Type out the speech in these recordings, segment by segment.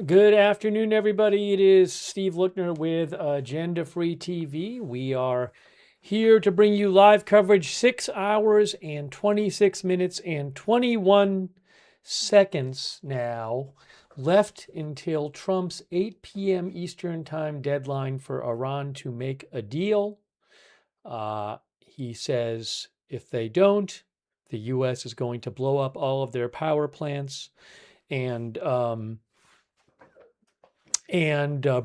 Good afternoon, everybody. It is Steve Lookner with Agenda Free TV. We are here to bring you live coverage 6 hours and 26 minutes and 21 seconds now left until Trump's 8 p.m. Eastern Time deadline for Iran to make a deal. He says if they don't, the U.S. is going to blow up all of their power plants and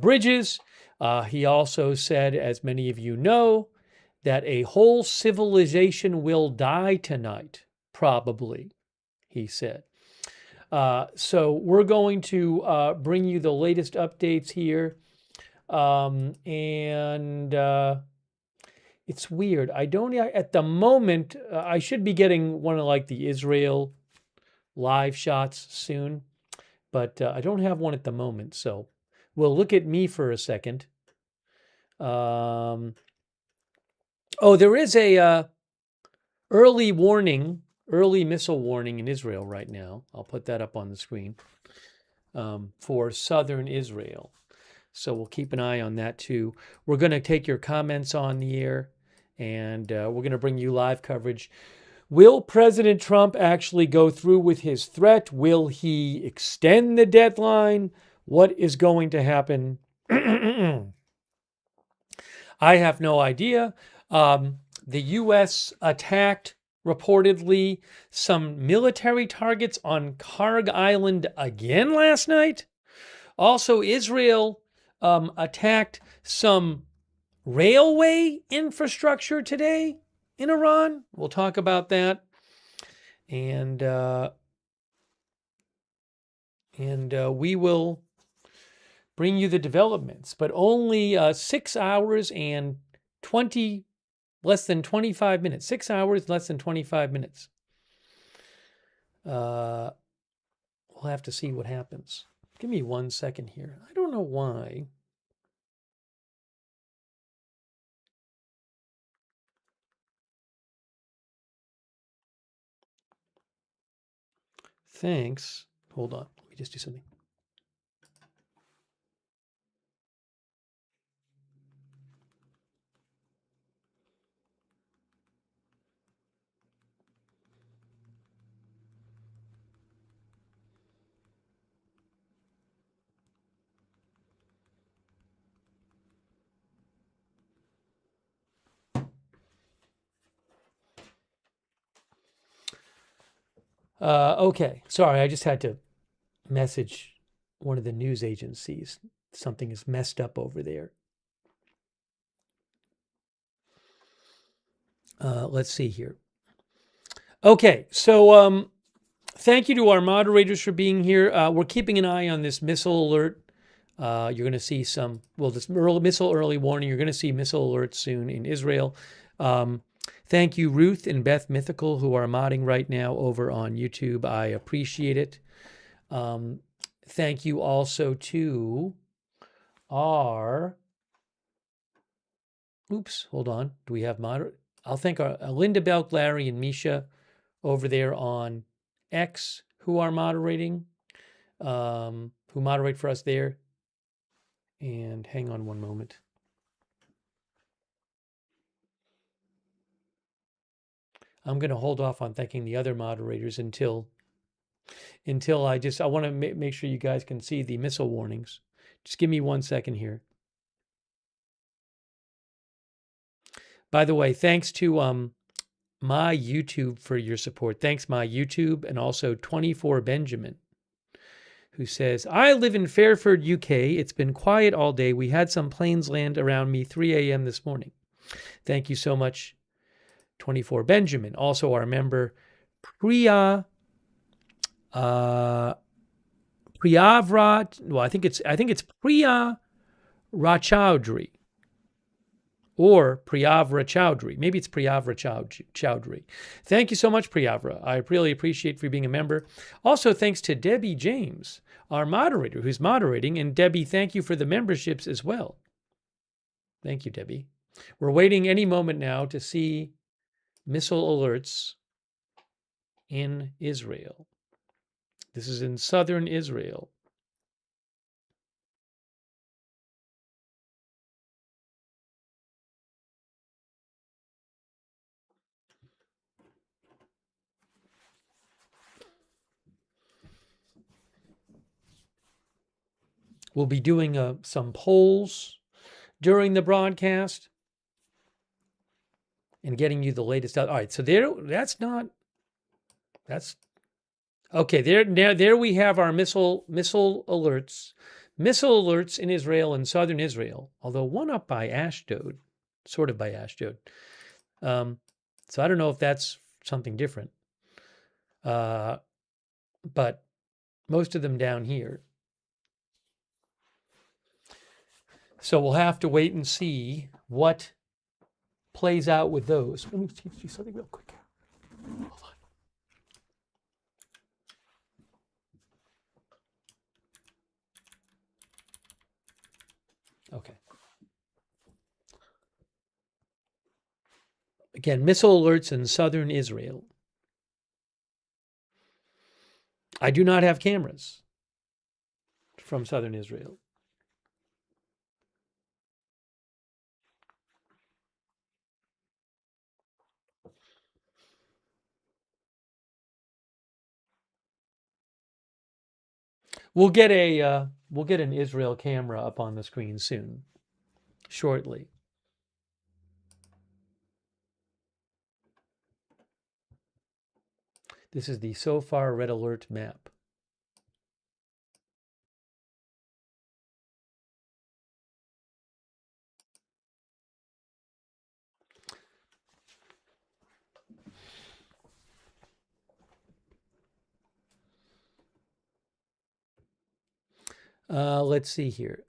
bridges. He also said, as many of you know, that a whole civilization will die tonight, probably, he said. So we're going to bring you the latest updates here. It's weird. I don't, at the moment, I should be getting one of like the Israel live shots soon, but I don't have one at the moment. So we'll look at me for a second. Oh, there is a early missile warning in Israel right now. I'll put that up on the screen for southern Israel. So we'll keep an eye on that too. We're going to take your comments on the air, and we're going to bring you live coverage. Will President Trump actually go through with his threat? Will he extend the deadline? What is going to happen? I have no idea. The U.S. attacked, reportedly, some military targets on Karg Island again last night. Also, Israel attacked some railway infrastructure today in Iran. We'll talk about that. And we will bring you the developments, but only 6 hours and less than 25 minutes. 6 hours, less than 25 minutes. We'll have to see what happens. Give me 1 second here. I don't know why. Thanks. Hold on. Let me just do something. Okay. Sorry, I just had to message one of the news agencies. Something is messed up over there. Let's see here. Okay, so thank you to our moderators for being here. We're keeping an eye on this missile alert. You're going to see this missile early warning. You're going to see missile alerts soon in Israel. Thank you, Ruth and Beth Mythical, who are modding right now over on YouTube. I appreciate it. Thank you also to our... hold on. Do we have moderate? I'll thank our Linda Belk, Larry, and Misha over there on X who are moderating, who moderate for us there. And hang on one moment. I'm going to hold off on thanking the other moderators until I want to make sure you guys can see the missile warnings. Just give me 1 second here. By the way, thanks to my YouTube for your support. Thanks, my YouTube, and also 24 Benjamin, who says, I live in Fairford, UK. It's been quiet all day. We had some planes land around me 3 a.m. this morning. Thank you so much, 24 Benjamin. Also our member, Priyavrat. Well, I think it's Priya Rachowdhury. Or Priyavra Chowdhury. Maybe it's Priyavra Chowdhury. Thank you so much, Priyavra. I really appreciate for being a member. Also, thanks to Debbie James, our moderator, who's moderating. And Debbie, thank you for the memberships as well. Thank you, Debbie. We're waiting any moment now to see missile alerts in Israel. This is in southern Israel. We'll be doing some polls during the broadcast and getting you the latest. All right, so that's okay. There we have our missile alerts. Missile alerts in Israel and southern Israel, although one up by Ashdod, sort of by Ashdod. So I don't know if that's something different. But most of them down here. So we'll have to wait and see what plays out with those. Let me teach you something real quick. Hold on. Okay. Again, missile alerts in southern Israel. I do not have cameras from southern Israel. We'll get an Israel camera up on the screen soon, shortly. This is the so far red alert map. Let's see here.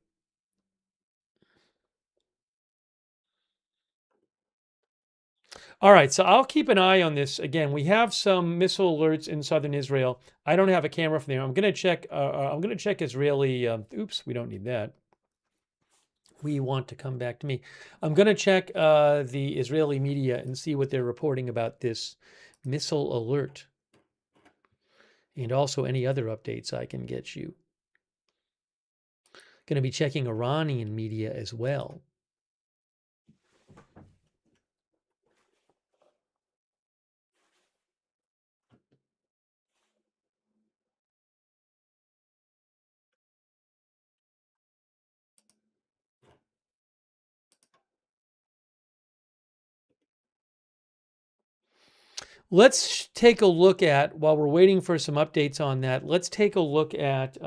All right, so I'll keep an eye on this. Again, we have some missile alerts in southern Israel. I don't have a camera from there. I'm going to check. I'm going to check Israeli. Oops, we don't need that. We want to come back to me. I'm going to check the Israeli media and see what they're reporting about this missile alert, and also any other updates I can get you. Going to be checking Iranian media as well. Let's take a look at, while we're waiting for some updates on that, let's take a look at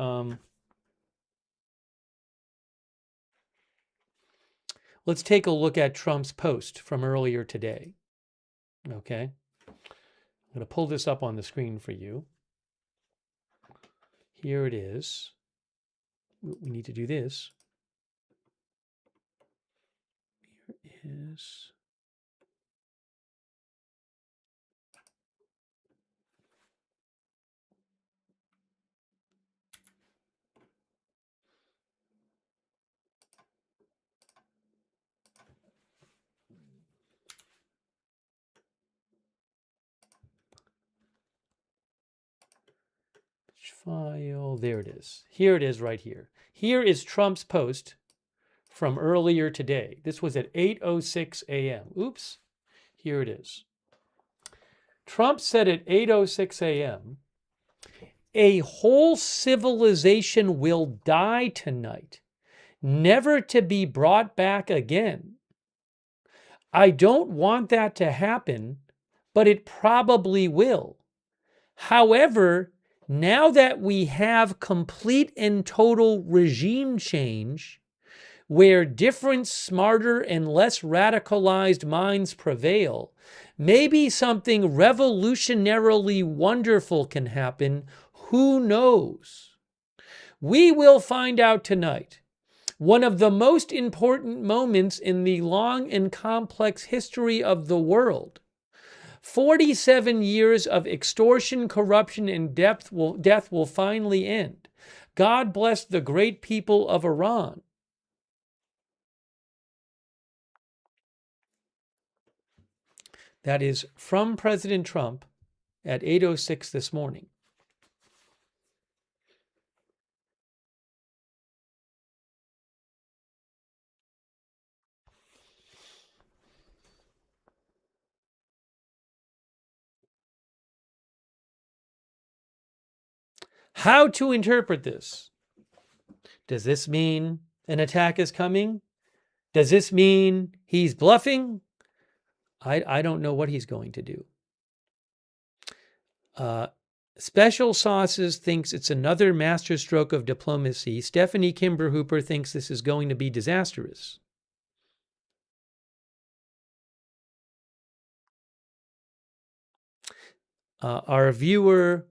Trump's post from earlier today. Okay. I'm going to pull this up on the screen for you. Here it is. We need to do this. Here is. File, there it is. Here it is right here. Here is Trump's post from earlier today. This was at 8:06 a.m. Oops, here it is. Trump said at 8:06 a.m., "A whole civilization will die tonight, never to be brought back again. I don't want that to happen, but it probably will. However, now that we have complete and total regime change, where different, smarter, and less radicalized minds prevail, maybe something revolutionarily wonderful can happen. Who knows? We will find out tonight. One of the most important moments in the long and complex history of the world. 47 years of extortion, corruption, and death will finally end. God bless the great people of Iran." That is from President Trump at 8:06 this morning. How to interpret this? Does this mean an attack is coming? Does this mean he's bluffing? I don't know what he's going to do. Special Sauces thinks it's another masterstroke of diplomacy. Stephanie Kimber Hooper thinks this is going to be disastrous. Our viewer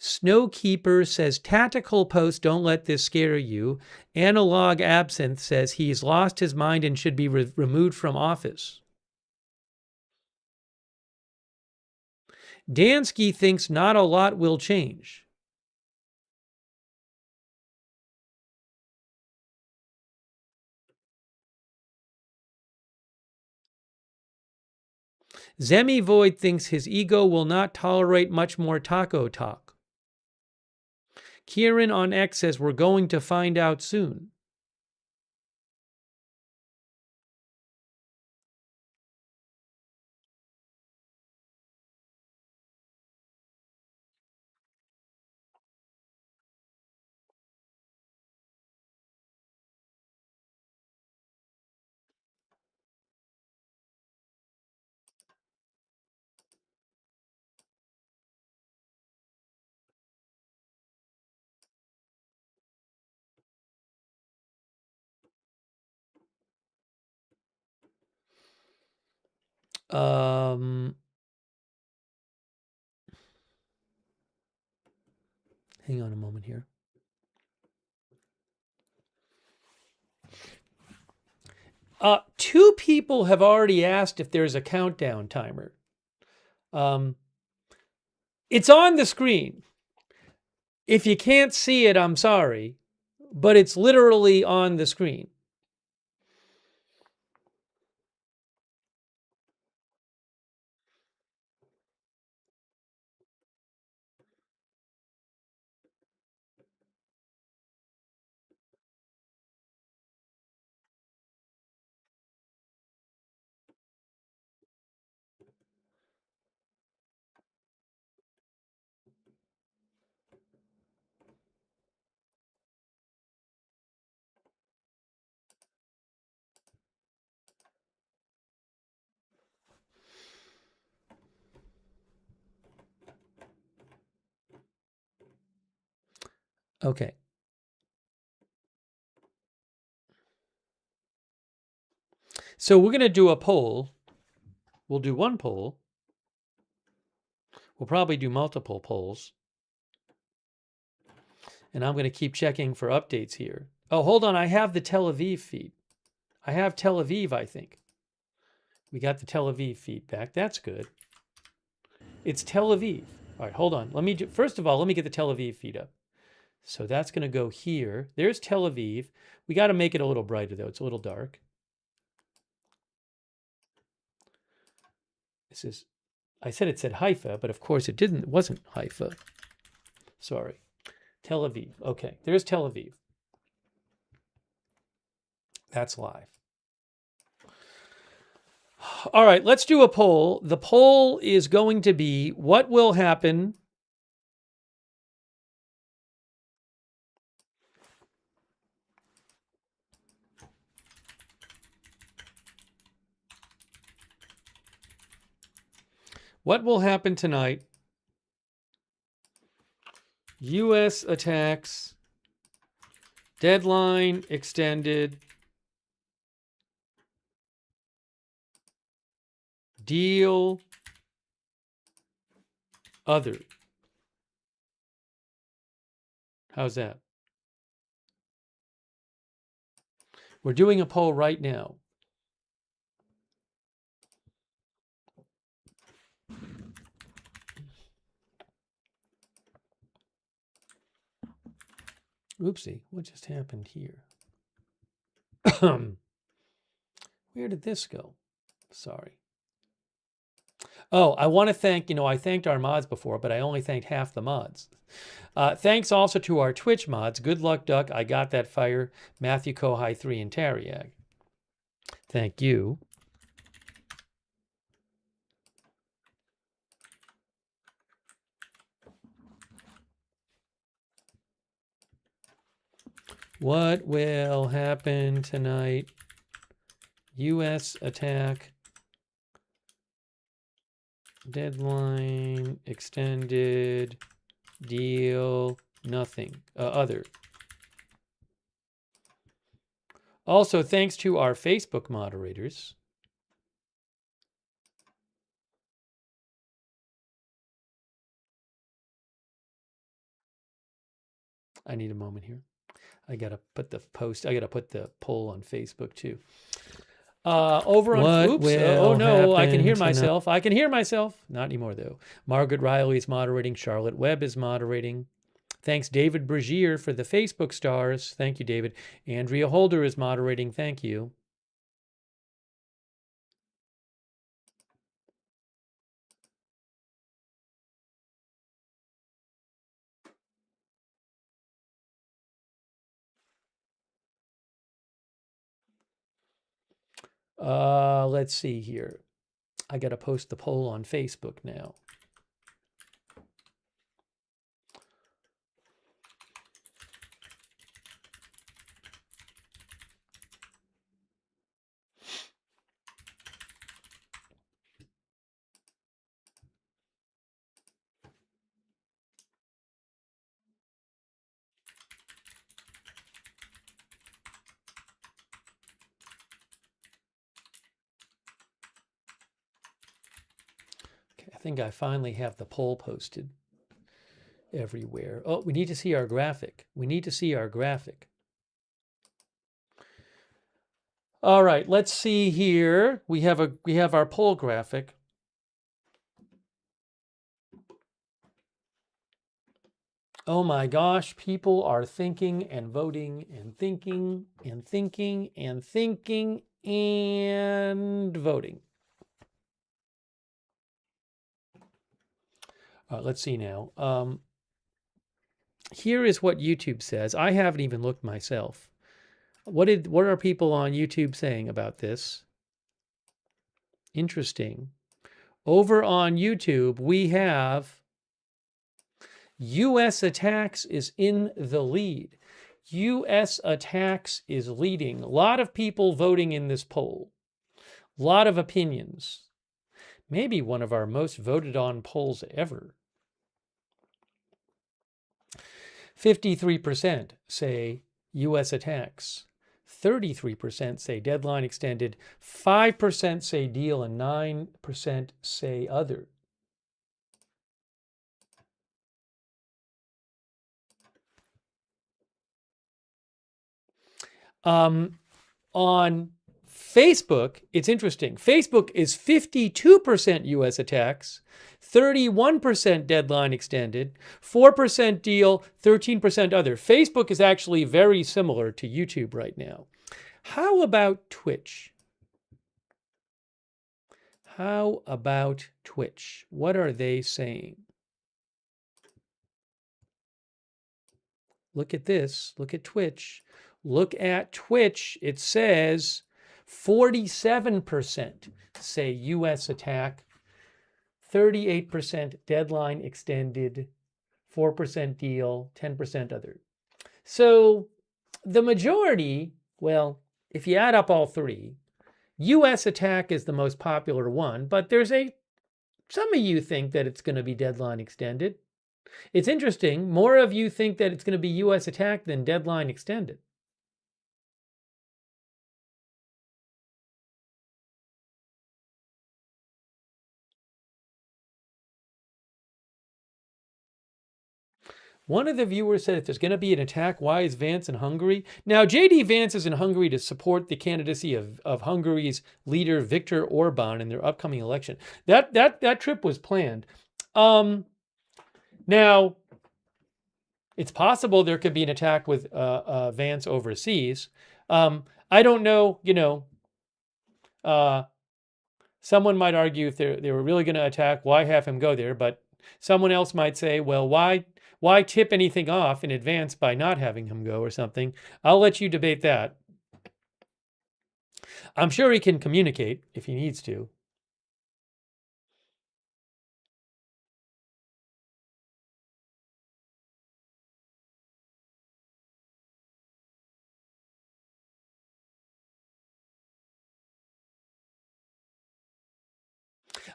Snowkeeper says, tactical post, don't let this scare you. Analog Absinthe says he's lost his mind and should be removed from office. Dansky thinks not a lot will change. Zemi Void thinks his ego will not tolerate much more taco talk. Kieran on X says we're going to find out soon. Hang on a moment here. Two people have already asked if there's a countdown timer. It's on the screen. If you can't see it, I'm sorry, but it's literally on the screen. Okay. So we're going to do a poll. We'll do one poll. We'll probably do multiple polls. And I'm going to keep checking for updates here. Oh, hold on. I have the Tel Aviv feed. I have Tel Aviv, I think. We got the Tel Aviv feed back. That's good. It's Tel Aviv. All right, hold on. First of all, let me get the Tel Aviv feed up. So that's going to go here. There's Tel Aviv. We got to make it a little brighter, though. It's a little dark. I said it said Haifa, but of course it didn't. It wasn't Haifa. Sorry. Tel Aviv. Okay, there's Tel Aviv. That's live. All right, let's do a poll. The poll is going to be, what will happen tonight? U.S. attacks, deadline extended, deal, other. How's that? We're doing a poll right now. Oopsie, what just happened here? Where did this go? Sorry. Oh, I want to thank, I thanked our mods before, but I only thanked half the mods. Thanks also to our Twitch mods, Good Luck Duck, I Got That Fire, Matthew Kohai 3, and Tariag. Thank you. What will happen tonight? U.S. attack. Deadline extended. Deal nothing. Other. Also, thanks to our Facebook moderators. I need a moment here. I gotta put the poll on Facebook too. Over on oh no, I can hear myself. I can hear myself. Not anymore though. Margaret Riley is moderating. Charlotte Webb is moderating. Thanks, David Bragier, for the Facebook stars. Thank you, David. Andrea Holder is moderating. Thank you. Let's see here. I got to post the poll on Facebook now. Okay, I think I finally have the poll posted everywhere. Oh, we need to see our graphic. We need to see our graphic. All right, let's see here. We have our poll graphic. Oh my gosh, people are thinking and voting and thinking and thinking and thinking and voting. Let's see now. Here is what YouTube says. I haven't even looked myself. What are people on YouTube saying about this? Interesting. Over on YouTube, we have U.S. attacks is in the lead. U.S. attacks is leading. A lot of people voting in this poll. A lot of opinions. Maybe one of our most voted on polls ever. 53% say U.S. attacks. 33% say deadline extended. 5% say deal, and 9% say other. On Facebook, it's interesting. Facebook is 52% U.S. attacks, 31% deadline extended, 4% deal, 13% other. Facebook is actually very similar to YouTube right now. How about Twitch? How about Twitch? What are they saying? Look at this. Look at Twitch. Look at Twitch. It says 47% say U.S. attack, 38% deadline extended, 4% deal, 10% other. So the majority, well, if you add up all three, U.S. attack is the most popular one, but some of you think that it's going to be deadline extended. It's interesting. More of you think that it's going to be U.S. attack than deadline extended. One of the viewers said if there's going to be an attack, why is Vance in Hungary? Now, J.D. Vance is in Hungary to support the candidacy of Hungary's leader, Viktor Orban, in their upcoming election. That trip was planned. Now, it's possible there could be an attack with Vance overseas. I don't know, someone might argue if they were really going to attack, why have him go there? But someone else might say, well, why tip anything off in advance by not having him go or something? I'll let you debate that. I'm sure he can communicate if he needs to.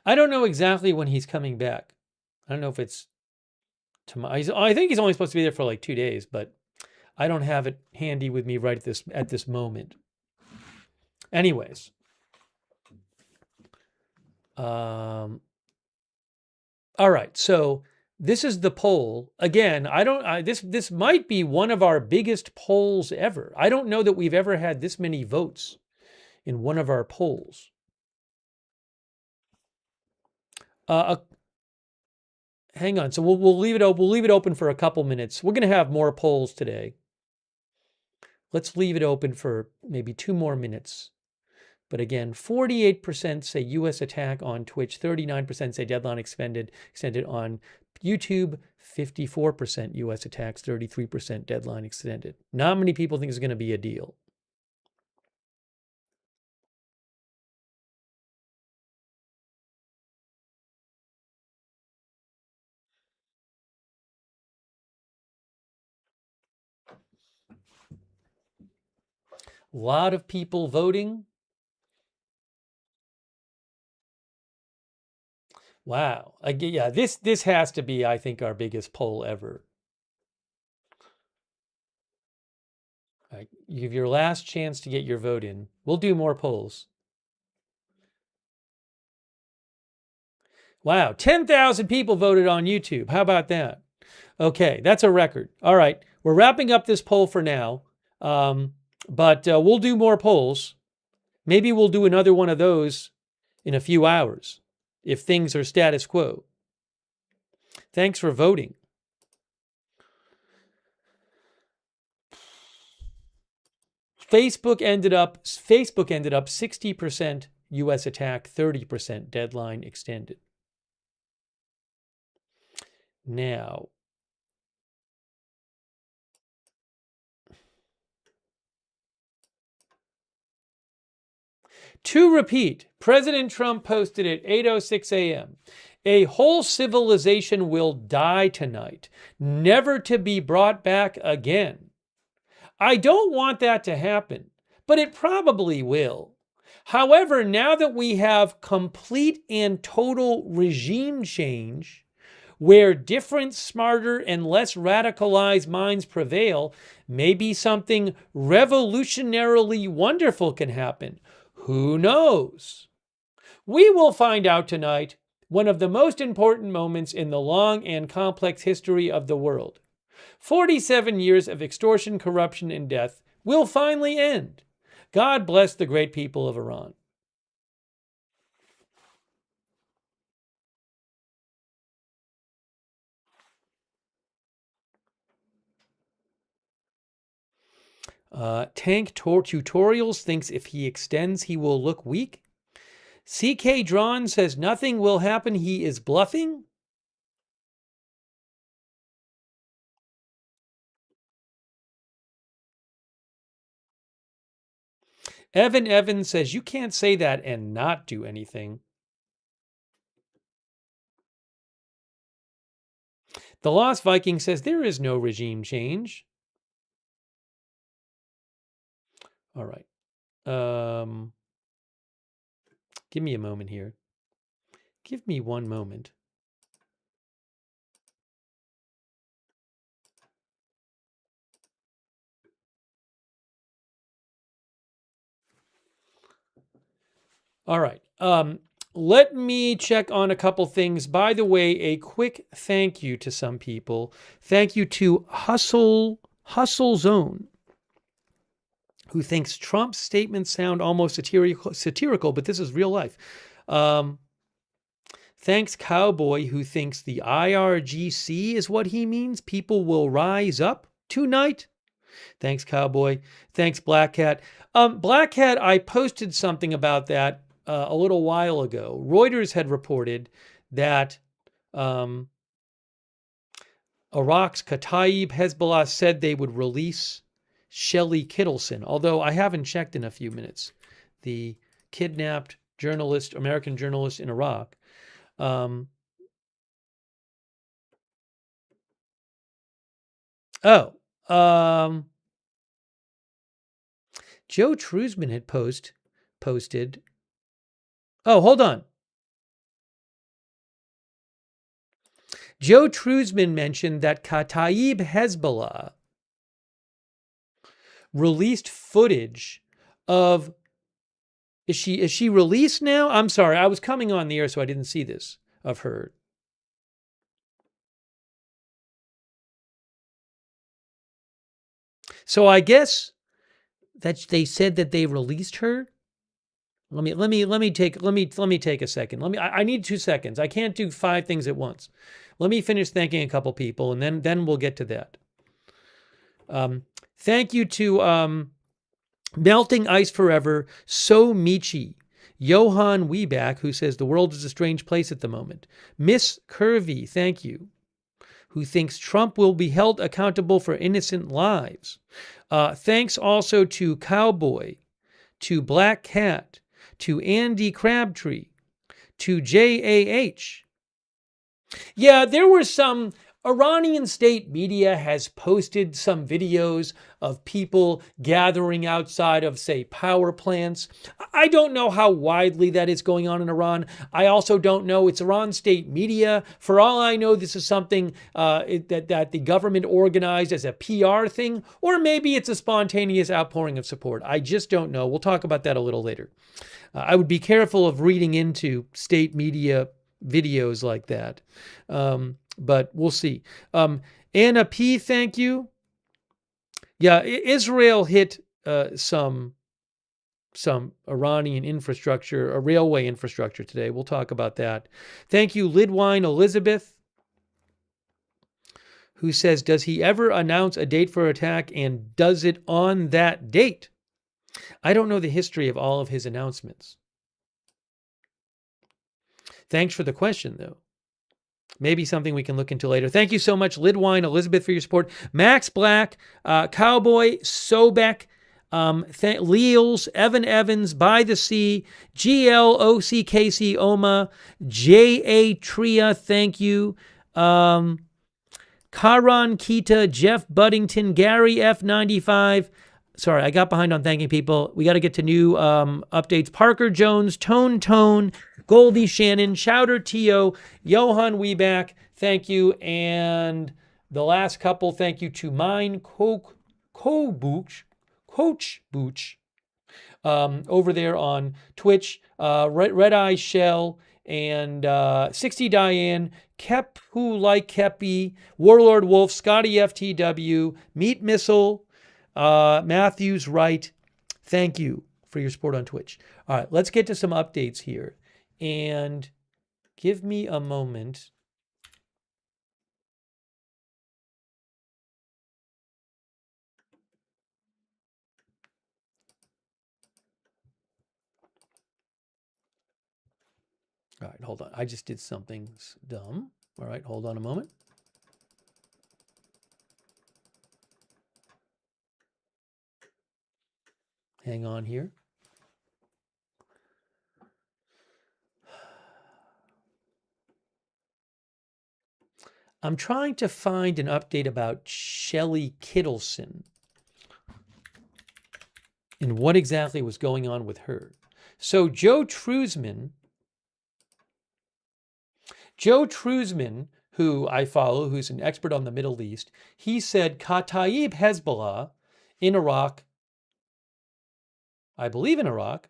I don't know exactly when he's coming back. I don't know if it's tomorrow. I think he's only supposed to be there for like 2 days, but I don't have it handy with me right at this moment. Anyways, all right. So this is the poll again. This might be one of our biggest polls ever. I don't know that we've ever had this many votes in one of our polls. Hang on. So we'll leave it open. We'll leave it open for a couple minutes. We're going to have more polls today. Let's leave it open for maybe 2 more minutes. But again, 48% say U.S. attack on Twitch, 39% say deadline extended on YouTube, 54% U.S. attacks, 33% deadline extended. Not many people think it's going to be a deal. A lot of people voting. Wow. Yeah, this has to be, I think, our biggest poll ever. All right, you have your last chance to get your vote in. We'll do more polls. Wow, 10,000 people voted on YouTube. How about that? Okay, that's a record. All right, we're wrapping up this poll for now, but we'll do more polls. Maybe we'll do another one of those in a few hours if things are status quo. Thanks for voting. Facebook ended up 60% US attack, 30% deadline extended. Now, to repeat, President Trump posted at 8:06 a.m. A whole civilization will die tonight, never to be brought back again. I don't want that to happen, but it probably will. However, now that we have complete and total regime change, where different, smarter, and less radicalized minds prevail, maybe something revolutionarily wonderful can happen. Who knows? We will find out tonight, one of the most important moments in the long and complex history of the world. 47 years of extortion, corruption, and death will finally end. God bless the great people of Iran. Tank Tutorials thinks if he extends, he will look weak. CK Drawn says nothing will happen. He is bluffing. Evan Evans says you can't say that and not do anything. The Lost Viking says there is no regime change. All right. Give me a moment here. Give me one moment. All right. Let me check on a couple things. By the way, a quick thank you to some people. Thank you to Hustle Zone, who thinks Trump's statements sound almost satirical, but this is real life. Thanks Cowboy, who thinks the IRGC is what he means. People will rise up tonight. Thanks Cowboy. Thanks Black Cat. Black Cat, I posted something about that a little while ago. Reuters had reported that Iraq's Kataib Hezbollah said they would release Shelley Kittleson, although I haven't checked in a few minutes. The kidnapped journalist, American journalist in Iraq. Joe Trusman had posted. Oh, hold on. Joe Truzman mentioned that Kataib Hezbollah released footage of, is she released now? I'm sorry, I was coming on the air, so I didn't see this of her. So I guess that they said that they released her. Let me take a second. I need 2 seconds. I can't do 5 things at once. Let me finish thanking a couple people, and then we'll get to that. Thank you to Melting Ice Forever, So Michi, Johan Wieback, who says the world is a strange place at the moment. Miss Curvy, thank you, who thinks Trump will be held accountable for innocent lives. Thanks also to Cowboy, to Black Cat, to Andy Crabtree, to JAH. Yeah, there were some Iranian state media has posted some videos of people gathering outside of, say, power plants. I don't know how widely that is going on in Iran. I also don't know. It's Iran state media. For all I know, this is something that the government organized as a PR thing, or maybe it's a spontaneous outpouring of support. I just don't know. We'll talk about that a little later. I would be careful of reading into state media videos like that. But we'll see. Anna P, thank you. Yeah, Israel hit some Iranian infrastructure, a railway infrastructure today. We'll talk about that. Thank you, Lidwine Elizabeth, who says, does he ever announce a date for attack, and does it on that date? I don't know the history of all of his announcements. Thanks for the question, though. Maybe something we can look into later. Thank you so much, Lidwine Elizabeth, for your support. Max Black, Cowboy, Sobek, Leals, Evan Evans, By the Sea, GLOCKC Oma, JA Tria, thank you. Karan Kita, Jeff Buddington, Gary F95. Sorry, I got behind on thanking people. We got to get to new updates. Parker Jones, Tone, Goldie Shannon, Chowder T.O., Johan Wieback, thank you. And the last couple, thank you to Mine Coach Booch, over there on Twitch, Red Eye Shell, and 60 Diane, Kep Who Like Kepi, Warlord Wolf, Scotty FTW, Meat Missile, Matthews Wright. Thank you for your support on Twitch. All right, let's get to some updates here. And give me a moment. All right, hold on. I just did something dumb. All right, hold on a moment. Hang on here. I'm trying to find an update about Shelley Kittleson and what exactly was going on with her. So Joe Truzman, who I follow, who's an expert on the Middle East, he said Kataib Hezbollah in Iraq, I believe in Iraq,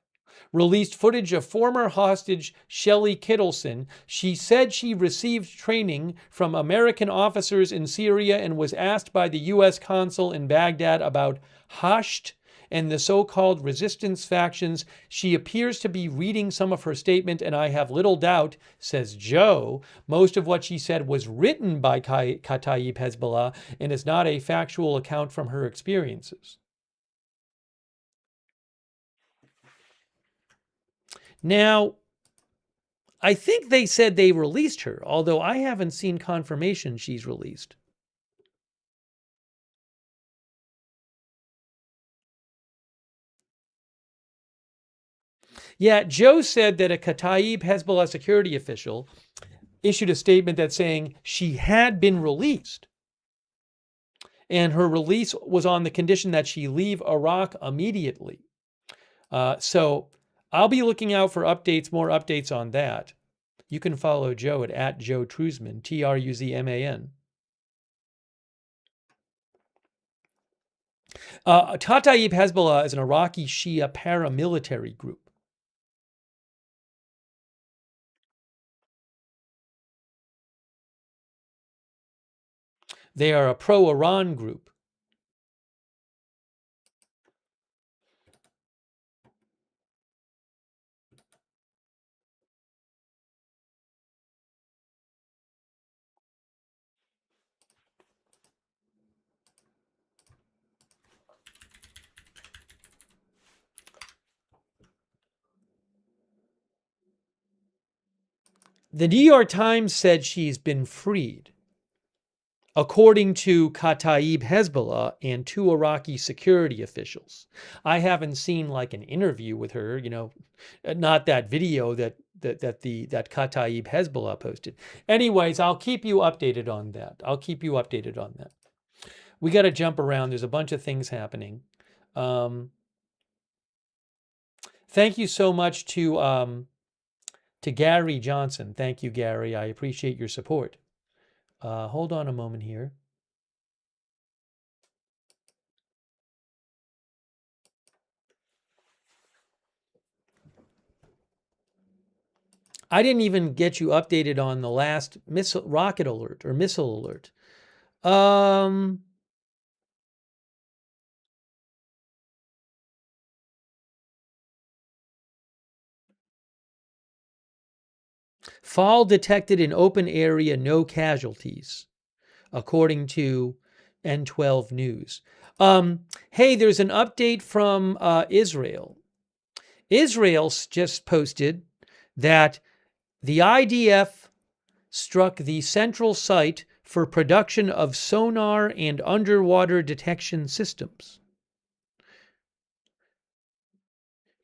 released footage of former hostage Shelley Kittleson. She said she received training from American officers in Syria and was asked by the U.S. consul in Baghdad about Hasht and the so-called resistance factions. She appears to be reading some of her statement, and I have little doubt, says Joe, most of what she said was written by Kataib Hezbollah and is not a factual account from her experiences. Now, I think they said they released her, although I haven't seen confirmation she's released. Yeah, Joe said that a Kataib Hezbollah security official issued a statement that's saying she had been released. And her release was on the condition that she leave Iraq immediately. So I'll be looking out for updates, more updates on that. You can follow Joe at Joe Truzman, Truzman. Kataib Hezbollah is an Iraqi Shia paramilitary group. They are a pro-Iran group. The New York Times said she's been freed, according to Kataib Hezbollah and 2 Iraqi security officials. I haven't seen like an interview with her, not that video that Kataib Hezbollah posted. Anyways, I'll keep you updated on that. We got to jump around. There's a bunch of things happening. Thank you so much to Gary Johnson. Thank you, Gary. I appreciate your support. Hold on a moment here. I didn't even get you updated on the last rocket alert or missile alert. Fall detected in open area, no casualties, according to N12 News. Hey, there's an update from Israel. Israel just posted that the IDF struck the central site for production of sonar and underwater detection systems.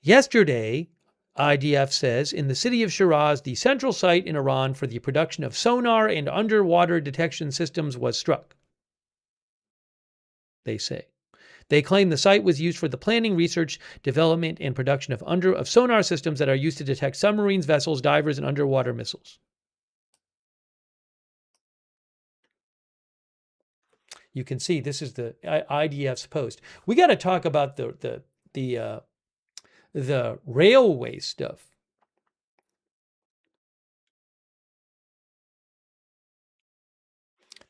Yesterday, IDF says, in the city of Shiraz, the central site in Iran for the production of sonar and underwater detection systems was struck, they say. They claim the site was used for the planning, research, development, and production of sonar systems that are used to detect submarines, vessels, divers, and underwater missiles. You can see this is the IDF's post. We got to talk about the railway stuff.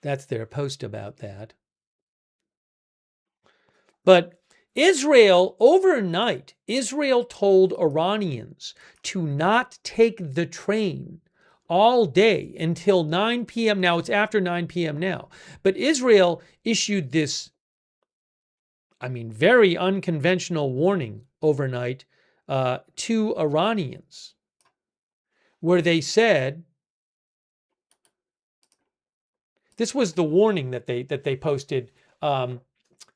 That's their post about that. But Israel, overnight, Israel told Iranians to not take the train all day until 9 p.m. Now, it's after 9 p.m. now. But Israel issued this, very unconventional warning overnight to Iranians, where they said, this was the warning that they posted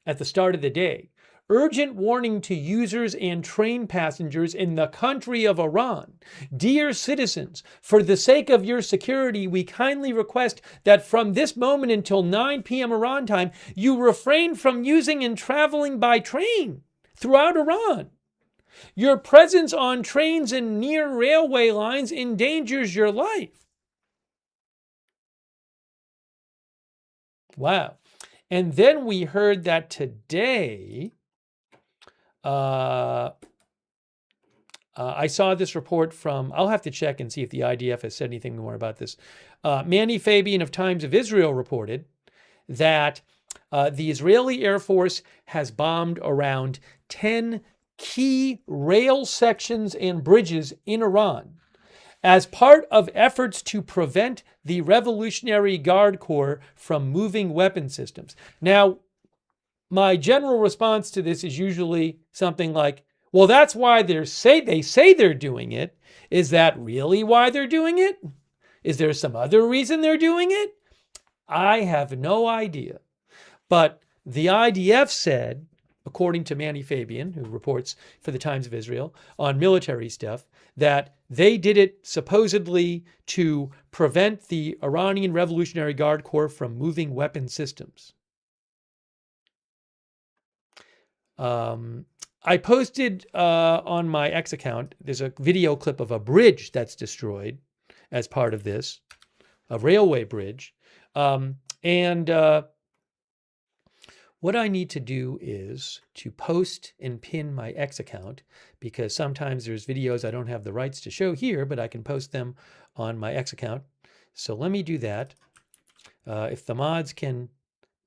at the start of the day. Urgent warning to users and train passengers in the country of Iran. Dear citizens, for the sake of your security, we kindly request that from this moment until 9 p.m. Iran time, you refrain from using and traveling by train throughout Iran. Your presence on trains and near railway lines endangers your life. Wow. And then we heard that today, I saw this report from, I'll have to check and see if the IDF has said anything more about this. Manny Fabian of Times of Israel reported that the Israeli Air Force has bombed around 10 key rail sections and bridges in Iran as part of efforts to prevent the Revolutionary Guard Corps from moving weapon systems. Now, my general response to this is usually something like, well, that's why they say they're doing it. Is that really why they're doing it? Is there some other reason they're doing it? I have no idea. But the IDF said, according to Manny Fabian, who reports for the Times of Israel on military stuff, that they did it supposedly to prevent the Iranian Revolutionary Guard Corps from moving weapon systems. I posted on my X account, there's a video clip of a bridge that's destroyed as part of this, a railway bridge. And what I need to do is to post and pin my X account, because sometimes there's videos I don't have the rights to show here, but I can post them on my X account. So let me do that. If the mods can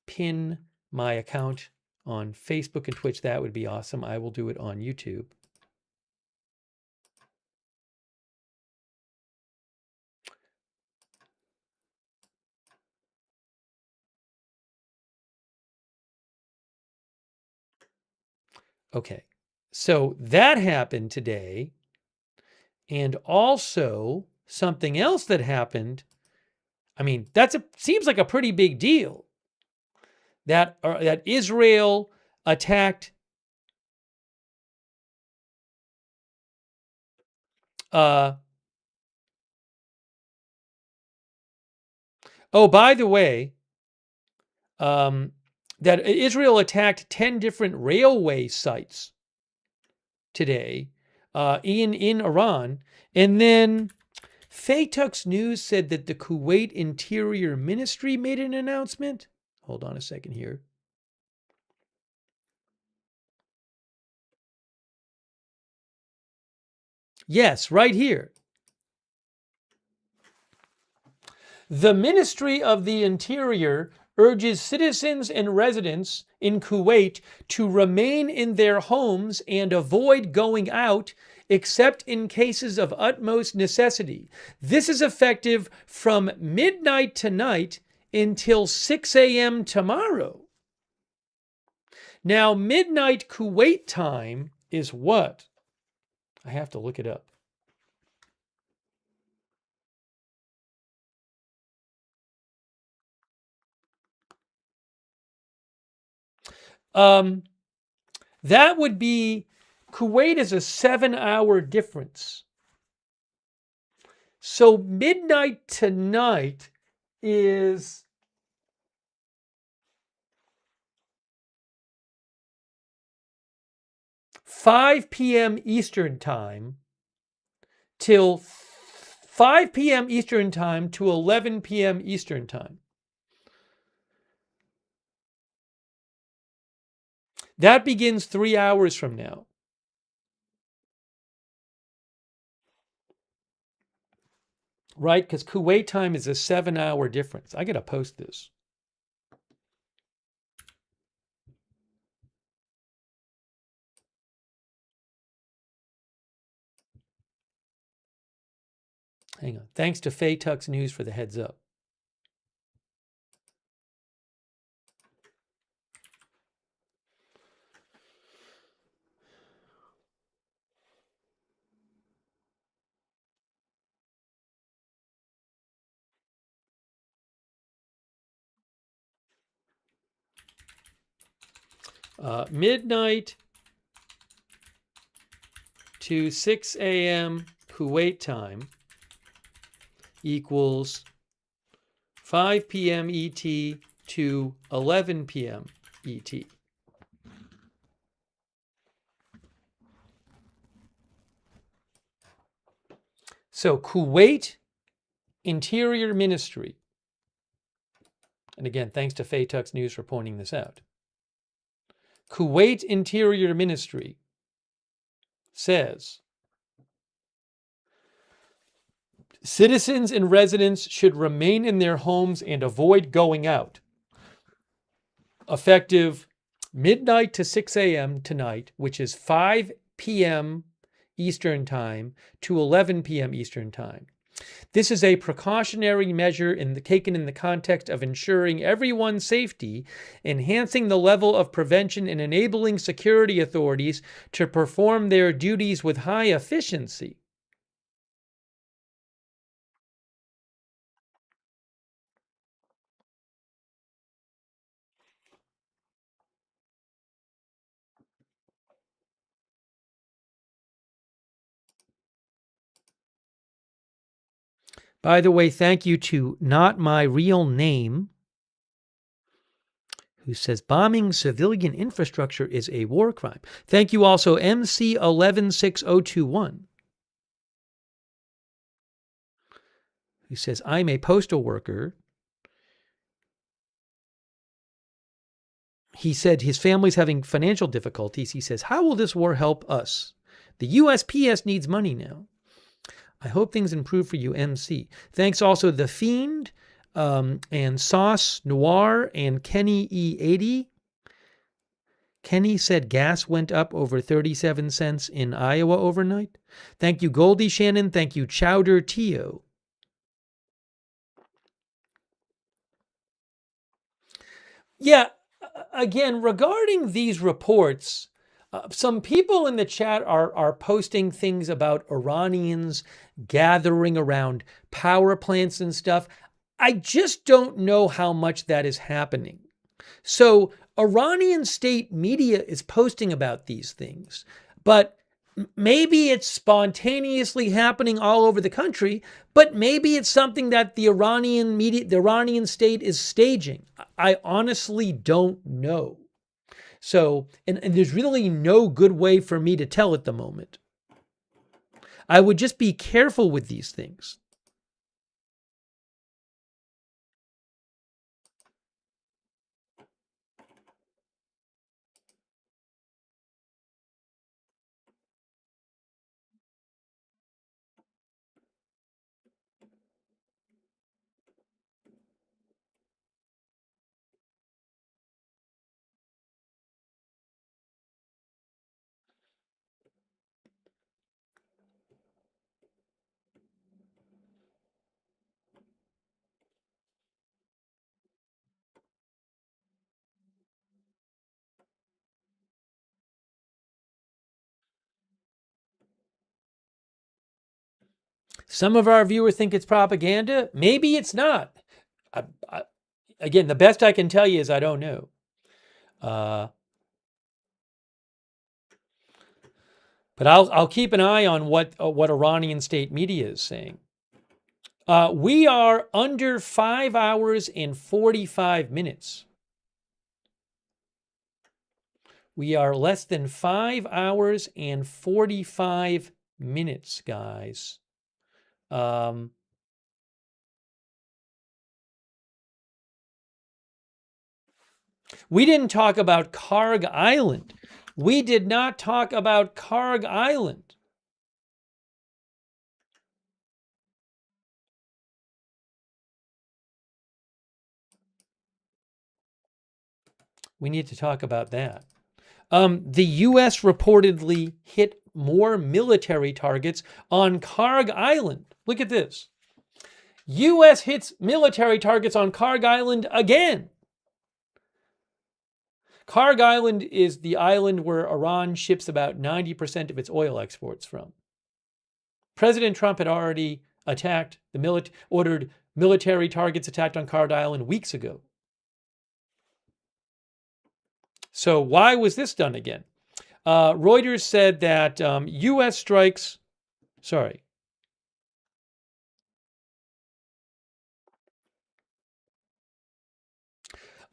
pin my account on Facebook and Twitch, that would be awesome. I will do it on YouTube. Okay, so that happened today. And also something else that happened. I mean, seems like a pretty big deal. That Israel attacked oh, by the way, that Israel attacked 10 different railway sites today in Iran. And then Faytux News said that the Kuwait Interior Ministry made an announcement. Hold on a second here. Yes, right here. The Ministry of the Interior urges citizens and residents in Kuwait to remain in their homes and avoid going out except in cases of utmost necessity. This is effective from midnight tonight until 6 a.m. tomorrow. Now, midnight Kuwait time is what? I have to look it up. That would be, Kuwait is a 7-hour difference. So midnight tonight is (5 p.m. Eastern time till 5 p.m. Eastern time to 11 p.m. Eastern time. That begins 3 hours from now. Right? Because Kuwait time is a 7-hour difference. I got to post this. Hang on. Thanks to Faytux News for the heads up. Midnight to 6 a.m. Kuwait time equals 5 p.m. ET to 11 p.m. ET. So Kuwait Interior Ministry, and again, thanks to Faytux News for pointing this out. Kuwait Interior Ministry says citizens and residents should remain in their homes and avoid going out. Effective midnight to 6 a.m. tonight, which is 5 p.m. Eastern Time to 11 p.m. Eastern Time. This is a precautionary measure taken in the context of ensuring everyone's safety, enhancing the level of prevention, and enabling security authorities to perform their duties with high efficiency. By the way, thank you to Not My Real Name, who says bombing civilian infrastructure is a war crime. Thank you also, MC116021. He says, I'm a postal worker. He said his family's having financial difficulties. He says, how will this war help us? The USPS needs money now. I hope things improve for you, MC. Thanks also The Fiend and Sauce Noir and Kenny E80. Kenny said gas went up over 37 cents in Iowa overnight. Thank you, Goldie Shannon. Thank you, Chowder Tio. Yeah, again, regarding these reports, some people in the chat are posting things about Iranians gathering around power plants and stuff. I just don't know how much that is happening. So Iranian state media is posting about these things, but maybe it's spontaneously happening all over the country, but maybe it's something that the Iranian media, the Iranian state is staging. I honestly don't know. So, and there's really no good way for me to tell at the moment. I would just be careful with these things. Some of our viewers think it's propaganda. Maybe it's not. Again, the best I can tell you is I don't know. But I'll keep an eye on what Iranian state media is saying. We are under 5 hours and 45 minutes. We are less than 5 hours and 45 minutes, guys. We didn't talk about Karg Island. We did not talk about Karg Island. We need to talk about that. The U.S. reportedly hit more military targets on Karg Island. Look at this. U.S. hits military targets on Karg Island again. Karg Island is the island where Iran ships about 90% of its oil exports from. President Trump had already ordered military targets attacked on Karg Island weeks ago. So why was this done again? Reuters said that U.S. strikes,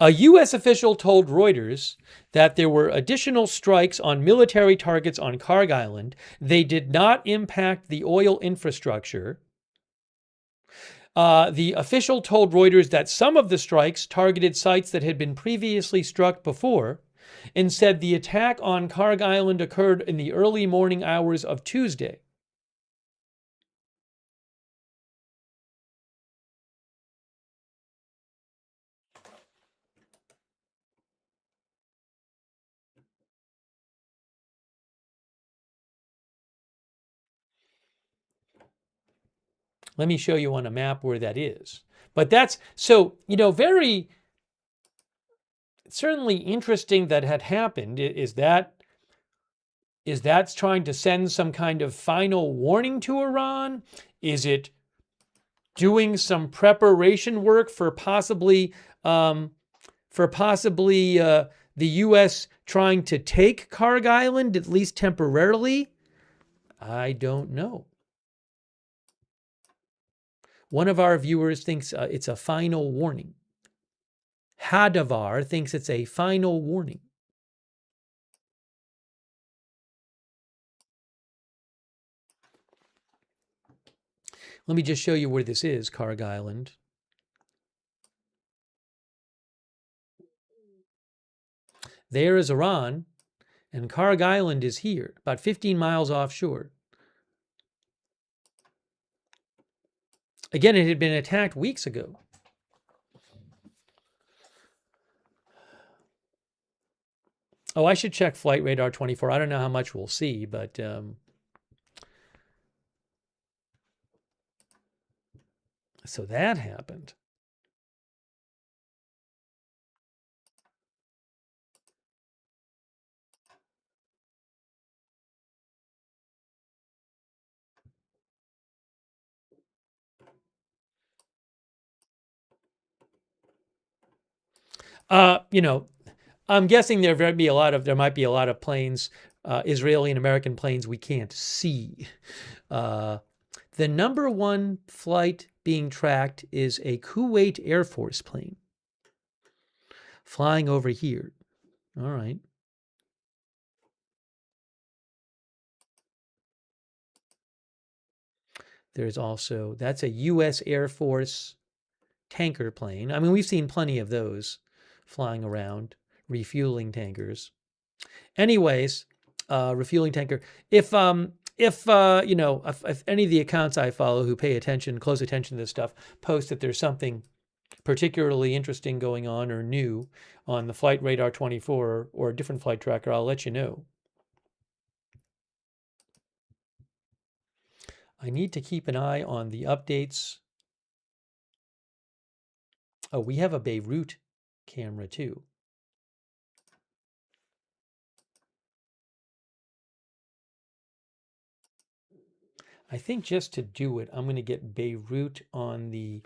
A U.S. official told Reuters that there were additional strikes on military targets on Karg Island. They did not impact the oil infrastructure. The official told Reuters that some of the strikes targeted sites that had been previously struck before, and said the attack on Karg Island occurred in the early morning hours of Tuesday. Let me show you on a map where that is. But that's, so, very certainly interesting that had happened. Is that trying to send some kind of final warning to Iran? Is it doing some preparation work for possibly the U.S. trying to take Karg Island, at least temporarily? I don't know. One of our viewers thinks it's a final warning. Hadavar thinks it's a final warning. Let me just show you where this is, Karg Island. There is Iran, and Karg Island is here, about 15 miles offshore. Again, it had been attacked weeks ago. Oh, I should check Flight Radar 24. I don't know how much we'll see, but so that happened. You know, I'm guessing there might be a lot of planes, Israeli and American planes we can't see. The number one flight being tracked is a Kuwait Air Force plane flying over here. All right. There's also, that's a U.S. Air Force tanker plane. I mean, we've seen plenty of those flying around, refueling tankers. Anyways, refueling tanker. If you know, if any of the accounts I follow who pay attention, close attention to this stuff, post that there's something particularly interesting going on or new on the Flight Radar 24 or a different flight tracker, I'll let you know. I need to keep an eye on the updates. Oh, we have a Beirut camera too. I think just to do it, I'm going to get Beirut on the,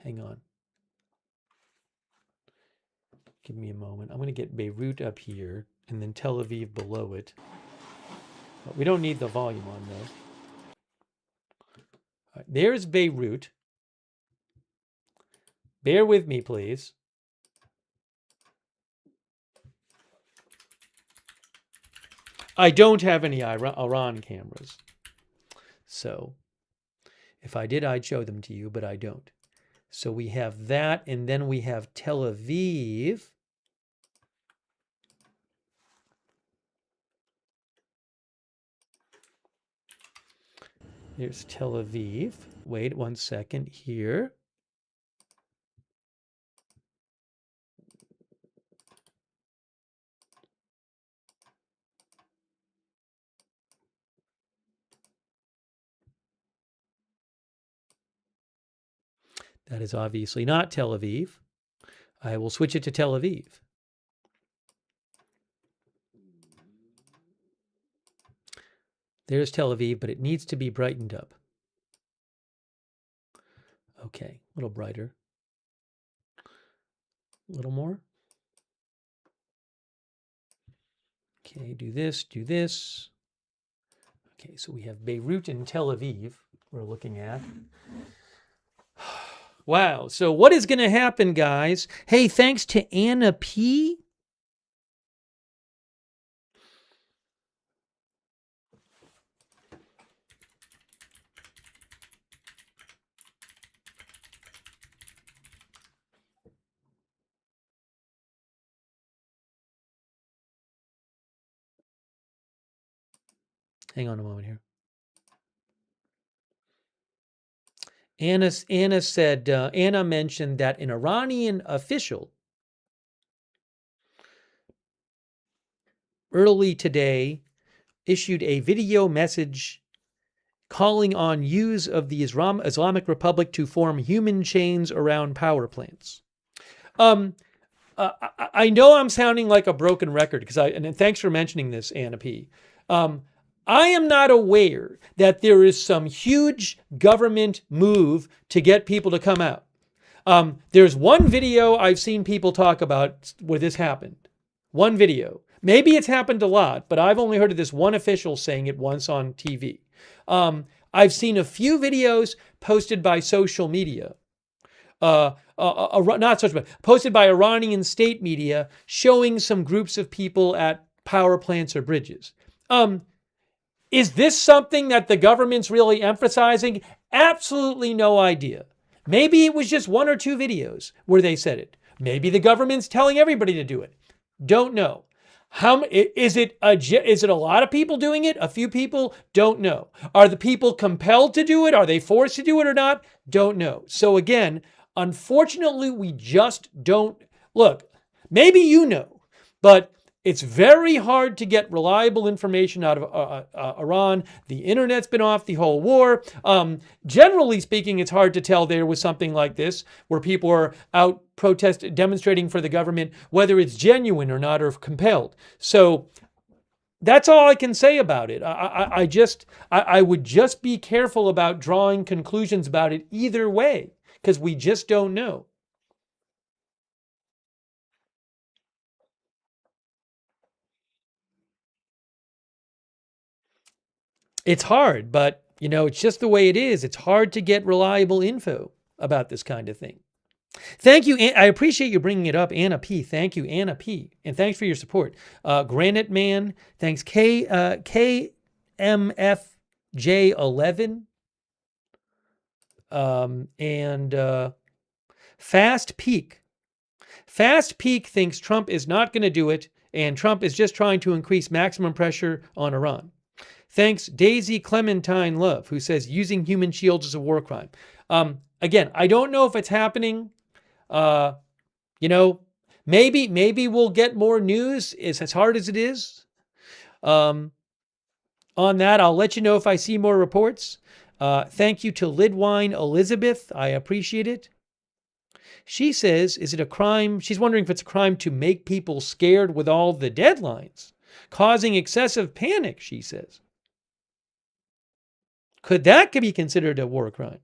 hang on. Give me a moment. I'm going to get Beirut up here and then Tel Aviv below it. But we don't need the volume on though. All right, there's Beirut. Bear with me, please. I don't have any Iran cameras. So if I did, I'd show them to you, but I don't. So we have that, and then we have Tel Aviv. Here's Tel Aviv. Wait 1 second here. That is obviously not Tel Aviv. I will switch it to Tel Aviv. There's Tel Aviv, but it needs to be brightened up. Okay, a little brighter. A little more. Okay, do this, do this. Okay, so we have Beirut and Tel Aviv we're looking at. Wow, so what is going to happen, guys? Hey, thanks to Anna P. Hang on a moment here. Anna said, Anna mentioned that an Iranian official early today issued a video message calling on use of the Islamic Republic to form human chains around power plants. I know I'm sounding like a broken record because and thanks for mentioning this, Anna P. I am not aware that there is some huge government move to get people to come out. There's one video I've seen people talk about where this happened. One video. Maybe it's happened a lot, but I've only heard of this one official saying it once on TV. I've seen a few videos posted by social media. Not social, but posted by Iranian state media showing some groups of people at power plants or bridges. Is this something that the government's really emphasizing? Absolutely no idea. Maybe it was just one or two videos where they said it. Maybe the government's telling everybody to do it. Don't know. Is it a lot of people doing it? A few people? Don't know. Are the people compelled to do it? Are they forced to do it or not? Don't know. So again, unfortunately, we just don't look. Maybe you know, but it's very hard to get reliable information out of Iran. The internet's been off the whole war. Generally speaking, it's hard to tell there was something like this where people are out demonstrating for the government, whether it's genuine or not, or compelled. So that's all I can say about it. I would just be careful about drawing conclusions about it either way, because we just don't know. It's hard, but it's just the way it is. It's hard to get reliable info about this kind of thing. Thank you. I appreciate you bringing it up, Anna P. Thank you, Anna P. And thanks for your support. Granite Man, thanks. KMFJ11. And Fast Peak. Fast Peak thinks Trump is not going to do it, and Trump is just trying to increase maximum pressure on Iran. Thanks, Daisy Clementine Love, who says using human shields is a war crime. Again, I don't know if it's happening. Maybe we'll get more news. It's as hard as it is. On that, I'll let you know if I see more reports. Thank you to Lidwine Elizabeth. I appreciate it. She says, is it a crime? She's wondering if it's a crime to make people scared with all the deadlines, causing excessive panic, she says. Could that be considered a war crime?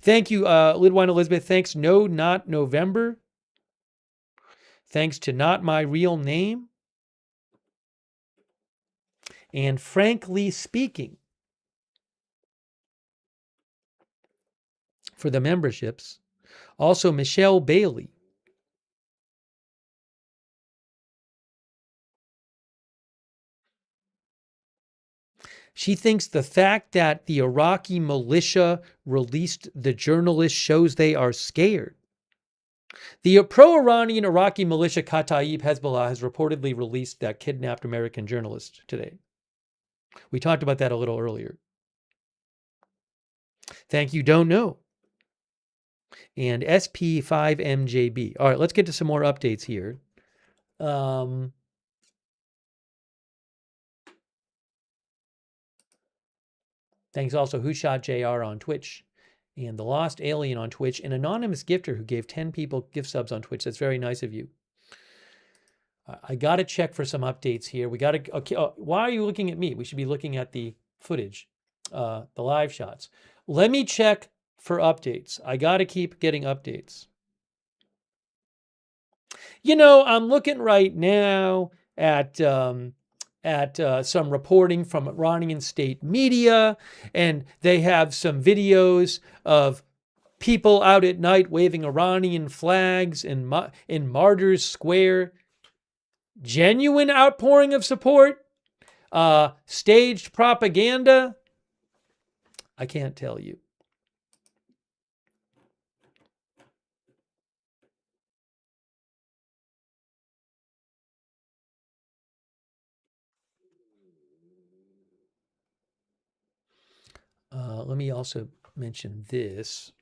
Thank you, Lidwine Elizabeth. Thanks, No Not November. Thanks to Not My Real Name. And Frankly Speaking for the memberships. Also, Michelle Bailey. She thinks the fact that the Iraqi militia released the journalist shows they are scared. The pro-Iranian Iraqi militia Kataib Hezbollah has reportedly released that kidnapped American journalist today. We talked about that a little earlier. Thank you, Don't Know. And SP5MJB. All right, let's get to some more updates here. Thanks also Who Shot JR on Twitch, and The Lost Alien on Twitch, an anonymous gifter who gave 10 people gift subs on Twitch. That's very nice of you. I got to check for some updates here. We got to. Okay, why are you looking at me? We should be looking at the footage, the live shots. Let me check for updates. I got to keep getting updates. I'm looking right now at some reporting from Iranian state media, and they have some videos of people out at night waving Iranian flags in Martyrs Square. Genuine outpouring of support? Staged propaganda? I can't tell you. Let me also mention this.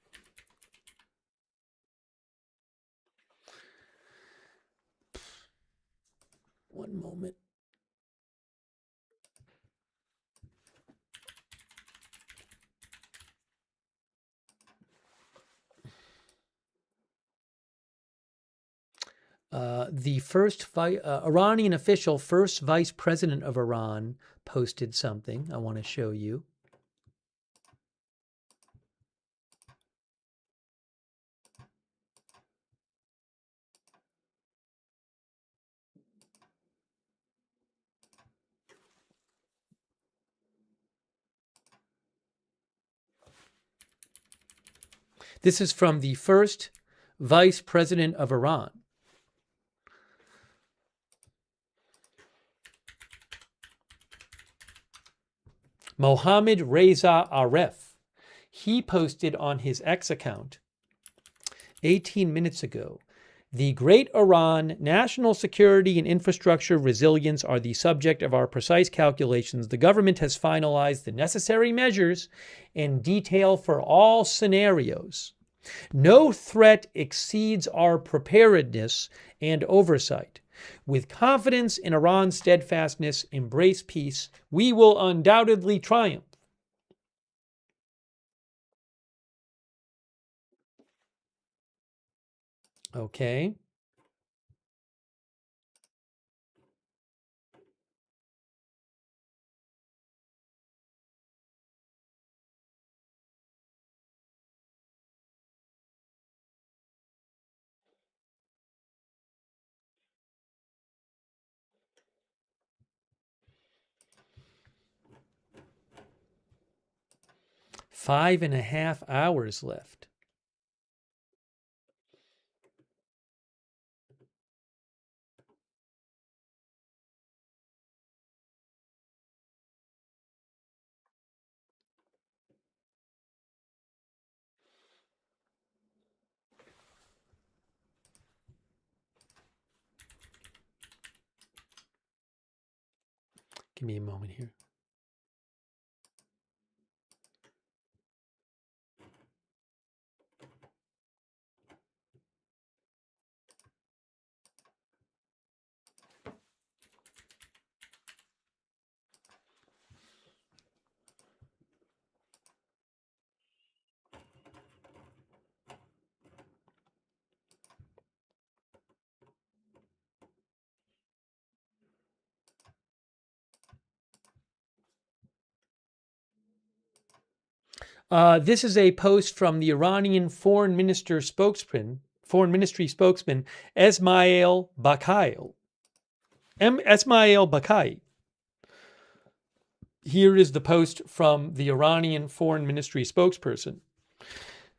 One moment. The first Iranian official, first vice president of Iran, posted something I want to show you. This is from the first vice president of Iran. Mohammad Reza Aref. he posted on his X account 18 minutes ago. The Great Iran, national security and infrastructure resilience are the subject of our precise calculations. The government has finalized the necessary measures and detail for all scenarios. No threat exceeds our preparedness and oversight. With confidence in Iran's steadfastness, embrace peace. We will undoubtedly triumph. Okay. Five and a half hours left. Give me a moment here. This is a post from the Iranian Foreign Ministry spokesman, Esmail Bakai. Esmail Bakai. Here is the post from the Iranian Foreign Ministry spokesperson.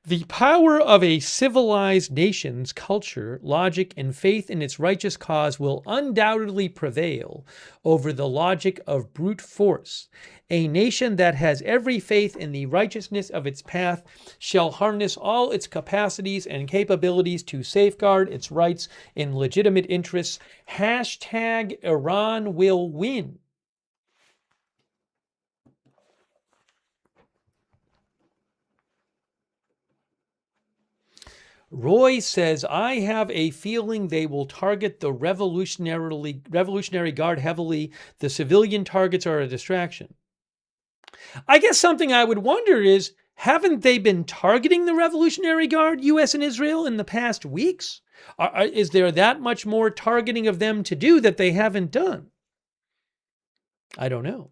The power of a civilized nation's culture, logic, and faith in its righteous cause will undoubtedly prevail over the logic of brute force. A nation that has every faith in the righteousness of its path shall harness all its capacities and capabilities to safeguard its rights and legitimate interests. Hashtag Iran will win. Roy says, I have a feeling they will target the Revolutionary Guard heavily. The civilian targets are a distraction. I guess something I would wonder is, haven't they been targeting the Revolutionary Guard, U.S. and Israel, in the past weeks? Is there that much more targeting of them to do that they haven't done? I don't know.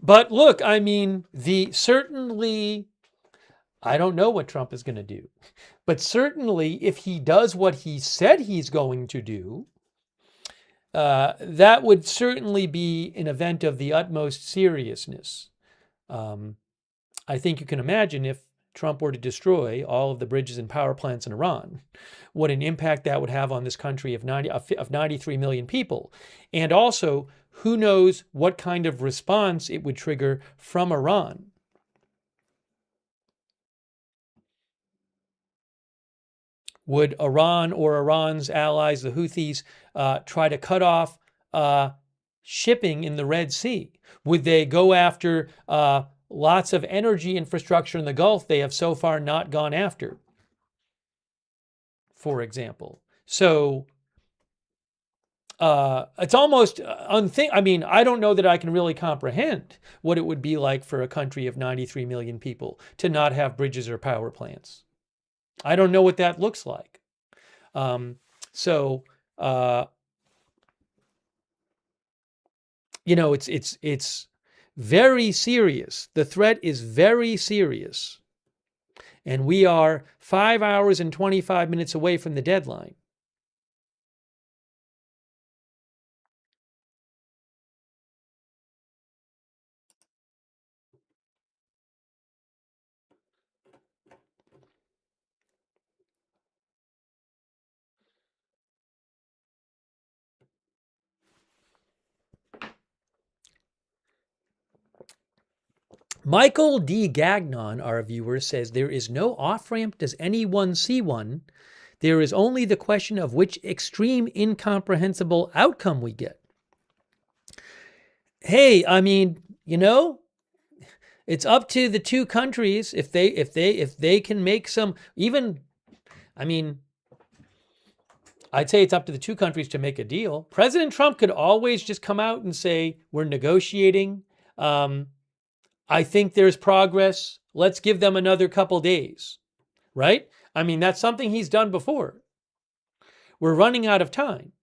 But look, I mean, certainly, I don't know what Trump is going to do. But certainly, if he does what he said he's going to do, that would certainly be an event of the utmost seriousness. I think you can imagine if Trump were to destroy all of the bridges and power plants in Iran, what an impact that would have on this country of 93 million people. And also, who knows what kind of response it would trigger from Iran. Would Iran or Iran's allies, the Houthis, try to cut off shipping in the Red Sea? Would they go after lots of energy infrastructure in the Gulf they have so far not gone after, for example? So it's almost I mean, I don't know that I can really comprehend what it would be like for a country of 93 million people to not have bridges or power plants. I don't know what that looks like. So it's very serious. The threat is very serious. And we are 5 hours and 25 minutes away from the deadline. Michael D. Gagnon, our viewer, says there is no off-ramp. Does anyone see one? There is only the question of which extreme incomprehensible outcome we get. Hey, I mean, it's up to the two countries if they can make some, even, I mean, I'd say it's up to the two countries to make a deal. President Trump could always just come out and say, we're negotiating. I think there's progress. Let's give them another couple days, right? I mean, that's something he's done before. We're running out of time.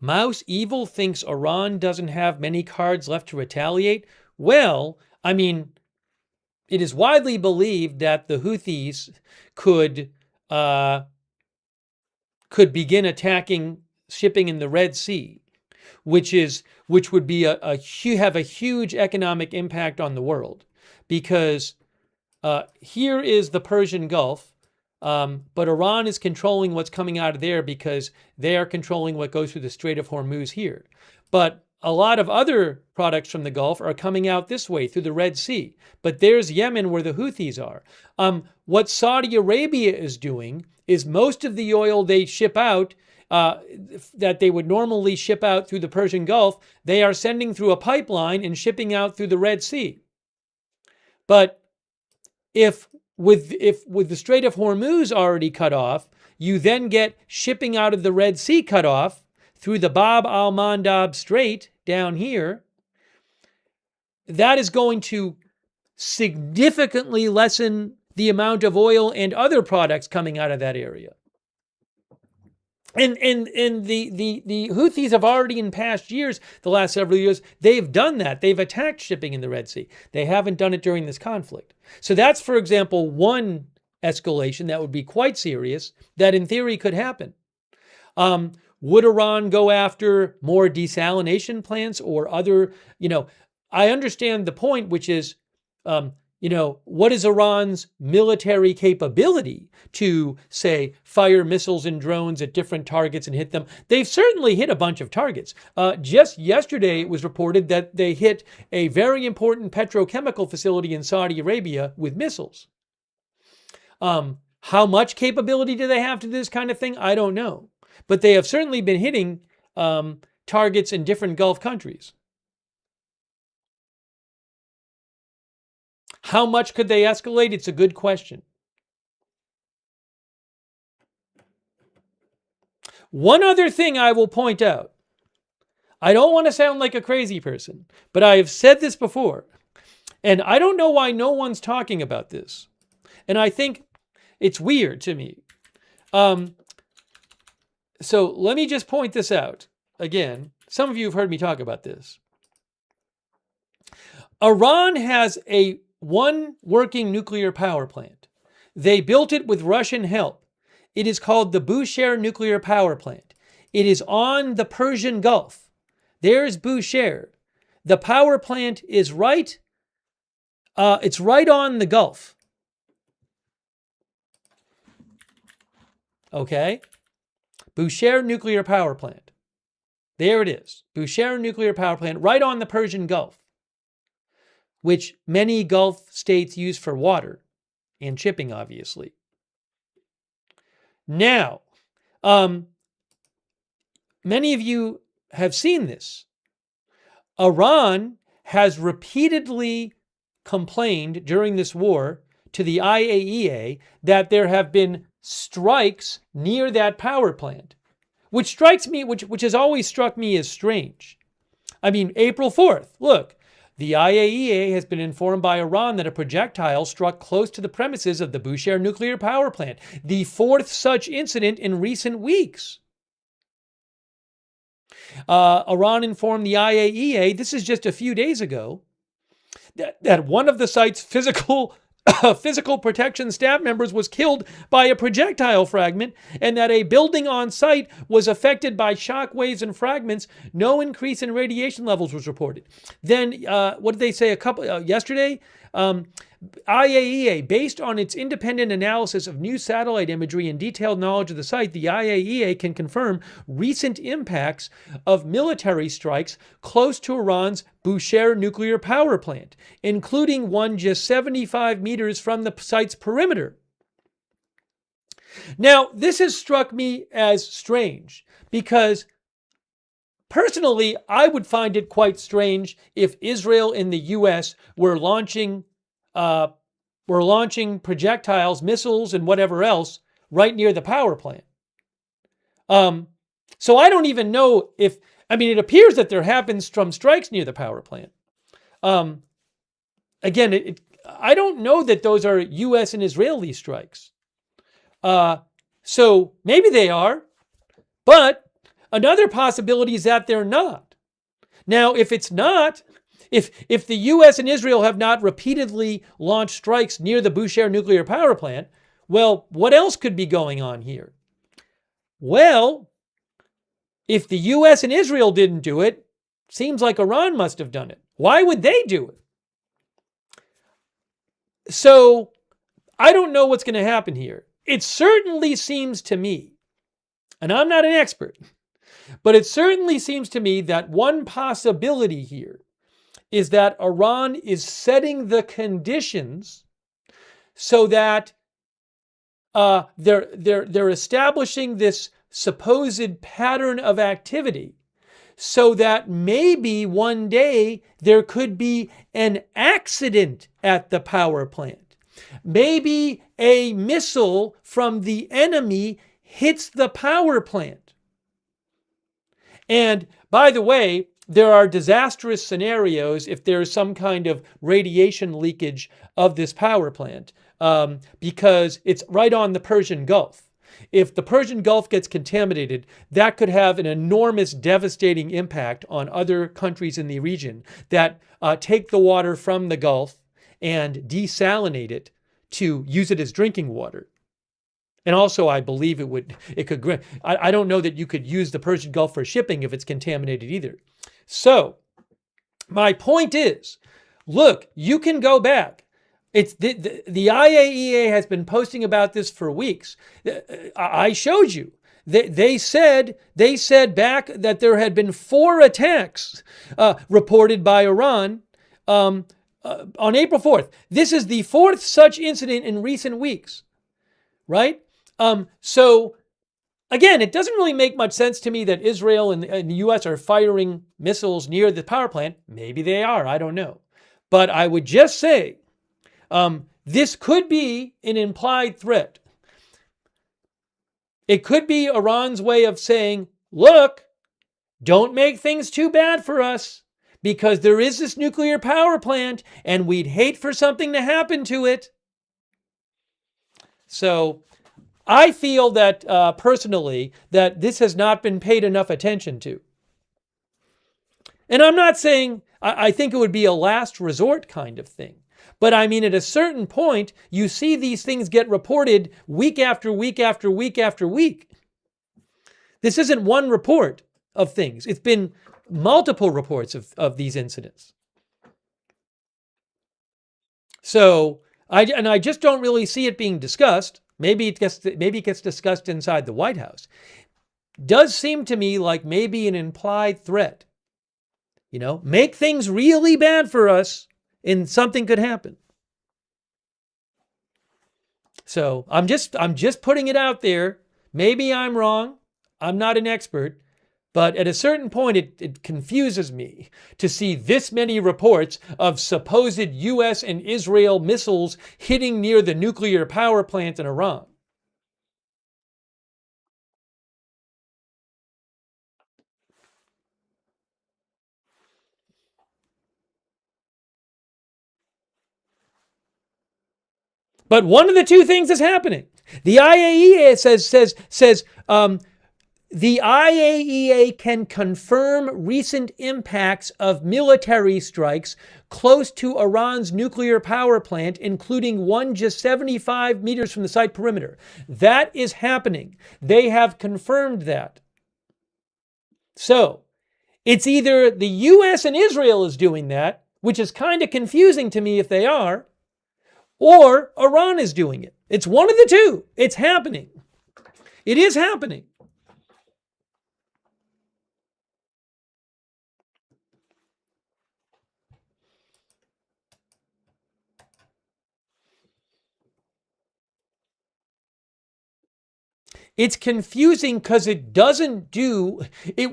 Mouse Evil thinks Iran doesn't have many cards left to retaliate. Well, I mean, it is widely believed that the Houthis could begin attacking shipping in the Red Sea, which would be have a huge economic impact on the world, because here is the Persian Gulf, but Iran is controlling what's coming out of there because they are controlling what goes through the Strait of Hormuz here. But a lot of other products from the Gulf are coming out this way through the Red Sea. But there's Yemen where the Houthis are. What Saudi Arabia is doing is most of the oil they ship out, that they would normally ship out through the Persian Gulf, they are sending through a pipeline and shipping out through the Red Sea. But if with the Strait of Hormuz already cut off, you then get shipping out of the Red Sea cut off through the Bab al-Mandab Strait down here, that is going to significantly lessen the amount of oil and other products coming out of that area. And the Houthis have already in past years, the last several years, they've done that. They've attacked shipping in the Red Sea. They haven't done it during this conflict. So that's, for example, one escalation that would be quite serious that in theory could happen. Would Iran go after more desalination plants or other, I understand the point, which is, what is Iran's military capability to, say, fire missiles and drones at different targets and hit them? They've certainly hit a bunch of targets. Just yesterday, it was reported that they hit a very important petrochemical facility in Saudi Arabia with missiles. How much capability do they have to do this kind of thing? I don't know. But they have certainly been hitting targets in different Gulf countries. How much could they escalate? It's a good question. One other thing I will point out. I don't want to sound like a crazy person, but I have said this before, and I don't know why no one's talking about this. And I think it's weird to me. So let me just point this out. Again, some of you have heard me talk about this. Iran has one working nuclear power plant. They built it with Russian help. It is called the Bushehr nuclear power plant. It is on the Persian Gulf. There's Bushehr. The power plant is it's right on the Gulf. Okay? Bushehr nuclear power plant. There it is. Bushehr nuclear power plant right on the Persian Gulf, which many Gulf states use for water and shipping, obviously. Now, many of you have seen this. Iran has repeatedly complained during this war to the IAEA that there have been strikes near that power plant, which strikes me, which has always struck me as strange. I mean, April 4th, look, The IAEA has been informed by Iran that a projectile struck close to the premises of the Bushehr nuclear power plant, the fourth such incident in recent weeks. Iran informed the IAEA, this is just a few days ago, that one of the site's physical protection staff members was killed by a projectile fragment, and that a building on site was affected by shock waves and fragments. No increase in radiation levels was reported. Then, what did they say yesterday? IAEA, based on its independent analysis of new satellite imagery and detailed knowledge of the site, the IAEA can confirm recent impacts of military strikes close to Iran's Bushehr nuclear power plant, including one just 75 meters from the site's perimeter. Now, this has struck me as strange because personally, I would find it quite strange if Israel and the U.S. were launching projectiles, missiles, and whatever else right near the power plant. So I don't even know if, it appears that there have been some strikes near the power plant. Again, I don't know that those are U.S. and Israeli strikes. So maybe they are, but another possibility is that they're not. Now, if it's not, if the U.S. and Israel have not repeatedly launched strikes near the Bushehr nuclear power plant, well, what else could be going on here? Well, if the U.S. and Israel didn't do it, seems like Iran must have done it. Why would they do it? So, I don't know what's going to happen here. It certainly seems to me, and I'm not an expert, but it certainly seems to me that one possibility here is that Iran is setting the conditions so that they're establishing this supposed pattern of activity so that maybe one day there could be an accident at the power plant. Maybe a missile from the enemy hits the power plant. And by the way, there are disastrous scenarios if there is some kind of radiation leakage of this power plant because it's right on the Persian Gulf. If the Persian Gulf gets contaminated, that could have an enormous devastating impact on other countries in the region that take the water from the Gulf and desalinate it to use it as drinking water. And also, I believe I don't know that you could use the Persian Gulf for shipping if it's contaminated either. So, my point is, look, you can go back. It's the IAEA has been posting about this for weeks. I showed you. They said back that there had been 4 attacks reported by Iran on April 4th. This is the 4th such incident in recent weeks, right? So again, it doesn't really make much sense to me that Israel and the U.S. are firing missiles near the power plant. Maybe they are, I don't know. But I would just say this could be an implied threat. It could be Iran's way of saying, look, don't make things too bad for us because there is this nuclear power plant and we'd hate for something to happen to it. So I feel that personally that this has not been paid enough attention to. And I'm not saying I think it would be a last resort kind of thing. But at a certain point, you see these things get reported week after week after week after week. This isn't one report of things. It's been multiple reports of these incidents. So, I just don't really see it being discussed. Maybe it gets discussed inside the White House. Does seem to me like maybe an implied threat. Make things really bad for us and something could happen. So I'm just putting it out there. Maybe I'm wrong. I'm not an expert. But at a certain point, it confuses me to see this many reports of supposed U.S. and Israel missiles hitting near the nuclear power plant in Iran. But one of the two things is happening. The IAEA says the IAEA can confirm recent impacts of military strikes close to Iran's nuclear power plant, including one just 75 meters from the site perimeter. That is happening. They have confirmed that. So it's either the US and Israel is doing that, which is kind of confusing to me if they are, or Iran is doing it. It's one of the two. It's happening. It is happening. It's confusing because it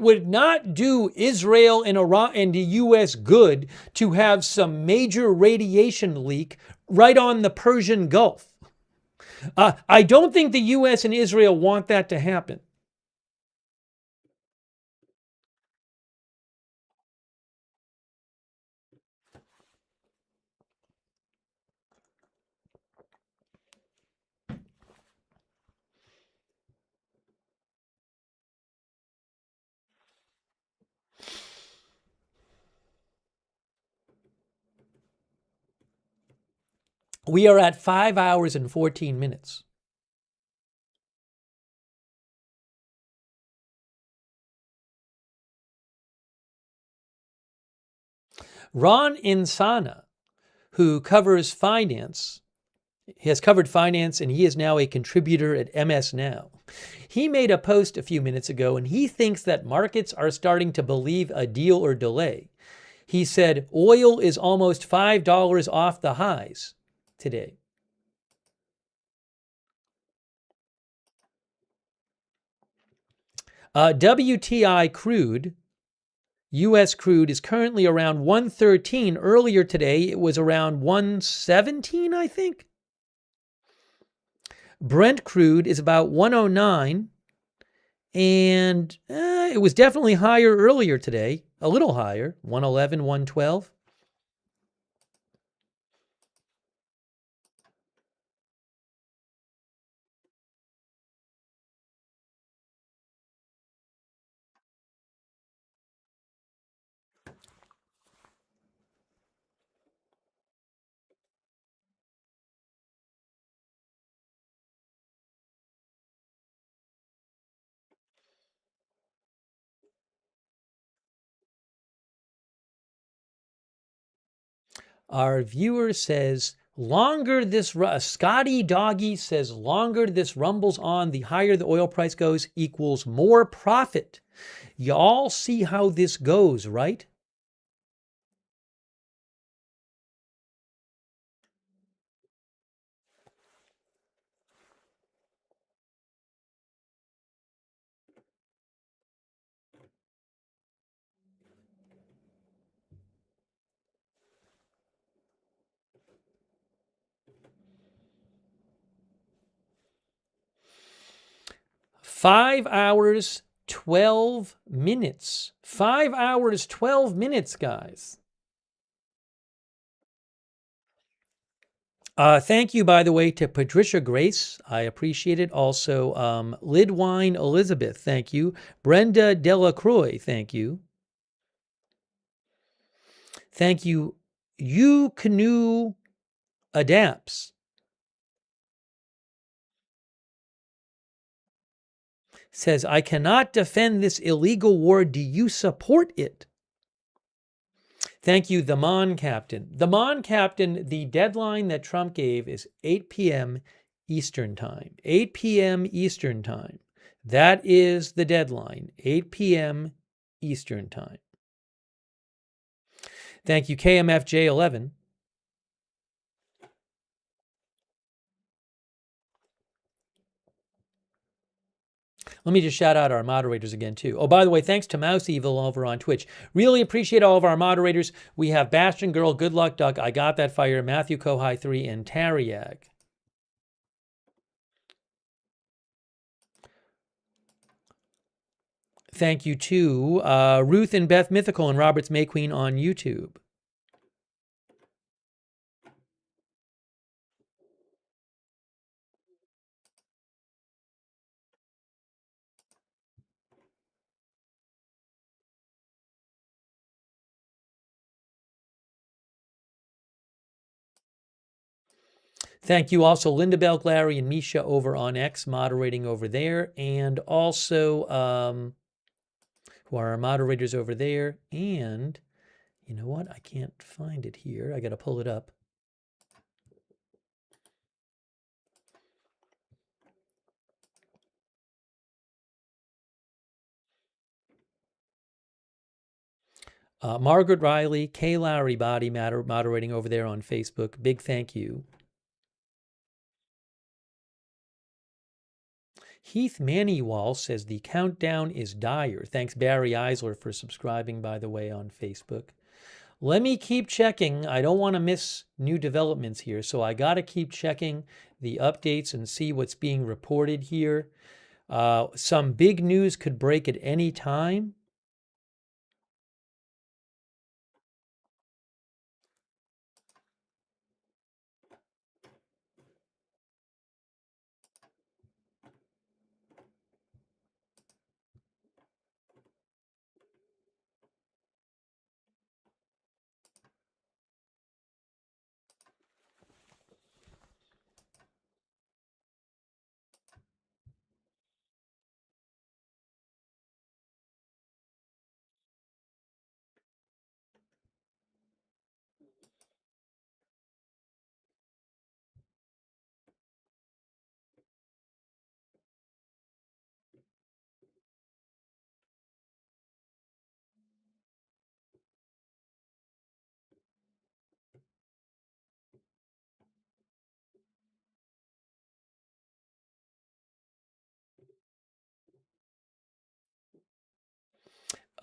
would not do Israel and Iran and the US good to have some major radiation leak right on the Persian Gulf. I don't think the US and Israel want that to happen. We are at 5 hours and 14 minutes. Ron Insana, who covers finance, has covered finance, and he is now a contributor at MS Now. He made a post a few minutes ago, and he thinks that markets are starting to believe a deal or delay. He said oil is almost $5 off the highs today. WTI crude, U.S. crude, is currently around 113. Earlier today, it was around 117, I think. Brent crude is about 109, and it was definitely higher earlier today, a little higher, 111, 112. Our viewer says, Scotty Doggy says, longer this rumbles on, the higher the oil price goes equals more profit. Y'all see how this goes, right? Five hours, 12 minutes. 5 hours, 12 minutes, guys. Thank you, by the way, to Patricia Grace. I appreciate it. Also, Lidwine Elizabeth, thank you. Brenda Delacroix, thank you. Thank you. You Canoe Adapts. Says, I cannot defend this illegal war. Do you support it? Thank you, the Mon Captain. The Mon Captain, the deadline that Trump gave is 8 p.m. Eastern Time. 8 p.m. Eastern Time. That is the deadline, 8 p.m. Eastern Time. Thank you, KMFJ11. Let me just shout out our moderators again, too. Oh, by the way, thanks to Mouse Evil over on Twitch. Really appreciate all of our moderators. We have Bastion Girl, Good Luck Duck, I Got That Fire, Matthew Kohai 3, and Tariag. Thank you to Ruth and Beth Mythical and Roberts May Queen on YouTube. Thank you also Linda Belk, Larry, and Misha over on X, moderating over there, and also who are our moderators over there. And you know what? I can't find it here. I got to pull it up. Margaret Riley, Kay Lowry, Body Matter, moderating over there on Facebook. Big thank you. Heath Mannywall says the countdown is dire. Thanks Barry Eisler for subscribing, by the way, on Facebook. Let me keep checking. I don't want to miss new developments here, so I got to keep checking the updates and see what's being reported here. Some big news could break at any time.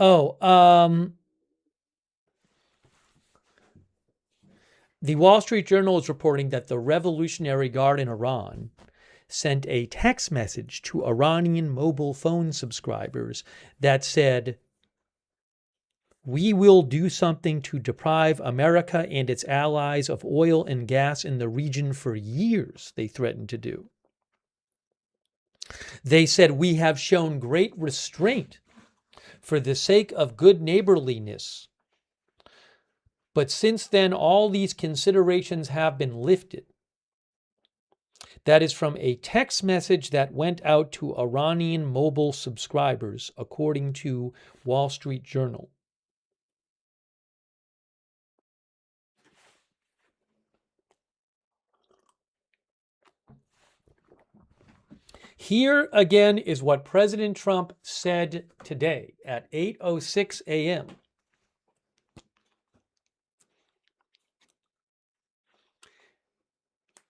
The Wall Street Journal is reporting that the Revolutionary Guard in Iran sent a text message to Iranian mobile phone subscribers that said, "We will do something to deprive America and its allies of oil and gas in the region for years," they threatened to do. They said, "We have shown great restraint for the sake of good neighborliness. But since then, all these considerations have been lifted." That is from a text message that went out to Iranian mobile subscribers, according to Wall Street Journal. Here again is what President Trump said today at 8:06 a.m.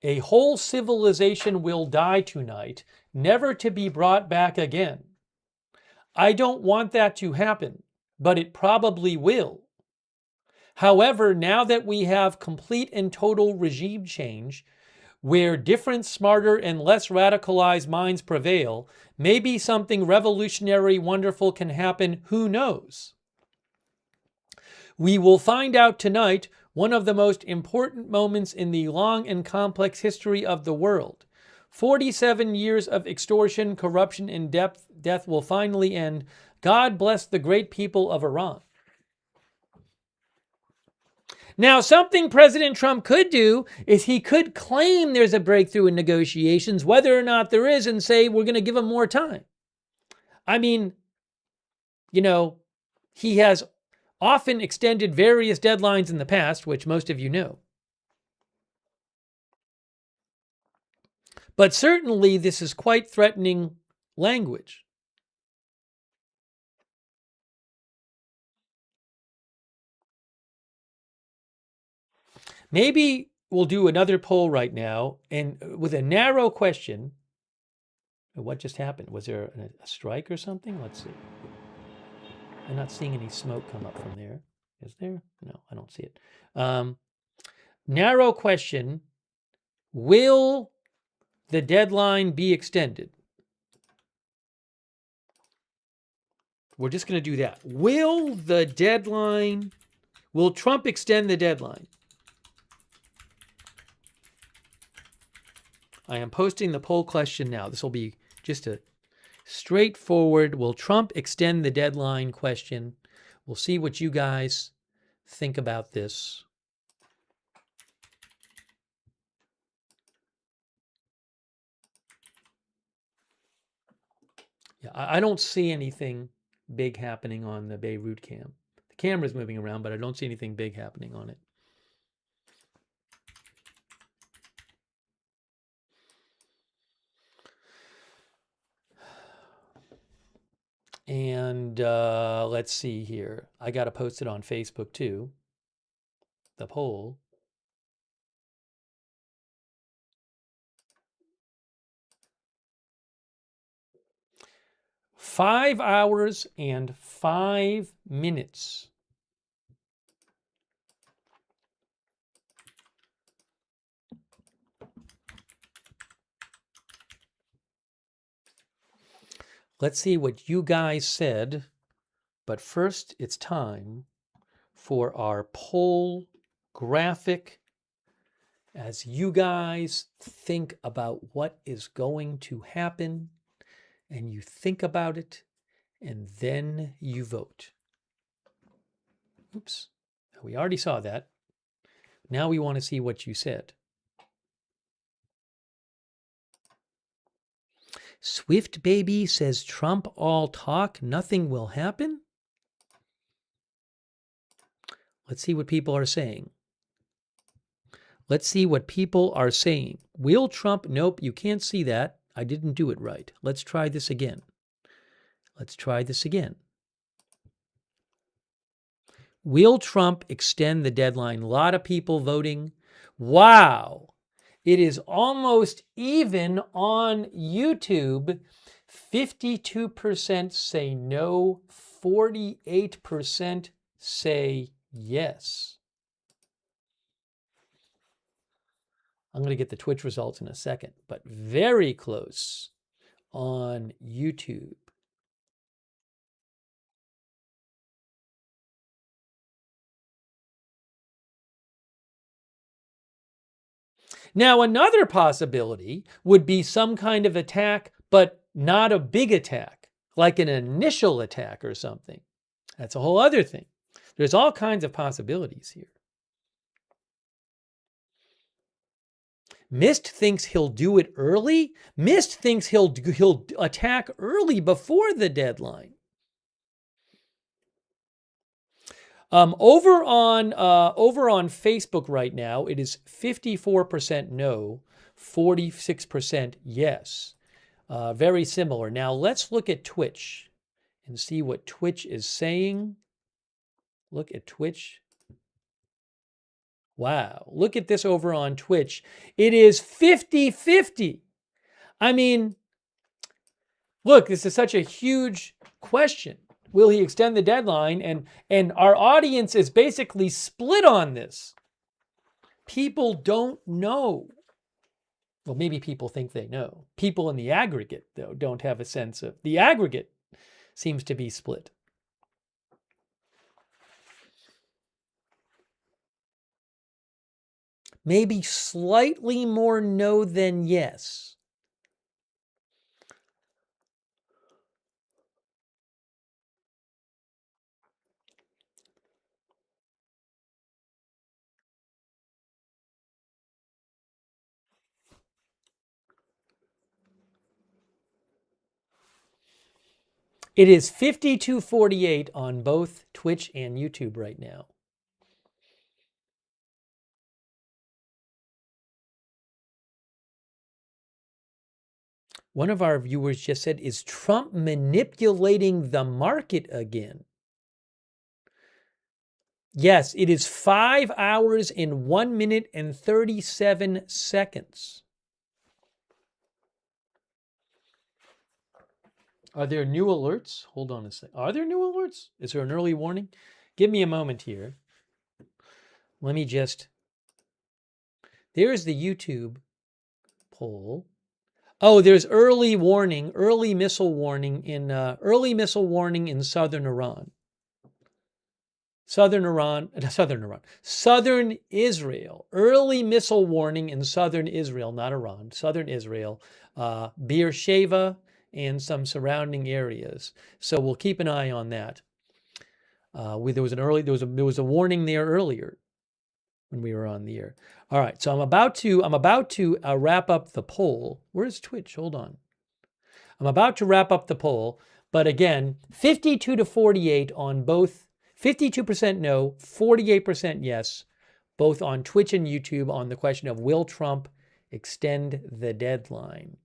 "A whole civilization will die tonight, never to be brought back again. I don't want that to happen, but it probably will. However, now that we have complete and total regime change, where different, smarter, and less radicalized minds prevail, maybe something revolutionary, wonderful can happen. Who knows? We will find out tonight, one of the most important moments in the long and complex history of the world. 47 years of extortion, corruption, and death will finally end. God bless the great people of Iran." Now, something President Trump could do is he could claim there's a breakthrough in negotiations, whether or not there is, and say we're going to give him more time. I mean, he has often extended various deadlines in the past, which most of you know. But certainly this is quite threatening language. Maybe we'll do another poll right now, and with a narrow question. What just happened? Was there a strike or something? Let's see. I'm not seeing any smoke come up from there. Is there? No, I don't see it. Narrow question. Will the deadline be extended? We're just going to do that. Will Trump extend the deadline? I am posting the poll question now. This will be just a straightforward, will Trump extend the deadline question. We'll see what you guys think about this. Yeah, I don't see anything big happening on the Beirut cam. The camera's moving around, but I don't see anything big happening on it. And let's see here. I got to post it on Facebook too, the poll. Five hours and 5 minutes. Let's see what you guys said. But first, it's time for our poll graphic as you guys think about what is going to happen, and you think about it, and then you vote. Oops, we already saw that. Now we want to see what you said. Swift Baby says Trump all talk, nothing will happen. Let's see what people are saying. Let's see what people are saying. Will Trump? Nope, you can't see that. I didn't do it right. Let's try this again. Let's try this again. Will Trump extend the deadline? A lot of people voting. Wow. It is almost even on YouTube. 52% say no, 48% say yes. I'm going to get the Twitch results in a second, but very close on YouTube. Now, another possibility would be some kind of attack, but not a big attack, like an initial attack or something. That's a whole other thing. There's all kinds of possibilities here. Mist thinks he'll do it early. Mist thinks he'll attack early before the deadline. Over on Facebook right now, it is 54% no, 46% yes. Very similar. Now let's look at Twitch and see what Twitch is saying. Look at Twitch. Wow. Look at this over on Twitch. It is 50-50. I mean, look, this is such a huge question. Will he extend the deadline? And our audience is basically split on this. People don't know. Well, maybe people think they know. People in the aggregate, though, don't have a sense of. The aggregate seems to be split. Maybe slightly more no than yes. It is 52-48 on both Twitch and YouTube right now. One of our viewers just said, is Trump manipulating the market again? Yes, it is 5 hours and 1 minute and 37 seconds. Are there new alerts? Hold on a second. Are there new alerts? Is there an early warning? Give me a moment here. Let me just... There's the YouTube poll. Oh, there's early warning, early missile warning in southern Iran. Southern Israel. Early missile warning in southern Israel, not Iran. Southern Israel, Beersheba, and some surrounding areas. So we'll keep an eye on that. There was a warning there earlier when we were on the air. All right, so I'm about to wrap up the poll. Where's Twitch? Hold on. I'm about to wrap up the poll, but again, 52 to 48 on both, 52% no, 48% yes, both on Twitch and YouTube on the question of will Trump extend the deadline.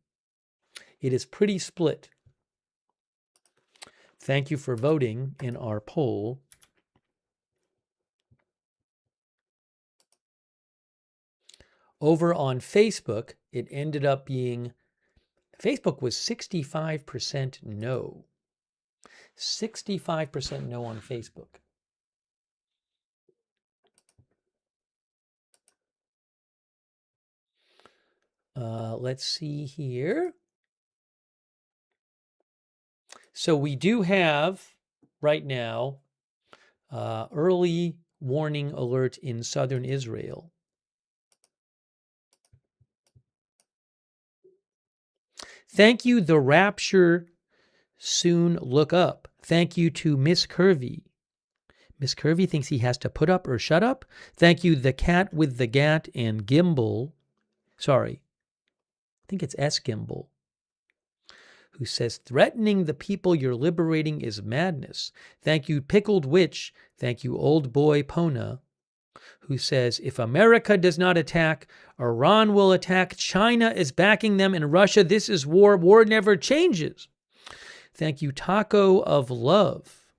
It is pretty split. Thank you for voting in our poll. Over on Facebook, it ended up being, Facebook was 65% no. 65% no on Facebook. Let's see here. So we do have right now early warning alert in southern Israel. Thank you, The Rapture Soon Look Up. Thank you to Miss Curvy. Miss Curvy thinks he has to put up or shut up. Thank you, The Cat with the Gat and Gimbal. Sorry, I think it's S. Gimbal, who says, threatening the people you're liberating is madness. Thank you, Pickled Witch. Thank you, Old Boy Pona, who says, if America does not attack, Iran will attack. China is backing them, and Russia, this is war. War never changes. Thank you, Taco of Love.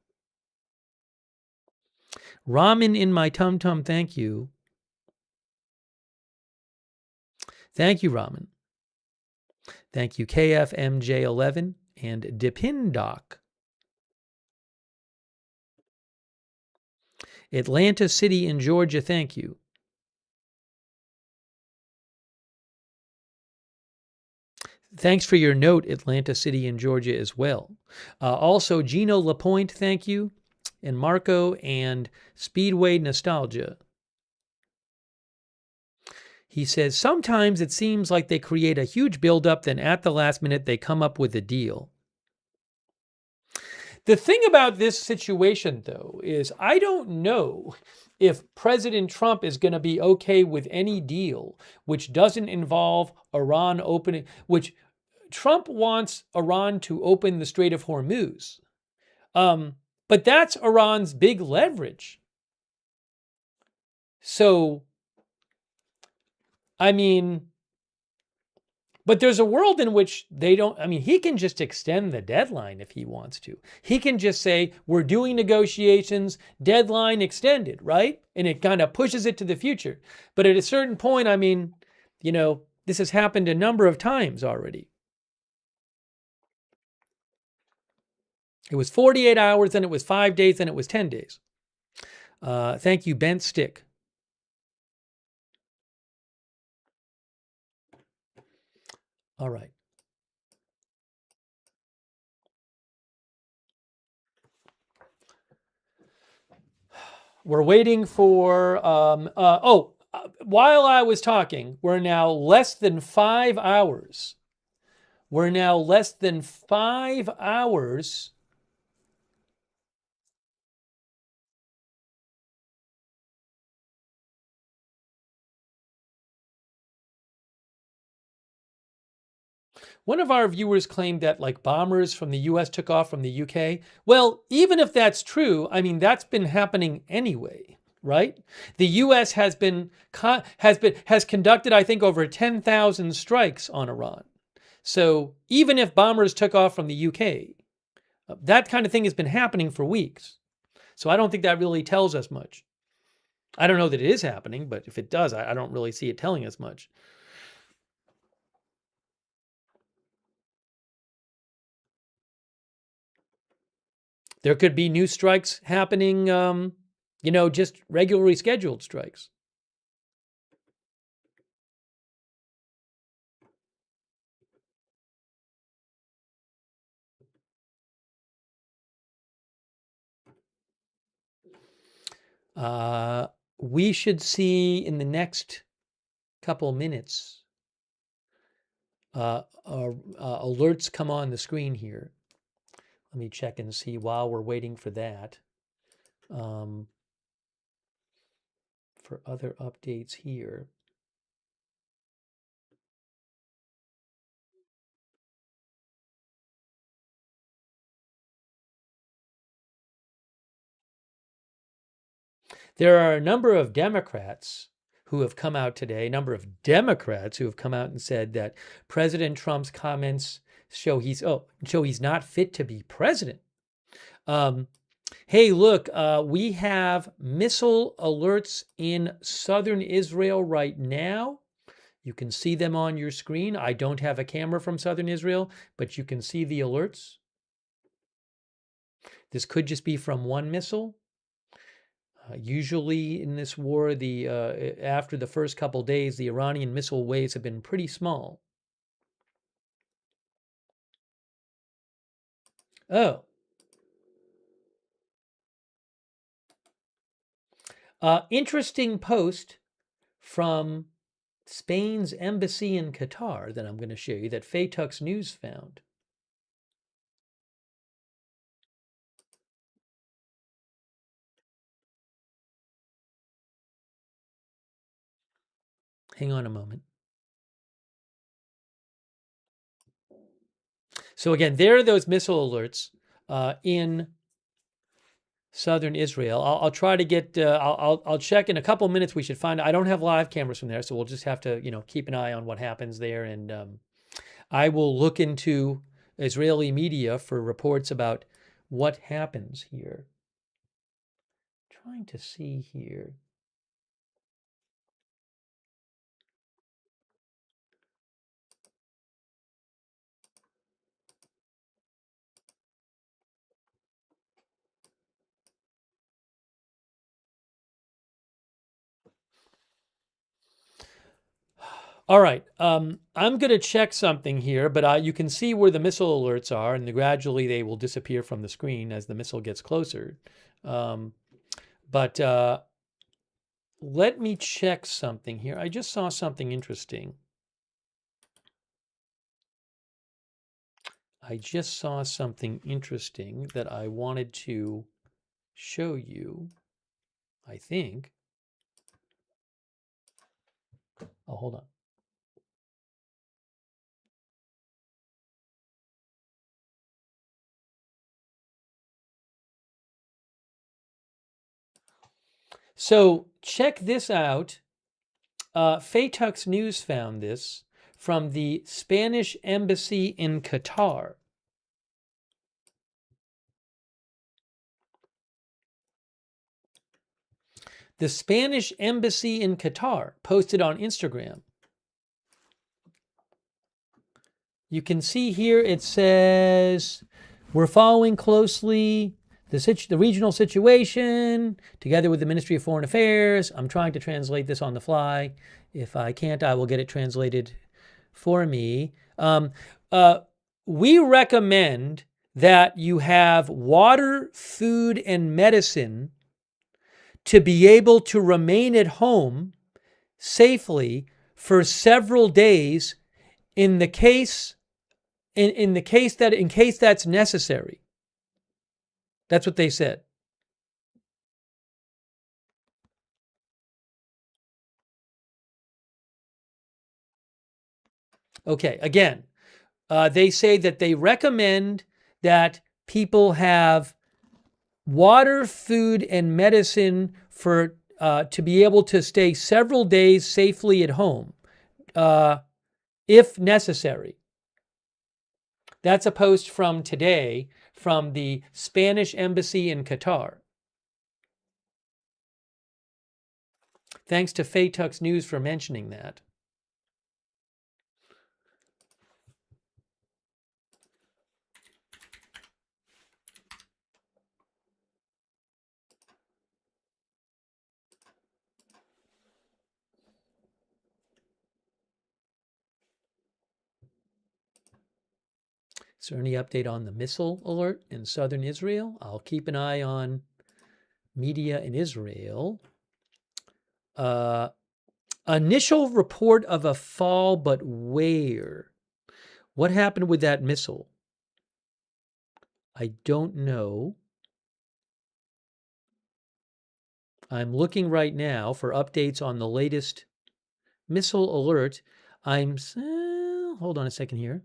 Ramen in my tum-tum, thank you. Thank you, Ramen. Thank you, KFMJ11 and Dipindoc. Atlanta City in Georgia, thank you. Thanks for your note, Atlanta City in Georgia as well. Also, Gino Lapointe, thank you. And Marco and Speedway Nostalgia. He says, sometimes it seems like they create a huge buildup, then at the last minute they come up with a deal. The thing about this situation, though, is I don't know if President Trump is going to be okay with any deal which doesn't involve Iran opening, which Trump wants Iran to open the Strait of Hormuz. But that's Iran's big leverage. So, I mean, but there's a world in which they don't, I mean, he can just extend the deadline if he wants to. He can just say, we're doing negotiations, deadline extended, right? And it kind of pushes it to the future. But at a certain point, I mean, you know, this has happened a number of times already. It was 48 hours, then it was 5 days, then it was 10 days. Thank you, Bent Stick. All right. We're waiting for, while I was talking, we're now less than 5 hours. We're now less than 5 hours. One of our viewers claimed that like bombers from the US took off from the UK. Well, even if that's true, I mean, that's been happening anyway, right? The US has conducted, I think, over 10,000 strikes on Iran. So even if bombers took off from the UK, that kind of thing has been happening for weeks. So I don't think that really tells us much. I don't know that it is happening, but if it does, I don't really see it telling us much. There could be new strikes happening, just regularly scheduled strikes. We should see in the next couple minutes alerts come on the screen here. Let me check and see while we're waiting for that. For other updates here. There are a number of Democrats who have come out today, a number of Democrats who have come out and said that President Trump's comments show he's not fit to be president. Hey, look, we have missile alerts in southern Israel right now. You can see them on your screen. I don't have a camera from southern Israel, but you can see the alerts. This could just be from one missile. Usually in this war, after the first couple days, the Iranian missile waves have been pretty small. Oh. Interesting post from Spain's embassy in Qatar that I'm going to show you that Faytux News found. Hang on a moment. So again, there are those missile alerts in southern Israel. I'll try to get. I'll check in a couple minutes. We should find. I don't have live cameras from there, so we'll just have to keep an eye on what happens there, and I will look into Israeli media for reports about what happens here. Trying to see here. All right, I'm going to check something here, but you can see where the missile alerts are, and gradually they will disappear from the screen as the missile gets closer. But let me check something here. I just saw something interesting. I just saw something interesting that I wanted to show you, I think. Oh, hold on. So check this out. Faytux News found this from the Spanish embassy in Qatar. The Spanish embassy in Qatar posted on Instagram. You can see here it says, we're following closely the regional situation together with the Ministry of Foreign Affairs. I'm trying to translate this on the fly. If I can't, I will get it translated for me. We recommend that you have water, food, and medicine to be able to remain at home safely for several days in case that's necessary. That's what they said. Okay, again, they say that they recommend that people have water, food, and medicine to be able to stay several days safely at home, if necessary. That's a post from today from the Spanish embassy in Qatar. Thanks to Faytux News for mentioning that. Is there any update on the missile alert in southern Israel? I'll keep an eye on media in Israel. Initial report of a fall, but where? What happened with that missile? I don't know. I'm looking right now for updates on the latest missile alert. Hold on a second here.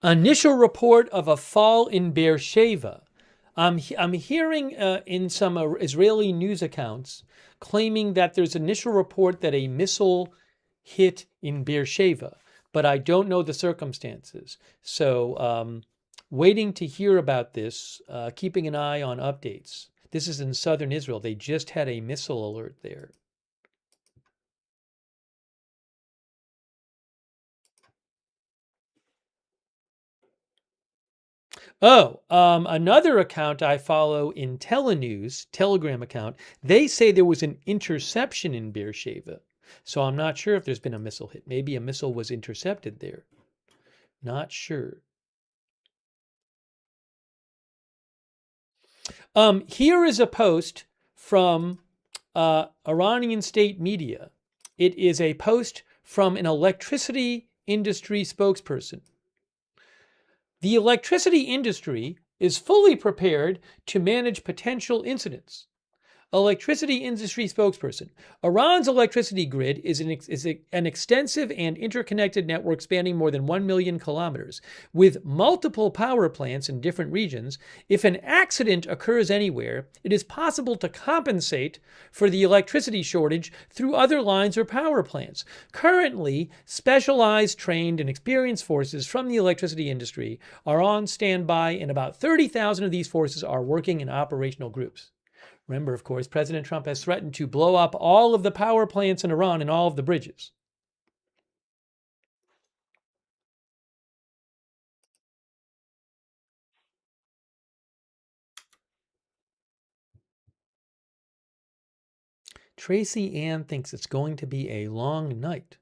Initial report of a fall in Beersheva. I'm hearing in some Israeli news accounts claiming that there's initial report that a missile hit in Beersheva, but I don't know the circumstances. So, waiting to hear about this, keeping an eye on updates. This is in southern Israel. They just had a missile alert there. Oh, another account I follow in Telenews, Telegram account, they say there was an interception in Beersheva. So I'm not sure if there's been a missile hit. Maybe a missile was intercepted there. Not sure. Here is a post from Iranian state media. It is a post from an electricity industry spokesperson. The electricity industry is fully prepared to manage potential incidents. Electricity industry spokesperson. Iran's electricity grid is an extensive and interconnected network spanning more than 1 million kilometers, with multiple power plants in different regions. If an accident occurs anywhere, it is possible to compensate for the electricity shortage through other lines or power plants. Currently, specialized, trained, and experienced forces from the electricity industry are on standby, and about 30,000 of these forces are working in operational groups. Remember, of course, President Trump has threatened to blow up all of the power plants in Iran and all of the bridges. Tracy Ann thinks it's going to be a long night.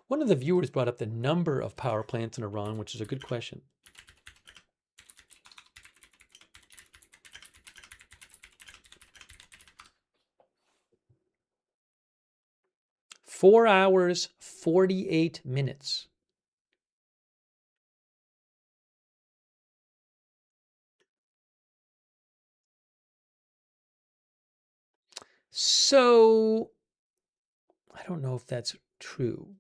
One of the viewers brought up the number of power plants in Iran, which is a good question. Four hours, 48 minutes. So, I don't know if that's true.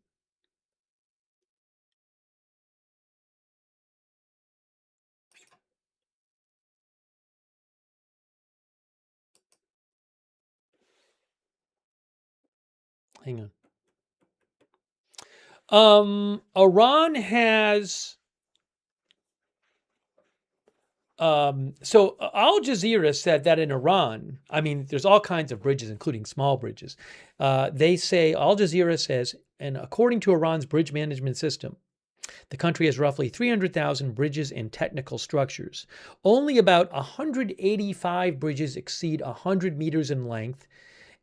Hang on. Iran has so Al Jazeera said that in Iran, I mean, there's all kinds of bridges, including small bridges. They say, Al Jazeera says, and according to Iran's bridge management system, the country has roughly 300,000 bridges and technical structures. Only about 185 bridges exceed 100 meters in length,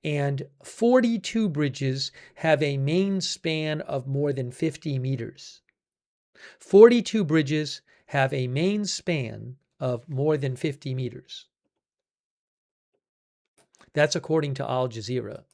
and 42 bridges have a main span of more than 50 meters. 42 bridges have a main span of more than 50 meters. That's according to Al Jazeera.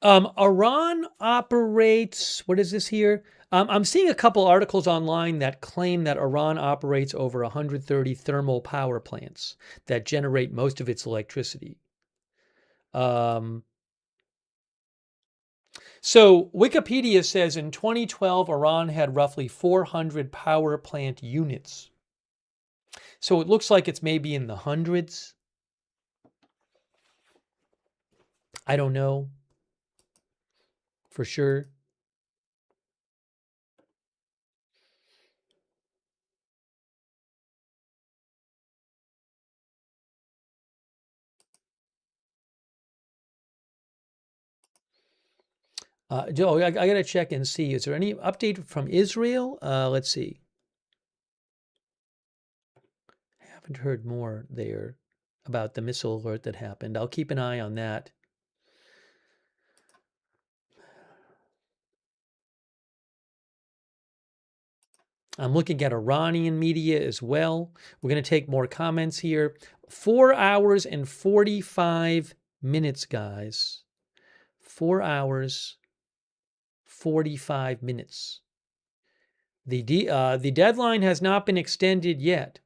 Iran operates, what is this here? I'm seeing a couple articles online that claim that Iran operates over 130 thermal power plants that generate most of its electricity. So Wikipedia says in 2012, Iran had roughly 400 power plant units. So it looks like it's maybe in the hundreds. I don't know for sure. Joe, I got to check and see. Is there any update from Israel? Let's see. I haven't heard more there about the missile alert that happened. I'll keep an eye on that. I'm looking at Iranian media as well. We're going to take more comments here. 4 hours and 45 minutes, guys. 4 hours, 45 minutes. The deadline has not been extended yet.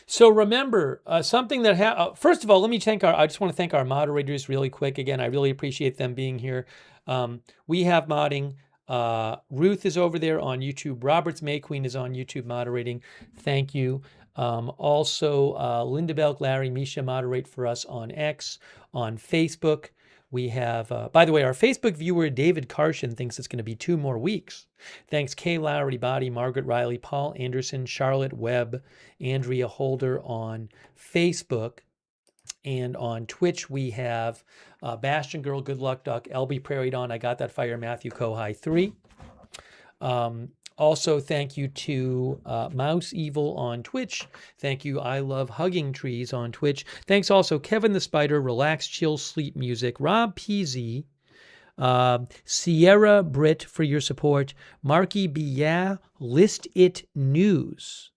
So remember, something that first of all, let me thank I just want to thank our moderators really quick. Again, I really appreciate them being here. We have modding. Ruth is over there on YouTube. Roberts May Queen is on YouTube moderating. Thank you. Also, Linda Belk, Larry, Misha moderate for us on X, on Facebook. We have, by the way, our Facebook viewer, David Karshan, thinks it's going to be 2 more weeks. Thanks, Kay Lowry Body, Margaret Riley, Paul Anderson, Charlotte Webb, Andrea Holder on Facebook. And on Twitch, we have Bastion Girl, Good Luck Duck, LB Prairie Dawn, I Got That Fire, Matthew Kohai 3. Also, thank you to Mouse Evil on Twitch. Thank you, I Love Hugging Trees on Twitch. Thanks also, Kevin the Spider, Relax, Chill, Sleep Music, Rob PZ, Sierra Britt for your support, Marky Bia, List It News.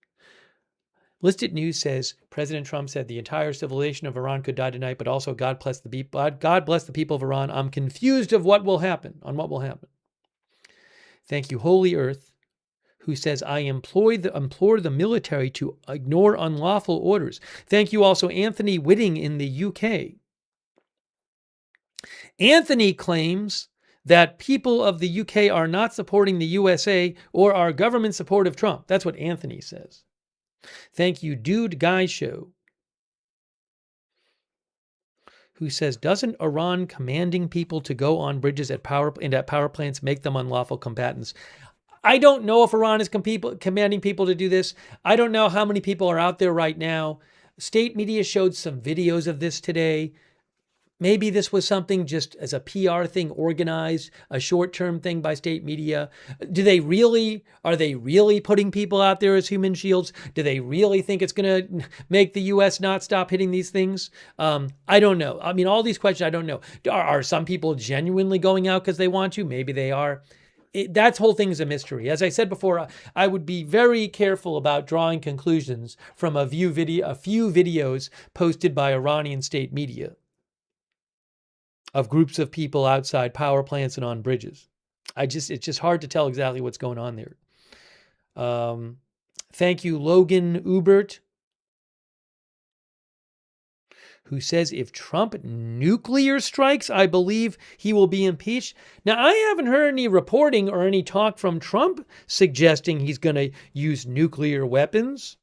List It News says, President Trump said the entire civilization of Iran could die tonight, but also God bless the people of Iran. I'm confused of what will happen, on what will happen. Thank you, Holy Earth, who says, I implore the military to ignore unlawful orders. Thank you also, Anthony Whitting in the UK. Anthony claims that people of the UK are not supporting the USA or our government support of Trump. That's what Anthony says. Thank you, Dude Guy Show, who says, doesn't Iran commanding people to go on bridges at power plants make them unlawful combatants? I don't know if Iran is commanding people to do this. I don't know how many people are out there right now. State media showed some videos of this today. Maybe this was something just as a PR thing organized, a short-term thing by state media. Are they really putting people out there as human shields? Do they really think it's going to make the U.S. not stop hitting these things? I don't know. I mean, all these questions, I don't know. Are some people genuinely going out because they want to? Maybe they are. That whole thing is a mystery. As I said before, I would be very careful about drawing conclusions from a few videos posted by Iranian state media of groups of people outside power plants and on bridges. It's just hard to tell exactly what's going on there. Thank you, Logan Ubert, who says if Trump nuclear strikes, I believe he will be impeached. Now, I haven't heard any reporting or any talk from Trump suggesting he's going to use nuclear weapons.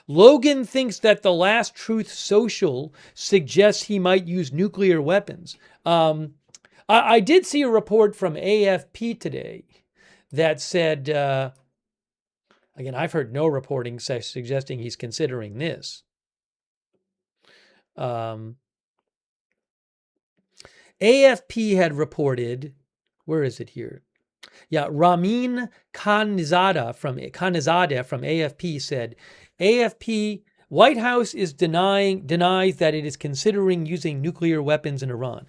Logan thinks that the Last Truth Social suggests he might use nuclear weapons. I did see a report from AFP today that said, again, I've heard no reporting suggesting he's considering this. AFP had reported, where is it here? Yeah, Ramin Khanzadeh from AFP said, White House denies that it is considering using nuclear weapons in Iran.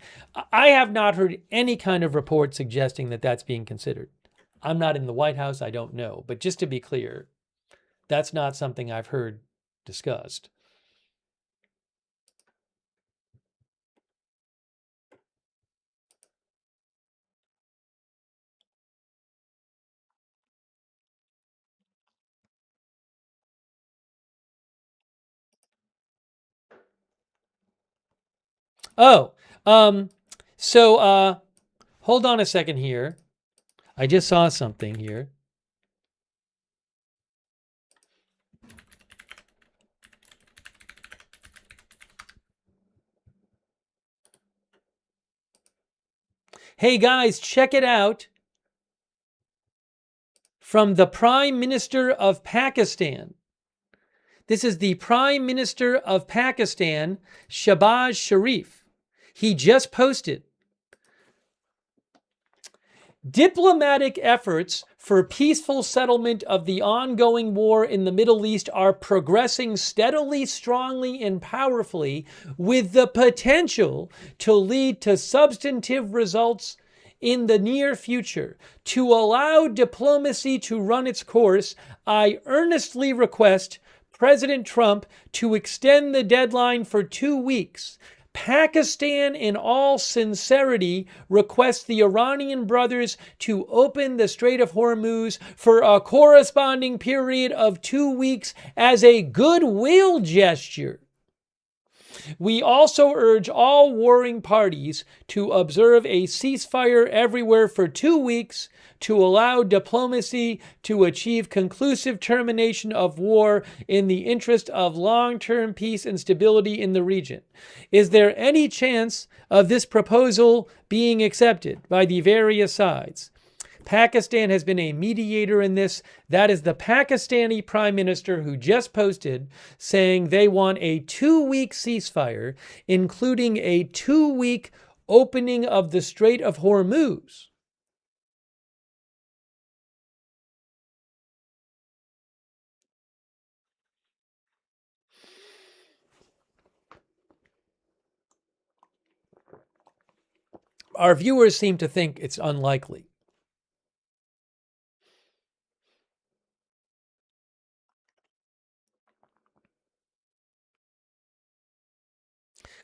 I have not heard any kind of report suggesting that that's being considered. I'm not in the White House, I don't know. But just to be clear, that's not something I've heard discussed. Oh, so hold on a second here. I just saw something here. Hey guys, check it out. From the Prime Minister of Pakistan. This is the Prime Minister of Pakistan, Shehbaz Sharif. He just posted, diplomatic efforts for peaceful settlement of the ongoing war in the Middle East are progressing steadily, strongly, and powerfully, with the potential to lead to substantive results in the near future. To allow diplomacy to run its course, I earnestly request President Trump to extend the deadline for 2 weeks. Pakistan, in all sincerity, requests the Iranian brothers to open the Strait of Hormuz for a corresponding period of 2 weeks as a goodwill gesture. We also urge all warring parties to observe a ceasefire everywhere for 2 weeks to allow diplomacy to achieve conclusive termination of war in the interest of long-term peace and stability in the region. Is there any chance of this proposal being accepted by the various sides? Pakistan has been a mediator in this. That is the Pakistani Prime Minister who just posted saying they want a 2-week ceasefire, including a 2-week opening of the Strait of Hormuz. Our viewers seem to think it's unlikely.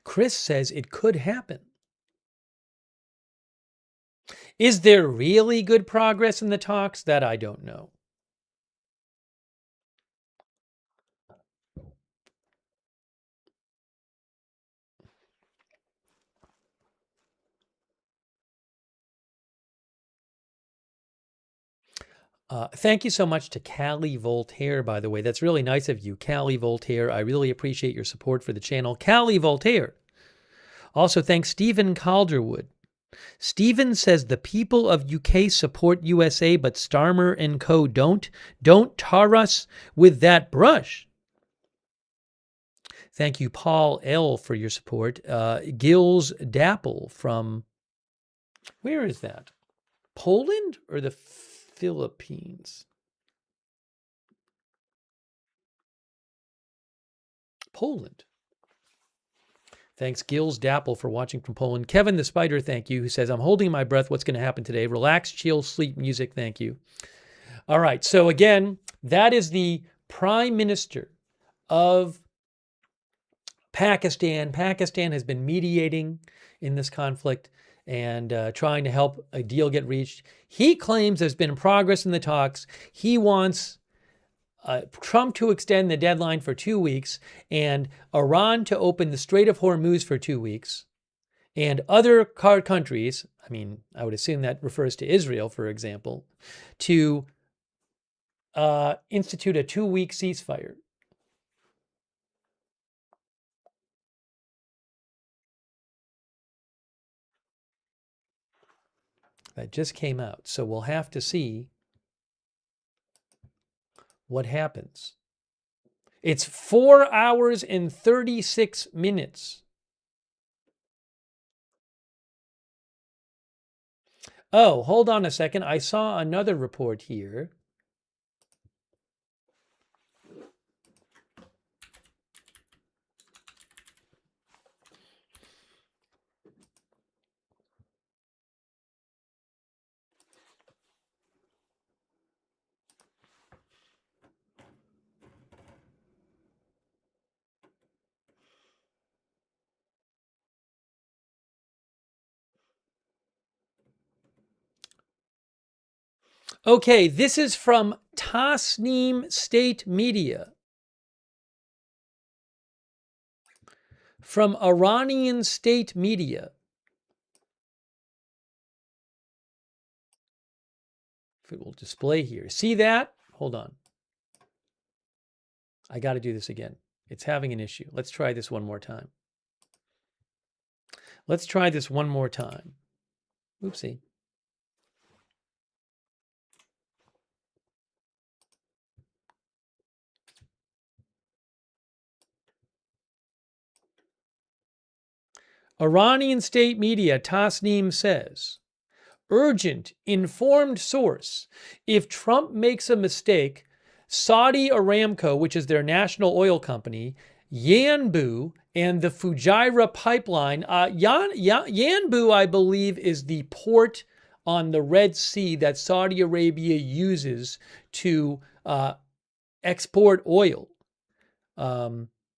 Chris says it could happen. Is there really good progress in the talks? That I don't know. Thank you so much to Callie Voltaire, by the way. That's really nice of you, Callie Voltaire. I really appreciate your support for the channel. Callie Voltaire. Also, thanks Stephen Calderwood. Stephen says the people of UK support USA, but Starmer and co. don't. Don't tar us with that brush. Thank you, Paul L., for your support. Gills Dapple from, where is that? Poland or the Philippines? Poland. Thanks, Gills Dapple, for watching from Poland. Kevin the Spider, thank you, who says, I'm holding my breath. What's going to happen today? Relax, chill, sleep, music. Thank you. All right. So again, that is the Prime Minister of Pakistan. Pakistan has been mediating in this conflict and trying to help a deal get reached. He claims there's been progress in the talks. He wants Trump to extend the deadline for 2 weeks and Iran to open the Strait of Hormuz for 2 weeks, and other countries, I mean, I would assume that refers to Israel, for example, to institute a 2-week ceasefire. That just came out. So we'll have to see what happens. It's 4 hours and 36 minutes. Oh, hold on a second. I saw another report here. Okay, this is from Tasnim State Media. From Iranian State Media. If it will display here. See that? Hold on. I got to do this again. It's having an issue. Let's try this one more time. Let's try this one more time. Oopsie. Iranian state media Tasnim says, urgent, informed source. If Trump makes a mistake, Saudi Aramco, which is their national oil company, Yanbu, and the Fujairah pipeline. Yanbu, I believe, is the port on the Red Sea that Saudi Arabia uses to export oil.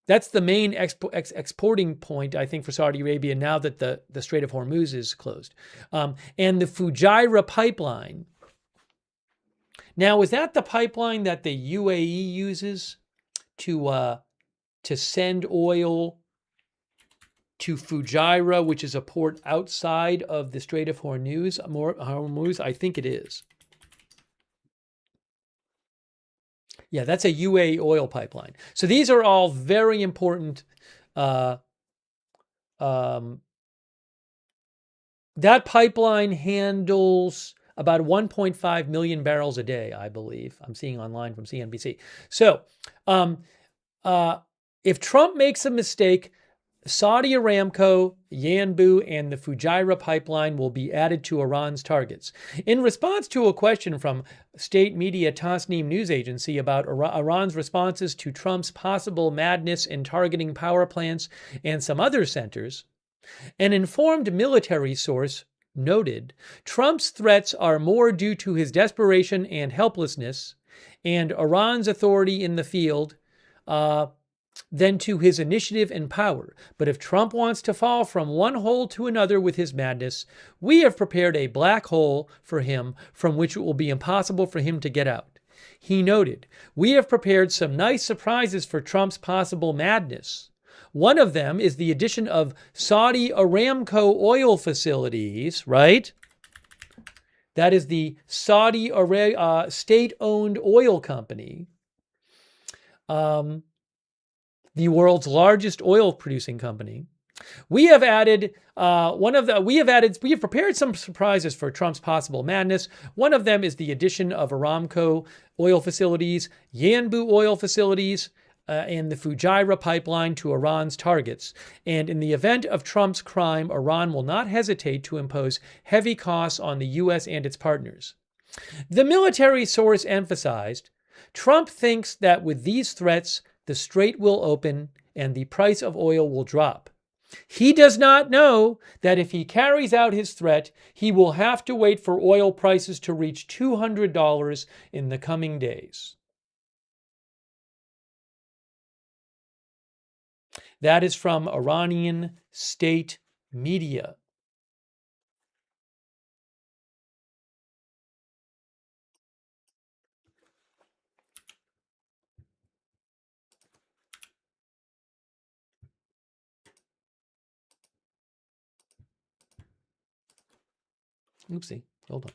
That's the main exporting point, I think, for Saudi Arabia now that the Strait of Hormuz is closed. And the Fujairah pipeline. Now, is that the pipeline that the UAE uses to send oil to Fujairah, which is a port outside of the Strait of Hormuz? I think it is. Yeah, that's a UAE oil pipeline. So these are all very important. That pipeline handles about 1.5 million barrels a day, I believe. I'm seeing online from CNBC. So if Trump makes a mistake, Saudi Aramco, Yanbu, and the Fujairah pipeline will be added to Iran's targets. In response to a question from state media Tasnim news agency about Iran's responses to Trump's possible madness in targeting power plants and some other centers, an informed military source noted Trump's threats are more due to his desperation and helplessness and Iran's authority in the field than to his initiative and power. But if Trump wants to fall from one hole to another with his madness, we have prepared a black hole for him from which it will be impossible for him to get out. He noted, we have prepared some nice surprises for Trump's possible madness. One of them is the addition of Saudi Aramco oil facilities, right? That is the Saudi state-owned oil company. The world's largest oil producing company. We have prepared some surprises for Trump's possible madness. One of them is the addition of Aramco oil facilities, Yanbu oil facilities, and the Fujairah pipeline to Iran's targets. And in the event of Trump's crime, Iran will not hesitate to impose heavy costs on the U.S. and its partners. The military source emphasized, Trump thinks that with these threats, the strait will open and the price of oil will drop. He does not know that if he carries out his threat, he will have to wait for oil prices to reach $200 in the coming days. That is from Iranian state media. Oopsie, hold on.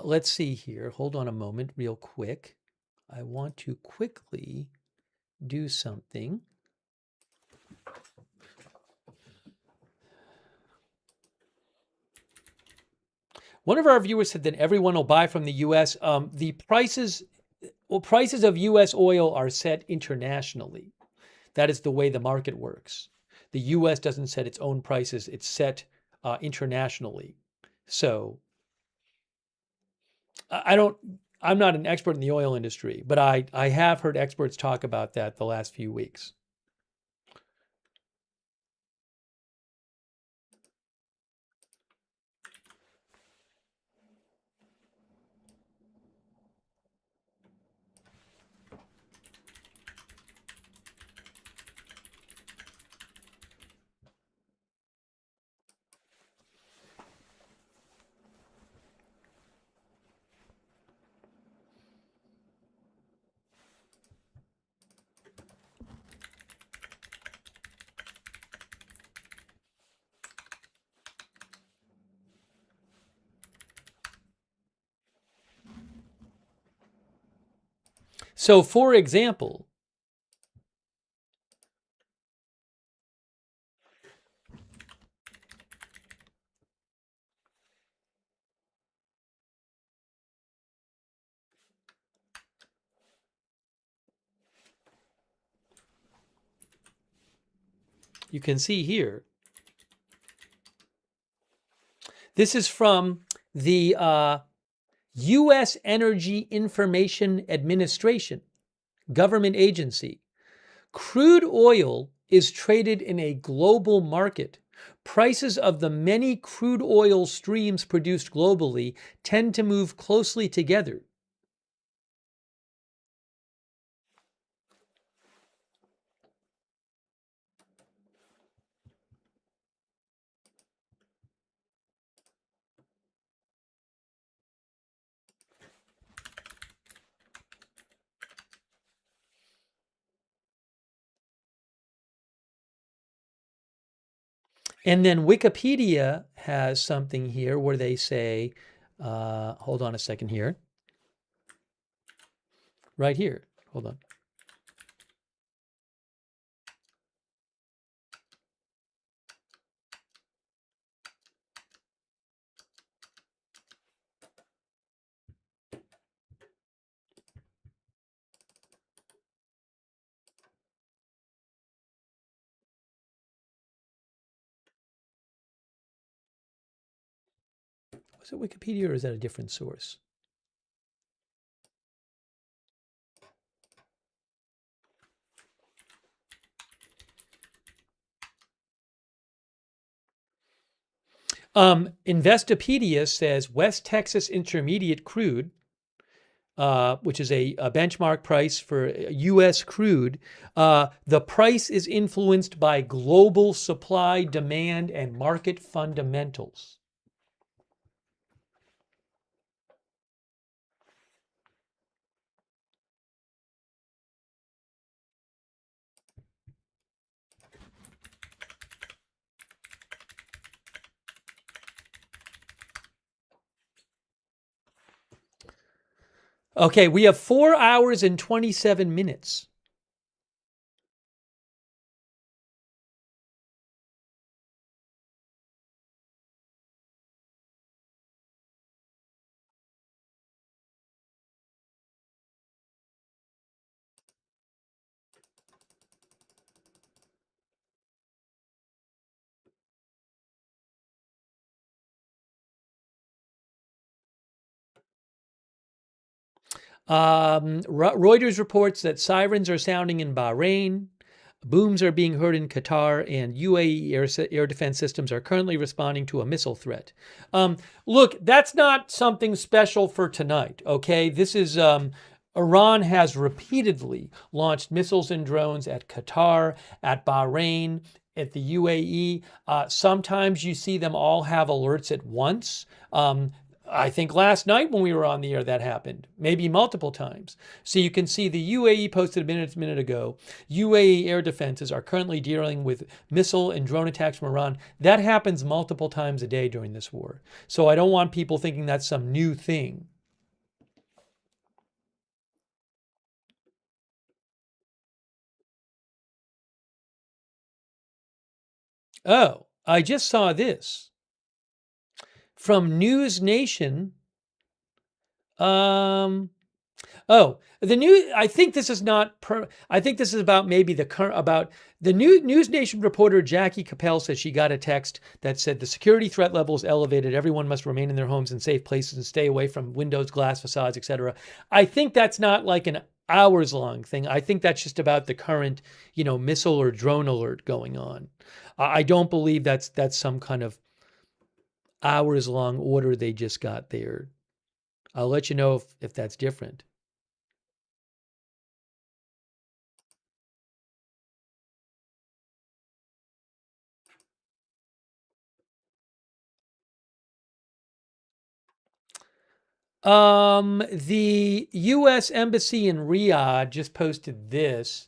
Let's see here. Hold on a moment real quick. I want to quickly do something. One of our viewers said that everyone will buy from the U.S. The prices of U.S. oil are set internationally. That is the way the market works. The U.S. doesn't set its own prices. It's set internationally. So I'm not an expert in the oil industry, but I have heard experts talk about that the last few weeks. So, for example, you can see here, this is from the U.S. Energy Information Administration, government agency. Crude oil is traded in a global market. Prices of the many crude oil streams produced globally tend to move closely together. And then Wikipedia has something here where they say, hold on a second here. Right here. Hold on. Was it Wikipedia or is that a different source? Investopedia says West Texas Intermediate crude, which is a benchmark price for U.S. crude, the price is influenced by global supply, demand, and market fundamentals. Okay, we have 4 hours and 27 minutes. Reuters reports that sirens are sounding in Bahrain. Booms are being heard in Qatar, and UAE air defense systems are currently responding to a missile threat. Look, that's not something special for tonight, okay? This is Iran has repeatedly launched missiles and drones at Qatar, at Bahrain, at the UAE. Sometimes you see them all have alerts at once. I think last night when we were on the air that happened, maybe multiple times. So you can see the UAE posted a minute ago, UAE air defenses are currently dealing with missile and drone attacks from Iran. That happens multiple times a day during this war. So I don't want people thinking that's some new thing. Oh, I just saw this from News Nation. The new. I think this is not. I think this is about maybe the current. About the new News Nation reporter Jackie Capel says she got a text that said the security threat level is elevated. Everyone must remain in their homes in safe places and stay away from windows, glass facades, etc. I think that's not like an hours long thing. I think that's just about the current, missile or drone alert going on. I don't believe that's some kind of hours long order they just got there. I'll let you know if that's different. The U.S. Embassy in Riyadh just posted this.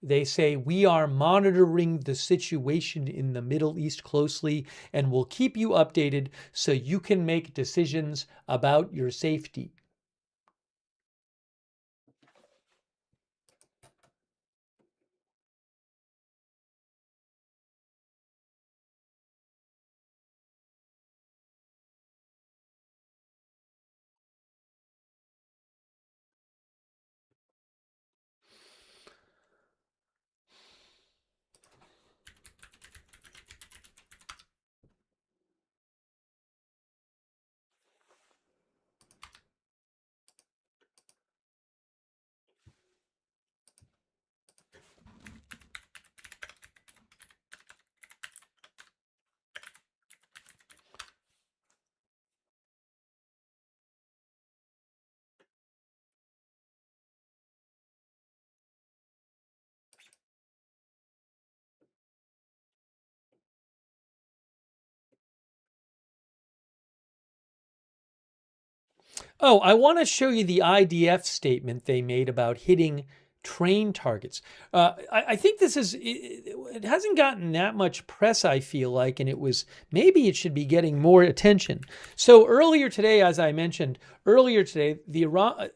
They say, we are monitoring the situation in the Middle East closely and will keep you updated so you can make decisions about your safety. Oh, I want to show you the IDF statement they made about hitting train targets. I think it hasn't gotten that much press, I feel like, and maybe it should be getting more attention. So earlier today, as I mentioned,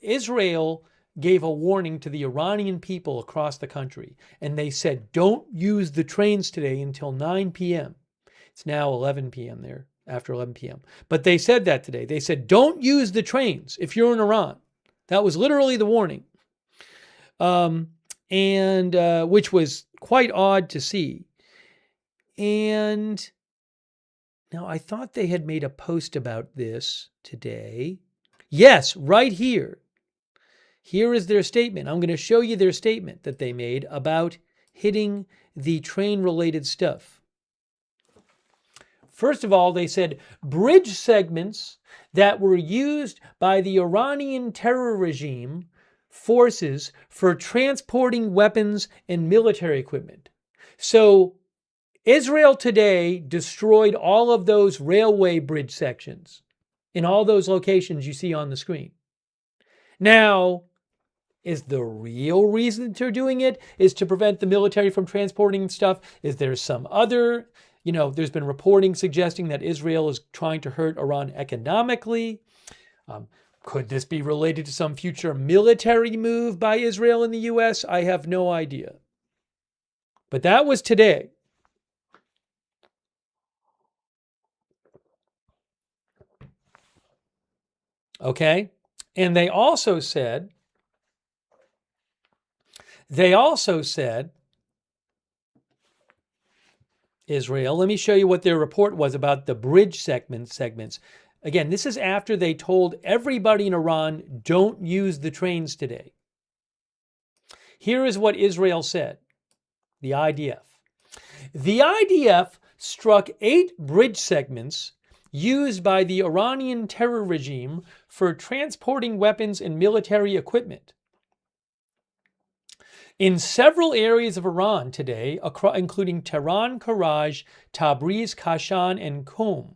Israel gave a warning to the Iranian people across the country, and they said, don't use the trains today until 9 p.m. It's now 11 p.m. there, after 11 p.m. But they said that today. They said, don't use the trains if you're in Iran. That was literally the warning. Which was quite odd to see. And now I thought they had made a post about this today. Yes, right here. Here is their statement. I'm going to show you their statement that they made about hitting the train-related stuff. First of all, they said bridge segments that were used by the Iranian terror regime forces for transporting weapons and military equipment. So Israel today destroyed all of those railway bridge sections in all those locations you see on the screen. Now, is the real reason they're doing it is to prevent the military from transporting stuff? Is there some other, there's been reporting suggesting that Israel is trying to hurt Iran economically. Could this be related to some future military move by Israel in the U.S.? I have no idea. But that was today. Okay? And they also said, Israel, let me show you what their report was about the bridge segments. Again, this is after they told everybody in Iran, don't use the trains today. Here is what Israel said, the IDF. The IDF struck 8 bridge segments used by the Iranian terror regime for transporting weapons and military equipment in several areas of Iran today, including Tehran, Karaj, Tabriz, Kashan, and Qom.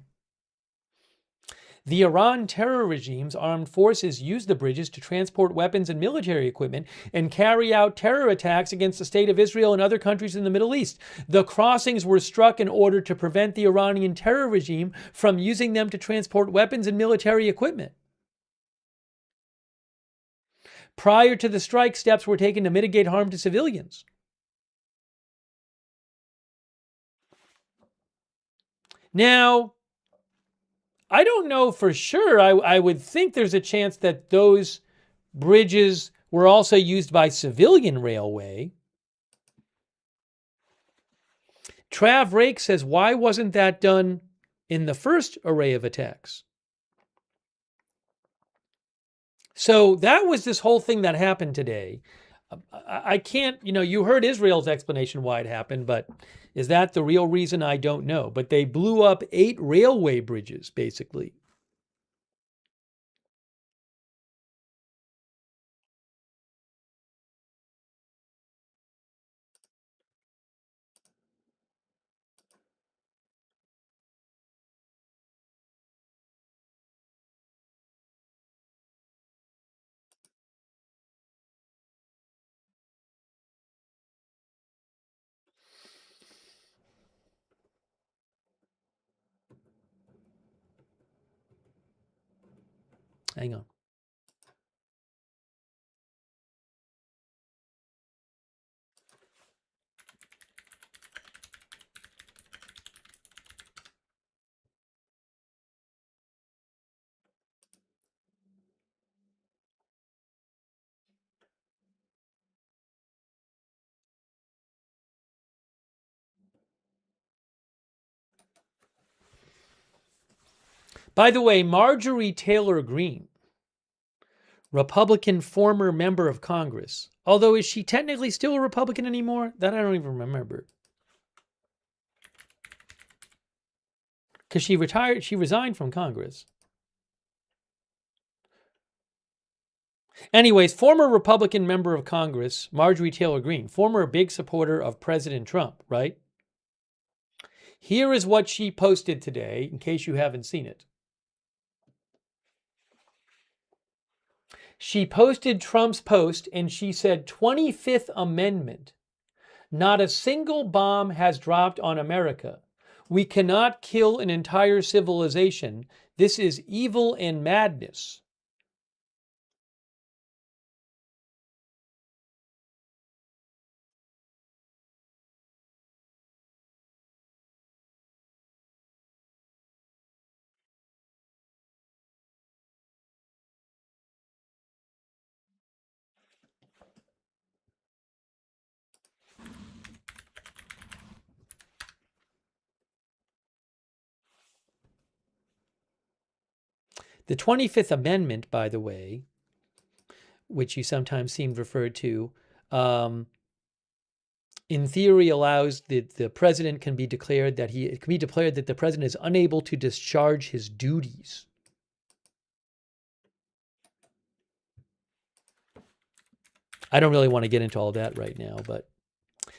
The Iran terror regime's armed forces used the bridges to transport weapons and military equipment and carry out terror attacks against the state of Israel and other countries in the Middle East. The crossings were struck in order to prevent the Iranian terror regime from using them to transport weapons and military equipment. Prior to the strike, steps were taken to mitigate harm to civilians. Now, I don't know for sure. I would think there's a chance that those bridges were also used by civilian railway. Trav Rake says, why wasn't that done in the first array of attacks? So that was this whole thing that happened today. I can't, you heard Israel's explanation why it happened, but is that the real reason? I don't know. But they blew up 8 railway bridges, basically. Hang on. By the way, Marjorie Taylor Greene, Republican former member of Congress, although is she technically still a Republican anymore? That I don't even remember. Because she resigned from Congress. Anyways, former Republican member of Congress, Marjorie Taylor Greene, former big supporter of President Trump, right? Here is what she posted today, in case you haven't seen it. She posted Trump's post and she said 25th Amendment. Not a single bomb has dropped on America. We cannot kill an entire civilization. This is evil and madness. The 25th Amendment, by the way, which you sometimes seem referred to, in theory allows the president can be declared that it can be declared that the president is unable to discharge his duties. I don't really want to get into all that right now, but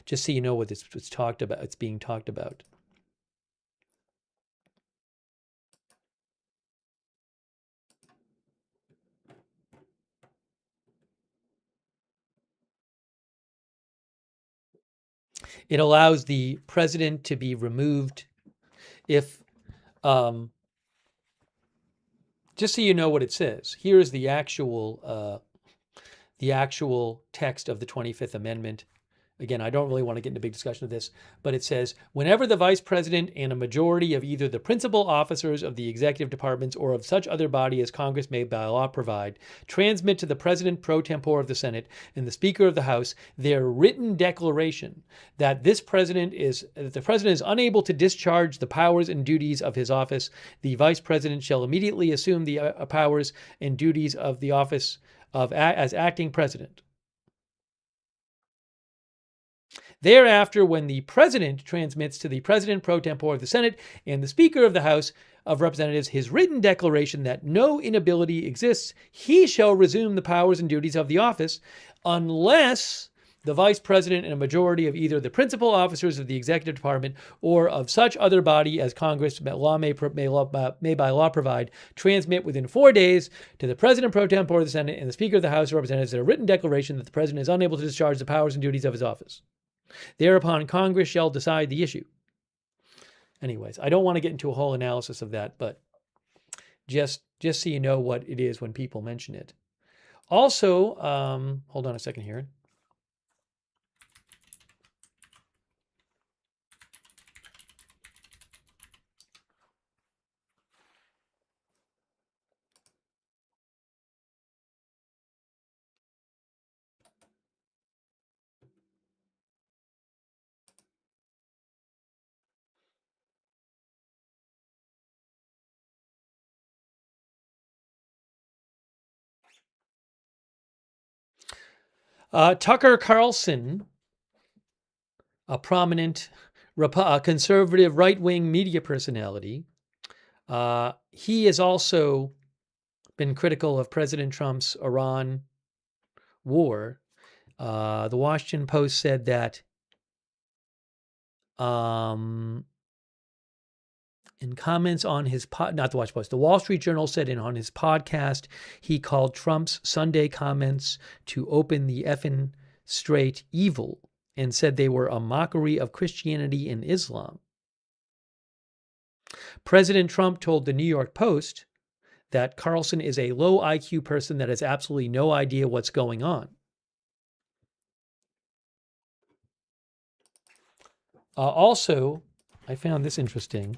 just so you know what it's talked about, it's being talked about. It allows the president to be removed if, just so you know what it says. Here's the actual text of the 25th Amendment. Again, I don't really want to get into a big discussion of this, but it says, whenever the vice president and a majority of either the principal officers of the executive departments or of such other body as Congress may by law provide, transmit to the president pro tempore of the Senate and the Speaker of the House their written declaration that the president is unable to discharge the powers and duties of his office, the vice president shall immediately assume the powers and duties of the office as acting president. Thereafter, when the president transmits to the president pro tempore of the Senate and the Speaker of the House of Representatives his written declaration that no inability exists, he shall resume the powers and duties of the office unless the vice president and a majority of either the principal officers of the executive department or of such other body as Congress may by law provide transmit within 4 days to the president pro tempore of the Senate and the Speaker of the House of Representatives a written declaration that the president is unable to discharge the powers and duties of his office. Thereupon, Congress shall decide the issue. Anyways, I don't want to get into a whole analysis of that, but just so you know what it is when people mention it. Also, hold on a second here. Tucker Carlson, a prominent conservative right-wing media personality, he has also been critical of President Trump's Iran war. The Washington Post said that in comments on his not the Washington Post, the Wall Street Journal said on his podcast, he called Trump's Sunday comments to open the effing strait evil and said they were a mockery of Christianity and Islam. President Trump told the New York Post that Carlson is a low IQ person that has absolutely no idea what's going on. Also, I found this interesting.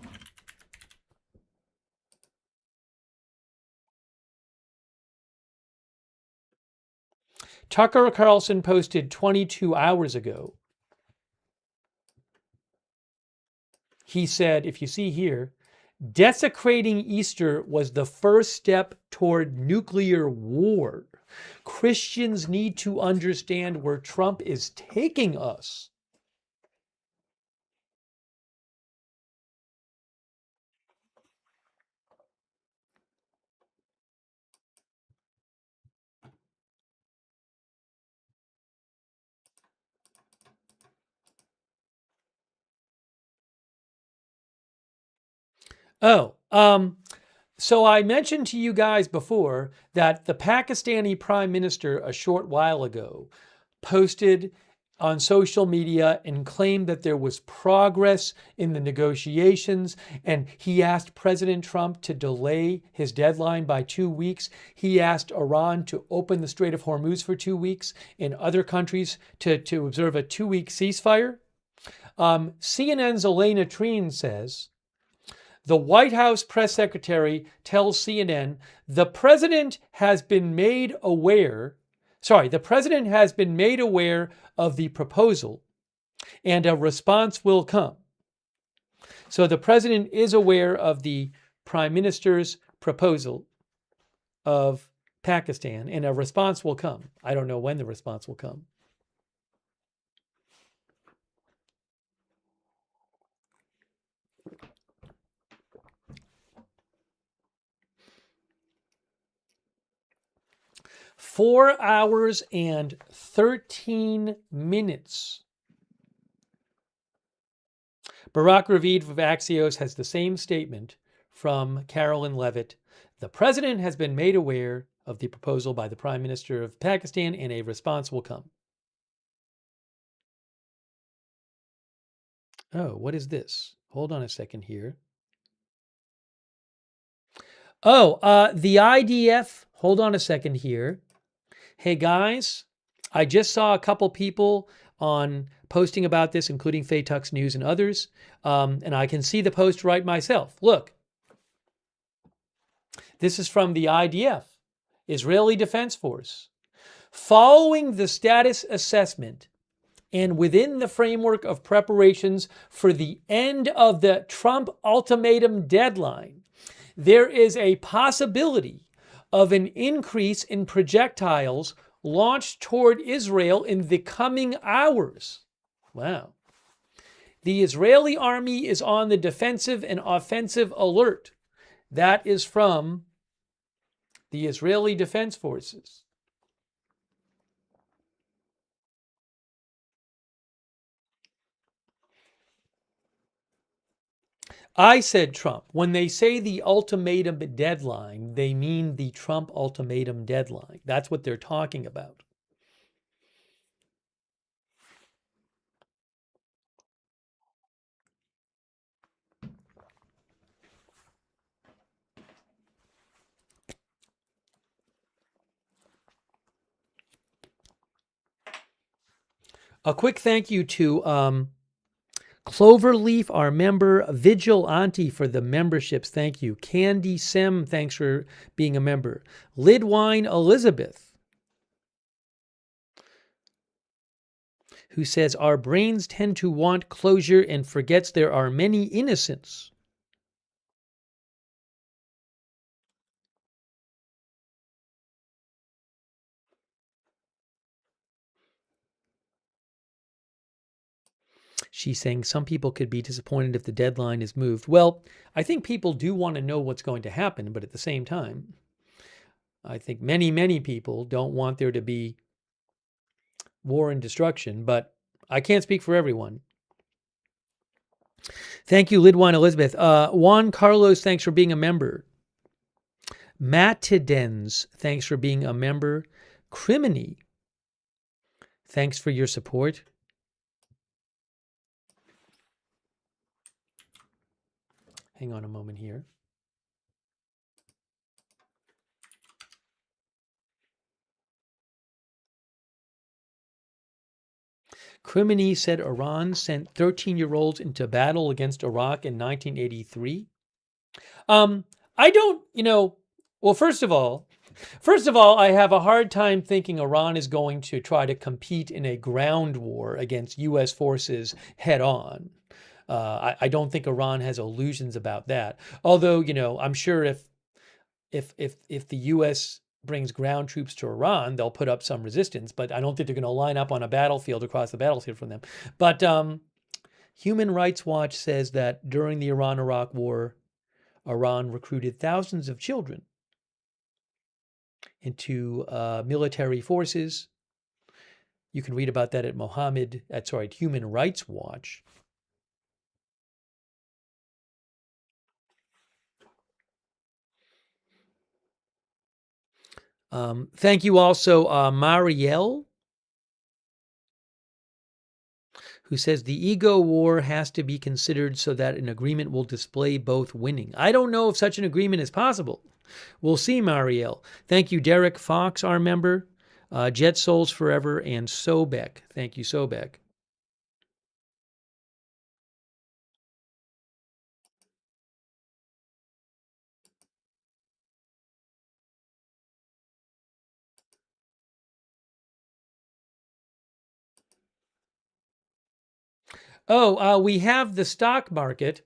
Tucker Carlson posted 22 hours ago. He said, if you see here, desecrating Easter was the first step toward nuclear war. Christians need to understand where Trump is taking us. Oh, So I mentioned to you guys before that the Pakistani prime minister a short while ago posted on social media and claimed that there was progress in the negotiations. And he asked President Trump to delay his deadline by 2 weeks. He asked Iran to open the Strait of Hormuz for 2 weeks and other countries to observe a 2 week ceasefire. CNN's Elena Treen says, the White House press secretary tells CNN the president has been made aware of the proposal and a response will come. So the president is aware of the prime minister's proposal of Pakistan and a response will come. I don't know when the response will come. Four hours and 13 minutes. Barak Ravid of Axios has the same statement from Carolyn Levitt. The president has been made aware of the proposal by the Prime Minister of Pakistan and a response will come. Oh, what is this? Hold on a second here. Oh, the IDF. Hold on a second here. Hey guys, I just saw a couple people on posting about this, including Faytux News and others, and I can see the post right myself. Look, this is from the IDF, Israeli Defense Force. Following the status assessment and within the framework of preparations for the end of the Trump ultimatum deadline, there is a possibility of an increase in projectiles launched toward Israel in the coming hours. Wow. The Israeli army is on the defensive and offensive alert. That is from the Israeli Defense Forces. I said Trump. When they say the ultimatum deadline, they mean the Trump ultimatum deadline. That's what they're talking about. A quick thank you to Cloverleaf, our member, Vigil Auntie for the memberships. Thank you. Candy Sim, thanks for being a member. Lidwine Elizabeth, who says, our brains tend to want closure and forgets there are many innocents. She's saying some people could be disappointed if the deadline is moved. Well, I think people do want to know what's going to happen, but at the same time, I think many, many people don't want there to be war and destruction, but I can't speak for everyone. Thank you, Lidwine Elizabeth. Juan Carlos, thanks for being a member. Matidens, thanks for being a member. Criminy, thanks for your support. Hang on a moment here. Criminy said Iran sent 13-year-olds into battle against Iraq in 1983. I don't, well, first of all, I have a hard time thinking Iran is going to try to compete in a ground war against U.S. forces head on. I don't think Iran has illusions about that. Although, I'm sure if the U.S. brings ground troops to Iran, they'll put up some resistance. But I don't think they're going to line up on a battlefield across the battlefield from them. But Human Rights Watch says that during the Iran-Iraq War, Iran recruited thousands of children into military forces. You can read about that at Human Rights Watch. Thank you also, Marielle, who says the ego war has to be considered so that an agreement will display both winning. I don't know if such an agreement is possible. We'll see, Marielle. Thank you, Derek Fox, our member, Jet Souls Forever, and Sobek. Thank you, Sobek. Oh, we have the stock market.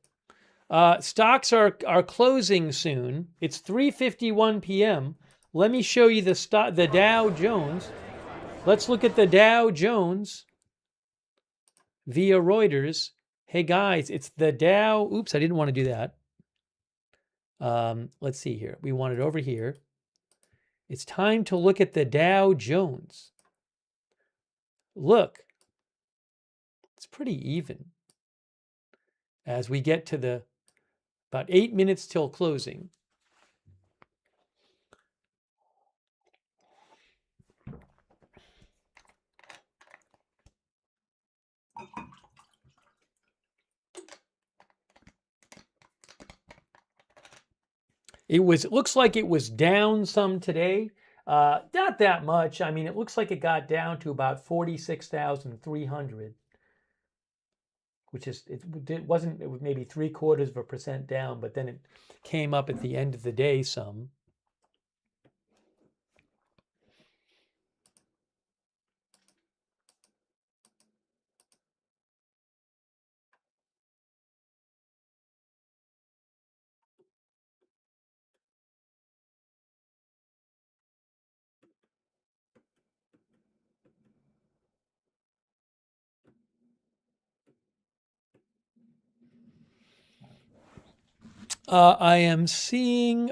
Stocks are closing soon. It's 3:51 p.m. Let me show you the Dow Jones. Let's look at the Dow Jones via Reuters. Hey guys, it's the Dow. Oops, I didn't want to do that. Let's see here. We want it over here. It's time to look at the Dow Jones. Look, it's pretty even. As we get to the about 8 minutes till closing. It looks like it was down some today. Not that much. I mean, it looks like it got down to about 46,300, which is, it wasn't, it was maybe 0.75% down, but then it came up at the end of the day some. I am seeing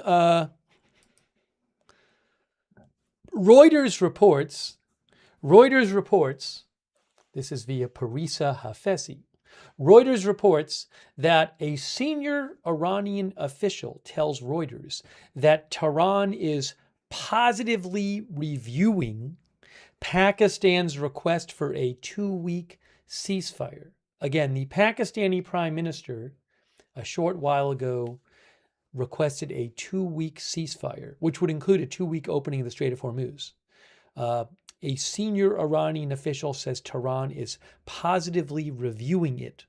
Reuters reports, this is via Parisa Hafesi. Reuters reports that a senior Iranian official tells Reuters that Tehran is positively reviewing Pakistan's request for a 2-week ceasefire. Again, the Pakistani prime minister a short while ago requested a 2-week ceasefire, which would include a 2-week opening of the Strait of Hormuz. A senior Iranian official says Tehran is positively reviewing it.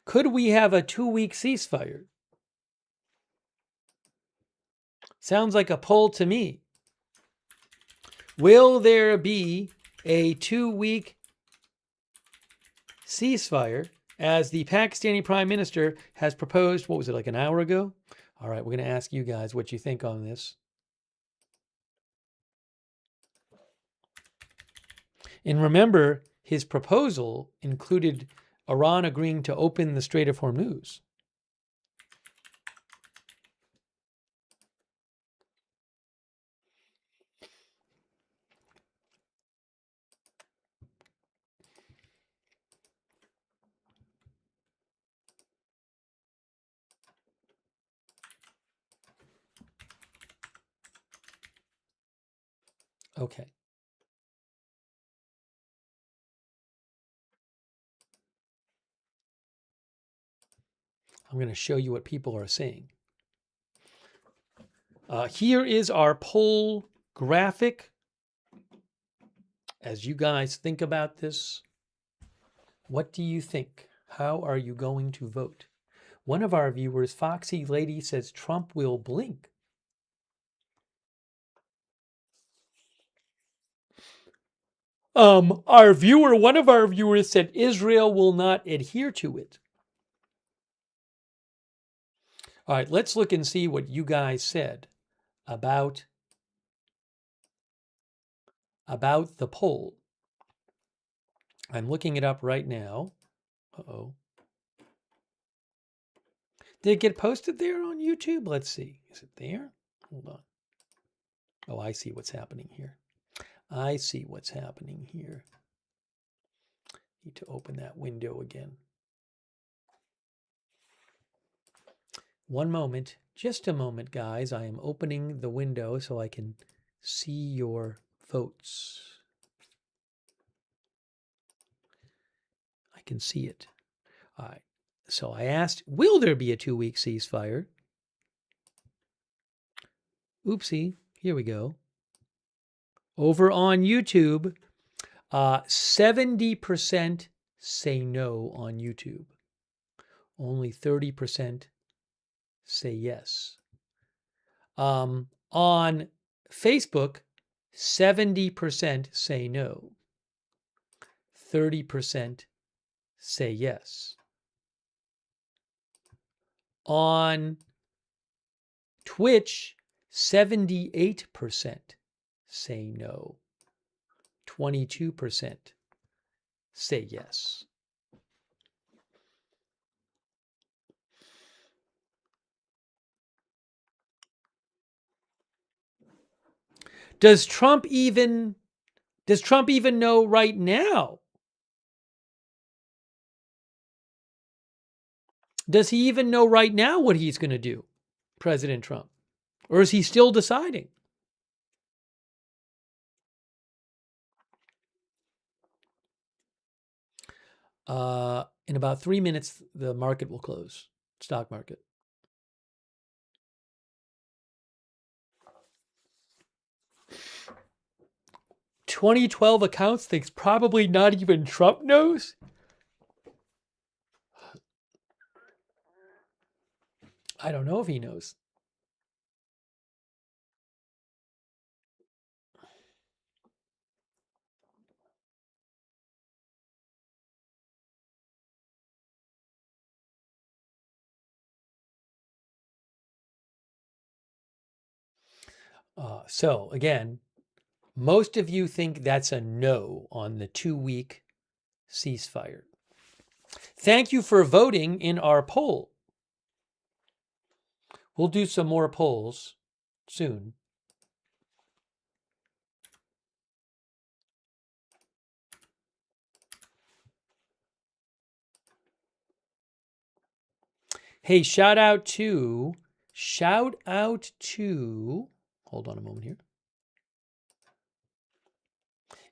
Could we have a 2-week ceasefire? Sounds like a poll to me. Will there be a 2-week ceasefire as the Pakistani prime minister has proposed? What was it, like an hour ago? All right, we're going to ask you guys what you think on this. And remember, his proposal included Iran agreeing to open the Strait of Hormuz. Okay. I'm going to show you what people are saying. Here is our poll graphic. As you guys think about this, what do you think? How are you going to vote? One of our viewers, Foxy Lady, says Trump will blink. One of our viewers said Israel will not adhere to it. All right, let's look and see what you guys said about the poll. I'm looking it up right now. Uh-oh. Did it get posted there on YouTube? Let's see. Is it there? Hold on. Oh, I see what's happening here. I see what's happening here. Need to open that window again. One moment, just a moment, guys. I am opening the window so I can see your votes. I can see it. All right. So I asked, will there be a 2-week ceasefire? Oopsie. Here we go. Over on YouTube, 70% say no on YouTube. Only 30% say yes. On Facebook, 70% say no. 30% say yes. On Twitch, 78% say no. 22% say yes. Does Trump even know right now? Does he even know right now what he's going to do, President Trump? Or is he still deciding? In about 3 minutes, the market will close, stock market. 2012 accounts thinks probably not even Trump knows. I don't know if he knows. So again, most of you think that's a no on the 2-week ceasefire. Thank you for voting in our poll. We'll do some more polls soon. Hey, shout out to, hold on a moment here.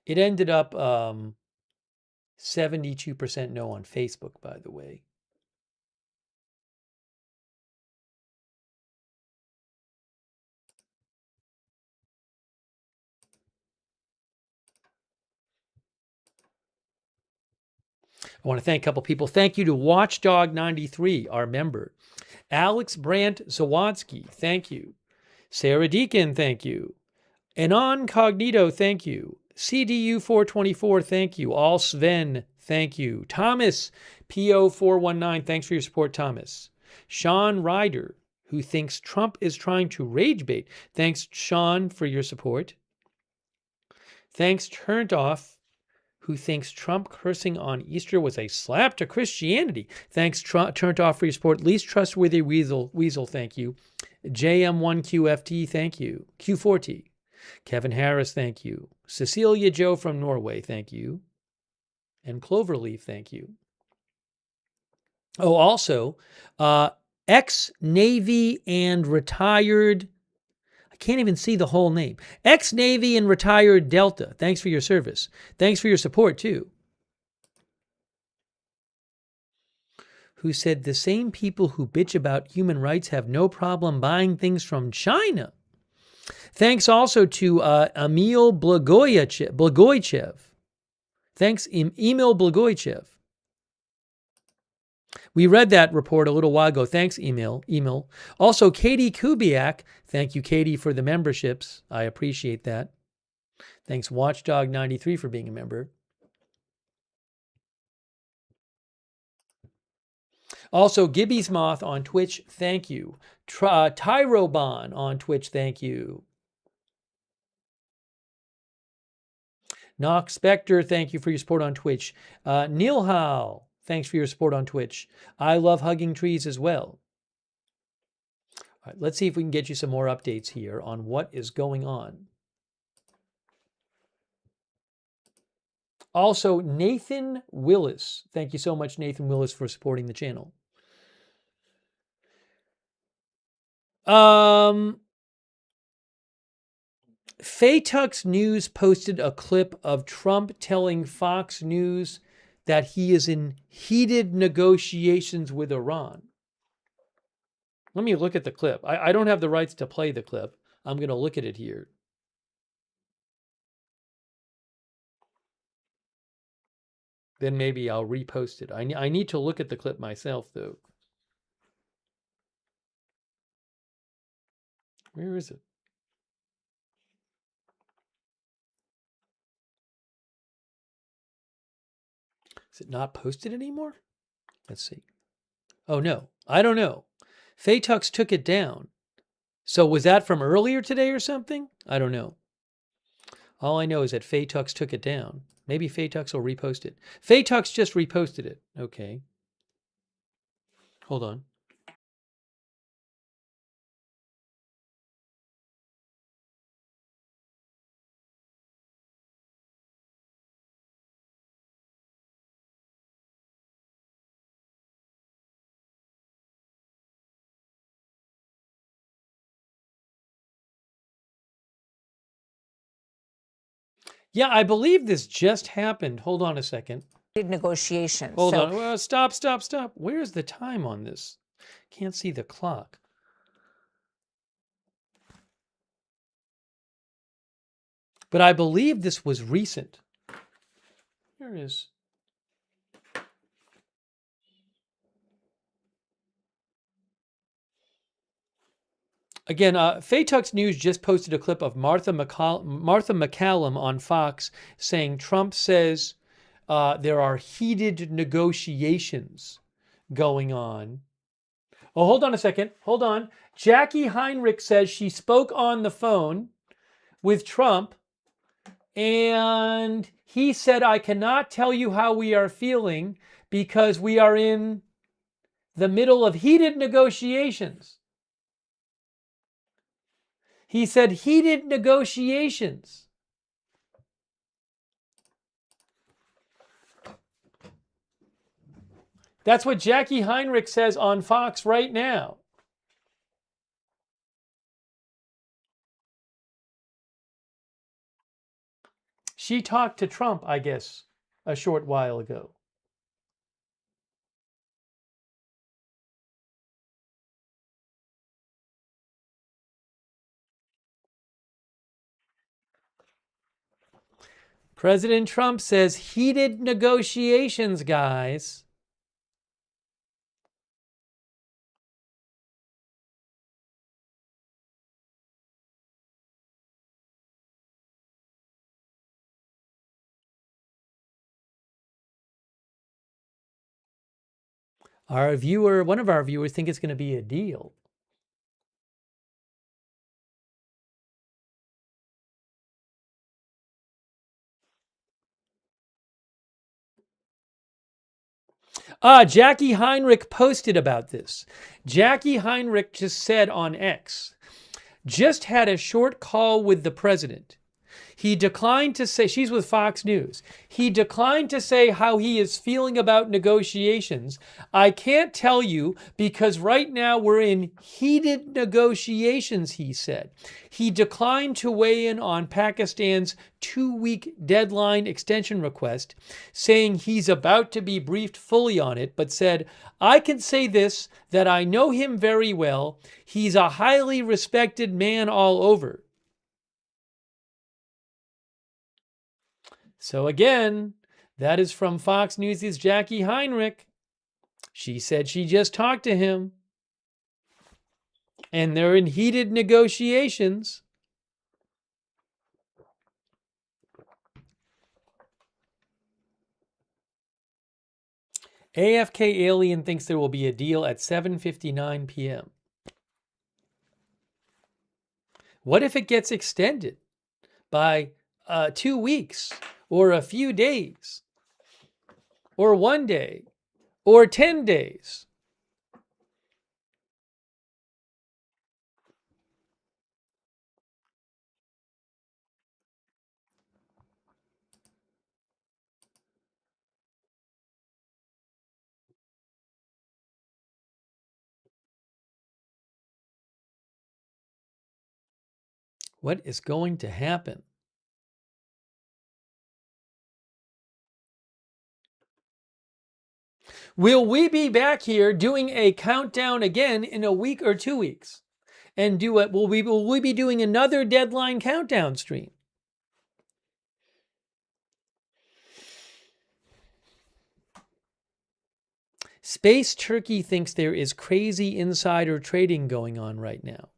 It ended up 72% no on Facebook, by the way. I want to thank a couple people. Thank you to Watchdog93, our member. Alex Brandt Zawadsky, thank you. Sarah Deacon, thank you. Anon Cognito, thank you. CDU424, thank you. All Sven, thank you. Thomas, PO419, thanks for your support, Thomas. Sean Ryder, who thinks Trump is trying to rage bait. Thanks, Sean, for your support. Thanks, Turned Off, who thinks Trump cursing on Easter was a slap to Christianity. Thanks, Turned Off, for your support. Least Trustworthy Weasel, thank you. JM1QFT, thank you. Q4T. Kevin Harris, thank you. Cecilia Joe from Norway, thank you. And Cloverleaf, thank you. Oh, also, ex-Navy and retired, I can't even see the whole name. Ex-Navy and retired Delta, thanks for your service. Thanks for your support, too. Who said the same people who bitch about human rights have no problem buying things from China. Thanks also to Emil Blagoychev. Thanks, Emil Blagoychev. We read that report a little while ago. Thanks, Emil. Also, Katie Kubiak. Thank you, Katie, for the memberships. I appreciate that. Thanks, Watchdog93, for being a member. Also, Gibby's Moth on Twitch, thank you. Tyrobon on Twitch, thank you. Knox Spector, thank you for your support on Twitch. Neil Howell, thanks for your support on Twitch. I love hugging trees as well. All right, let's see if we can get you some more updates here on what is going on. Also, Nathan Willis. Thank you so much, Nathan Willis, for supporting the channel. Um, Faytux News posted a clip of Trump telling Fox News that he is in heated negotiations with Iran. Let me look at the clip. I don't have the rights to play the clip. I'm going to look at it here. Then maybe I'll repost it. I need to look at the clip myself, though. Where is it? Is it not posted anymore? Let's see. Oh, no. I don't know. Faytux took it down. So was that from earlier today or something? I don't know. All I know is that Faytux took it down. Maybe Faytux will repost it. Faytux just reposted it. Okay. Hold on. Yeah, I believe this just happened. Hold on a second. Negotiations. Hold on. Well, stop. Where's the time on this? Can't see the clock. But I believe this was recent. Here it is. Again, Faytux News just posted a clip of Martha McCallum on Fox saying Trump says there are heated negotiations going on. Oh, hold on a second. Hold on. Jackie Heinrich says she spoke on the phone with Trump and he said, I cannot tell you how we are feeling because we are in the middle of heated negotiations. He said heated negotiations. That's what Jackie Heinrich says on Fox right now. She talked to Trump, I guess, a short while ago. President Trump says heated negotiations, guys. One of our viewers, think it's going to be a deal. Jackie Heinrich posted about this. Jackie Heinrich just said on X, just had a short call with the president. He declined to say, she's with Fox News. He declined to say how he is feeling about negotiations. I can't tell you because right now we're in heated negotiations, he said. He declined to weigh in on Pakistan's 2-week deadline extension request, saying he's about to be briefed fully on it, but said, I can say this, that I know him very well. He's a highly respected man all over. So again, that is from Fox News' Jackie Heinrich. She said she just talked to him. And they're in heated negotiations. AFK Alien thinks there will be a deal at 7:59 p.m. What if it gets extended by 2 weeks or a few days or 1 day or 10 days? What is going to happen? Will we be back here doing a countdown again in a week or 2 weeks? And will we be doing another deadline countdown stream? Space Turkey thinks there is crazy insider trading going on right now.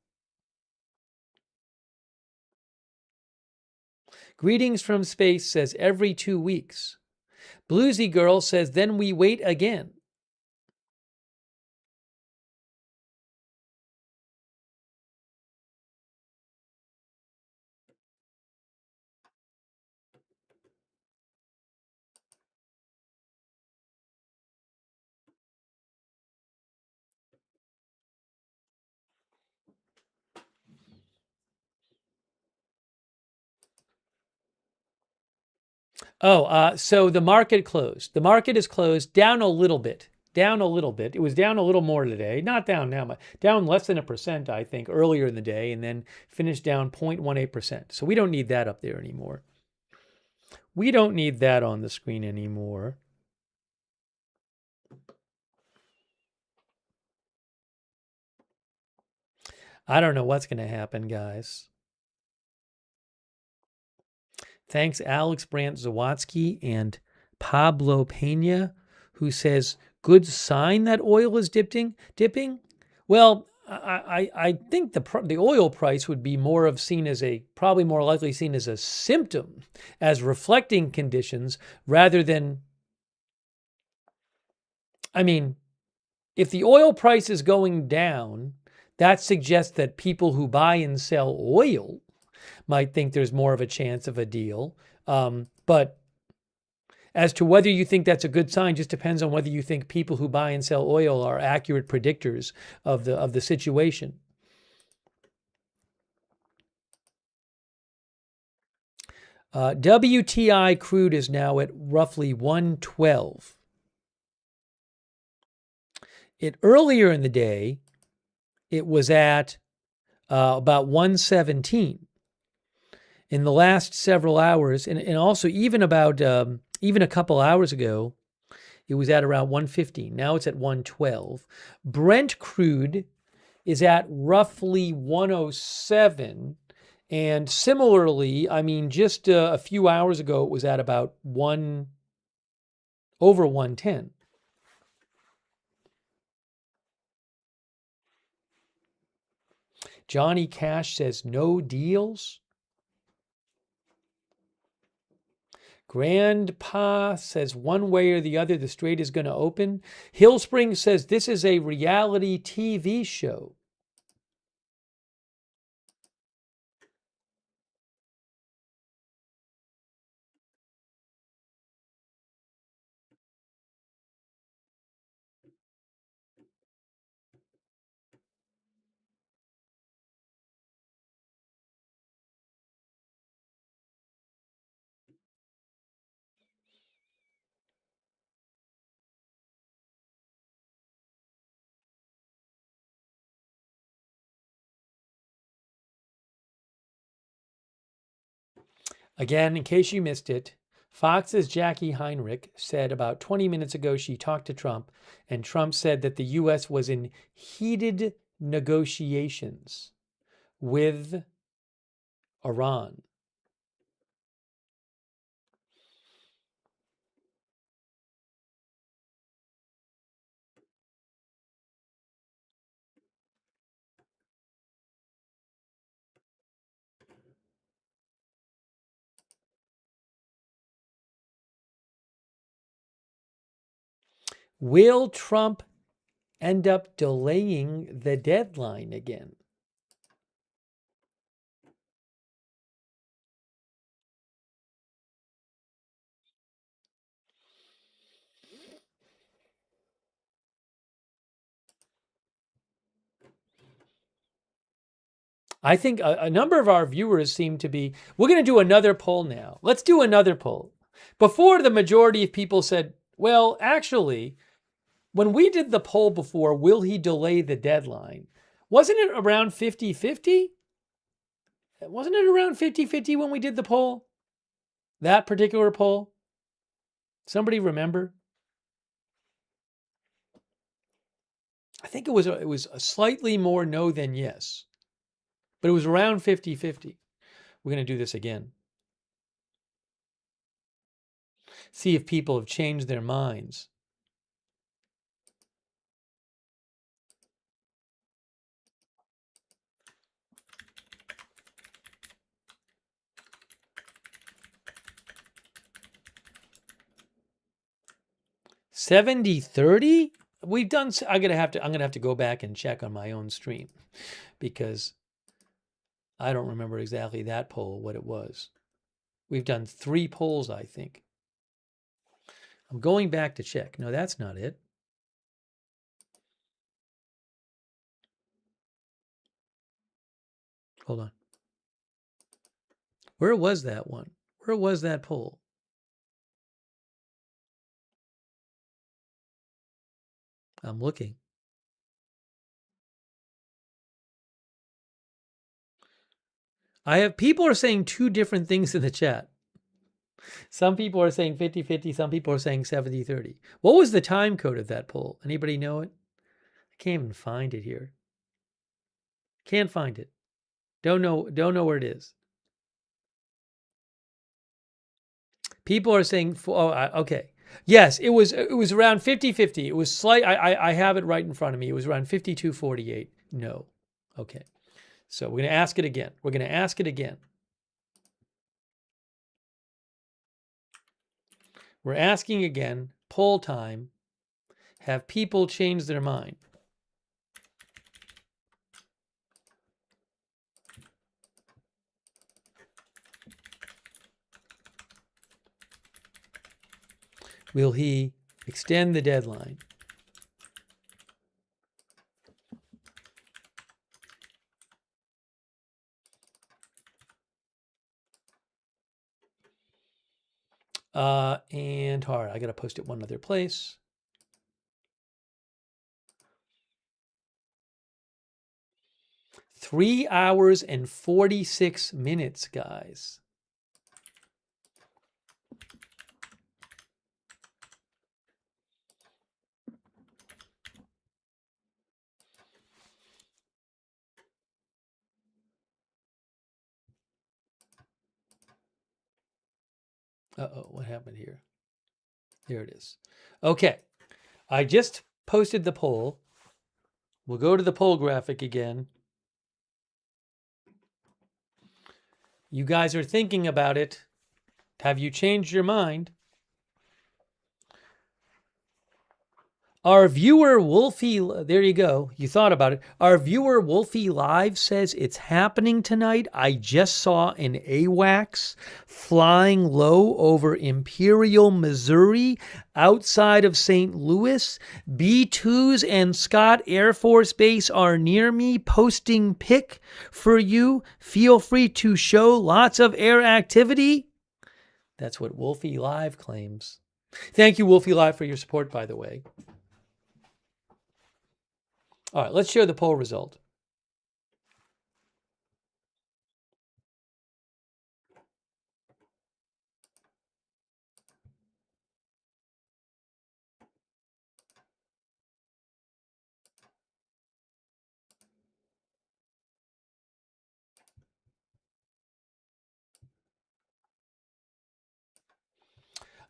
Greetings from space says every 2 weeks. Bluesy Girl says then we wait again. So the market closed. The market is closed down a little bit. Down a little bit. It was down a little more today. Not down now, but down less than 1%, I think, earlier in the day, and then finished down 0.18%. So we don't need that up there anymore. We don't need that on the screen anymore. I don't know what's going to happen, guys. Thanks, Alex Brandt Zawatsky and Pablo Pena, who says, good sign that oil is dipping? Well, I think the oil price would be probably more likely seen as a symptom, as reflecting conditions rather than, if the oil price is going down, that suggests that people who buy and sell oil might think there's more of a chance of a deal. But as to whether you think that's a good sign just depends on whether you think people who buy and sell oil are accurate predictors of the situation. WTI crude is now at roughly 112. Earlier in the day, it was at about 117. In the last several hours, and also even a couple hours ago, it was at around 115. Now it's at 112. Brent crude is at roughly 107. And similarly, just a few hours ago, it was at about over 110. Johnny Cash says no deals. Grandpa says one way or the other, the strait is going to open. Hillspring says this is a reality TV show. Again, in case you missed it, Fox's Jackie Heinrich said about 20 minutes ago she talked to Trump, and Trump said that the U.S. was in heated negotiations with Iran. Will Trump end up delaying the deadline again? I think a number of our viewers seem to be, we're going to do another poll now. Let's do another poll. Before, the majority of people said, well, actually, when we did the poll before, will he delay the deadline? Wasn't it around 50-50? Wasn't it around 50-50 when we did the poll? That particular poll? Somebody remember? I think it was a slightly more no than yes, but it was around 50-50. We're going to do this again. See if people have changed their minds. $70-30? We've done. I'm gonna have to go back and check on my own stream because I don't remember exactly that poll what it was. We've done 3 polls, I think. I'm going back to check. No, that's not it. Hold on. Where was that one? Where was that poll? I'm looking. I have people are saying 2 different things in the chat. Some people are saying 50-50, some people are saying 70-30. What was the time code of that poll? Anybody know it? I can't even find it here. Can't find it. Don't know where it is. People are saying, okay. Yes, it was around 50-50. It was slight. I have it right in front of me. It was around 52-48. No. Okay. So we're going to ask it again. We're going to ask it again. We're asking again, poll time. Have people changed their mind? Will he extend the deadline? And hard. I got to post it one other place. Three hours and 46 minutes, guys. Uh-oh, what happened here? Here it is. Okay, I just posted the poll. We'll go to the poll graphic again. You guys are thinking about it. Have you changed your mind? Our viewer Wolfie, there you go. You thought about it. Our viewer Wolfie Live says it's happening tonight. I just saw an AWACS flying low over Imperial, Missouri, outside of St. Louis. B-2s and Scott Air Force Base are near me, posting pic for you. Feel free to show lots of air activity. That's what Wolfie Live claims. Thank you, Wolfie Live, for your support, by the way. All right, let's share the poll result.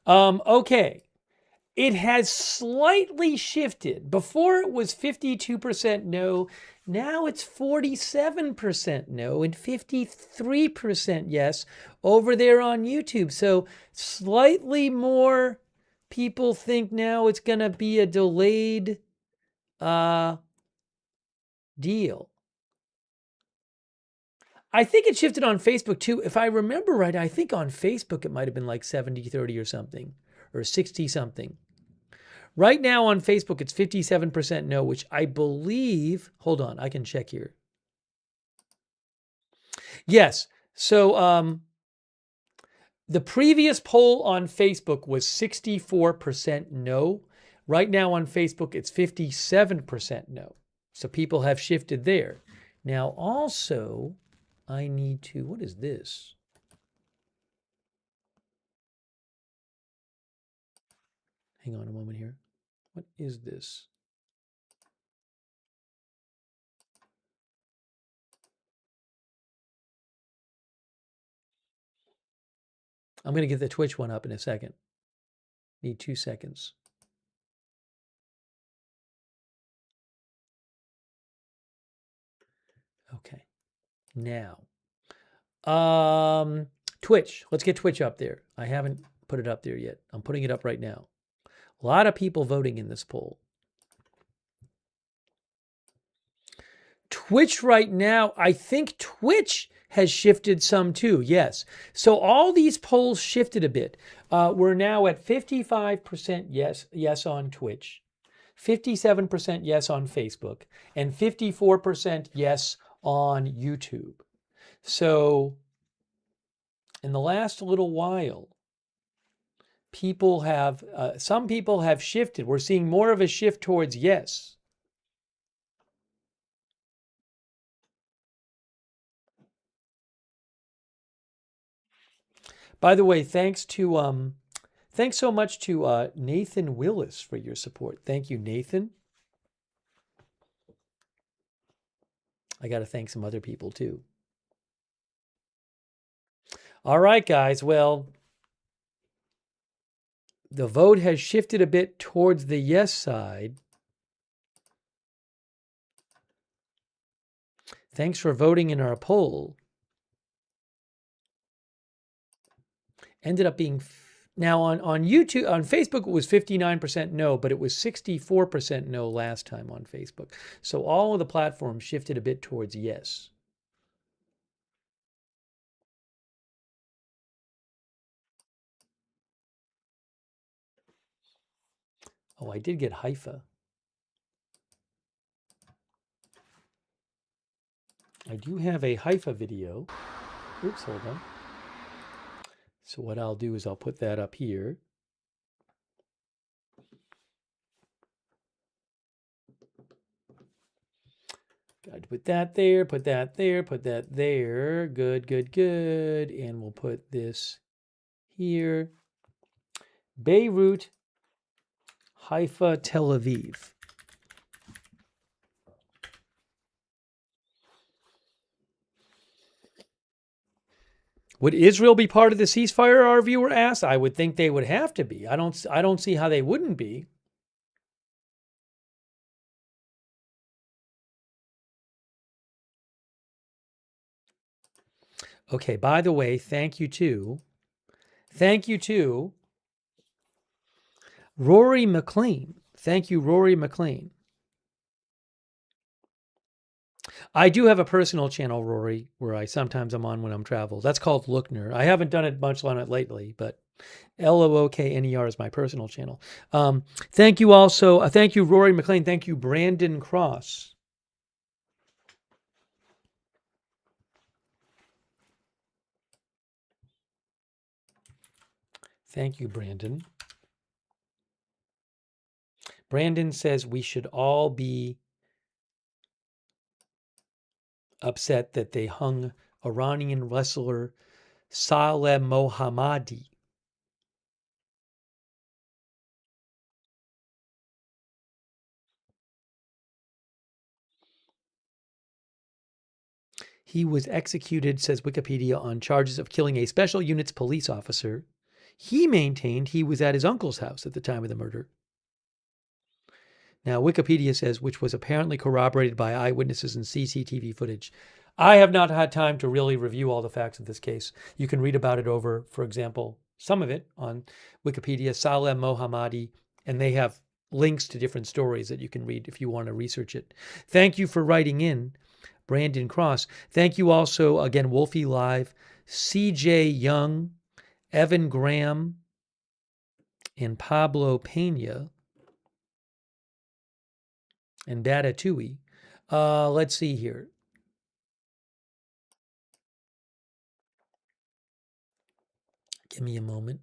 Okay. It has slightly shifted. Before it was 52% no. Now it's 47% no and 53% yes over there on YouTube. So slightly more people think now it's going to be a delayed deal. I think it shifted on Facebook too. If I remember right, I think on Facebook it might have been like 70-30 or something, or 60-something. Right now on Facebook, it's 57% no, which I believe, hold on, I can check here. Yes, so the previous poll on Facebook was 64% no. Right now on Facebook, it's 57% no. So people have shifted there. Now also, I need to, what is this? Hang on a moment here. What is this? I'm going to get the Twitch one up in a second. Need 2 seconds. Okay. Now, Twitch. Let's get Twitch up there. I haven't put it up there yet. I'm putting it up right now. A lot of people voting in this poll. Twitch right now, I think Twitch has shifted some too. Yes. So all these polls shifted a bit. We're now at 55% yes on Twitch, 57% yes on Facebook, and 54% yes on YouTube. So in the last little while, some people have shifted. We're seeing more of a shift towards yes. By the way, thanks so much to Nathan Willis for your support. Thank you, Nathan. I got to thank some other people too. All right, guys. Well, the vote has shifted a bit towards the yes side. Thanks for voting in our poll. Ended up being now on YouTube, on Facebook, it was 59% no, but it was 64% no last time on Facebook. So all of the platforms shifted a bit towards yes. Oh, I did get Haifa. I do have a Haifa video. Oops, hold on. So what I'll do is I'll put that up here. Got to put that there, put that there, put that there. Good, good, good. And we'll put this here. Beirut, Haifa, Tel Aviv. Would Israel be part of the ceasefire? Our viewer asked. I would think they would have to be. I don't see how they wouldn't be. Okay, by the way, thank you to Rory McLean. Thank you, Rory McLean. I do have a personal channel, Rory, where I sometimes am on when I'm travel. That's called Lookner. I haven't done it much on it lately, but Lookner is my personal channel. Thank you also. Thank you, Rory McLean. Thank you, Brandon Cross. Thank you, Brandon. Brandon says we should all be upset that they hung Iranian wrestler Saleh Mohammadi. He was executed, says Wikipedia, on charges of killing a special units police officer. He maintained he was at his uncle's house at the time of the murder. Now, Wikipedia says, which was apparently corroborated by eyewitnesses and CCTV footage. I have not had time to really review all the facts of this case. You can read about it over, for example, some of it on Wikipedia, Saleh Mohammadi, and they have links to different stories that you can read if you want to research it. Thank you for writing in, Brandon Cross. Thank you also, again, Wolfie Live, CJ Young, Evan Graham, and Pablo Pena. And Data Tui. Let's see here. Give me a moment.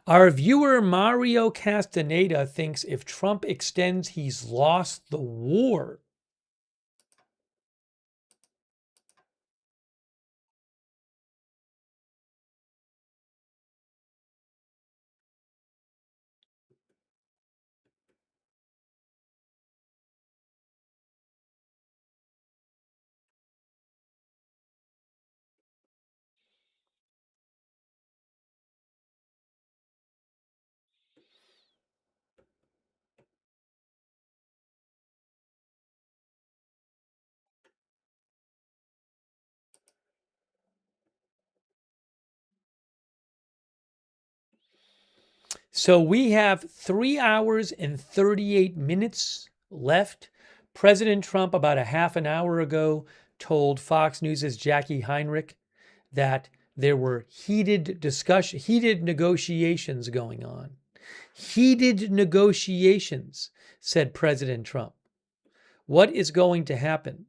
Our viewer Mario Castaneda thinks if Trump extends, he's lost the war. So we have 3 hours and 38 minutes left. President Trump, about a half an hour ago, told Fox News' Jackie Heinrich that there were heated negotiations going on. Heated negotiations, said President Trump. What is going to happen?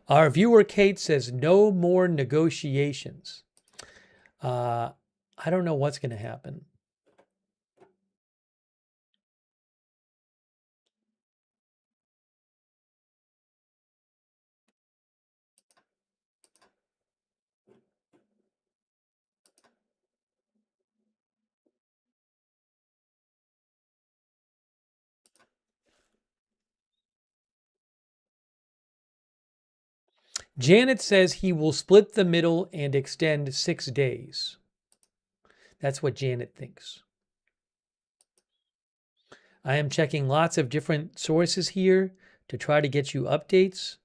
Our viewer Kate says no more negotiations. I don't know what's going to happen. Janet says he will split the middle and extend 6 days. That's what Janet thinks. I am checking lots of different sources here to try to get you updates.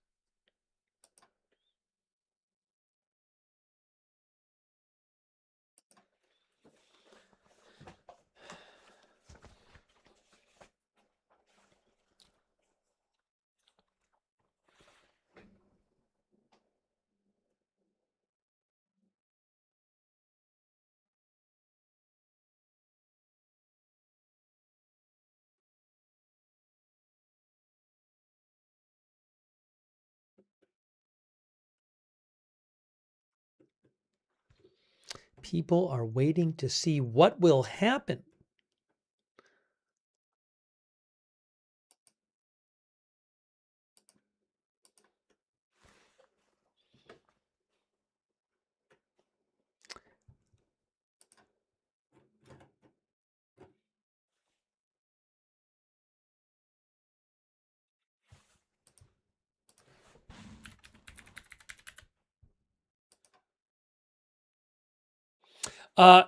People are waiting to see what will happen.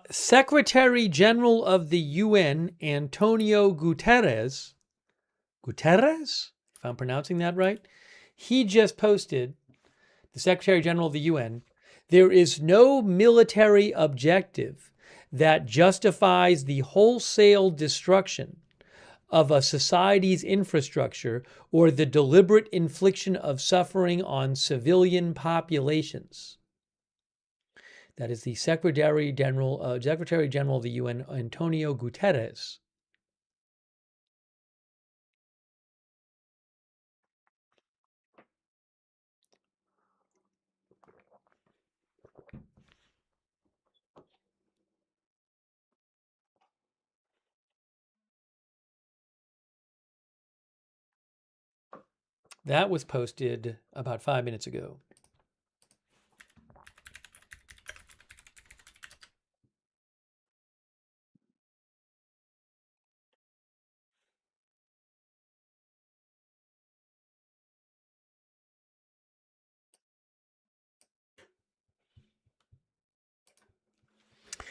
Secretary General of the UN, Antonio Guterres, if I'm pronouncing that right, he just posted, the Secretary General of the UN, there is no military objective that justifies the wholesale destruction of a society's infrastructure or the deliberate infliction of suffering on civilian populations. That is the Secretary General of the UN, Antonio Guterres. That was posted about 5 minutes ago.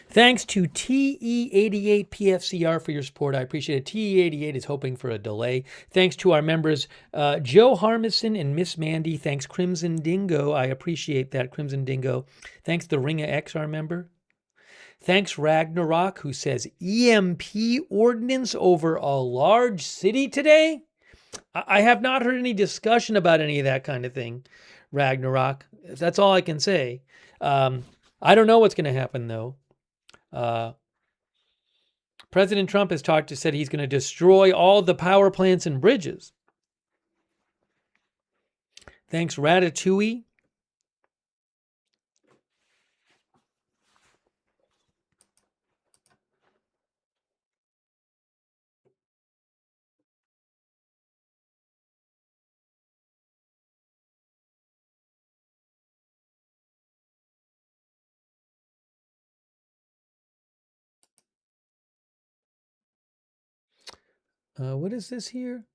Thanks to TE88PFCR for your support. I appreciate it. TE88 is hoping for a delay. Thanks to our members, Joe Harmison and Miss Mandy. Thanks, Crimson Dingo. I appreciate that, Crimson Dingo. Thanks, the Ringa X, our member. Thanks, Ragnarok, who says EMP ordinance over a large city today. I have not heard any discussion about any of that kind of thing, Ragnarok. That's all I can say. I don't know what's going to happen, though. President Trump has said he's going to destroy all the power plants and bridges. Thanks, Ratatouille. What is this here?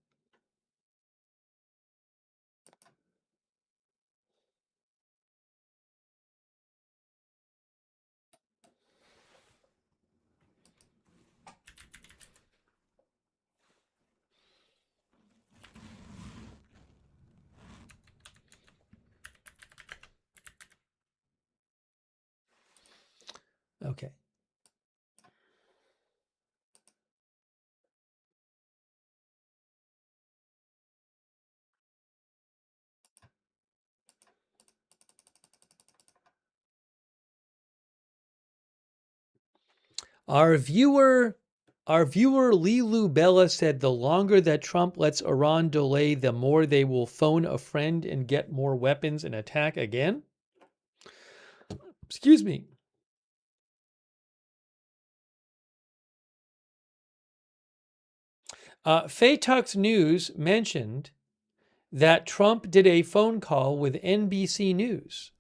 Okay. Our viewer Lilu Bella said the longer that Trump lets Iran delay, the more they will phone a friend and get more weapons and attack again. Excuse me. Faytux News mentioned that Trump did a phone call with NBC News.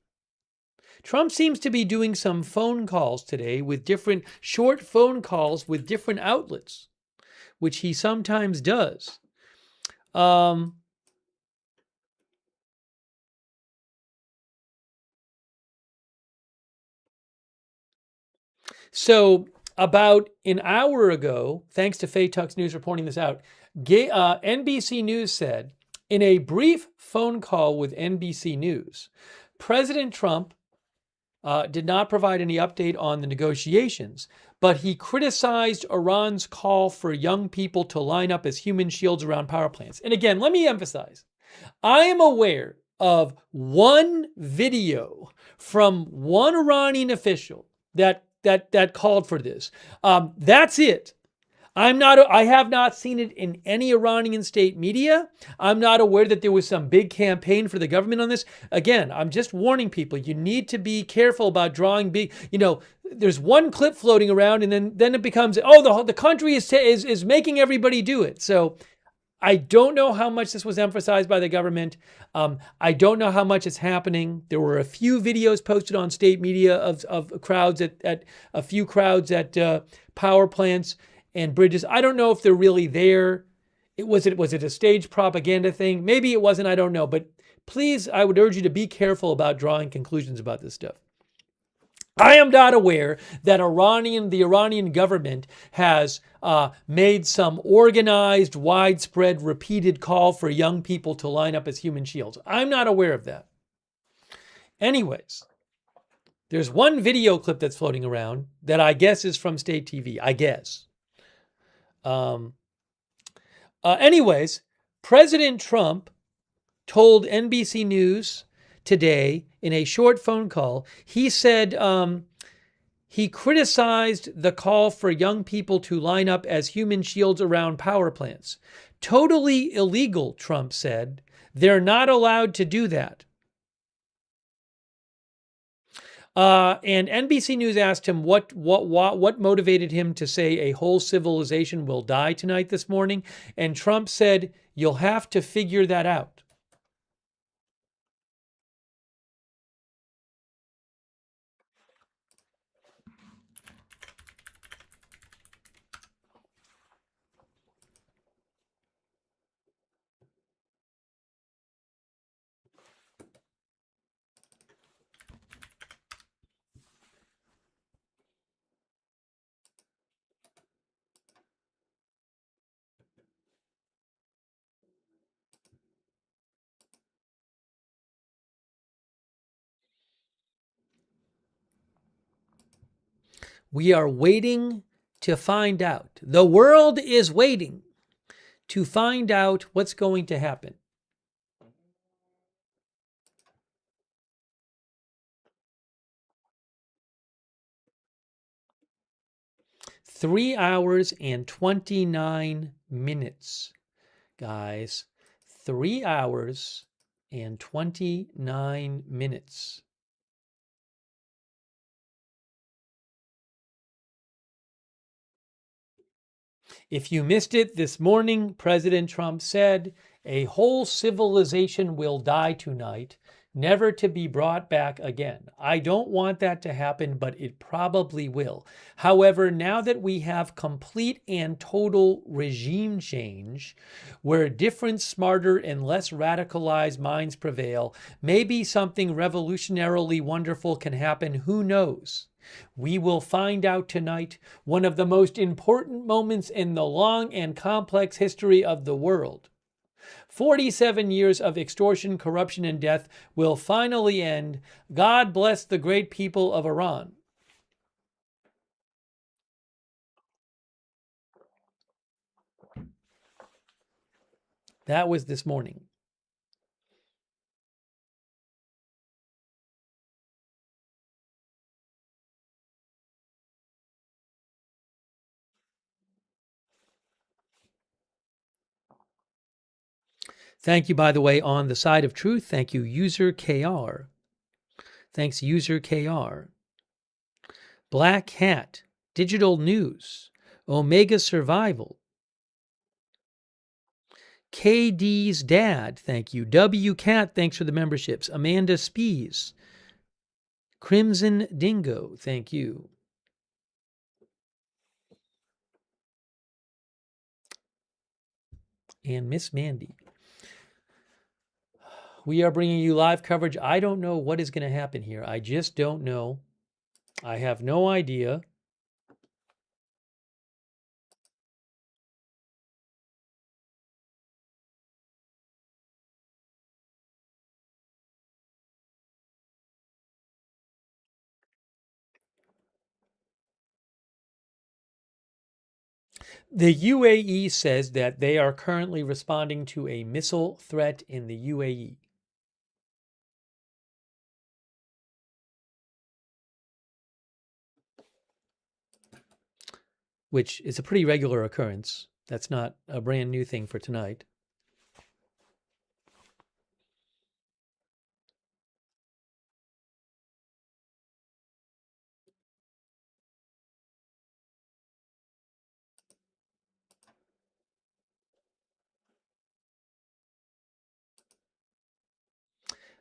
Trump seems to be doing some phone calls today with different short phone calls with different outlets, which he sometimes does. So about an hour ago, thanks to Faytux News reporting this out, NBC News said in a brief phone call with NBC News, President Trump did not provide any update on the negotiations, but he criticized Iran's call for young people to line up as human shields around power plants. And again, let me emphasize, I am aware of one video from one Iranian official that called for this. That's it. I have not seen it in any Iranian state media. I'm not aware that there was some big campaign for the government on this. Again, I'm just warning people, you need to be careful about drawing big, there's one clip floating around and then it becomes, the country is making everybody do it. So I don't know how much this was emphasized by the government. I don't know how much is happening. There were a few videos posted on state media of crowds at a few crowds at power plants and bridges. I don't know if they're really there. Was it a stage propaganda thing? Maybe it wasn't. I don't know. But please, I would urge you to be careful about drawing conclusions about this stuff. I am not aware that the Iranian government has made some organized, widespread, repeated call for young people to line up as human shields. I'm not aware of that. Anyways, there's one video clip that's floating around that I guess is from state TV. I guess. Anyways, President Trump told NBC News today in a short phone call, he said he criticized the call for young people to line up as human shields around power plants. Totally illegal, Trump said. They're not allowed to do that. And NBC News asked him what motivated him to say a whole civilization will die tonight this morning. And Trump said, you'll have to figure that out. We are waiting to find out. The world is waiting to find out what's going to happen. Three hours and 29 minutes, guys. 3 hours and 29 minutes. If you missed it this morning, President Trump said a whole civilization will die tonight never to be brought back again. I don't want that to happen, but it probably will. However, now that we have complete and total regime change, where different, smarter, and less radicalized minds prevail, maybe something revolutionarily wonderful can happen. Who knows? We will find out tonight, one of the most important moments in the long and complex history of the world. 47 years of extortion, corruption, and death will finally end. God bless the great people of Iran. That was this morning. Thank you, by the way, on the side of truth. Thank you, user KR. Thanks, user KR. Black Hat, Digital News, Omega Survival, KD's Dad, thank you. W Cat, thanks for the memberships. Amanda Spees, Crimson Dingo, thank you. And Miss Mandy. We are bringing you live coverage. I don't know what is going to happen here. I just don't know. I have no idea. The UAE says that they are currently responding to a missile threat in the UAE. Which is a pretty regular occurrence. That's not a brand new thing for tonight.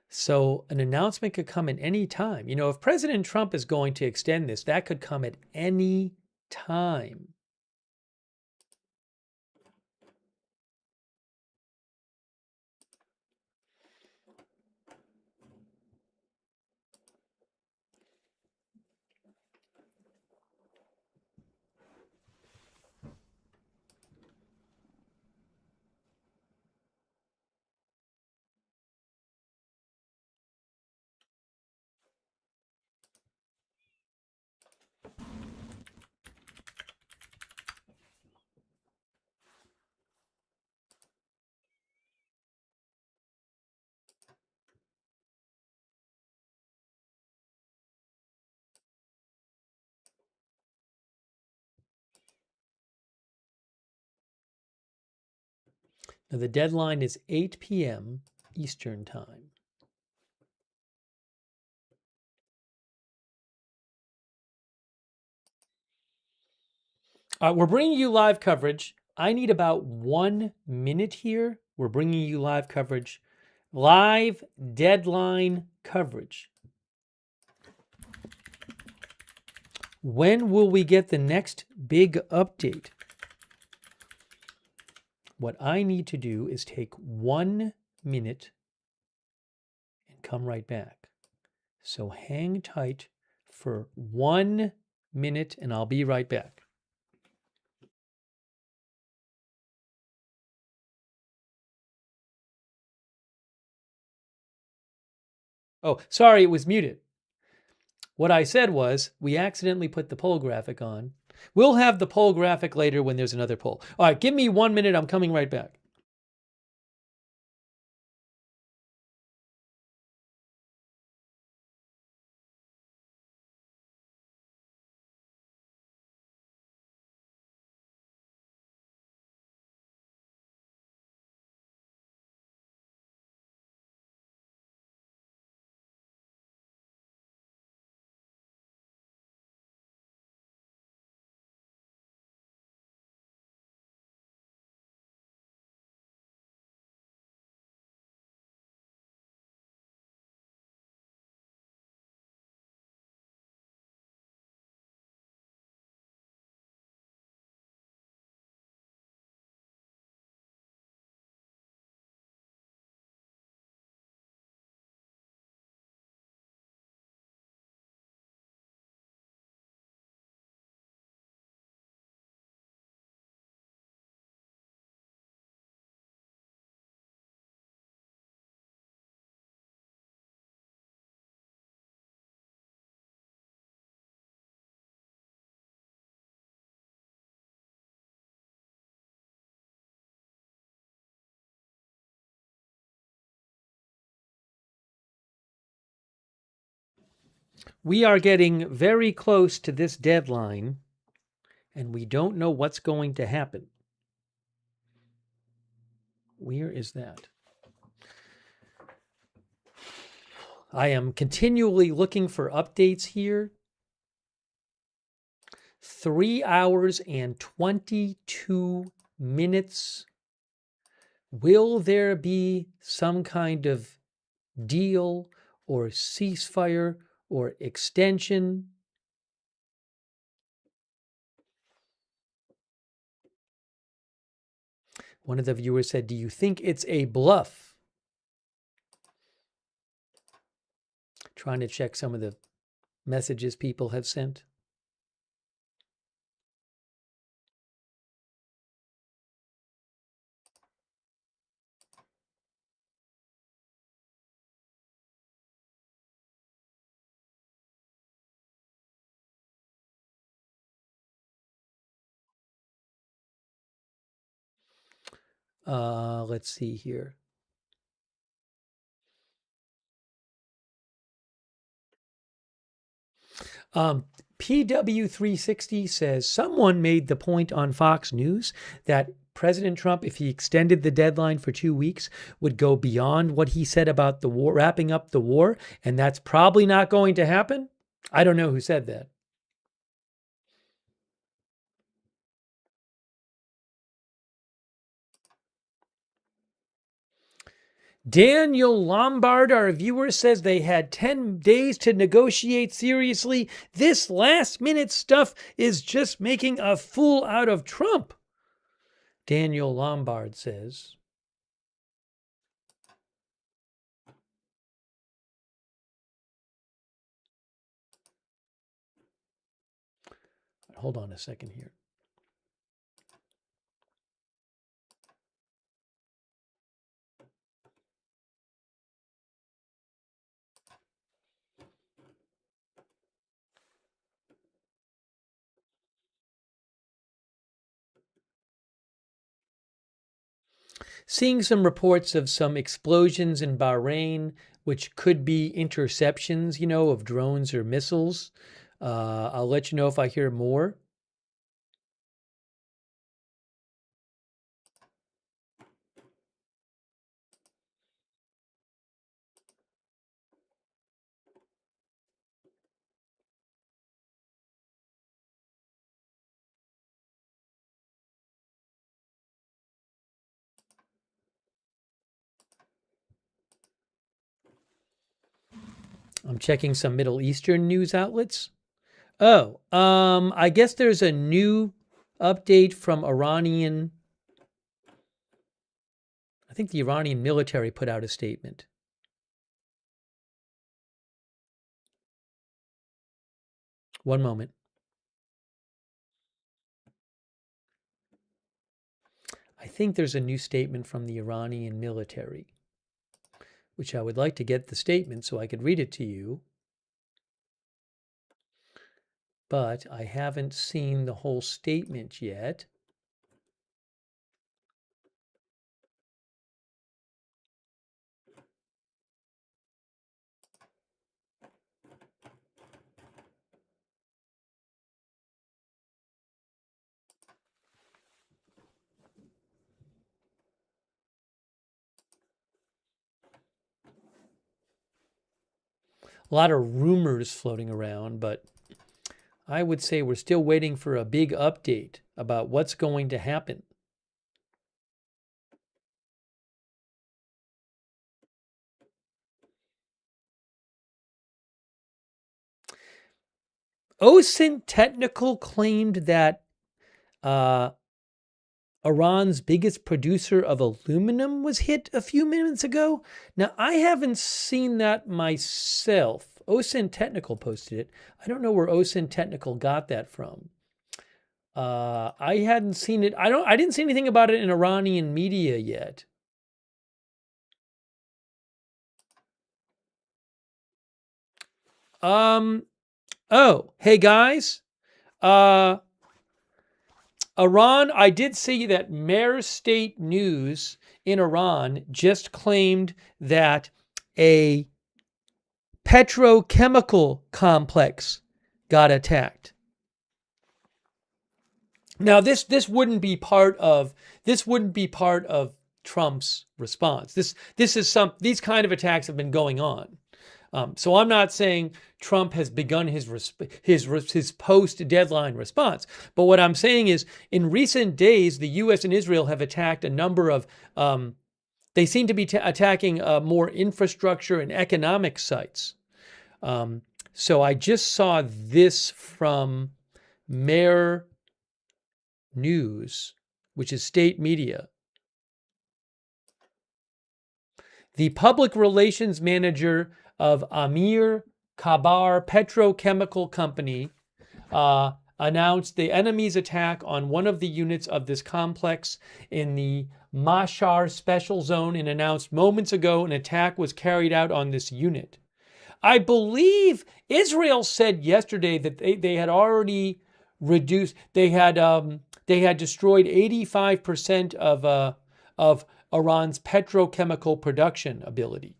So an announcement could come at any time. You know, if President Trump is going to extend this, that could come at any time. Now, the deadline is 8 p.m. Eastern Time. We're bringing you live coverage. I need about 1 minute here. We're bringing you live coverage. Live deadline coverage. When will we get the next big update? What I need to do is take 1 minute and come right back. So hang tight for 1 minute and I'll be right back. Oh, sorry, it was muted. What I said was we accidentally put the poll graphic on. We'll have the poll graphic later when there's another poll. All right, give me 1 minute. I'm coming right back. We are getting very close to this deadline, and we don't know what's going to happen. Where is that? I am continually looking for updates here. 3 hours and 22 minutes. Will there be some kind of deal or ceasefire or extension? One of the viewers said, "Do you think it's a bluff?" Trying to check some of the messages people have sent. Let's see here. PW360 says someone made the point on Fox News that President Trump, if he extended the deadline for 2 weeks, would go beyond what he said about the war, wrapping up the war, and that's probably not going to happen. I don't know who said that. Daniel Lombard, our viewer, says they had 10 days to negotiate seriously. This last minute stuff is just making a fool out of Trump. Daniel Lombard says. Hold on a second here. Seeing some reports of some explosions in Bahrain, which could be interceptions, of drones or missiles. I'll let you know if I hear more. I'm checking some Middle Eastern news outlets. Oh, I guess there's a new update from Iranian. I think the Iranian military put out a statement. One moment. I think there's a new statement from the Iranian military, which I would like to get the statement so I could read it to you. But I haven't seen the whole statement yet. A lot of rumors floating around, but I would say we're still waiting for a big update about what's going to happen. OSINT Technical claimed that Iran's biggest producer of aluminum was hit a few minutes ago. Now, I haven't seen that myself. OSINT Technical posted it. I don't know where OSINT Technical got that from. I hadn't seen it. I didn't see anything about it in Iranian media yet. Oh, hey guys. Iran, I did see that Mer State News in Iran just claimed that a petrochemical complex got attacked. Now, this wouldn't be part of Trump's response. These kind of attacks have been going on. So I'm not saying Trump has begun his post-deadline response. But what I'm saying is, in recent days, the U.S. and Israel have attacked a number of. They seem to be attacking more infrastructure and economic sites. So I just saw this from Mer News, which is state media. The public relations manager of Amir Kabar Petrochemical Company announced the enemy's attack on one of the units of this complex in the Mashar Special Zone, and announced moments ago an attack was carried out on this unit. I believe Israel said yesterday that they had already reduced. They had destroyed 85% of Iran's petrochemical production ability.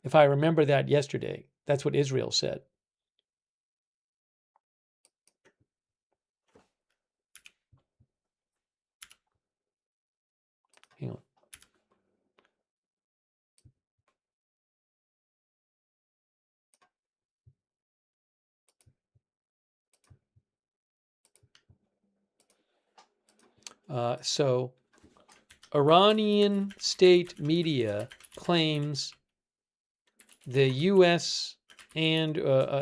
If I remember that yesterday, that's what Israel said. Hang on. So Iranian state media claims the U.S. and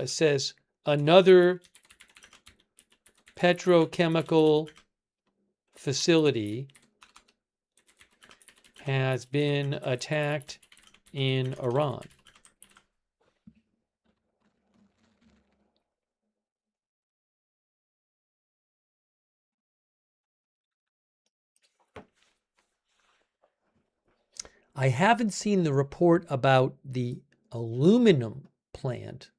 says another petrochemical facility has been attacked in Iran. I haven't seen the report about the aluminum plant.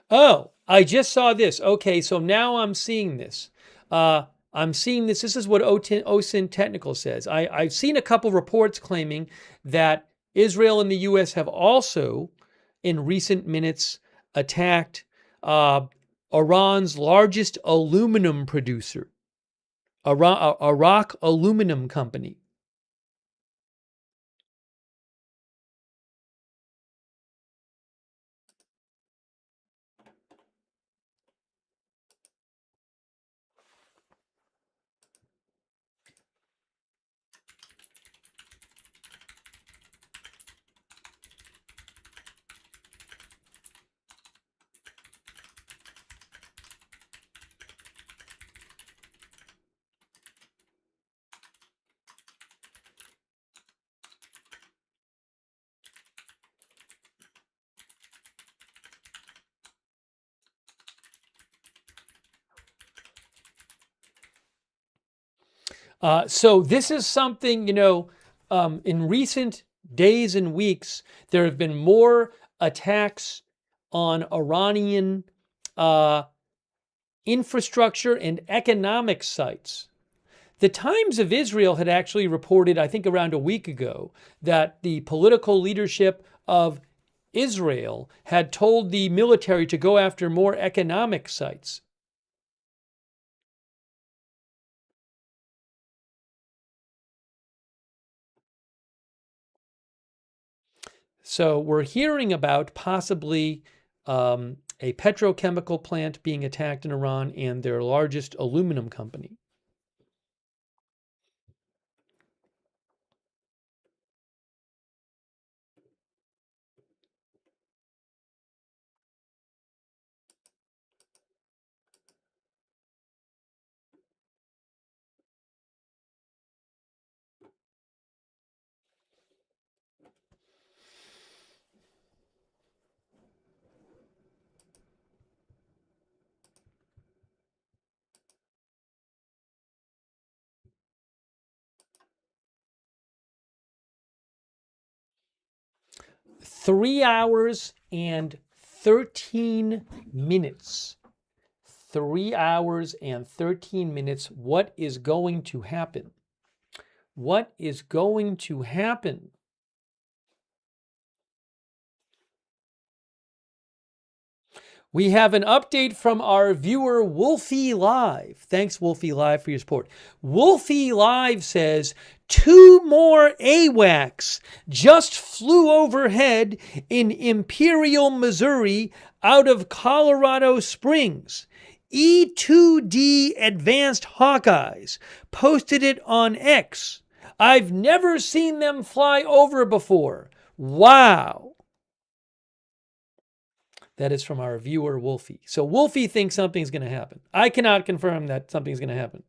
Oh, I just saw this. Okay, so now I'm seeing this. This is what OSINT Technical says. I've seen a couple reports claiming that Israel and the U.S. have also, in recent minutes, attacked Iran's largest aluminum producer, Iraq Aluminum Company. So this is something, in recent days and weeks, there have been more attacks on Iranian infrastructure and economic sites. The Times of Israel had actually reported, I think around a week ago, that the political leadership of Israel had told the military to go after more economic sites. So we're hearing about possibly a petrochemical plant being attacked in Iran and their largest aluminum company. Three hours and 13 minutes. 3 hours and 13 minutes. What is going to happen? What is going to happen? We have an update from our viewer, Wolfie Live. Thanks, Wolfie Live, for your support. Wolfie Live says, 2 more AWACS just flew overhead in Imperial, Missouri, out of Colorado Springs. E2D Advanced Hawkeyes posted it on X. I've never seen them fly over before. Wow. That is from our viewer, Wolfie. So Wolfie thinks something's going to happen. I cannot confirm that something's going to happen,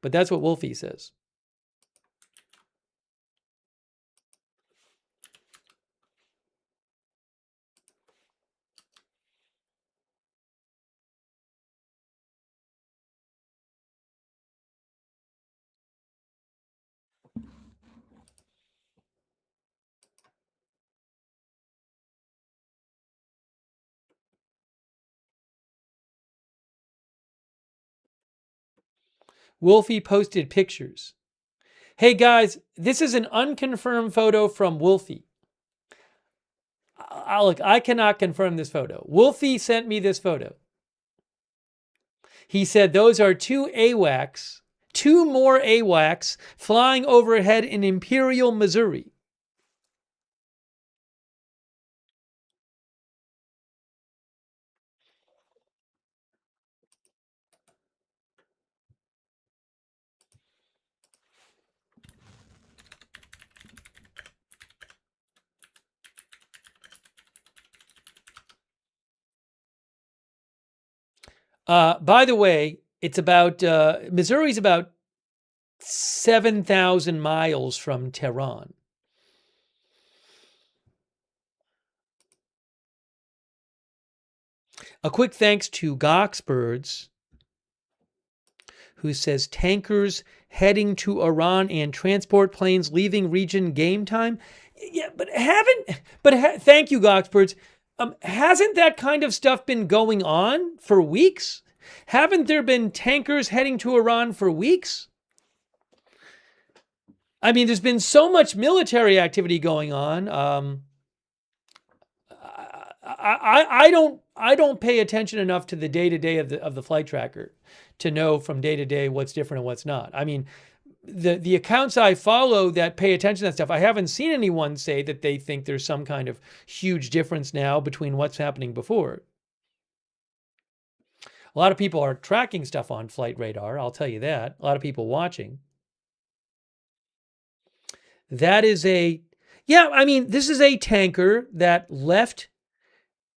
but that's what Wolfie says. Wolfie posted pictures. Hey guys, this is an unconfirmed photo from Wolfie. Look, I cannot confirm this photo. Wolfie sent me this photo. He said those are 2 AWACS, 2 more AWACS flying overhead in Imperial, Missouri. By the way, it's about, Missouri's about 7,000 miles from Tehran. A quick thanks to Goxbirds, who says tankers heading to Iran and transport planes leaving region game time. Yeah, thank you, Goxbirds. Hasn't that kind of stuff been going on for weeks? Haven't there been tankers heading to Iran for weeks? I mean, there's been so much military activity going on. I don't pay attention enough to the day-to-day of the flight tracker to know from day to day what's different and what's not. I mean, the accounts I follow that pay attention to that stuff, I haven't seen anyone say that they think there's some kind of huge difference now between what's happening before. A lot of people are tracking stuff on flight radar, I'll tell you that. A lot of people watching. That is this is a tanker that left.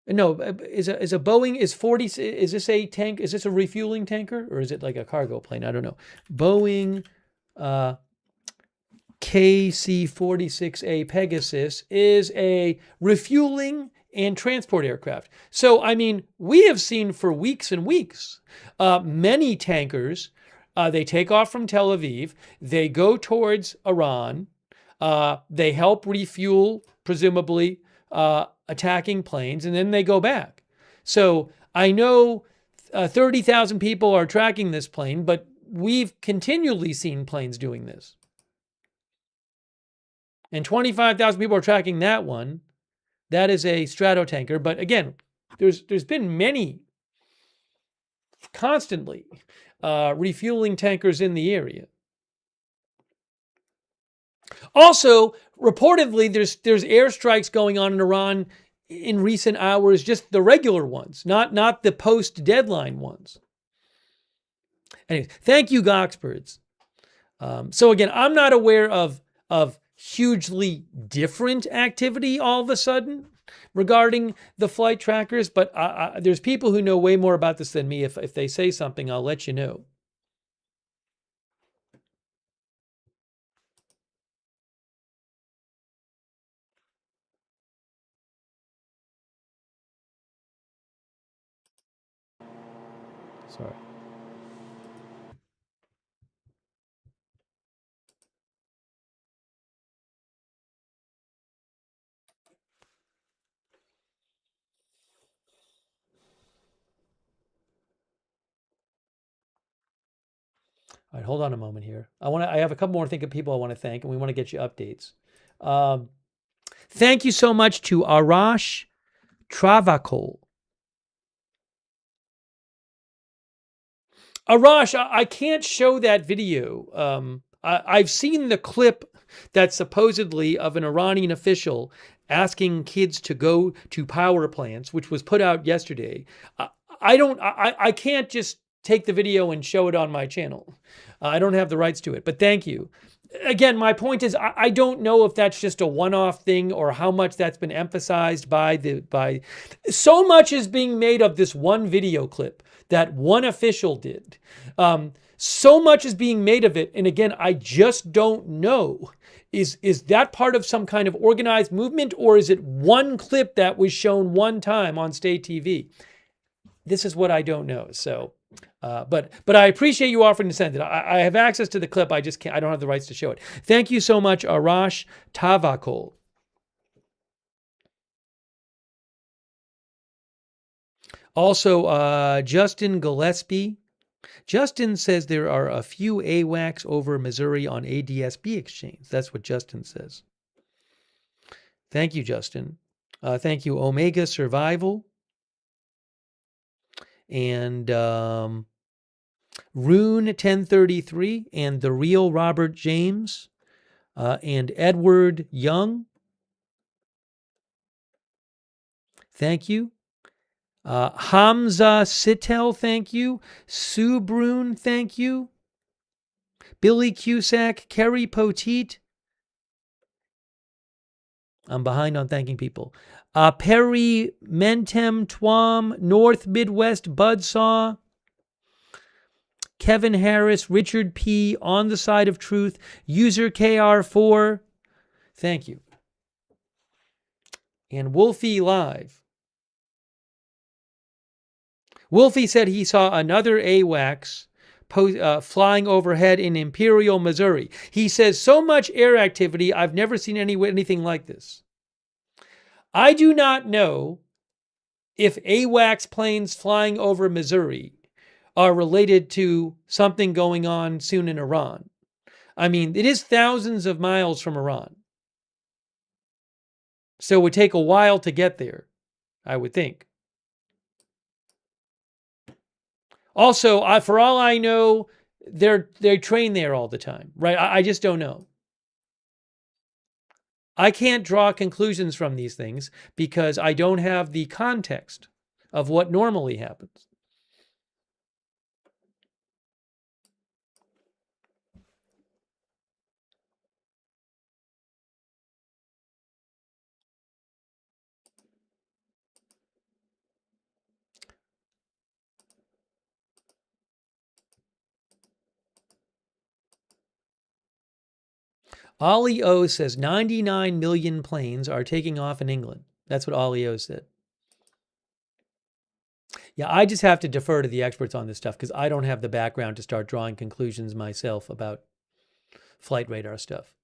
No, is a Boeing is 40. Is this a tank? Is this a refueling tanker or is it like a cargo plane? I don't know. Boeing KC-46A Pegasus is a refueling and transport aircraft. So, I mean, we have seen for weeks and weeks many tankers. They take off from Tel Aviv. They go towards Iran. They help refuel, presumably, attacking planes, and then they go back. So I know 30,000 people are tracking this plane, but we've continually seen planes doing this. And 25,000 people are tracking that one. That is a stratotanker. But again, there's been many constantly refueling tankers in the area. Also, reportedly, there's airstrikes going on in Iran in recent hours, just the regular ones, not the post-deadline ones. Anyways, thank you, Goxbirds. So again, I'm not aware of hugely different activity all of a sudden regarding the flight trackers, but there's people who know way more about this than me. If they say something, I'll let you know. Sorry. All right, hold on a moment here. I have a couple more people I want to thank, and we want to get you updates. Thank you so much to Arash Travakol. Arash, I can't show that video. I've seen the clip that's supposedly of an Iranian official asking kids to go to power plants, which was put out yesterday. I can't just take the video and show it on my channel. I don't have the rights to it, but thank you. Again, my point is I don't know if that's just a one-off thing or how much that's been emphasized by so much is being made of this one video clip that one official did. So much is being made of it, and again, I just don't know. Is that part of some kind of organized movement, or is it one clip that was shown one time on state TV? This is what I don't know. So, but I appreciate you offering to send it. I have access to the clip. I just can't. I don't have the rights to show it. Thank you so much, Arash Tavakol. Also, Justin Gillespie. Justin says there are a few AWACS over Missouri on ADSB exchange. That's what Justin says. Thank you, Justin. Thank you, Omega Survival. And Rune 1033 and the real Robert James and Edward Young. Thank you. Hamza Sitel, thank you. Sue Brune, thank you. Billy Cusack, Kerry Poteet. I'm behind on thanking people. Perry Mentem Twam, North Midwest Budsaw. Kevin Harris, Richard P. On the Side of Truth, User KR4. Thank you. And Wolfie Live. Wolfie said he saw another AWACS flying overhead in Imperial, Missouri. He says, so much air activity, I've never seen anything like this. I do not know if AWACS planes flying over Missouri are related to something going on soon in Iran. I mean, it is thousands of miles from Iran. So it would take a while to get there, I would think. Also, for all I know, they train there all the time, right? I just don't know. I can't draw conclusions from these things because I don't have the context of what normally happens. Ollie O says 99 million planes are taking off in England. That's what Ollie O said. Yeah, I just have to defer to the experts on this stuff because I don't have the background to start drawing conclusions myself about flight radar stuff.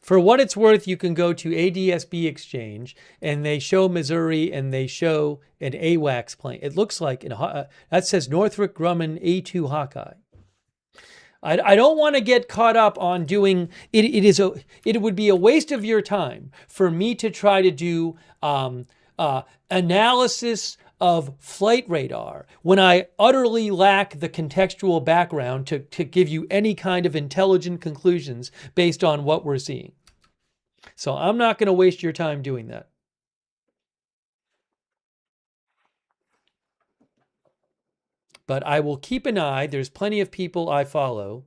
For what it's worth, you can go to ADSB Exchange, and they show Missouri, and they show an AWACS plane. It looks like, that says Northrop Grumman A2 Hawkeye. I don't want to get caught up on doing, it would be a waste of your time for me to try to do analysis of flight radar when I utterly lack the contextual background to give you any kind of intelligent conclusions based on what we're seeing. So I'm not going to waste your time doing that. But I will keep an eye. There's plenty of people I follow.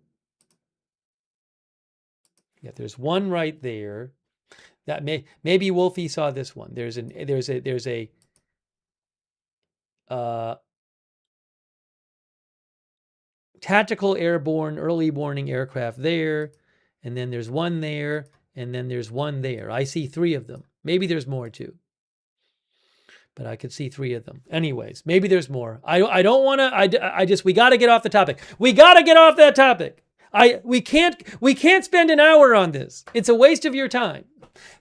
Yeah, there's one right there. That maybe Wolfie saw this one. There's a tactical airborne early warning aircraft there, and then there's one there, and then there's one there. I see 3 of them. Maybe there's more too, but I could see 3 of them. Anyways, maybe there's more. I don't want to. We got to get off the topic. We got to get off that topic. We can't spend an hour on this. It's a waste of your time.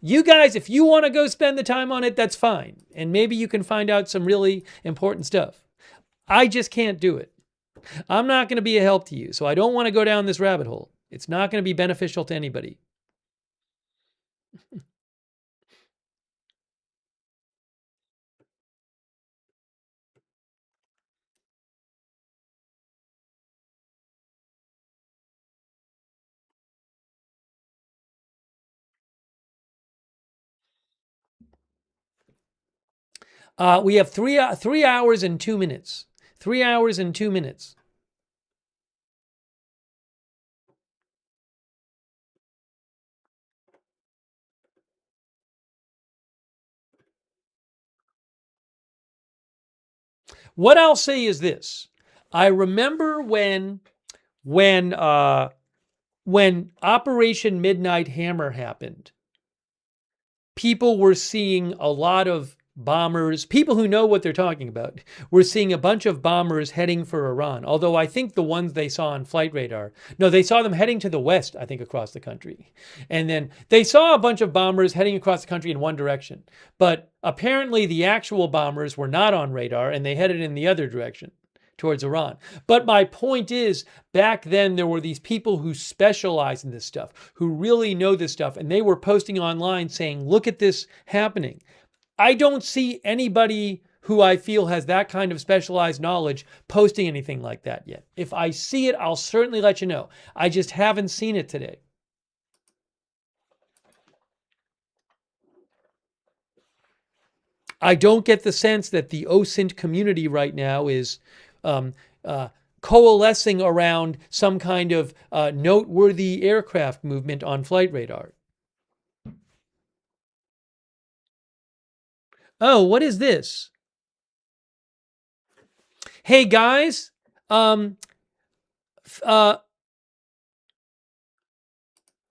You guys, if you want to go spend the time on it, that's fine. And maybe you can find out some really important stuff. I just can't do it. I'm not going to be a help to you. So I don't want to go down this rabbit hole. It's not going to be beneficial to anybody. We have 3 hours and 2 minutes. 3 hours and 2 minutes. What I'll say is this: I remember when Operation Midnight Hammer happened, people were seeing a lot of bombers, people who know what they're talking about, were seeing a bunch of bombers heading for Iran. Although I think the ones they saw on flight radar, no, they saw them heading to the west, I think, across the country. And then they saw a bunch of bombers heading across the country in one direction. But apparently the actual bombers were not on radar and they headed in the other direction, towards Iran. But my point is, back then there were these people who specialize in this stuff, who really know this stuff, and they were posting online saying, look at this happening. I don't see anybody who I feel has that kind of specialized knowledge posting anything like that yet. If I see it, I'll certainly let you know. I just haven't seen it today. I don't get the sense that the OSINT community right now is coalescing around some kind of noteworthy aircraft movement on flight radar. Oh, what is this? Hey guys, new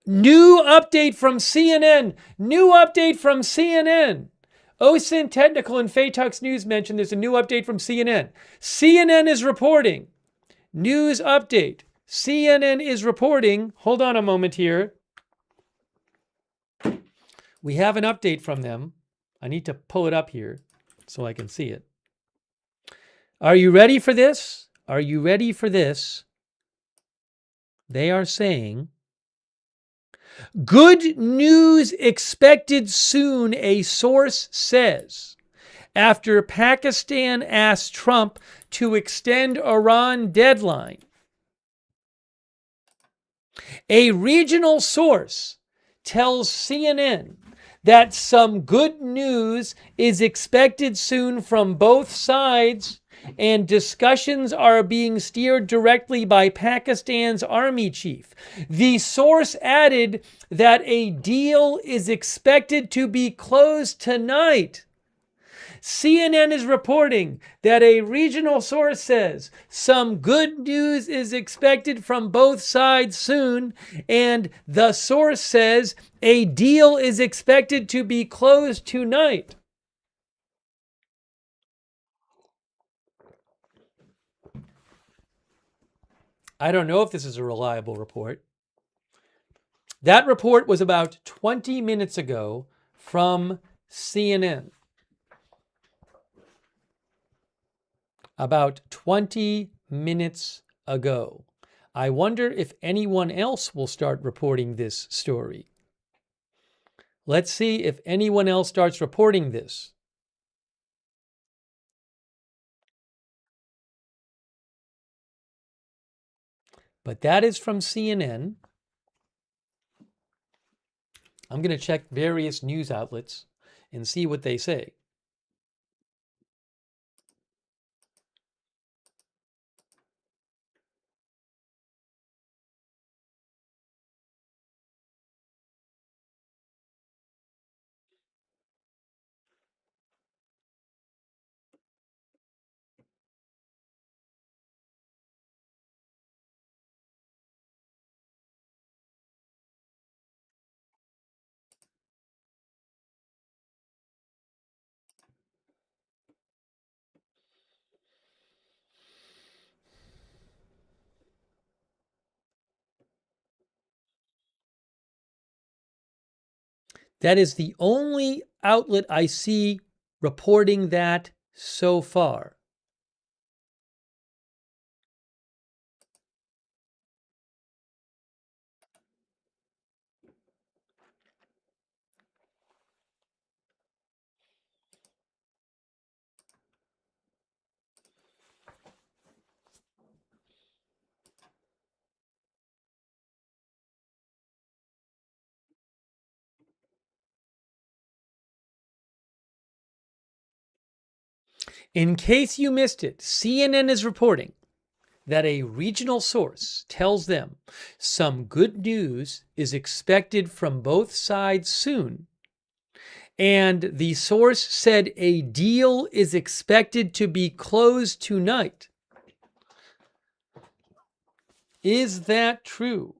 update from CNN. New update from CNN. OSINT Technical and Phaetux News mentioned there's a new update from CNN. CNN is reporting. News update. CNN is reporting. Hold on a moment here. We have an update from them. I need to pull it up here so I can see it. Are you ready for this? Are you ready for this? They are saying, good news expected soon, a source says, after Pakistan asked Trump to extend Iran deadline. A regional source tells CNN that some good news is expected soon from both sides, and discussions are being steered directly by Pakistan's army chief. The source added that a deal is expected to be closed tonight. CNN is reporting that a regional source says some good news is expected from both sides soon, and the source says a deal is expected to be closed tonight. I don't know if this is a reliable report. That report was about 20 minutes ago from CNN. About 20 minutes ago. I wonder if anyone else will start reporting this story. Let's see if anyone else starts reporting this. But that is from CNN. I'm going to check various news outlets and see what they say. That is the only outlet I see reporting that so far. In case you missed it, CNN is reporting that a regional source tells them some good news is expected from both sides soon. And the source said a deal is expected to be closed tonight. Is that true?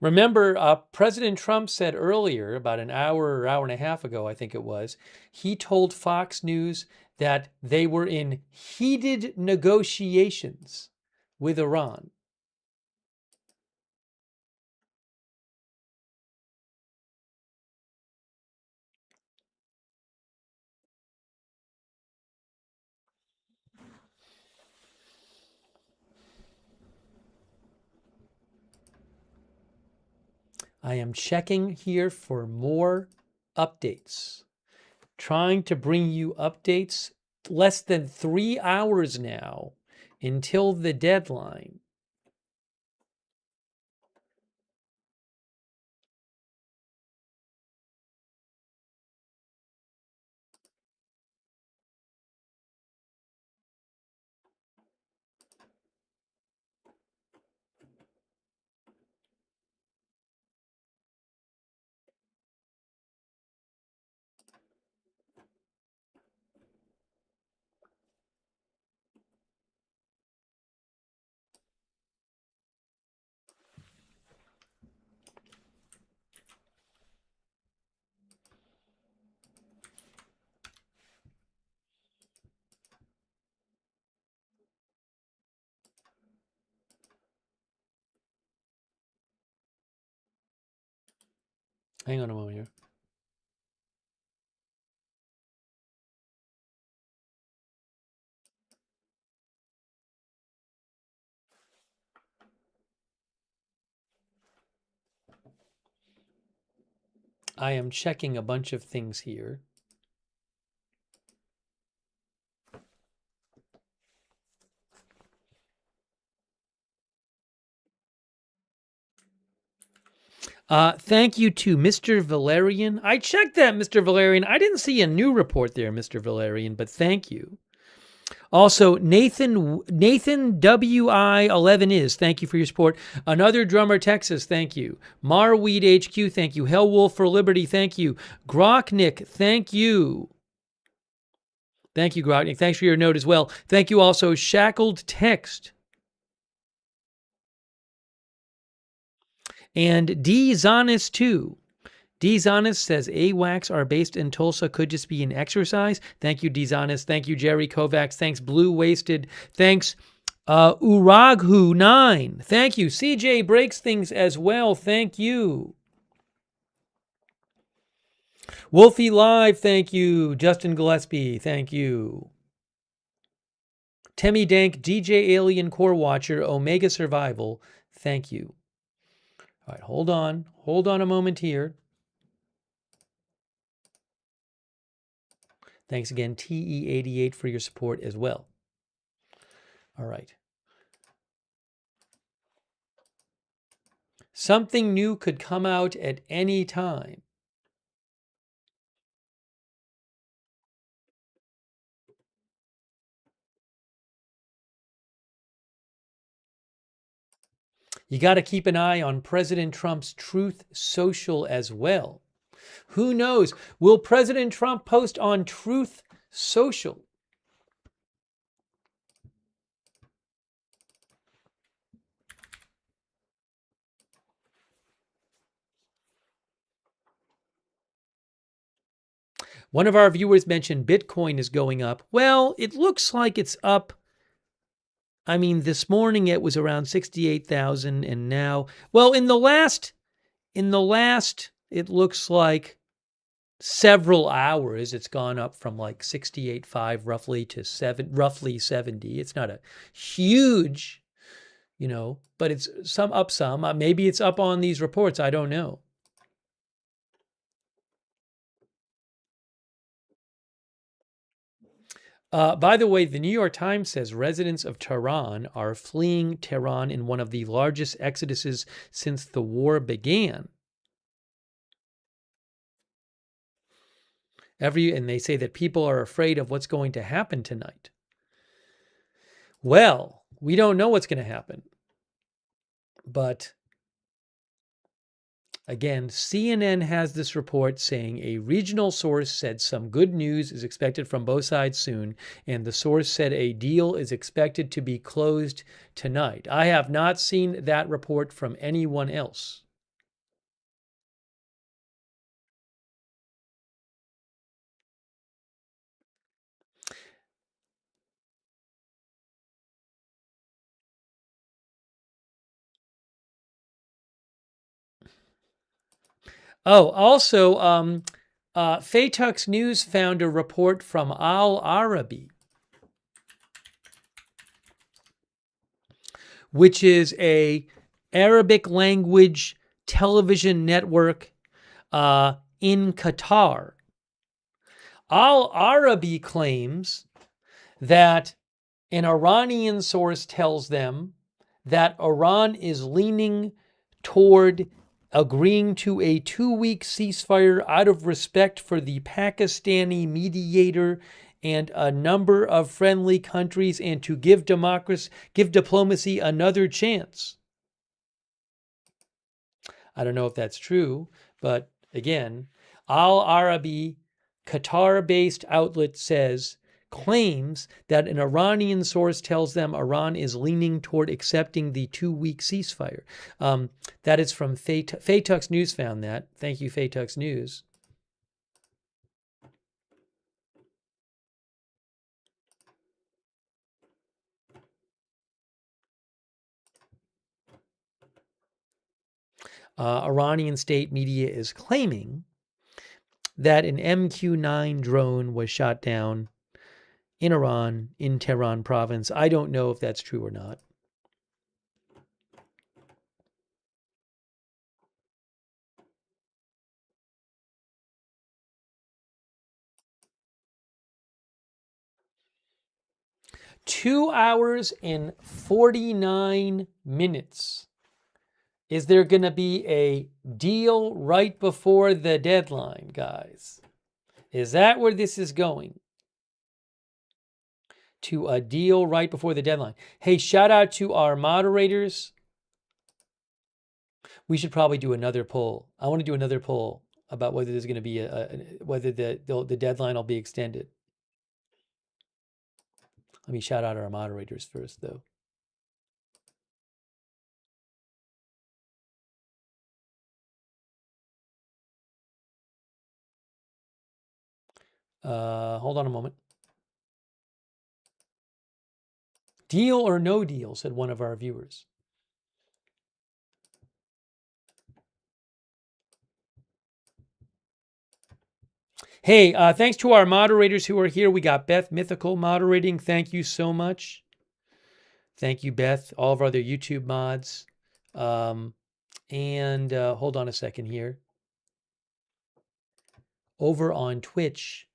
Remember, President Trump said earlier, about an hour or hour and a half ago, I think it was, he told Fox News that they were in heated negotiations with Iran. I am checking here for more updates, trying to bring you updates less than 3 hours now until the deadline. Hang on a moment here. I am checking a bunch of things here. Thank you to Mr. Valerian. I checked that, Mr. Valerian. I didn't see a new report there, Mr. Valerian, but thank you. Also, Nathan WI11 is, thank you for your support. Another Drummer Texas, thank you. Marweed HQ, thank you. Hellwolf for Liberty, thank you. Groknik, thank you. Thank you, Groknik. Thanks for your note as well. Thank you also, Shackled Text. And D. Zonis 2. D. Zonis says AWACS are based in Tulsa, could just be an exercise. Thank you, D. Zonis. Thank you, Jerry Kovacs. Thanks, Blue Wasted. Thanks, Uraghu9. Thank you. CJ Breaks Things as well. Thank you. Wolfie Live, thank you. Justin Gillespie, thank you. Temmie Dank, DJ Alien Core Watcher, Omega Survival, thank you. All right, hold on. Hold on a moment here. Thanks again, TE88, for your support as well. All right. Something new could come out at any time. You got to keep an eye on President Trump's Truth Social as well. Who knows? Will President Trump post on Truth Social? One of our viewers mentioned Bitcoin is going up. Well, it looks like it's up. I mean, this morning it was around 68,000 and now, well, in the last, it looks like several hours, it's gone up from like 68.5 roughly to roughly 70. It's not a huge, but it's some up some. Maybe it's up on these reports. I don't know. By the way, the New York Times says residents of Tehran are fleeing Tehran in one of the largest exoduses since the war began. And they say that people are afraid of what's going to happen tonight. Well, we don't know what's going to happen. But again, CNN has this report saying a regional source said some good news is expected from both sides soon, and the source said a deal is expected to be closed tonight. I have not seen that report from anyone else. Oh, also, Faytux News found a report from Al Arabi, which is a Arabic language television network in Qatar. Al Arabi claims that an Iranian source tells them that Iran is leaning toward agreeing to a 2-week ceasefire out of respect for the Pakistani mediator and a number of friendly countries, and to give diplomacy another chance. I don't know if that's true, but again, Al Arabi, Qatar-based outlet claims that an Iranian source tells them Iran is leaning toward accepting the 2-week ceasefire. That is from Faytux News found that. Thank you, Faytux News. Iranian state media is claiming that an MQ-9 drone was shot down in Iran, in Tehran province. I don't know if that's true or not. Two hours and 49 minutes. Is there going to be a deal right before the deadline, guys? Is that where this is going? To a deal right before the deadline. Hey, shout out to our moderators. We should probably do another poll. I want to do another poll about whether there's going to be whether the deadline will be extended. Let me shout out our moderators first, though. Hold on a moment. Deal or no deal, said one of our viewers. Hey, thanks to our moderators who are here. We got Beth Mythical moderating. Thank you so much. Thank you, Beth. All of our other YouTube mods. And hold on a second here. Over on Twitch,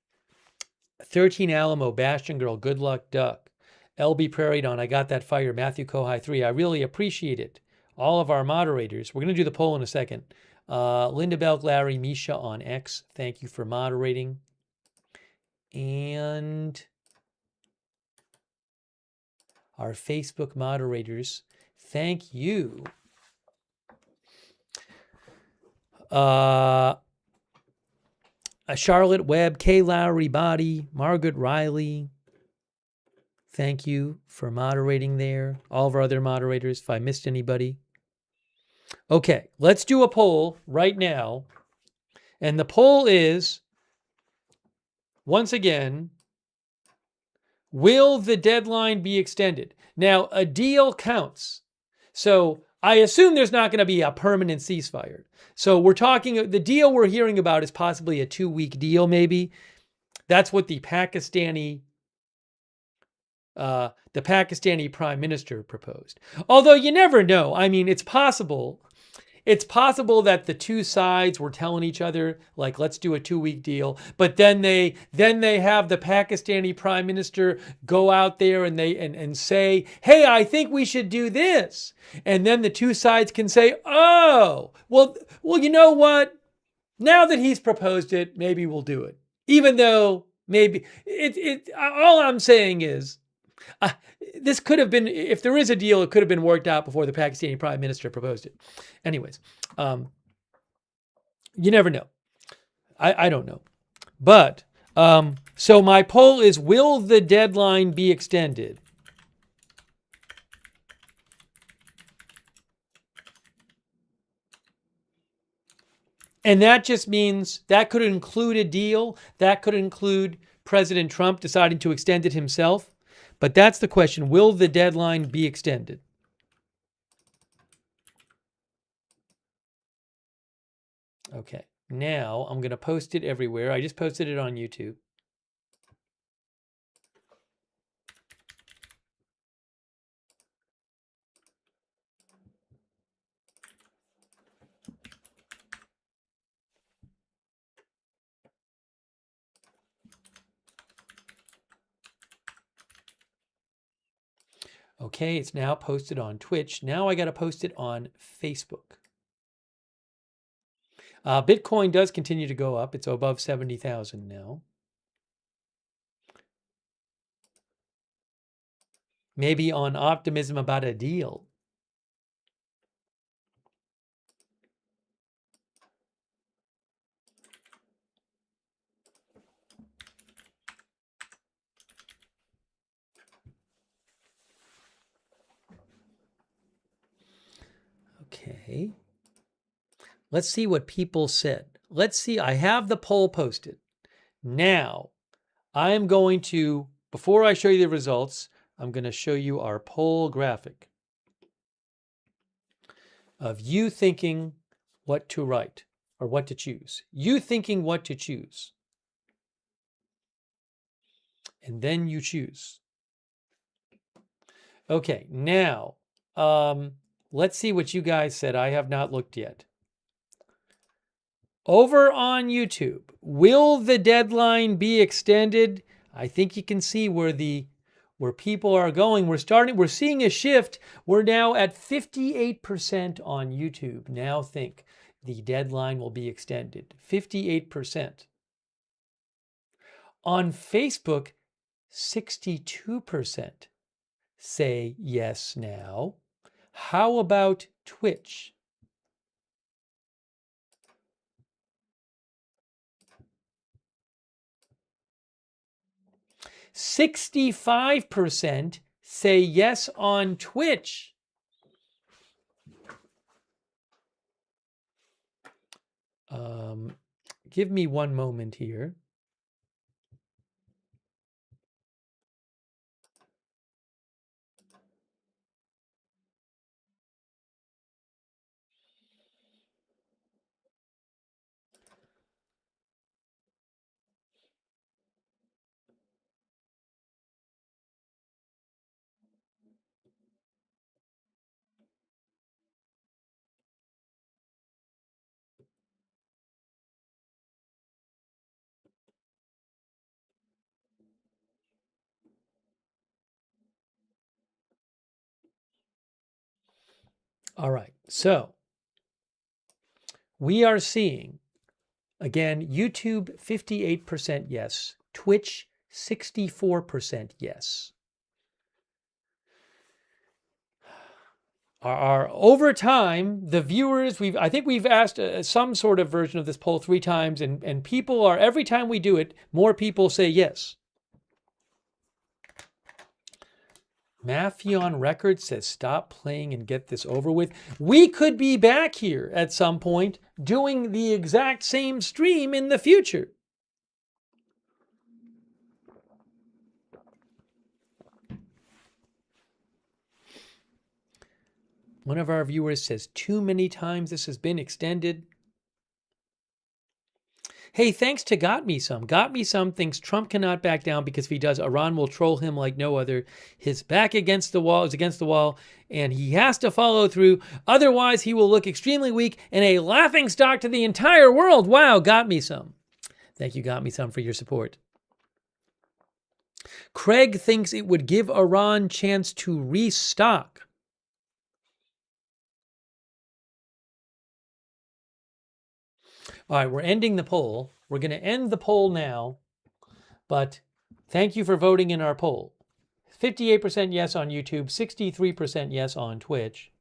13 Alamo, Bastion Girl, Good Luck Duck, LB Prairie Dawn, I Got That Fire, Matthew Kohai 3. I really appreciate it. All of our moderators. We're going to do the poll in a second. Linda Belk, Larry, Misha on X, thank you for moderating. And our Facebook moderators, thank you. Charlotte Webb, Kay Lowry Body, Margaret Riley, thank you for moderating there. All of our other moderators, if I missed anybody. Okay, let's do a poll right now. And the poll is, once again, will the deadline be extended? Now, a deal counts. So I assume there's not going to be a permanent ceasefire. So we're talking, the deal we're hearing about is possibly a 2-week deal, maybe. That's what the Pakistani Prime Minister proposed. Although you never know. I mean, it's possible. It's possible that the two sides were telling each other, like, let's do a 2-week deal. But then they have the Pakistani Prime Minister go out there and say, hey, I think we should do this. And then the two sides can say, oh, well, you know what? Now that he's proposed it, maybe we'll do it. Even though maybe all I'm saying is, this could have been, if there is a deal, it could have been worked out before the Pakistani Prime Minister proposed it. Anyways, you never know. I don't know. But, so my poll is, will the deadline be extended? And that just means that could include a deal. That could include President Trump deciding to extend it himself. But that's the question. Will the deadline be extended? Okay. Now I'm going to post it everywhere. I just posted it on YouTube. Okay, it's now posted on Twitch. Now I got to post it on Facebook. Bitcoin does continue to go up. It's above 70,000 now. Maybe on optimism about a deal. Okay. Let's see what people said. Let's see. I have the poll posted. Now, I'm going to, before I show you the results, I'm going to show you our poll graphic of you thinking what to write or what to choose. You thinking what to choose. And then you choose. Okay, now, let's see what you guys said. I have not looked yet. Over on YouTube, will the deadline be extended? I think you can see where people are going. We're seeing a shift. We're now at 58% on YouTube. Now think the deadline will be extended. 58%. On Facebook, 62% say yes now. How about Twitch? 65% say yes on Twitch. Give me one moment here. All right, so we are seeing, again, YouTube 58% yes, Twitch 64% yes. Our over time, the viewers, I think we've asked some sort of version of this poll 3 times, and people are, every time we do it, more people say yes. Mafion Records says, stop playing and get this over with. We could be back here at some point doing the exact same stream in the future. One of our viewers says too many times this has been extended. Hey, thanks to Got Me Some. Got Me Some thinks Trump cannot back down because if he does, Iran will troll him like no other. His back against the wall is against the wall, and he has to follow through. Otherwise, he will look extremely weak and a laughingstock to the entire world. Wow, Got Me Some. Thank you, Got Me Some, for your support. Craig thinks it would give Iran chance to restock. All right, we're ending the poll. We're going to end the poll now, but thank you for voting in our poll. 58% yes on YouTube, 63% yes on Twitch.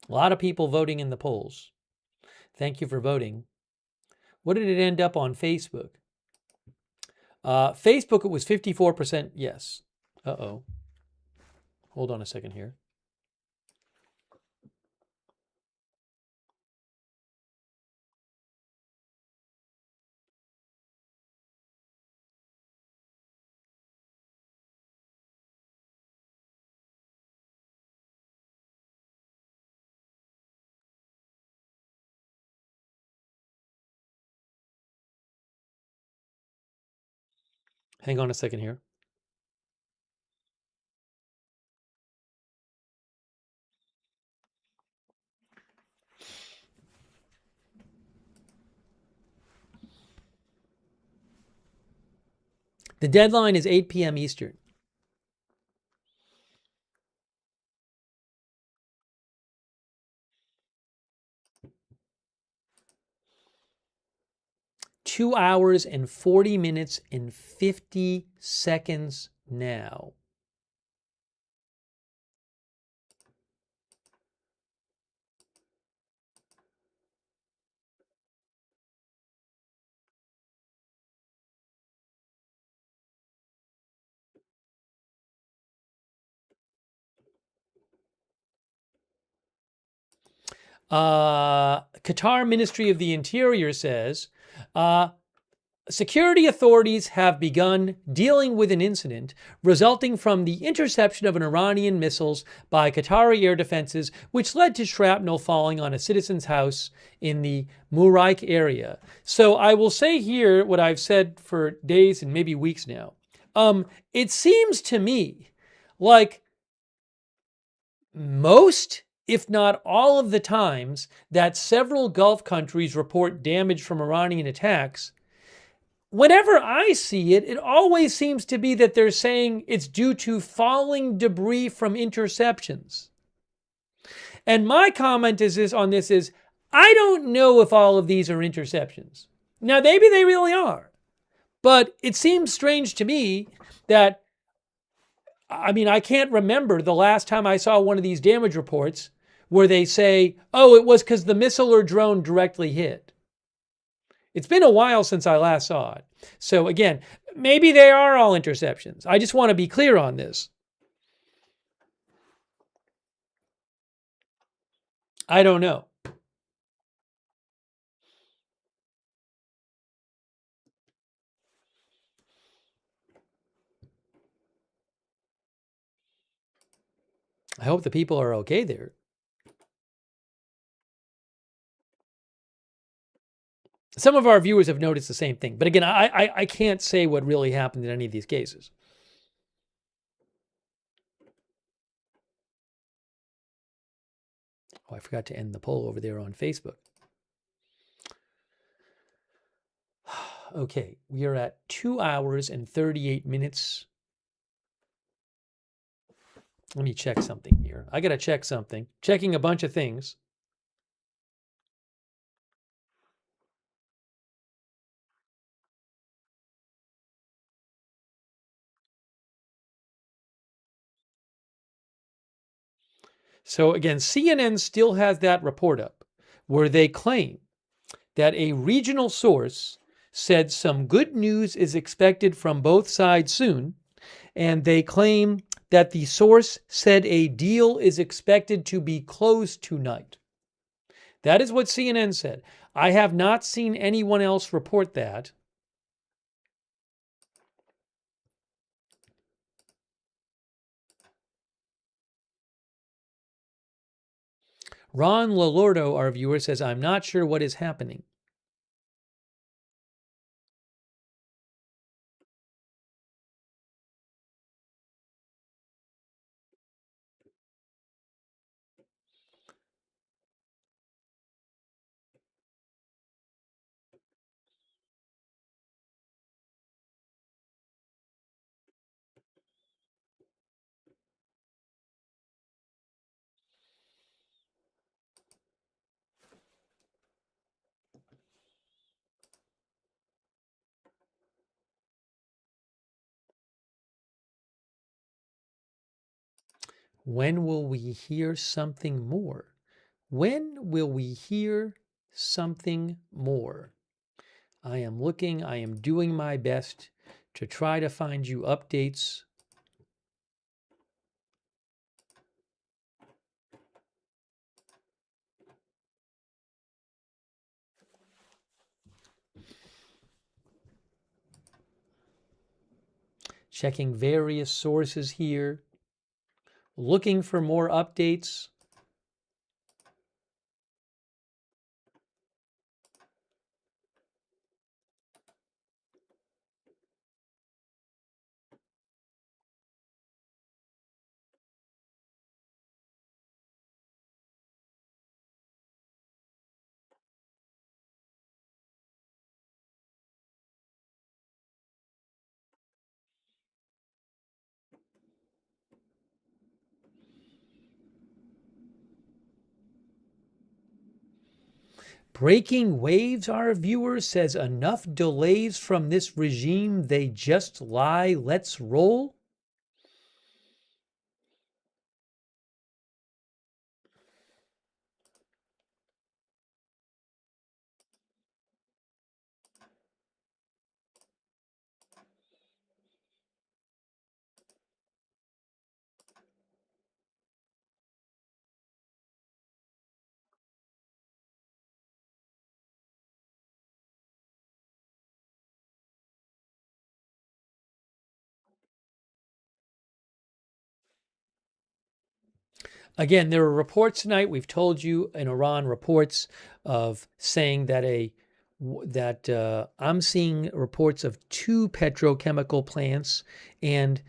A lot of people voting in the polls. Thank you for voting. What did it end up on Facebook? Facebook, it was 54% yes. Uh-oh. Hold on a second here. Hang on a second here. The deadline is 8 p.m. Eastern. Two hours and 40 minutes and 50 seconds now. Qatar Ministry of the Interior says, security authorities have begun dealing with an incident resulting from the interception of an Iranian missiles by Qatari air defenses, which led to shrapnel falling on a citizen's house in the Muraik area. So I will say here what I've said for days and maybe weeks now. It seems to me like most, if not all of the times that several Gulf countries report damage from Iranian attacks, whenever I see it, it always seems to be that they're saying it's due to falling debris from interceptions. And my comment on this is, I don't know if all of these are interceptions. Now, maybe they really are. But it seems strange to me that, I mean, I can't remember the last time I saw one of these damage reports where they say, oh, it was because the missile or drone directly hit. It's been a while since I last saw it. So again, maybe they are all interceptions. I just want to be clear on this. I don't know. I hope the people are okay there. Some of our viewers have noticed the same thing. But again, I can't say what really happened in any of these cases. Oh, I forgot to end the poll over there on Facebook. Okay, we are at 2 hours and 38 minutes. Let me check something here. I got to check something. Checking a bunch of things. So again, CNN still has that report up where they claim that a regional source said some good news is expected from both sides soon. And they claim that the source said a deal is expected to be closed tonight. That is what CNN said. I have not seen anyone else report that. Ron Lolordo, our viewer, says, I'm not sure what is happening. When will we hear something more? When will we hear something more? I am looking, I am doing my best to try to find you updates. Checking various sources here, looking for more updates. Breaking Waves, our viewer, says enough delays from this regime, they just lie, let's roll. Again, there are reports tonight. We've told you in Iran reports of saying that I'm seeing reports of 2 petrochemical plants and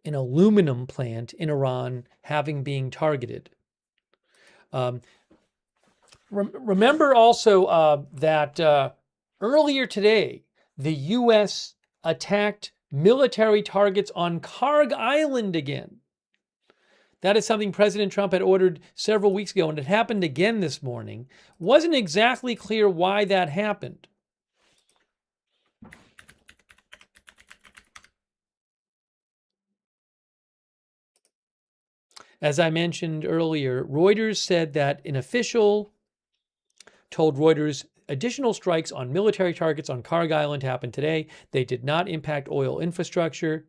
an aluminum plant in Iran having been targeted. Remember also that earlier today, the U.S. attacked military targets on Karg Island again. That is something President Trump had ordered several weeks ago, and it happened again this morning. Wasn't exactly clear why that happened. As I mentioned earlier, Reuters said that an official told Reuters additional strikes on military targets on Karg Island happened today. They did not impact oil infrastructure.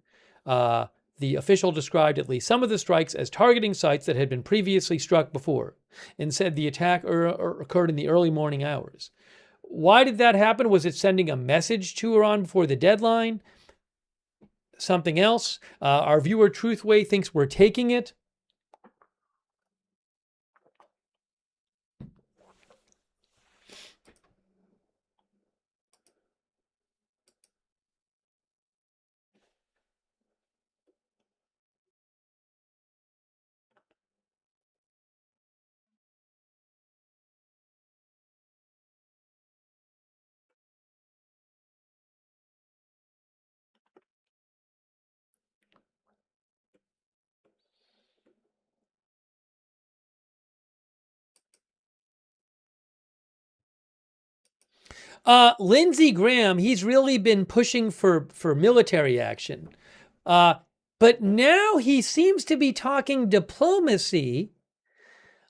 The official described at least some of the strikes as targeting sites that had been previously struck before and said the attack occurred in the early morning hours. Why did that happen? Was it sending a message to Iran before the deadline? Something else? Our viewer Truthway thinks we're taking it. Lindsey Graham, he's really been pushing for military action. But now he seems to be talking diplomacy.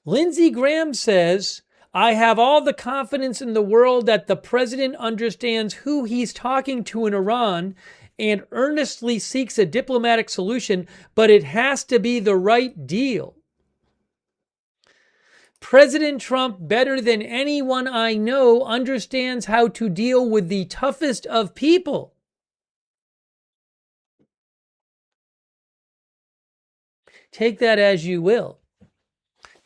Lindsey Graham says, I have all the confidence in the world that the president understands who he's talking to in Iran and earnestly seeks a diplomatic solution, but it has to be the right deal. President Trump, better than anyone I know, understands how to deal with the toughest of people. Take that as you will.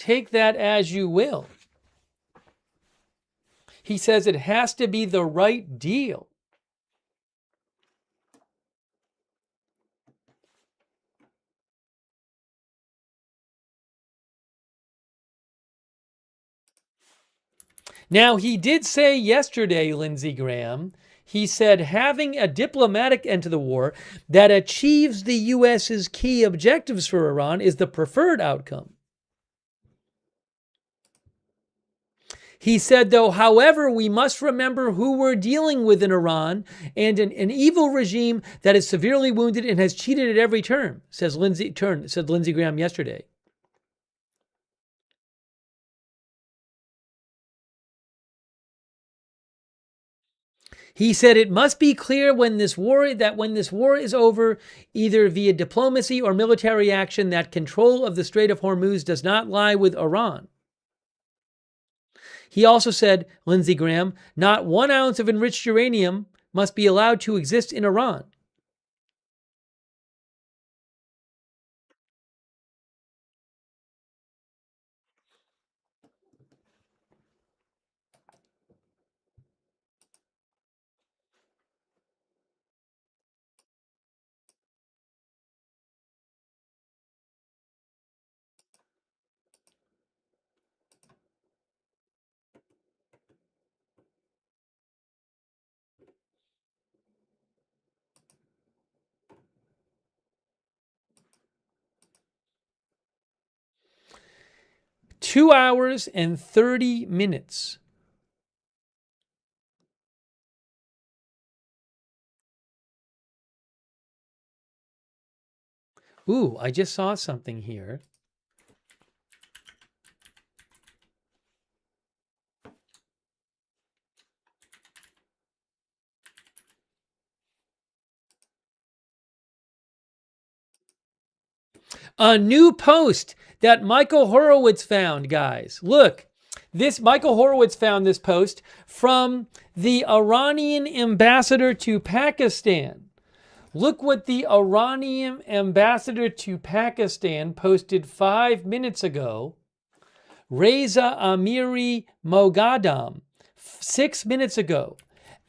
take that as you will. He says it has to be the right deal. Now, he did say yesterday, Lindsey Graham, he said having a diplomatic end to the war that achieves the U.S.'s key objectives for Iran is the preferred outcome. He said, though, however, we must remember who we're dealing with in Iran and an evil regime that is severely wounded and has cheated at every turn, said Lindsey Graham yesterday. He said it must be clear that when this war is over, either via diplomacy or military action, that control of the Strait of Hormuz does not lie with Iran. He also said, Lindsey Graham, not 1 ounce of enriched uranium must be allowed to exist in Iran. Two hours and 30 minutes. Ooh, I just saw something here. A new post that Michael Horowitz found, guys. Look, Michael Horowitz found this post from the Iranian ambassador to Pakistan. Look what the Iranian ambassador to Pakistan posted 5 minutes ago. Reza Amiri Moghadam, 6 minutes ago.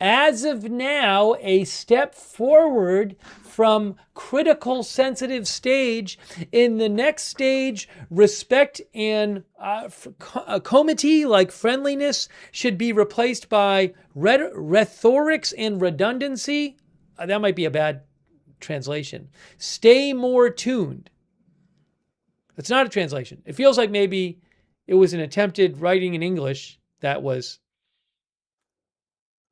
As of now, a step forward from critical sensitive stage. In the next stage, respect and comity, like friendliness, should be replaced by rhetorics and redundancy. That might be a bad translation. Stay more tuned. It's not a translation. It feels like maybe it was an attempted writing in English that was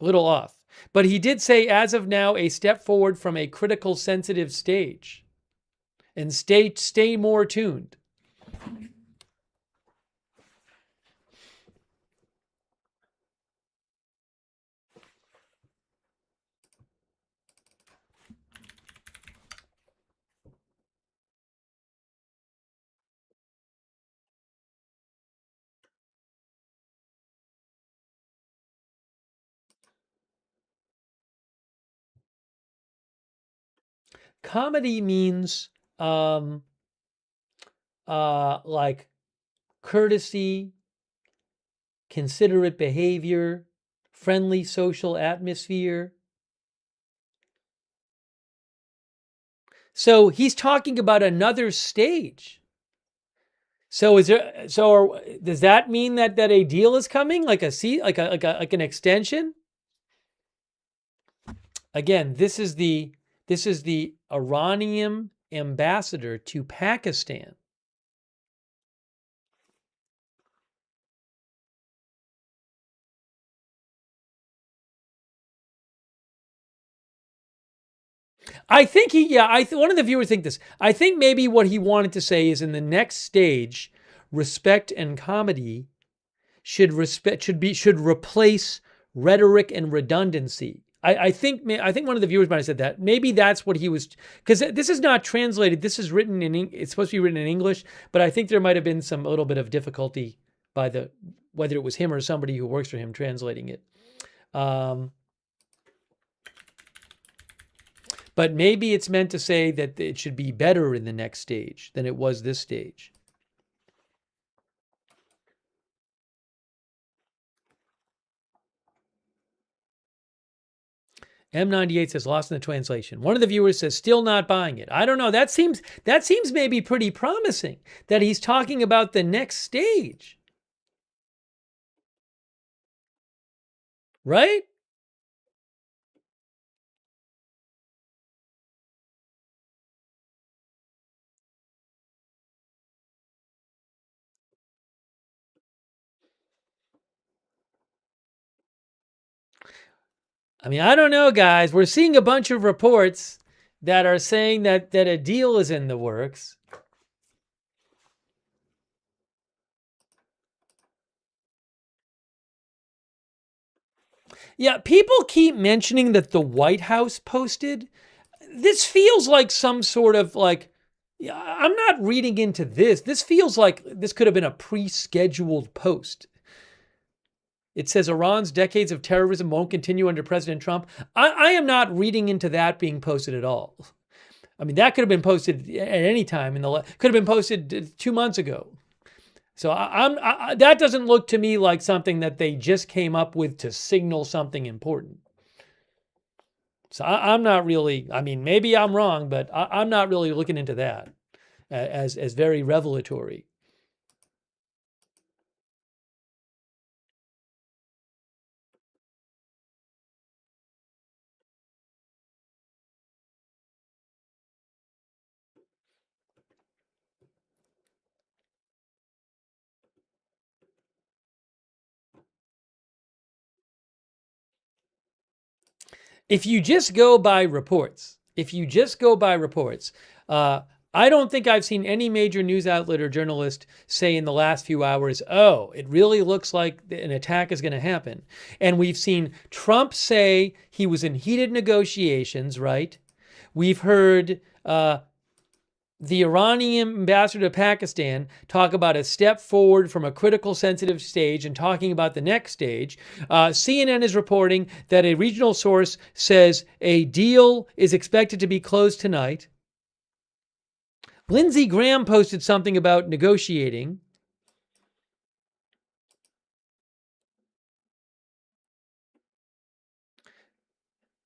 a little off. But he did say, as of now, a step forward from a critical sensitive stage. And stay more tuned. Comedy means like courtesy, considerate behavior, friendly social atmosphere. So he's talking about another stage. So does that mean that a deal is coming, like an extension? Again, this is the Iranian ambassador to Pakistan. I think one of the viewers think this. I think maybe what he wanted to say is, in the next stage, respect and comedy should replace rhetoric and redundancy. I think one of the viewers might have said that. Maybe that's what he was, because this is not translated. This is written it's supposed to be written in English, but I think there might have been a little bit of difficulty by whether it was him or somebody who works for him translating it. But maybe it's meant to say that it should be better in the next stage than it was this stage. M98 says lost in the translation. One of the viewers says still not buying it. I don't know. That seems maybe pretty promising that he's talking about the next stage. Right? I mean, I don't know, guys. We're seeing a bunch of reports that are saying that a deal is in the works. Yeah, people keep mentioning that the White House posted. This feels like some sort of I'm not reading into this. This feels like this could have been a pre-scheduled post. It says Iran's decades of terrorism won't continue under President Trump. I am not reading into that being posted at all. I mean, that could have been posted at any time could have been posted 2 months ago. So that doesn't look to me like something that they just came up with to signal something important. So I'm not really, I mean, maybe I'm wrong, but I'm not really looking into that as very revelatory. If you just go by reports, I don't think I've seen any major news outlet or journalist say in the last few hours, oh, it really looks like an attack is going to happen. And we've seen Trump say he was in heated negotiations, right? We've heard the Iranian ambassador to Pakistan talk about a step forward from a critical sensitive stage and talking about the next stage. CNN is reporting that a regional source says a deal is expected to be closed tonight. Lindsey Graham posted something about negotiating.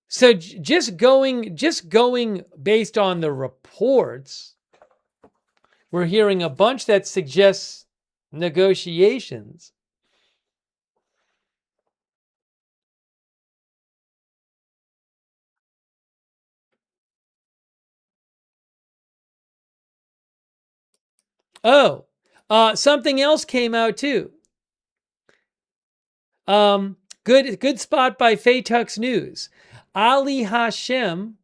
So just going based on the reports, we're hearing a bunch that suggests negotiations. Oh, something else came out too. Good spot by Faytux News. Ali Hashem,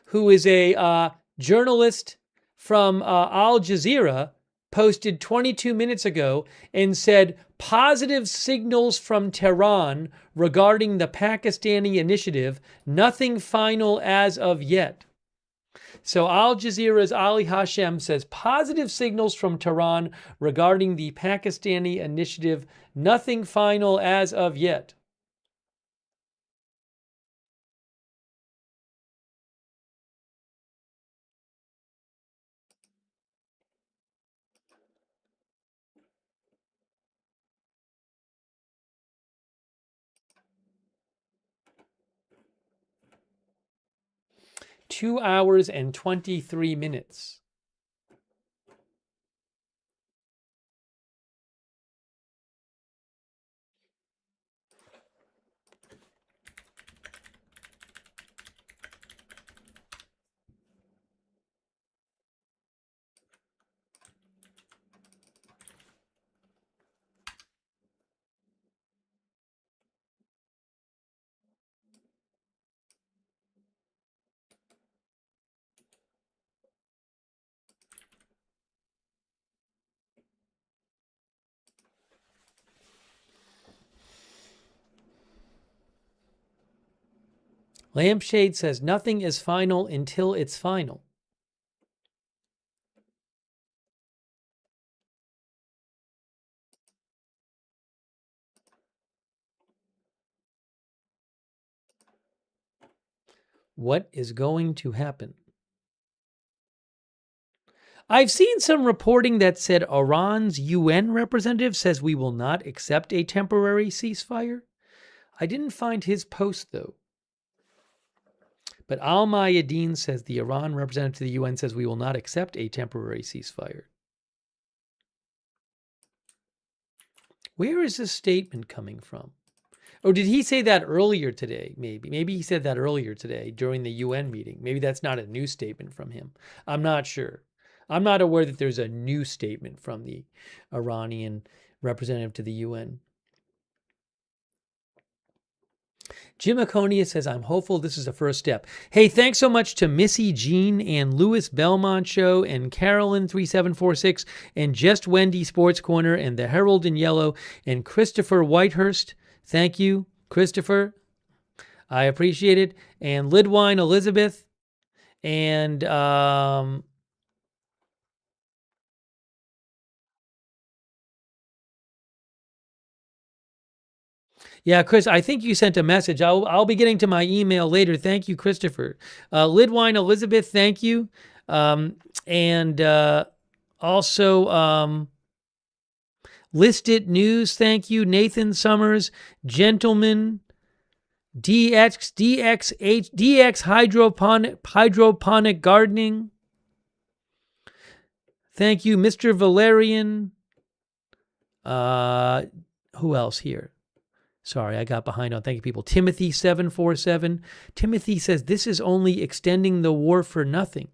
who is a journalist from Al Jazeera, posted 22 minutes ago and said positive signals from Tehran regarding the Pakistani initiative, nothing final as of yet. So Al Jazeera's Ali Hashem says positive signals from Tehran regarding the Pakistani initiative, nothing final as of yet. Two hours and 23 minutes. Lampshade says nothing is final until it's final. What is going to happen? I've seen some reporting that said Iran's UN representative says we will not accept a temporary ceasefire. I didn't find his post, though. But Al Mayadeen says the Iran representative to the UN says we will not accept a temporary ceasefire. Where is this statement coming from? Or did he say that earlier today? Maybe he said that earlier today during the UN meeting. Maybe that's not a new statement from him. I'm not sure. I'm not aware that there's a new statement from the Iranian representative to the UN. Jim Aconia says, I'm hopeful this is a first step. Hey, thanks so much to Missy Jean and Louis Belmont Show and Carolyn3746 and Just Wendy Sports Corner and the Herald in Yellow and Christopher Whitehurst. Thank you, Christopher. I appreciate it. And Lidwine Elizabeth and yeah, Chris, I think you sent a message. I'll be getting to my email later. Thank you, Christopher. Lidwine Elizabeth, thank you. And also List It News, thank you. Nathan Summers, Gentleman, DX Hydroponic Gardening. Thank you, Mr. Valerian. Who else here? Sorry, I got behind on thank you people. Timothy747. Timothy says this is only extending the war for nothing.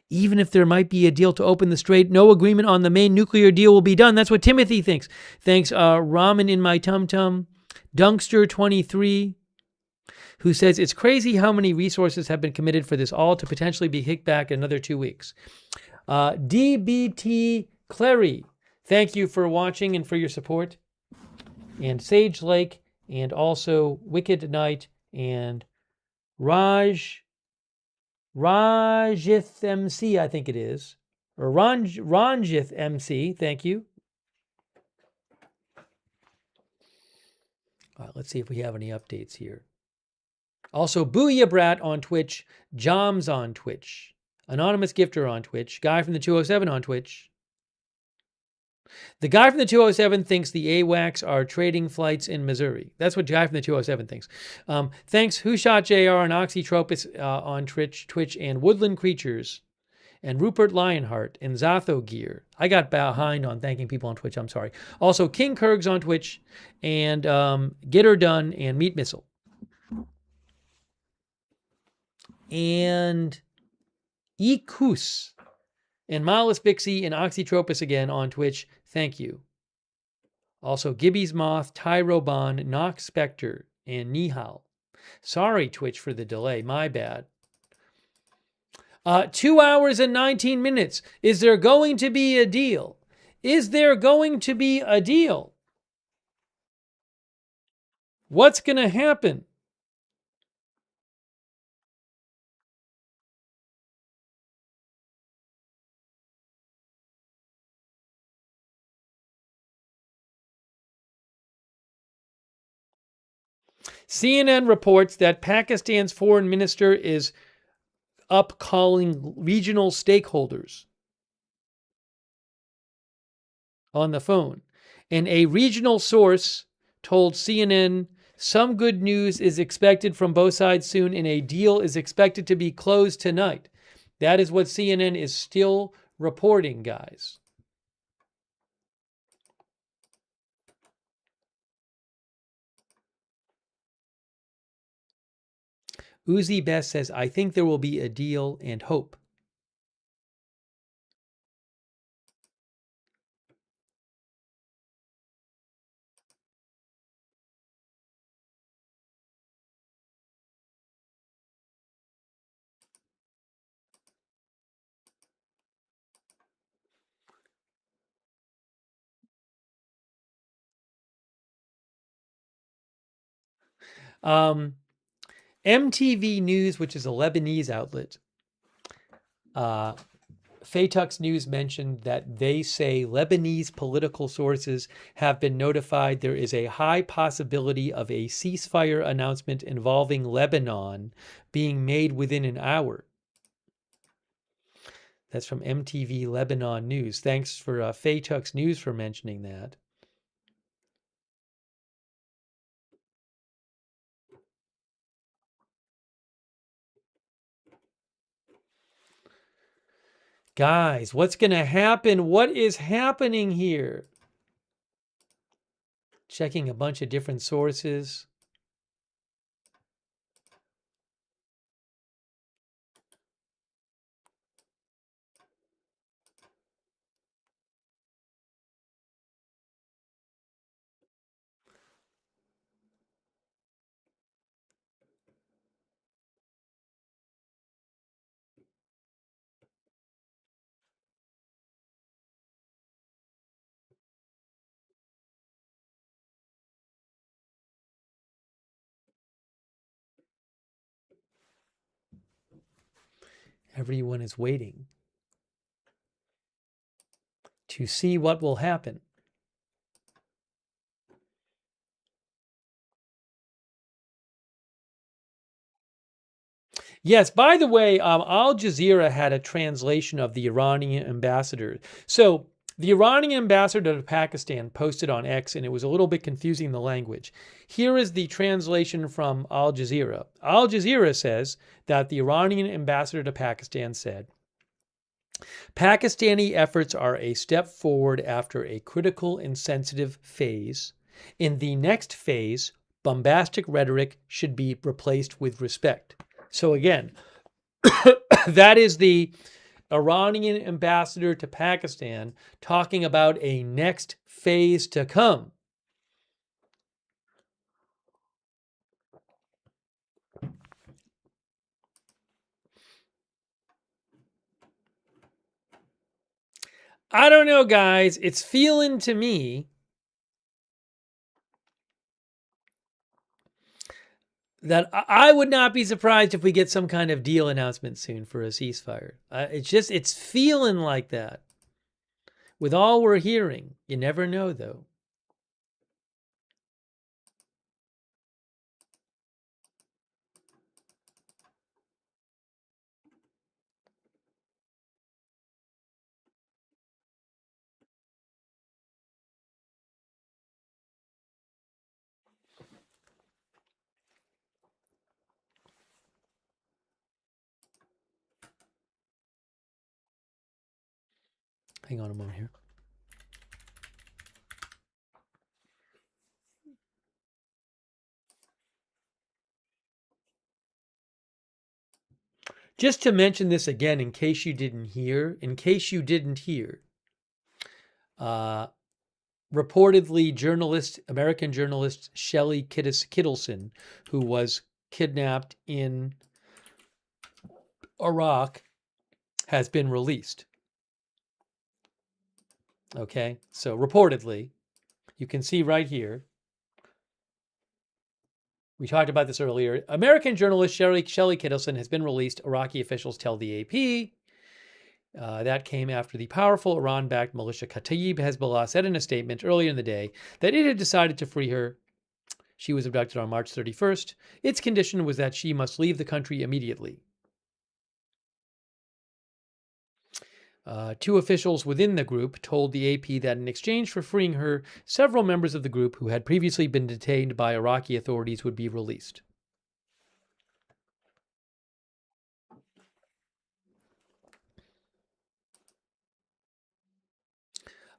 Even if there might be a deal to open the strait, no agreement on the main nuclear deal will be done. That's what Timothy thinks. Thanks, Ramen in my tum-tum. Dunkster23, who says it's crazy how many resources have been committed for this all to potentially be kicked back in another 2 weeks. DBT Clary, thank you for watching and for your support. And Sage Lake, and also Wicked Knight, and Rajith MC, I think it is. Or Ranjith MC, thank you. All right, let's see if we have any updates here. Also, Booyah Brat on Twitch, Joms on Twitch, Anonymous Gifter on Twitch, Guy from the 207 on Twitch. The guy from the 207 thinks the AWACS are trading flights in Missouri. That's what the guy from the 207 thinks. Thanks, Who Shot JR and Oxytropis on Twitch, and Woodland Creatures, and Rupert Lionheart, and Zatho Gear. I got behind on thanking people on Twitch, I'm sorry. Also, King Kurgs on Twitch, and Get Her Done, and Meat Missile. And Ikus, and Miles Bixie, and Oxytropis again on Twitch. Thank you. Also, Gibby's Moth, Tyroban, Nox Spectre, and Nihal. Sorry, Twitch, for the delay. My bad. 2 hours and 19 minutes. Is there going to be a deal? Is there going to be a deal? What's going to happen? CNN reports that Pakistan's foreign minister is up calling regional stakeholders on the phone. And a regional source told CNN some good news is expected from both sides soon and a deal is expected to be closed tonight. That is what CNN is still reporting, guys. Uzi Best says, I think there will be a deal and hope. MTV News, which is a Lebanese outlet, Faytux News mentioned that they say Lebanese political sources have been notified there is a high possibility of a ceasefire announcement involving Lebanon being made within an hour. That's from MTV Lebanon News. Thanks for Faytux News for mentioning that. Guys, what's going to happen? What is happening here? Checking a bunch of different sources. Everyone is waiting to see what will happen. Yes, by the way, Al Jazeera had a translation of the Iranian ambassador. So the Iranian ambassador to Pakistan posted on X, and it was a little bit confusing, the language. Here is the translation from Al Jazeera. Al Jazeera says that the Iranian ambassador to Pakistan said, Pakistani efforts are a step forward after a critical and sensitive phase. In the next phase, bombastic rhetoric should be replaced with respect. So again, that is the Iranian ambassador to Pakistan talking about a next phase to come. I don't know, guys. It's feeling to me that I would not be surprised if we get some kind of deal announcement soon for a ceasefire. It's feeling like that. With all we're hearing, you never know, though. Hang on a moment here. Just to mention this again, in case you didn't hear, reportedly American journalist Shelley Kittleson, who was kidnapped in Iraq, has been released. Okay, so reportedly, you can see right here, we talked about this earlier. American journalist Shelley Kittleson has been released, Iraqi officials tell the AP. That came after the powerful Iran-backed militia Kataib Hezbollah said in a statement earlier in the day that it had decided to free her. She was abducted on March 31st. Its condition was that she must leave the country immediately. Two officials within the group told the AP that in exchange for freeing her, several members of the group who had previously been detained by Iraqi authorities would be released.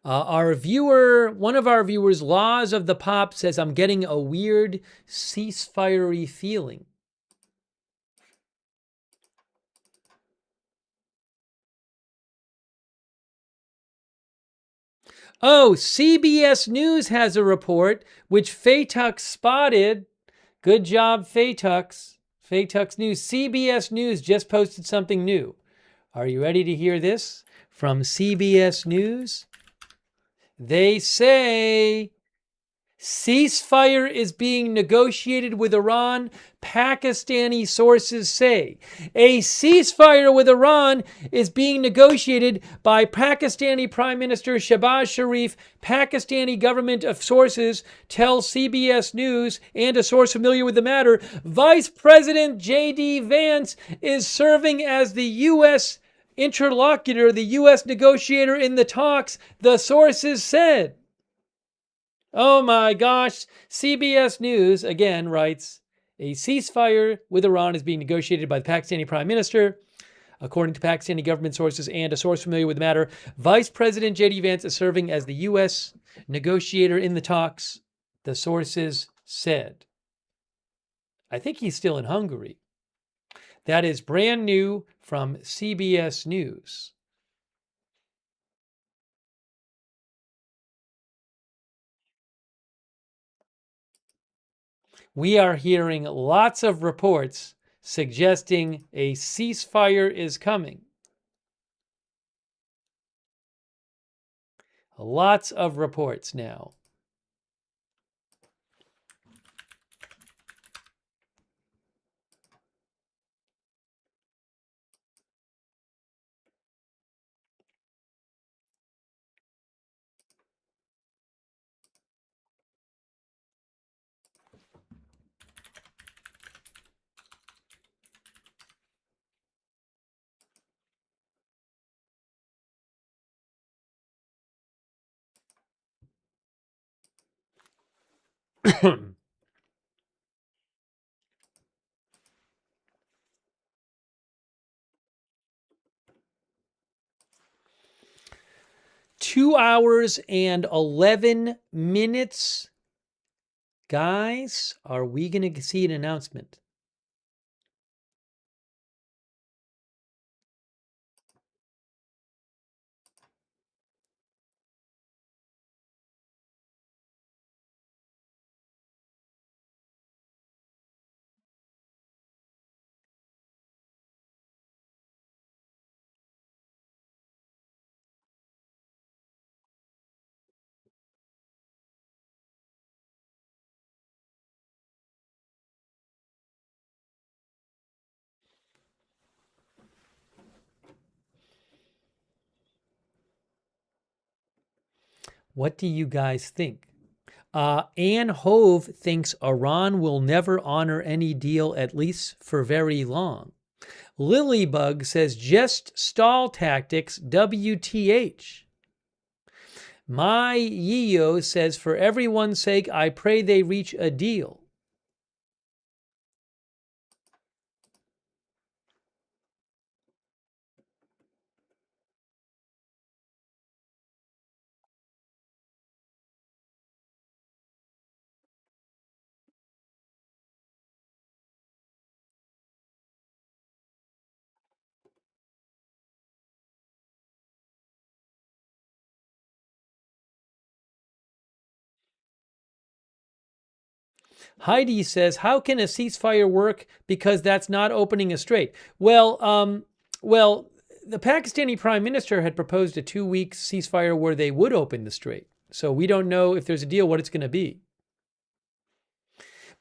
One of our viewers, Laws of the Pop, says, I'm getting a weird ceasefire-y feeling. Oh, CBS News has a report, which Faytux spotted. Good job, Faytux. Faytux News. CBS News just posted something new. Are you ready to hear this from CBS News? They say ceasefire is being negotiated with Iran, Pakistani sources say. A ceasefire with Iran is being negotiated by Pakistani Prime Minister Shehbaz Sharif. Pakistani government of sources tell CBS News and a source familiar with the matter. Vice President J.D. Vance is serving as the U.S. interlocutor, the U.S. negotiator in the talks, the sources said. Oh my gosh. CBS News, again, writes, a ceasefire with Iran is being negotiated by the Pakistani Prime Minister. According to Pakistani government sources and a source familiar with the matter, Vice President J.D. Vance is serving as the U.S. negotiator in the talks, the sources said. I think he's still in Hungary. That is brand new from CBS News. We are hearing lots of reports suggesting a ceasefire is coming. Lots of reports now. Two hours and 11 minutes. Guys, are we going to see an announcement? What do you guys think? Ann Hove thinks Iran will never honor any deal, at least for very long. Lilybug says just stall tactics, WTH. My Yeo says, for everyone's sake, I pray they reach a deal. Heidi says, how can a ceasefire work? Because that's not opening a strait. Well, the Pakistani prime minister had proposed a 2-week ceasefire where they would open the strait. So we don't know if there's a deal what it's going to be.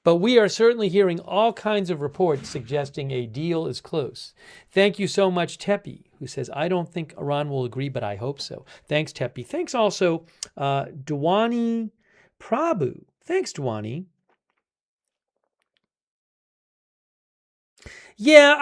But we are certainly hearing all kinds of reports suggesting a deal is close. Thank you so much, Tepi, who says, I don't think Iran will agree, but I hope so. Thanks, Tepi. Thanks also, Dwani Prabhu. Thanks, Dwani. Yeah,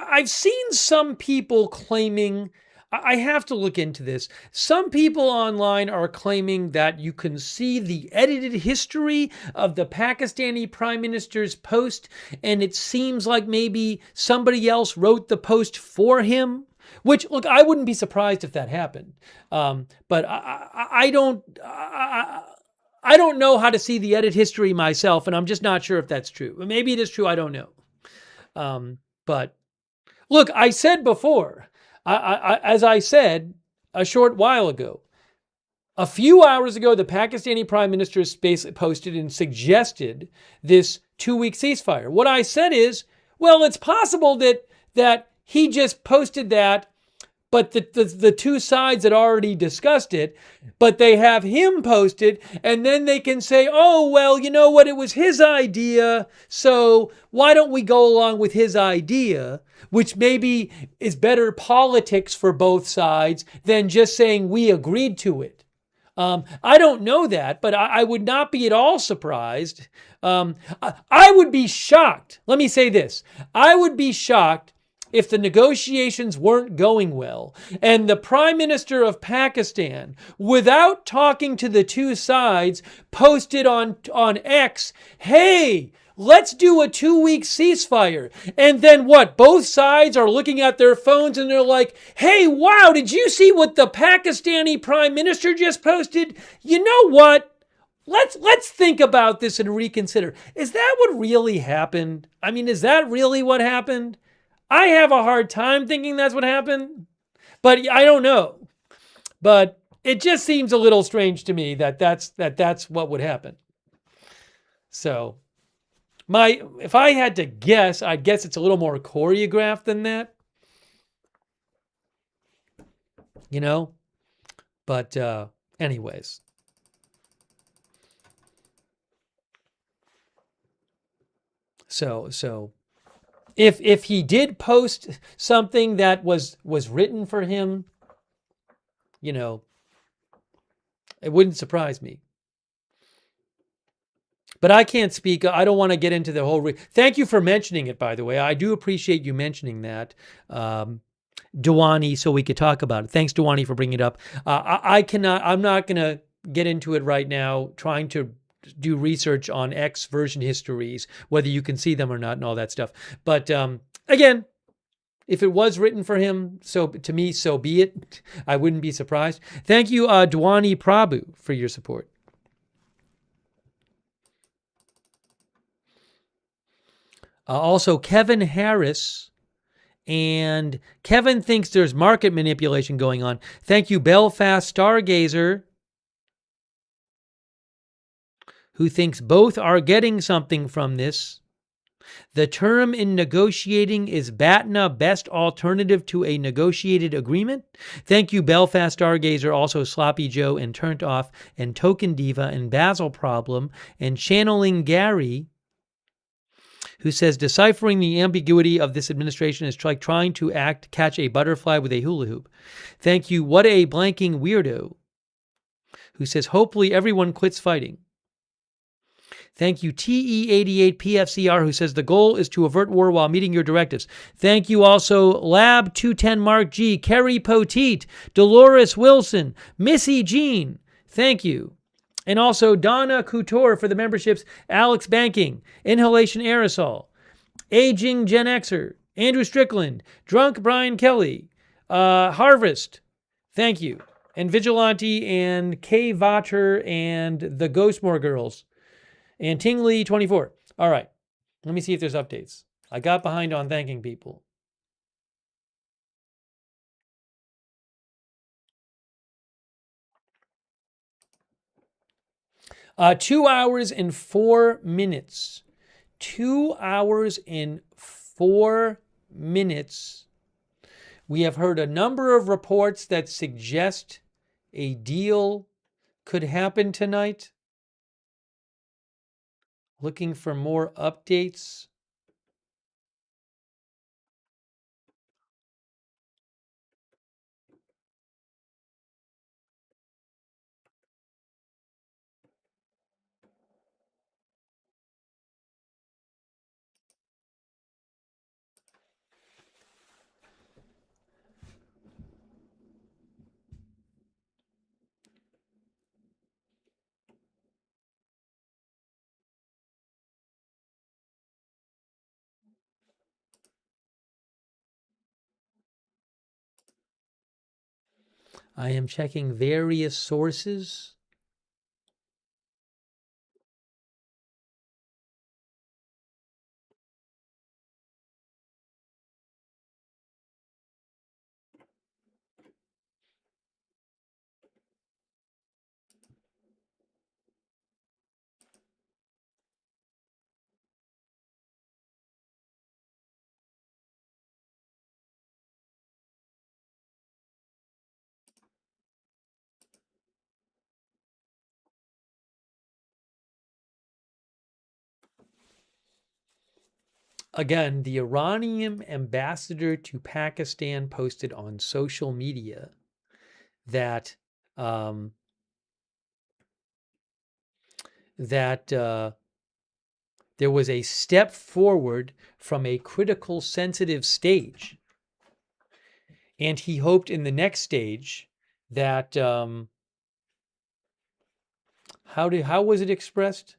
I've seen some people claiming, I have to look into this. Some people online are claiming that you can see the edited history of the Pakistani prime minister's post, and it seems like maybe somebody else wrote the post for him. Which, look, I wouldn't be surprised if that happened. But I don't know how to see the edit history myself, and I'm just not sure if that's true. Maybe it is true, I don't know. But look, I said before, as I said a short while ago, a few hours ago, the Pakistani prime minister basically posted and suggested this 2-week ceasefire. What I said is, well, it's possible that he just posted that, but the two sides had already discussed it, but they have him posted, and then they can say, oh, well, you know what, it was his idea, so why don't we go along with his idea, which maybe is better politics for both sides than just saying we agreed to it. I don't know that, but I would not be at all surprised. I would be shocked. Let me say this. I would be shocked if the negotiations weren't going well and the prime minister of Pakistan, without talking to the two sides, posted on X, hey, let's do a 2-week ceasefire. And then what? Both sides are looking at their phones and they're like, hey, wow, did you see what the Pakistani prime minister just posted? You know what? Let's think about this and reconsider. Is that what really happened? I mean, is that really what happened? I have a hard time thinking that's what happened, but I don't know. But it just seems a little strange to me that that's what would happen. So, if I had to guess, I'd guess it's a little more choreographed than that. You know? But anyways. So if he did post something that was written for him, you know, it wouldn't surprise me. But I can't speak. I don't want to get into the whole. Thank you for mentioning it, by the way. I do appreciate you mentioning that, Dewani, so we could talk about it. Thanks, Dewani, for bringing it up. I cannot. I'm not going to get into it right now. Trying to do research on X version histories, whether you can see them or not, and all that stuff. But again, if it was written for him, so to me, so be it. I wouldn't be surprised. Thank you, Dwani Prabhu, for your support. Also, Kevin Harris, and Kevin thinks there's market manipulation going on. Thank you, Belfast Stargazer, who thinks both are getting something from this. The term in negotiating is BATNA best alternative to a negotiated agreement. Thank you, Belfast Stargazer, also Sloppy Joe and Turned Off and Token Diva and Basil Problem and Channeling Gary, who says deciphering the ambiguity of this administration is like trying to catch a butterfly with a hula hoop. Thank you, What a Blanking Weirdo, who says hopefully everyone quits fighting. Thank you, TE88PFCR, who says the goal is to avert war while meeting your directives. Thank you also, Lab210 Mark G, Kerry Poteet, Dolores Wilson, Missy Jean. Thank you. And also Donna Couture for the memberships, Alex Banking, Inhalation Aerosol, Aging Gen Xer, Andrew Strickland, Drunk Brian Kelly, Harvest. Thank you. And Vigilante and K Vater and the Ghostmore Girls. And Tingley 24. All right. Let me see if there's updates. I got behind on thanking people. Uh, 2 hours and 4 minutes. 2 hours and 4 minutes. We have heard a number of reports that suggest a deal could happen tonight. Looking for more updates. I am checking various sources. Again, the Iranian ambassador to Pakistan posted on social media that there was a step forward from a critical, sensitive stage. And he hoped in the next stage that, how was it expressed?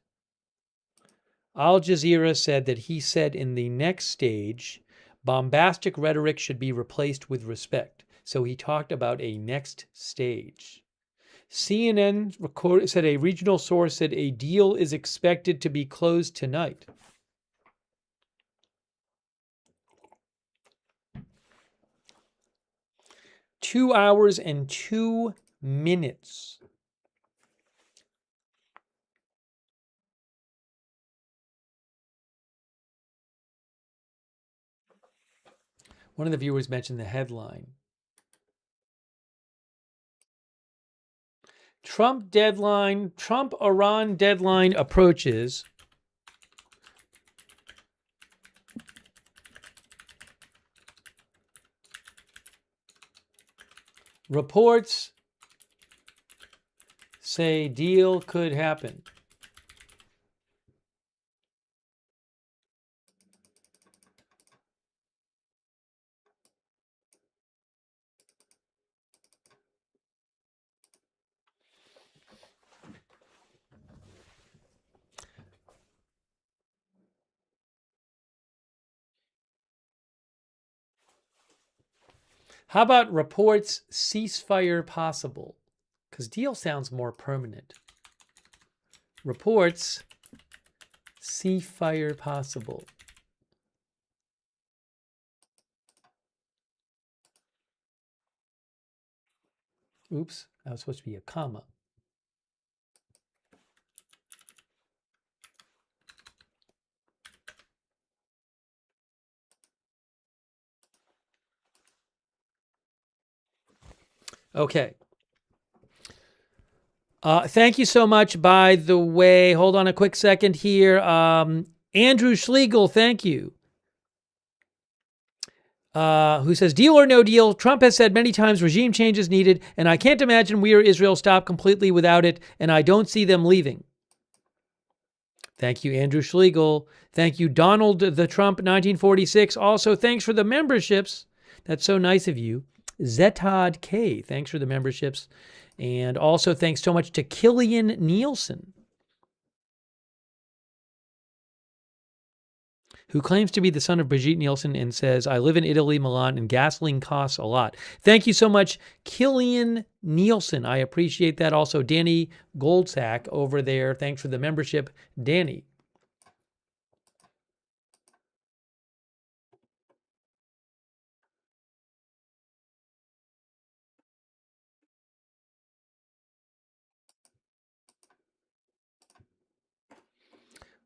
Al Jazeera said that he said in the next stage, bombastic rhetoric should be replaced with respect. So he talked about a next stage. CNN said a regional source said a deal is expected to be closed tonight. Two hours and 2 minutes. One of the viewers mentioned the headline. Trump-Iran deadline approaches. Reports say deal could happen. How about reports ceasefire possible? Because deal sounds more permanent. Reports ceasefire possible. Oops, that was supposed to be a comma. Okay. Thank you so much, by the way. Hold on a quick second here. Andrew Schlegel, thank you. Who says, deal or no deal, Trump has said many times regime change is needed, and I can't imagine we or Israel stop completely without it, and I don't see them leaving. Thank you, Andrew Schlegel. Thank you, Donald the Trump 1946. Also, thanks for the memberships. That's so nice of you. Zetod K, thanks for the memberships. And also thanks so much to Killian Nielsen, who claims to be the son of Brigitte Nielsen and says, I live in Italy, Milan, and gasoline costs a lot. Thank you so much, Killian Nielsen. I appreciate that. Also, Danny Goldsack over there. Thanks for the membership, Danny.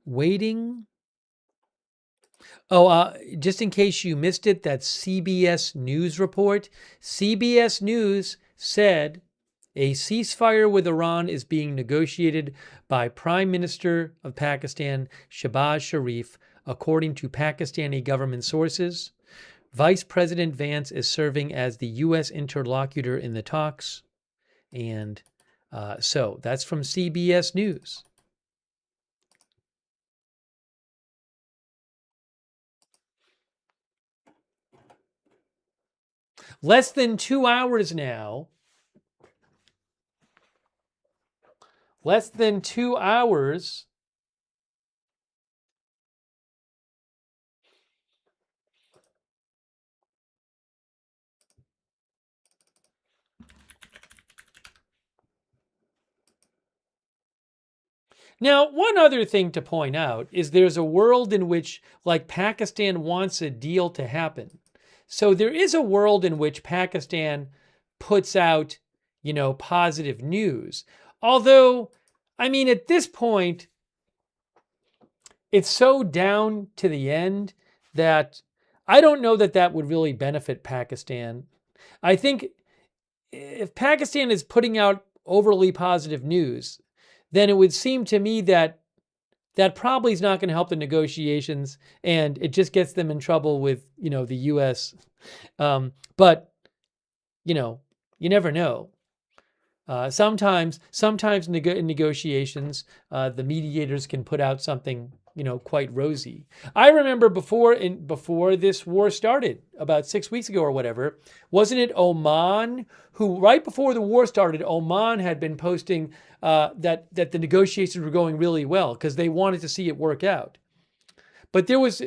Waiting. Oh, just in case you missed it, that's CBS News report. CBS News said a ceasefire with Iran is being negotiated by Prime Minister of Pakistan, Shehbaz Sharif, according to Pakistani government sources. Vice President Vance is serving as the U.S. interlocutor in the talks. And so that's from CBS News. Less than 2 hours now. Less than 2 hours. Now, one other thing to point out is there's a world in which, like, Pakistan wants a deal to happen. So there is a world in which Pakistan puts out, positive news. Although, I mean, at this point, it's so down to the end that I don't know that that would really benefit Pakistan. I think if Pakistan is putting out overly positive news, then it would seem to me that that probably is not going to help the negotiations, and it just gets them in trouble with, the U.S. But, you never know. Sometimes in negotiations, the mediators can put out something quite rosy. I remember before this war started, about 6 weeks ago or whatever, wasn't it Oman who, right before the war started, Oman had been posting that the negotiations were going really well because they wanted to see it work out. But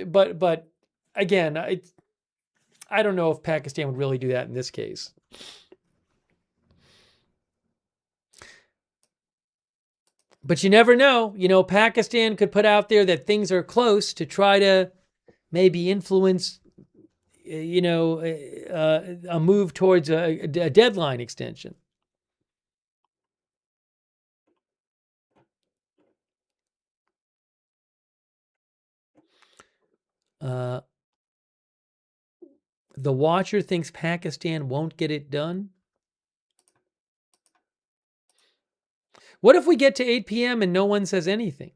but again, I don't know if Pakistan would really do that in this case. But you never know. Pakistan could put out there that things are close to try to maybe influence, a move towards a deadline extension. The Watcher thinks Pakistan won't get it done. What if we get to 8 p.m. and no one says anything?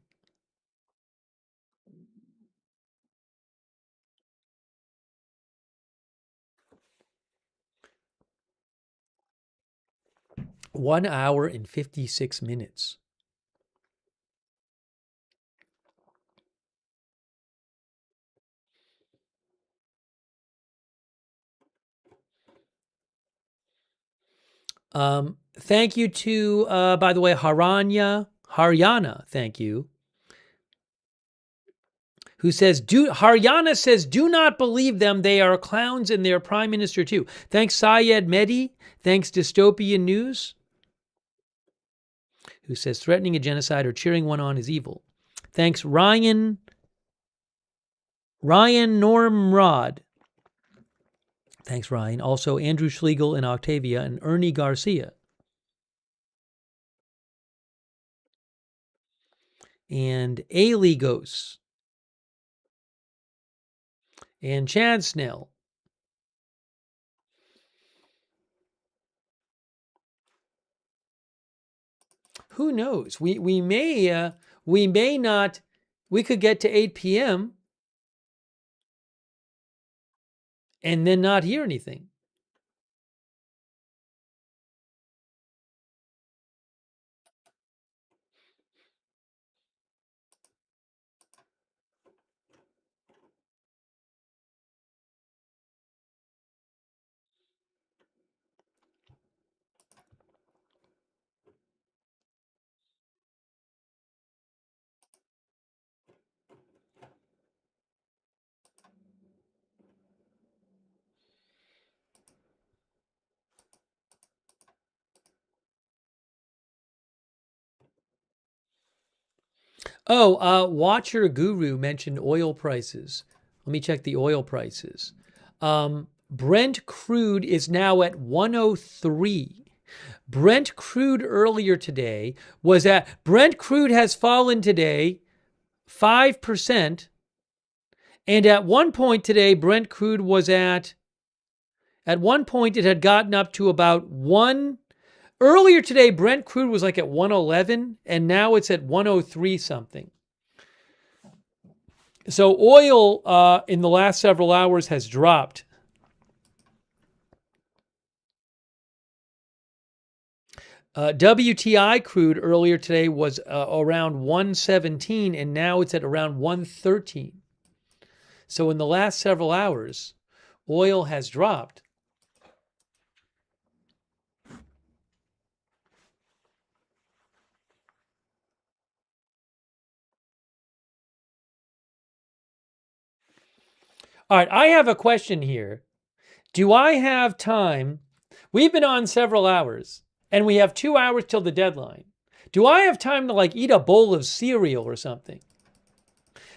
One hour and 56 minutes. Thank you to, by the way, Haryana, thank you, who says, Haryana says, do not believe them. They are clowns and their prime minister too. Thanks, Syed Mehdi. Thanks, Dystopian News, who says, threatening a genocide or cheering one on is evil. Thanks, Ryan Normrod. Thanks, Ryan. Also, Andrew Schlegel and Octavia and Ernie Garcia. And Aligos. And Chad Snell. Who knows? We may not. We could get to 8 p.m. and then not hear anything. Oh, Watcher Guru mentioned oil prices. Let me check the oil prices. Brent crude is now at 103. Brent crude earlier today Brent crude has fallen today 5%. And at one point today, Brent crude was at one point it had gotten up to about earlier today, Brent crude was like at 111, and now it's at 103 something. So oil in the last several hours has dropped. WTI crude earlier today was around 117, and now it's at around 113. So in the last several hours, oil has dropped. All right, I have a question here. Do I have time? We've been on several hours, and we have 2 hours till the deadline. Do I have time to eat a bowl of cereal or something?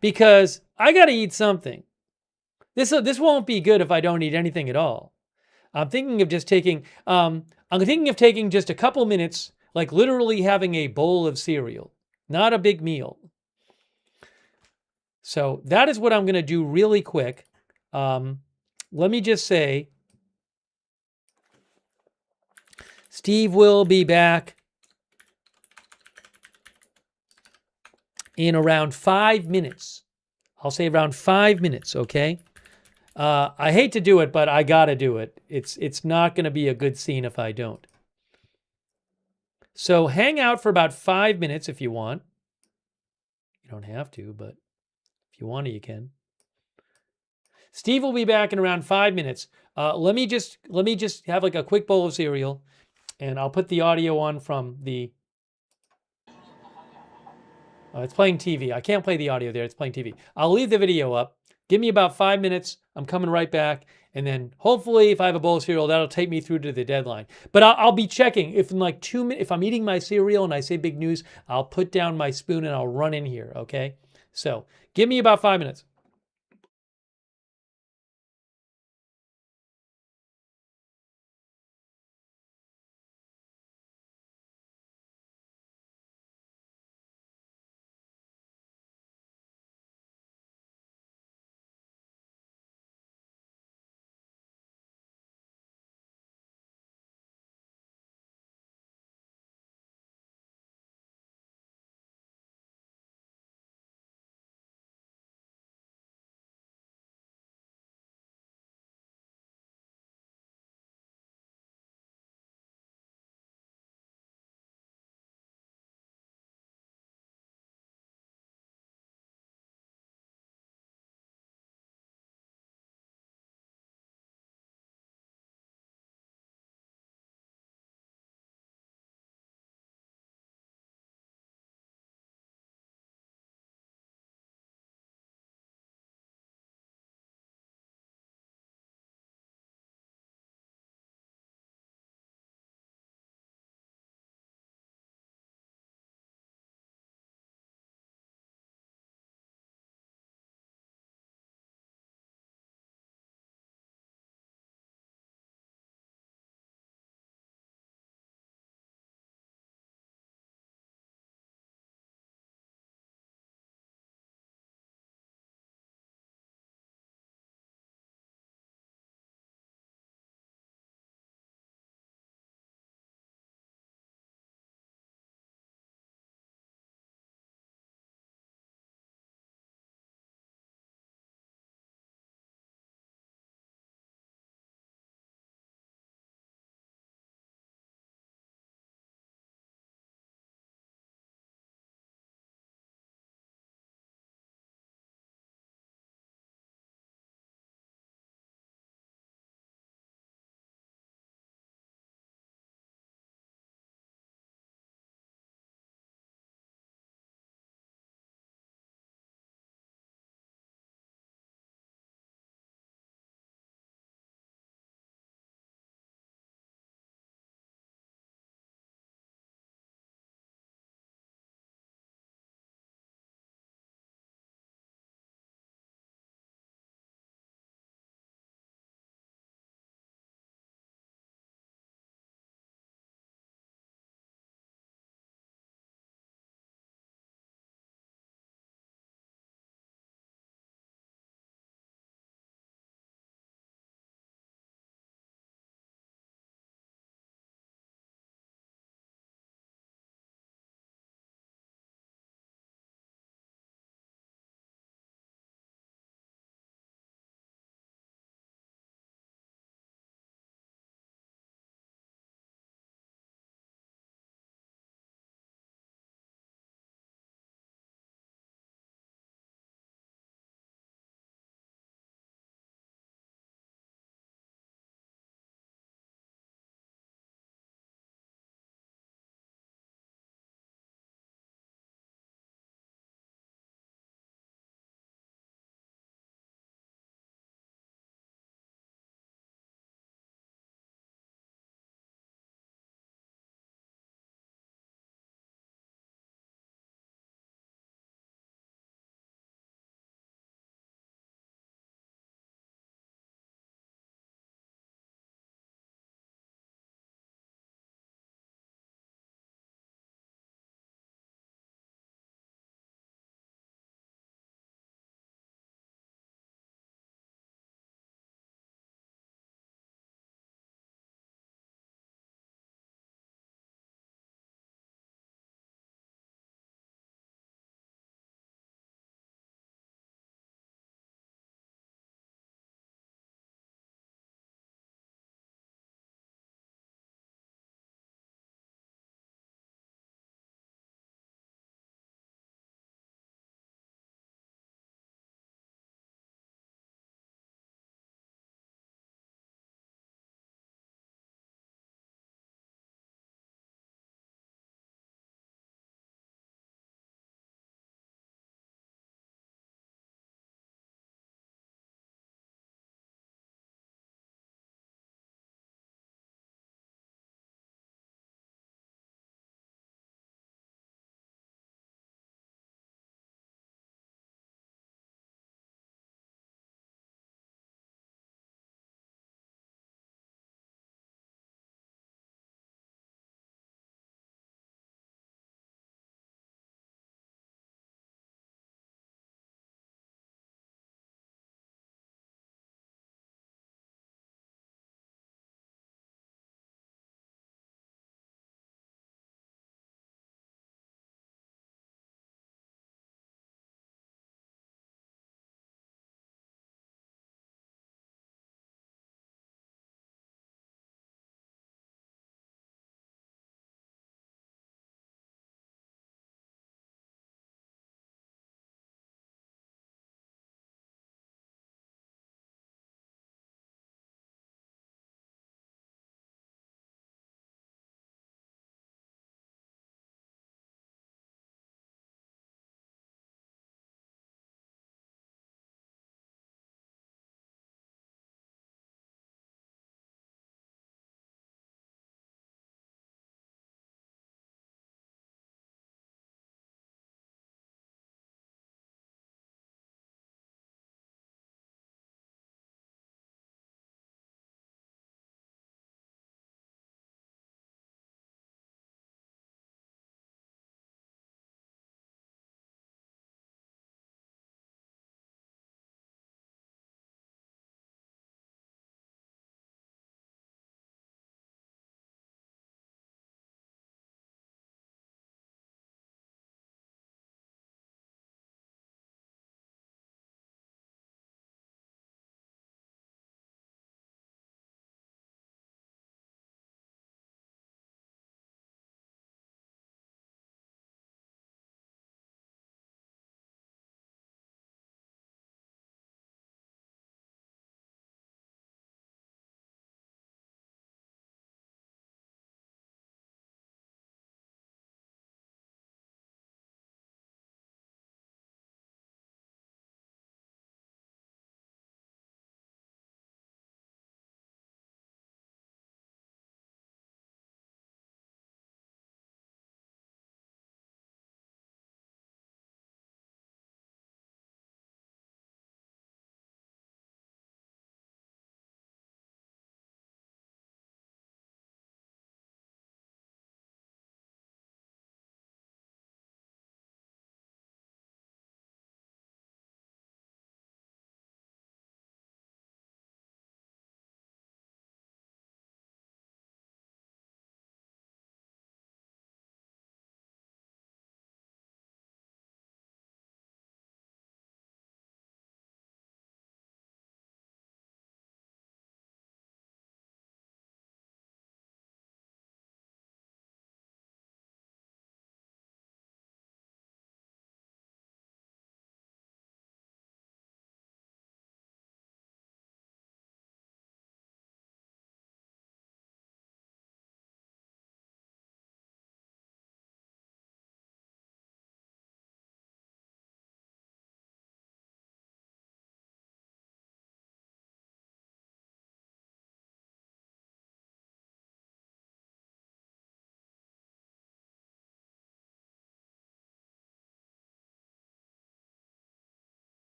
Because I got to eat something. This won't be good if I don't eat anything at all. I'm thinking of taking just a couple minutes, literally having a bowl of cereal, not a big meal. So that is what I'm going to do really quick. Let me just say, Steve will be back in around 5 minutes. I'll say around 5 minutes, okay? I hate to do it, but I got to do it. It's not going to be a good scene if I don't. So hang out for about 5 minutes if you want. You don't have to, but If you want to, you can. Steve will be back in around 5 minutes. Let me just have like a quick bowl of cereal, and I'll put the audio on from the. It's playing TV. I can't play the audio there. It's playing TV. I'll leave the video up. Give me about 5 minutes. I'm coming right back. And then hopefully if I have a bowl of cereal, that'll take me through to the deadline. But I'll be checking. If in like 2 minutes, if I'm eating my cereal and I say big news, I'll put down my spoon and I'll run in here, okay? So give me about 5 minutes.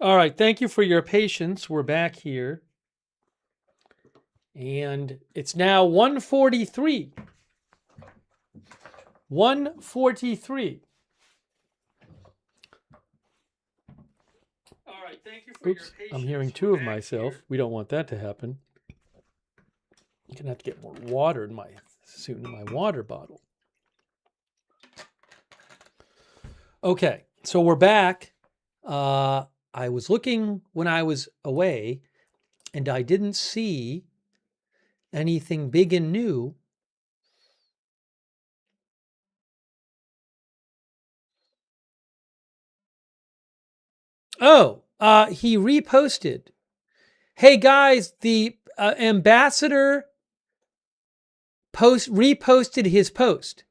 All right, thank you for your patience. We're back here. And it's now 1:43. 1:43. All right, thank you for your patience. I'm hearing two of myself. We don't want that to happen. I'm gonna have to get more water in my water bottle. Okay, so we're back. I was looking when I was away, and I didn't see anything big and new. Oh, he reposted. Hey guys, the ambassador reposted his post.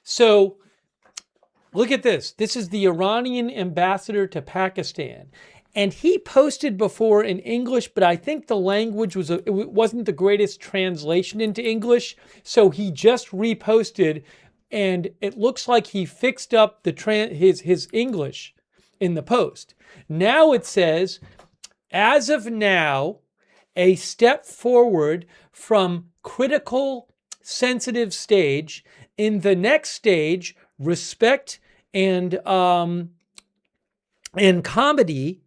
So look at this. This is the Iranian ambassador to Pakistan. And he posted before in English, but I think the language it wasn't the greatest translation into English. So he just reposted, and it looks like he fixed up his English in the post. Now it says, as of now, a step forward from critical, sensitive stage. In the next stage, respect and comedy,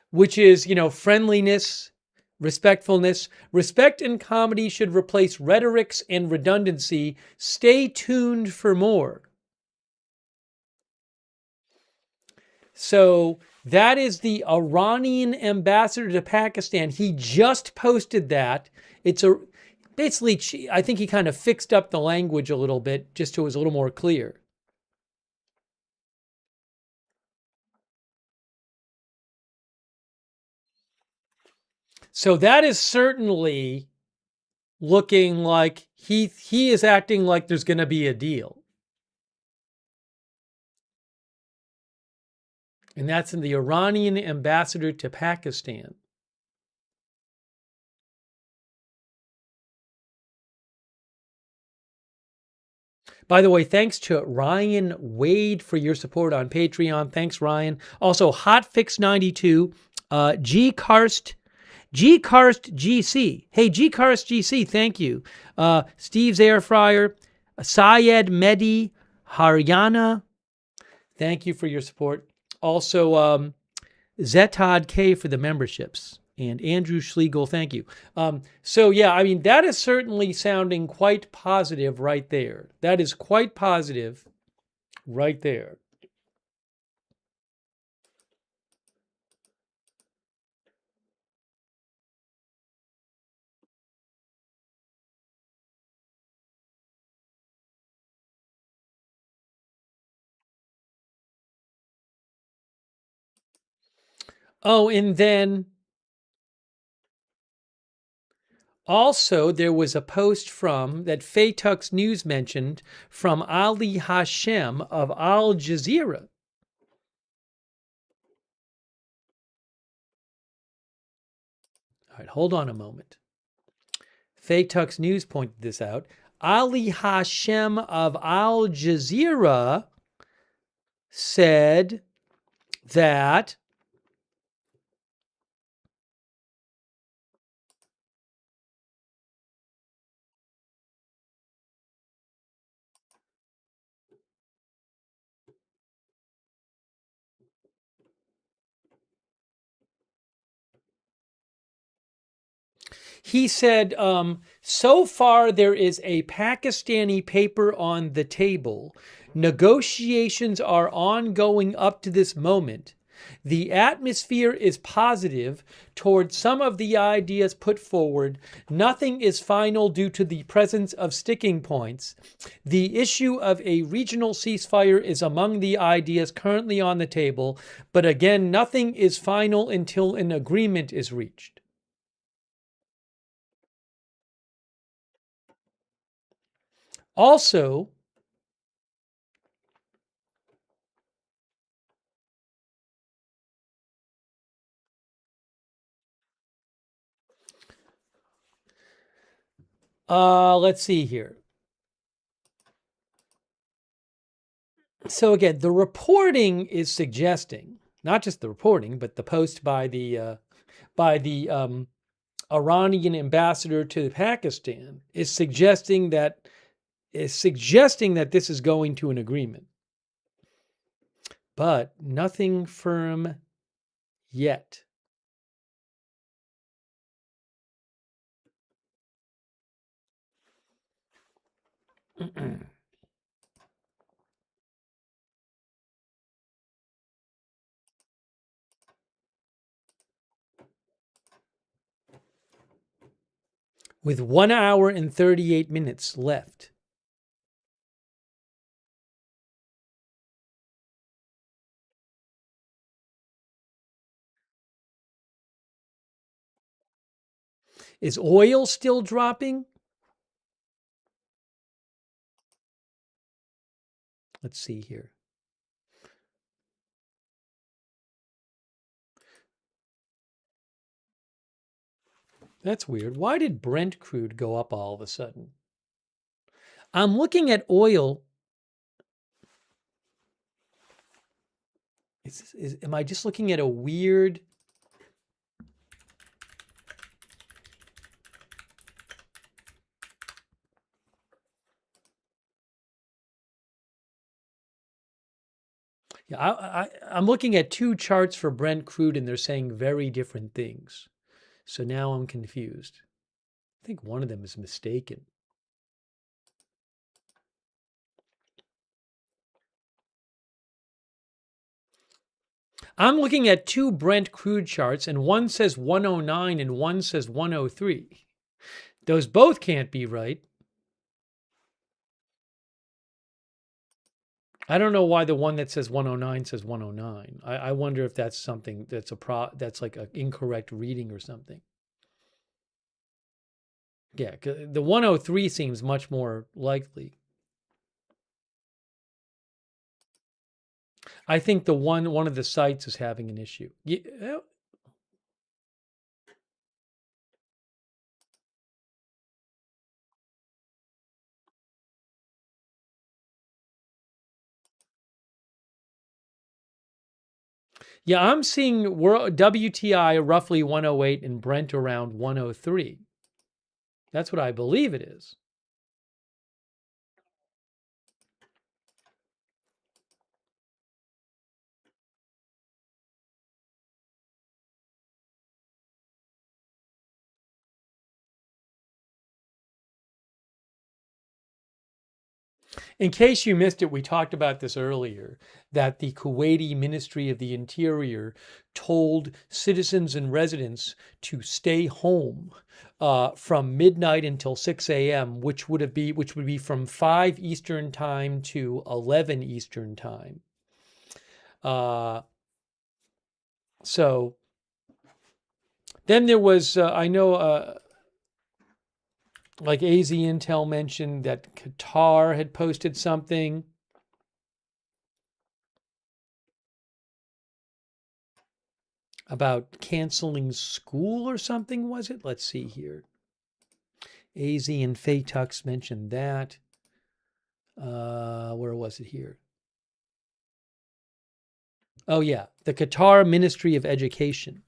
which is, friendliness, respectfulness. Respect and comedy should replace rhetorics and redundancy. Stay tuned for more. So that is the Iranian ambassador to Pakistan. He just posted that. Basically, I think he kind of fixed up the language a little bit just so it was a little more clear. So that is certainly looking like he is acting like there's going to be a deal. And that's in the Iranian ambassador to Pakistan. By the way, thanks to Ryan Wade for your support on Patreon. Thanks, Ryan. Also, Hotfix92, G-Karst GC. Hey, G-Karst GC, thank you. Steve's Air Fryer, Syed Mehdi, Haryana, thank you for your support. Also, Zetod K for the memberships. And Andrew Schlegel, thank you. So yeah, I mean, that is certainly sounding quite positive right there. That is quite positive right there. Oh, and then also, there was a post that Faytux News mentioned from Ali Hashem of Al Jazeera. All right, hold on a moment. Faytux News pointed this out. Ali Hashem of Al Jazeera said that he said, so far there is a Pakistani paper on the table. Negotiations are ongoing up to this moment. The atmosphere is positive toward some of the ideas put forward. Nothing is final due to the presence of sticking points. The issue of a regional ceasefire is among the ideas currently on the table, but again, nothing is final until an agreement is reached. Also, let's see here. So again, the reporting is suggesting not just the reporting, but the post by the Iranian ambassador to Pakistan is suggesting that this is going to an agreement, but nothing firm yet. With 1 hour and 38 minutes left. Is oil still dropping? Let's see here. That's weird. Why did Brent crude go up all of a sudden? I'm looking at oil. Am I just looking at a weird? Yeah, I'm looking at two charts for Brent crude and they're saying very different things. So now I'm confused. I think one of them is mistaken. I'm looking at two Brent crude charts and one says 109 and one says 103. Those both can't be right. I don't know why the one that says 109 says 109. I wonder if that's something that's like an incorrect reading or something. Yeah, the 103 seems much more likely. I think the one of the sites is having an issue. Yeah, I'm seeing WTI roughly 108 and Brent around 103. That's what I believe it is. In case you missed it, we talked about this earlier, that the Kuwaiti Ministry of the Interior told citizens and residents to stay home from midnight until 6 a.m., which would be from 5 Eastern time to 11 Eastern time. So then there was, I know, like AZ Intel mentioned that Qatar had posted something about canceling school or something, was it? Let's see here. AZ and Tux mentioned that. Where was it here? Oh, yeah. The Qatar Ministry of Education.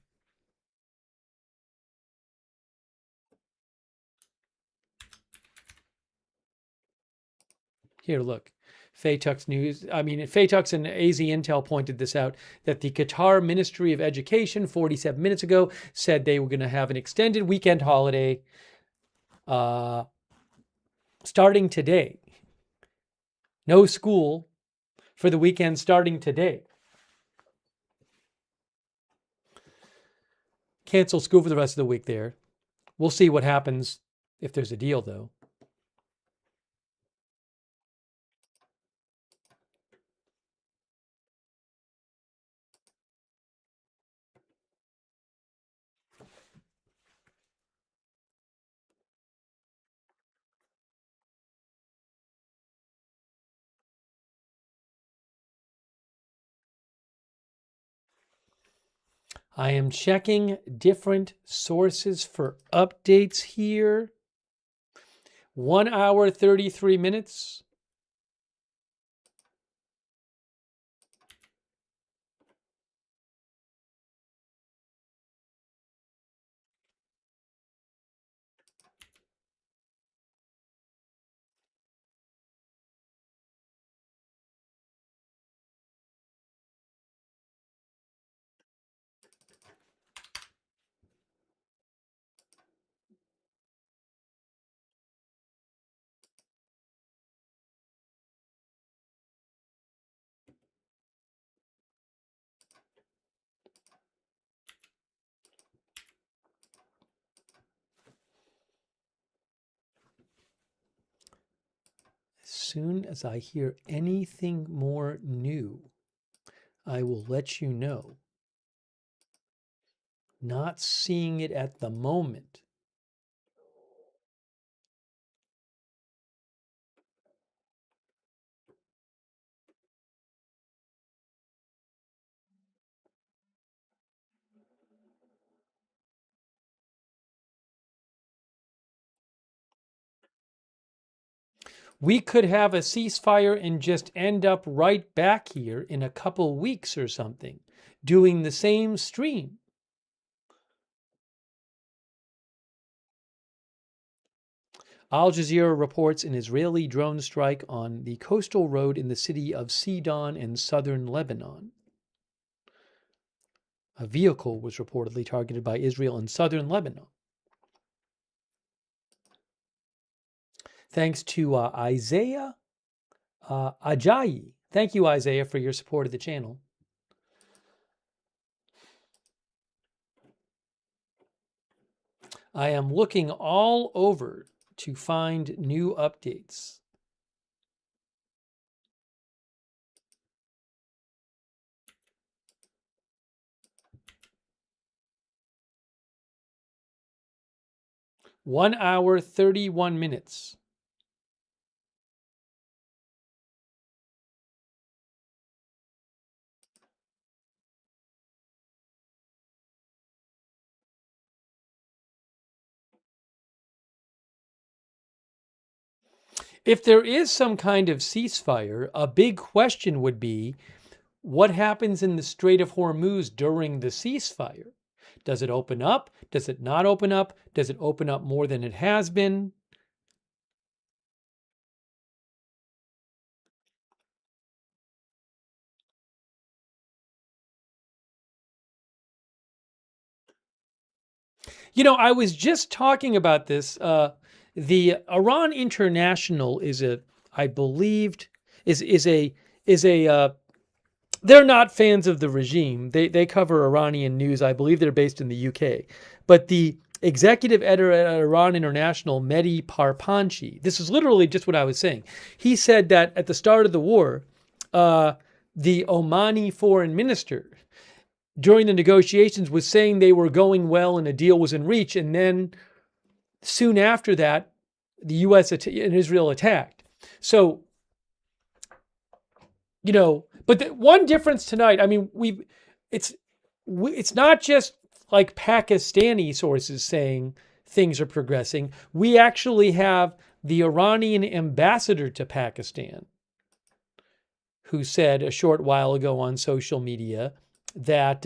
Here, look. Tux News. I mean, Tux and AZ Intel pointed this out, that the Qatar Ministry of Education 47 minutes ago said they were going to have an extended weekend holiday starting today. No school for the weekend starting today. Cancel school for the rest of the week there. We'll see what happens if there's a deal, though. I am checking different sources for updates here. 1 hour, 33 minutes. soon as I hear anything more new, I will let you know. Not seeing it at the moment. We could have a ceasefire and just end up right back here in a couple weeks or something, doing the same stream. Al Jazeera reports an Israeli drone strike on the coastal road in the city of Sidon in southern Lebanon. A vehicle was reportedly targeted by Israel in southern Lebanon. Thanks to Isaiah Ajayi. Thank you, Isaiah, for your support of the channel. I am looking all over to find new updates. One hour, 31 minutes. If there is some kind of ceasefire, a big question would be what happens in the Strait of Hormuz during the ceasefire? Does it open up? Does it not open up? Does it open up more than it has been? You know, I was just talking about this. The Iran International is a, I believed, is a they're not fans of the regime. They cover Iranian news. I believe they're based in the UK. But the executive editor at Iran International, Mehdi Parpanchi, this is literally just what I was saying. He said that at the start of the war, the Omani foreign minister during the negotiations was saying they were going well and a deal was in reach. And then soon after that, the U.S. and Israel attacked. So, you know, but the one difference tonight, I mean, it's not just like Pakistani sources saying things are progressing. We actually have the Iranian ambassador to Pakistan who said a short while ago on social media that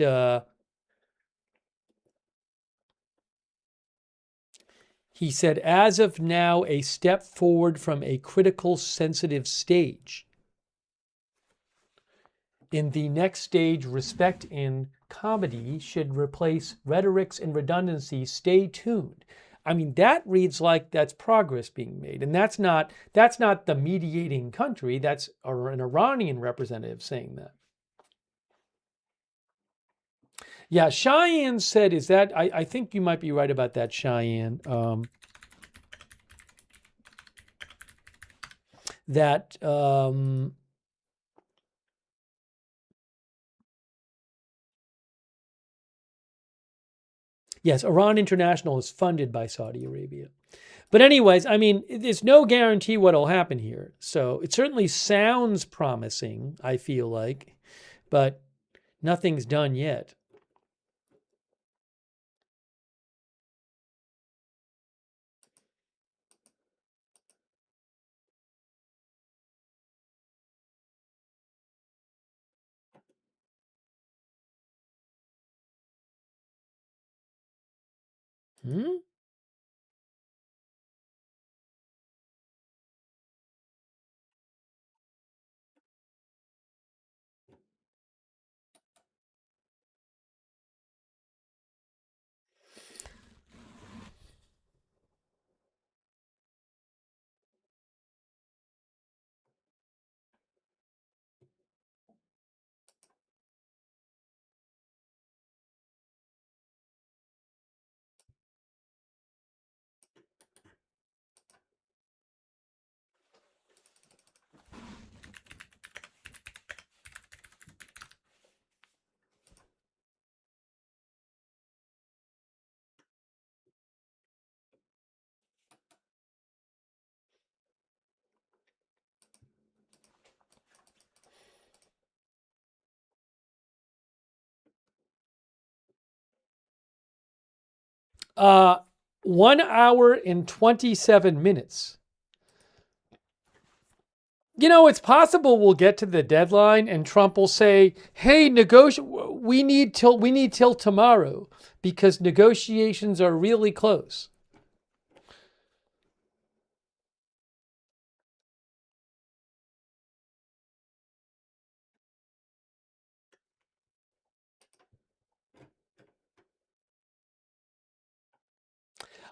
he said, as of now, a step forward from a critical, sensitive stage. In the next stage, respect and comedy should replace rhetorics and redundancy. Stay tuned. I mean, that reads like that's progress being made. And that's not the mediating country. That's an Iranian representative saying that. Yeah, Cheyenne said, is that, I think you might be right about that, Cheyenne. That yes, Iran International is funded by Saudi Arabia. But anyways, I mean, there's no guarantee what'll happen here. So it certainly sounds promising, I feel like, but nothing's done yet. Hmm? 1 hour and 27 minutes. It's possible we'll get to the deadline and Trump will say, "Hey, we need till tomorrow because negotiations are really close."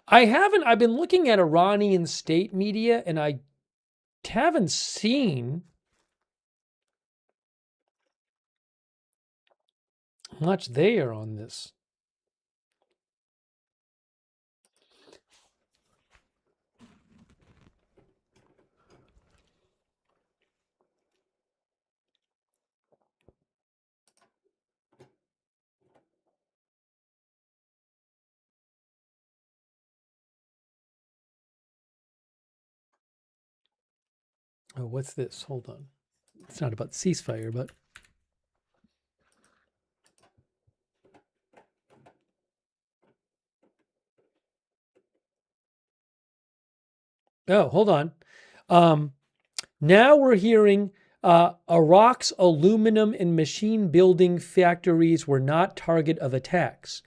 I've been looking at Iranian state media and I haven't seen much there on this. Oh, what's this? Hold on. It's not about ceasefire, but oh, hold on. Now we're hearing Iraq's aluminum and machine building factories were not target of attacks.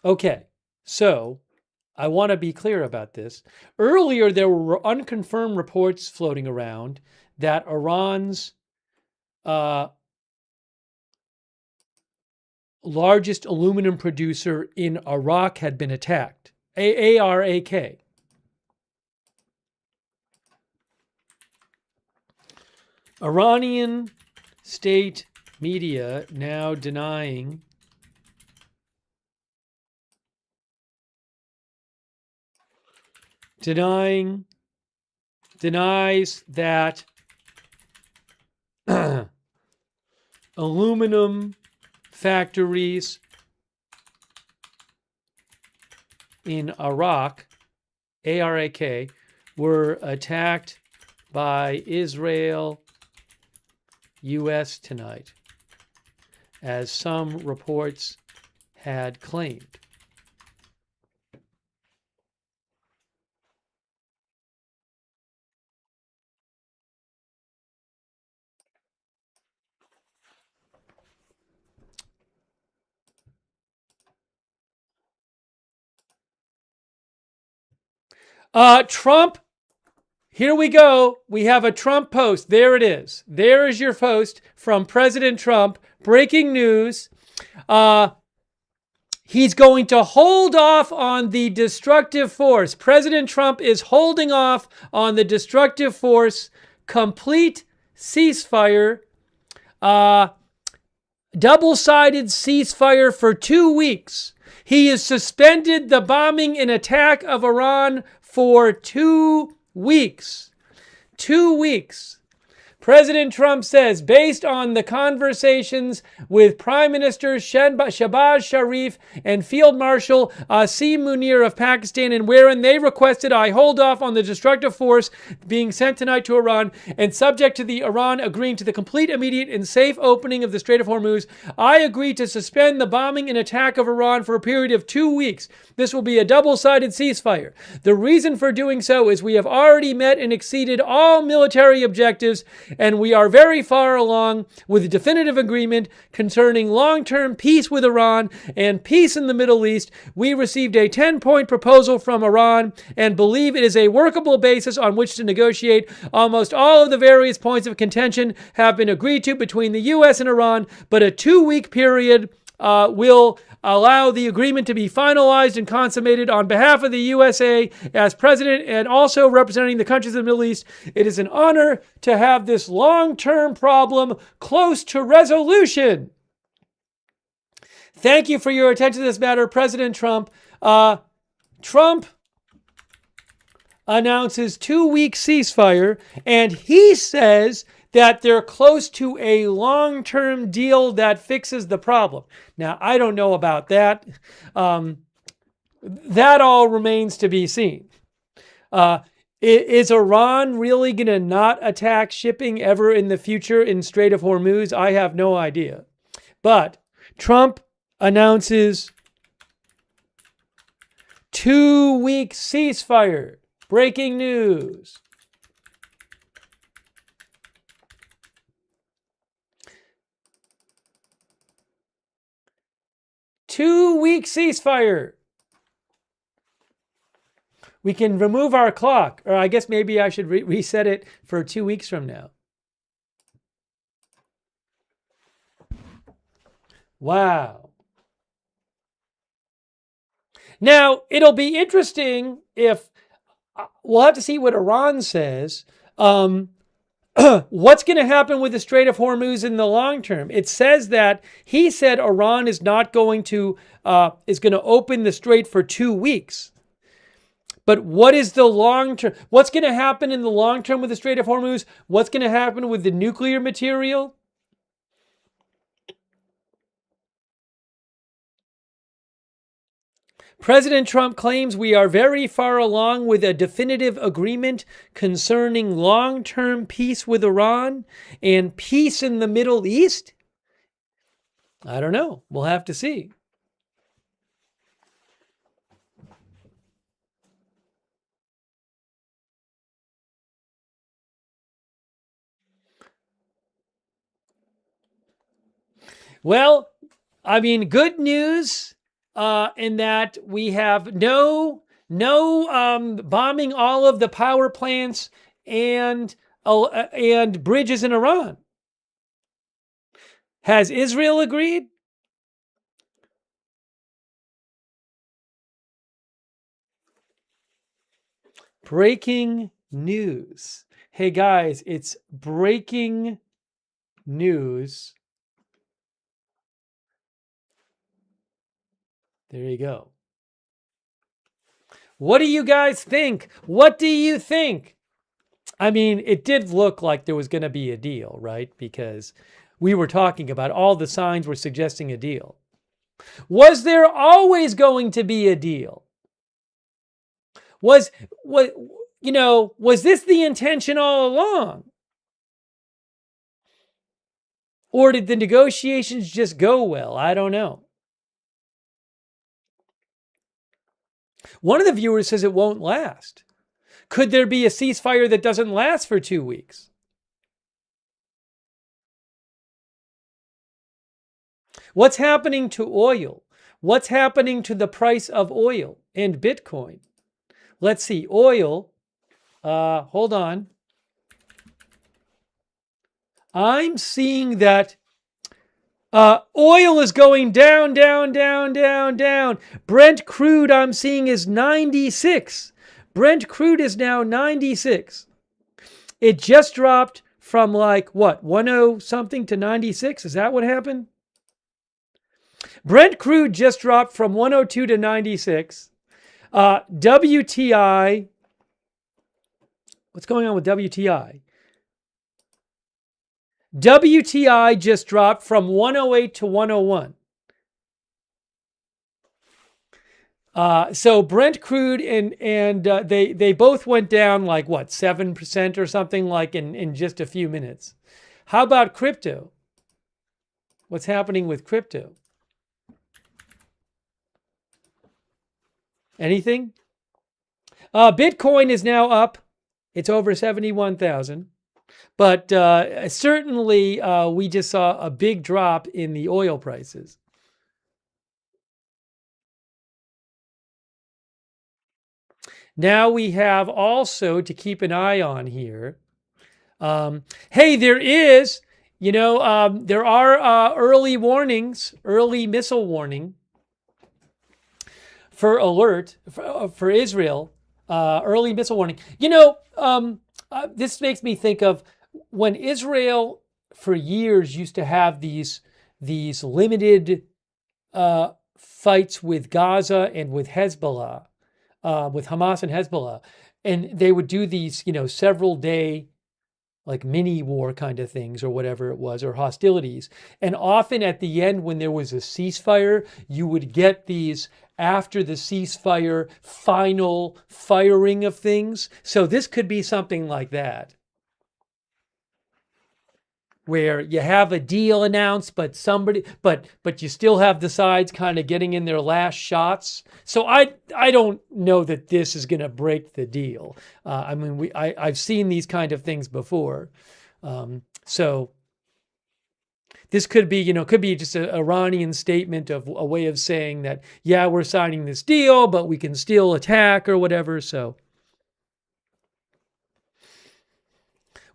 Okay, so I want to be clear about this. Earlier, there were unconfirmed reports floating around that Iran's largest aluminum producer in Iraq had been attacked. ARAK. Iranian state media now denies that aluminum factories in Iraq, ARAK, were attacked by Israel, U.S. tonight, as some reports had claimed. Trump, here we go. We have a Trump post. There it is. There is your post from President Trump. Breaking news. He's going to hold off on the destructive force. President Trump is holding off on the destructive force. Complete ceasefire. Double-sided ceasefire for 2 weeks. He has suspended the bombing and attack of Iran for 2 weeks. 2 weeks. President Trump says, based on the conversations with Prime Minister Shehbaz Sharif and Field Marshal Asim Munir of Pakistan, and wherein they requested I hold off on the destructive force being sent tonight to Iran, and subject to the Iran agreeing to the complete, immediate, and safe opening of the Strait of Hormuz, I agree to suspend the bombing and attack of Iran for a period of 2 weeks. This will be a double-sided ceasefire. The reason for doing so is we have already met and exceeded all military objectives, and we are very far along with a definitive agreement concerning long-term peace with Iran and peace in the Middle East. We received a 10-point proposal from Iran and believe it is a workable basis on which to negotiate. Almost all of the various points of contention have been agreed to between the U.S. and Iran, but a 2-week period will allow the agreement to be finalized and consummated on behalf of the USA as president and also representing the countries of the Middle East. It is an honor to have this long-term problem close to resolution. Thank you for your attention to this matter, President Trump. Trump announces 2-week ceasefire, and he says that they're close to a long-term deal that fixes the problem. Now, I don't know about that. That all remains to be seen. Is Iran really going to not attack shipping ever in the future in Strait of Hormuz? I have no idea. But Trump announces 2-week ceasefire. Breaking news. Two-week ceasefire. We can remove our clock. Or I guess maybe I should reset it for 2 weeks from now. Wow. Now, it'll be interesting if we'll have to see what Iran says. What's going to happen with the Strait of Hormuz in the long term? It says that he said Iran is not going to is going to open the strait for 2 weeks. But what is the long term? What's going to happen in the long term with the Strait of Hormuz? What's going to happen with the nuclear material? President Trump claims we are very far along with a definitive agreement concerning long-term peace with Iran and peace in the Middle East. I don't know. We'll have to see. Well, I mean, good news in that we have no bombing all of the power plants and bridges in Iran. Has Israel agreed? Breaking news. Hey guys, it's breaking news. There you go. What do you guys think? What do you think? I mean, it did look like there was going to be a deal, right? Because we were talking about all the signs were suggesting a deal. Was there always going to be a deal? Was this the intention all along? Or did the negotiations just go well? I don't know. One of the viewers says it won't last. Could there be a ceasefire that doesn't last for 2 weeks? What's happening to oil? What's happening to the price of oil and Bitcoin? Let's see. Oil. Hold on. I'm seeing that oil is going down, down, down, down, down. Brent crude I'm seeing is 96. Brent crude is now 96. It just dropped from like what, 10 something to 96? Is that what happened? Brent crude just dropped from 102 to 96. WTI. What's going on with WTI? WTI just dropped from 108 to 101. So Brent crude and they both went down like what, 7% or something like in just a few minutes. How about crypto? What's happening with crypto? Anything? Bitcoin is now up. It's over 71,000. But certainly we just saw a big drop in the oil prices. Now we have also to keep an eye on here. Hey, there is, there are early warnings, early missile warning for alert for Israel. Early missile warning. This makes me think of when Israel for years used to have these limited fights with Gaza and with Hezbollah, with Hamas and Hezbollah, and they would do these, several day, like mini war kind of things or whatever it was, or hostilities. And often at the end, when there was a ceasefire, you would get these after the ceasefire final firing of things. So this could be something like that. where you have a deal announced, but you still have the sides kind of getting in their last shots. So I don't know that this is going to break the deal. I mean, I've seen these kind of things before. So this could be, could be just an Iranian statement of a way of saying that, yeah, we're signing this deal, but we can still attack or whatever. So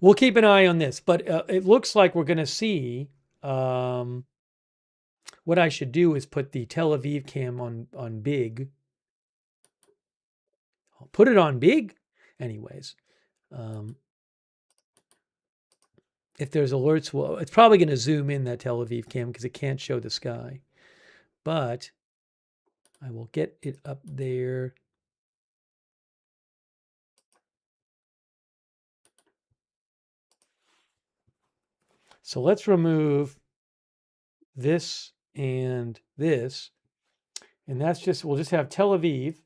we'll keep an eye on this, but it looks like we're going to see. What I should do is put the Tel Aviv cam on big. I'll put it on big, anyways. If there's alerts, well, it's probably going to zoom in that Tel Aviv cam because it can't show the sky. But I will get it up there. So let's remove this and this. And that's just, we'll just have Tel Aviv.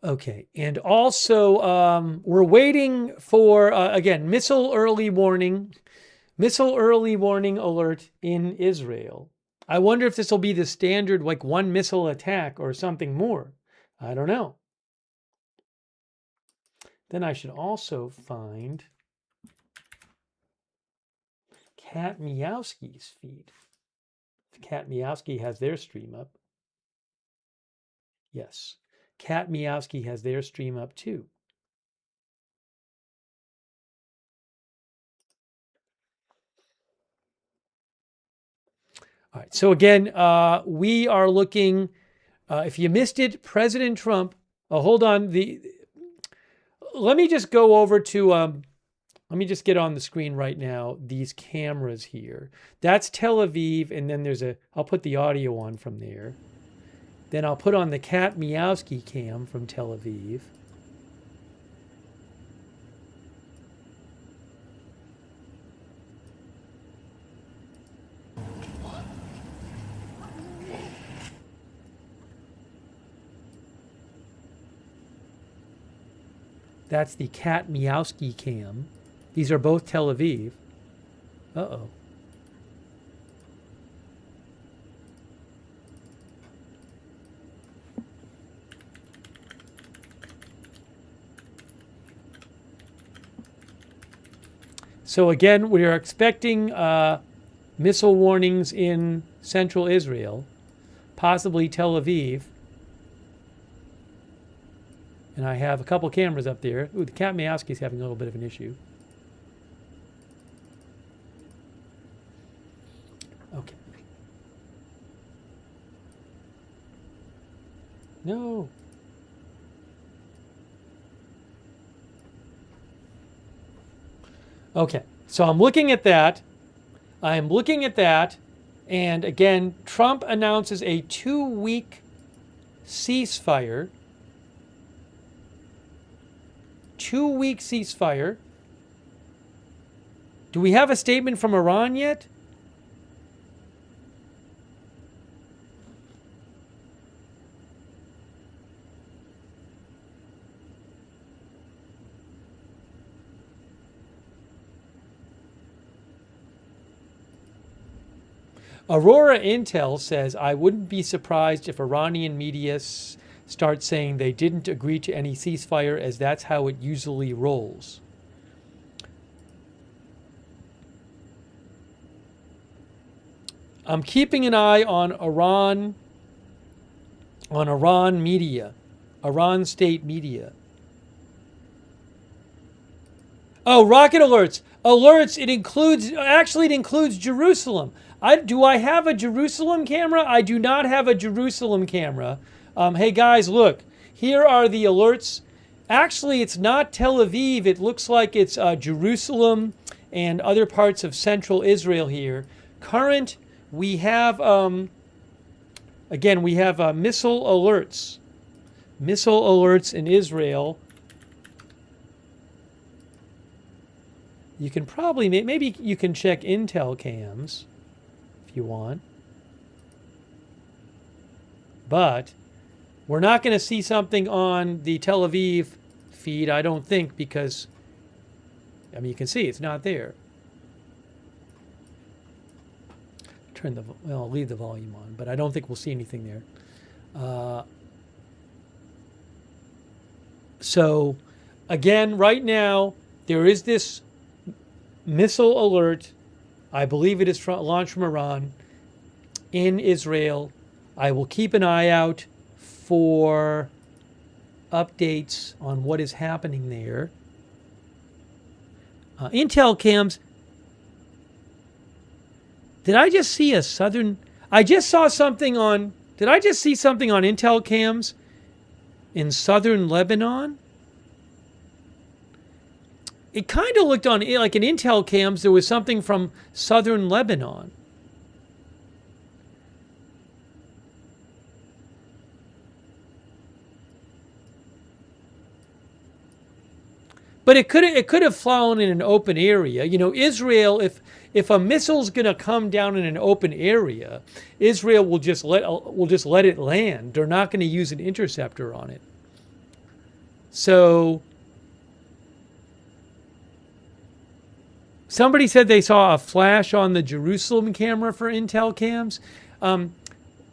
Okay, and also we're waiting for, again, missile early warning alert in Israel. I wonder if this will be the standard, like one missile attack or something more. I don't know. Then I should also find Cat Miowski's feed. Cat Miowski has their stream up. Yes. Cat Miowski has their stream up too. All right. So again, we are looking. If you missed it, President Trump. Hold on. Let me just go over to. Let me just get on the screen right now. These cameras here. That's Tel Aviv, and then there's a. I'll put the audio on from there. Then I'll put on the Cat Miowski cam from Tel Aviv. That's the Cat Miowski cam. These are both Tel Aviv. Uh-oh. So again, we are expecting missile warnings in central Israel, possibly Tel Aviv. And I have a couple cameras up there. Ooh, the Cat Miowski is having a little bit of an issue. Okay. No. Okay, so I'm looking at that. I'm looking at that. And again, Trump announces a 2-week ceasefire. 2-week ceasefire. Do we have a statement from Iran yet? Aurora Intel says, I wouldn't be surprised if Iranian media start saying they didn't agree to any ceasefire, as that's how it usually rolls. I'm keeping an eye on Iran media, Iran state media. Oh, rocket alerts. Alerts, it includes Jerusalem. Do I have a Jerusalem camera? I do not have a Jerusalem camera. Hey guys, look, here are the alerts. Actually, it's not Tel Aviv. It looks like it's Jerusalem and other parts of central Israel here. Current, we have, again, we have missile alerts. Missile alerts in Israel. You can probably, maybe you can check Intel cams if you want. But we're not going to see something on the Tel Aviv feed, I don't think, because, I mean, you can see it's not there. Well, I'll leave the volume on, but I don't think we'll see anything there. So, again, right now, there is this missile alert. I believe it is launched from Iran in Israel. I will keep an eye out for updates on what is happening there. Intel cams. Did I just see a southern... I just saw something on... Did I just see something on Intel cams in southern Lebanon? It kind of looked on, like in Intel cams, there was something from southern Lebanon. But it could have flown in an open area. You know, Israel, if a missile's going to come down in an open area, Israel will just let it land. They're not going to use an interceptor on it. So somebody said they saw a flash on the Jerusalem camera for Intel cams. I'm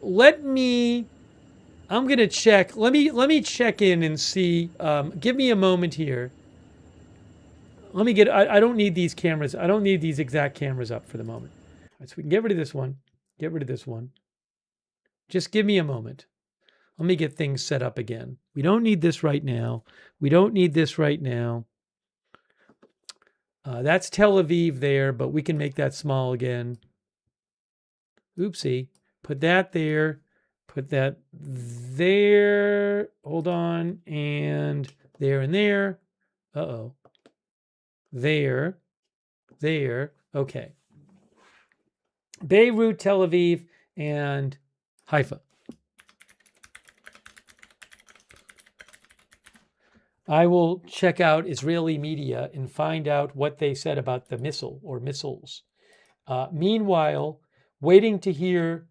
going to check. Let me check in and see. Give me a moment here. Let me I don't need these cameras. I don't need these exact cameras up for the moment. All right, so we can get rid of this one. Get rid of this one. Just give me a moment. Let me get things set up again. We don't need this right now. We don't need this right now. That's Tel Aviv there, but we can make that small again. Oopsie. Put that there. Put that there. Hold on. And there and there. Uh-oh. There. Okay. Beirut, Tel Aviv, and Haifa. I will check out Israeli media and find out what they said about the missile or missiles. Meanwhile, waiting to hear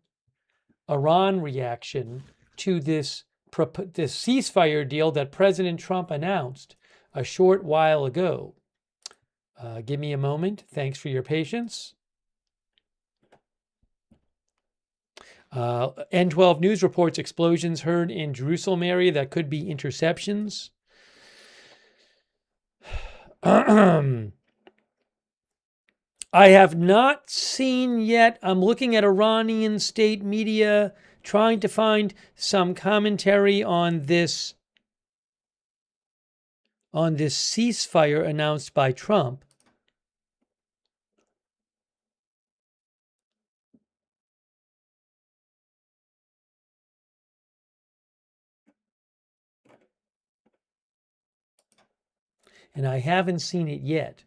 Iran reaction to this ceasefire deal that President Trump announced a short while ago. Give me a moment. Thanks for your patience. N12 News reports explosions heard in Jerusalem area that could be interceptions. I have not seen yet. I'm looking at Iranian state media, trying to find some commentary on this ceasefire announced by Trump. And I haven't seen it yet.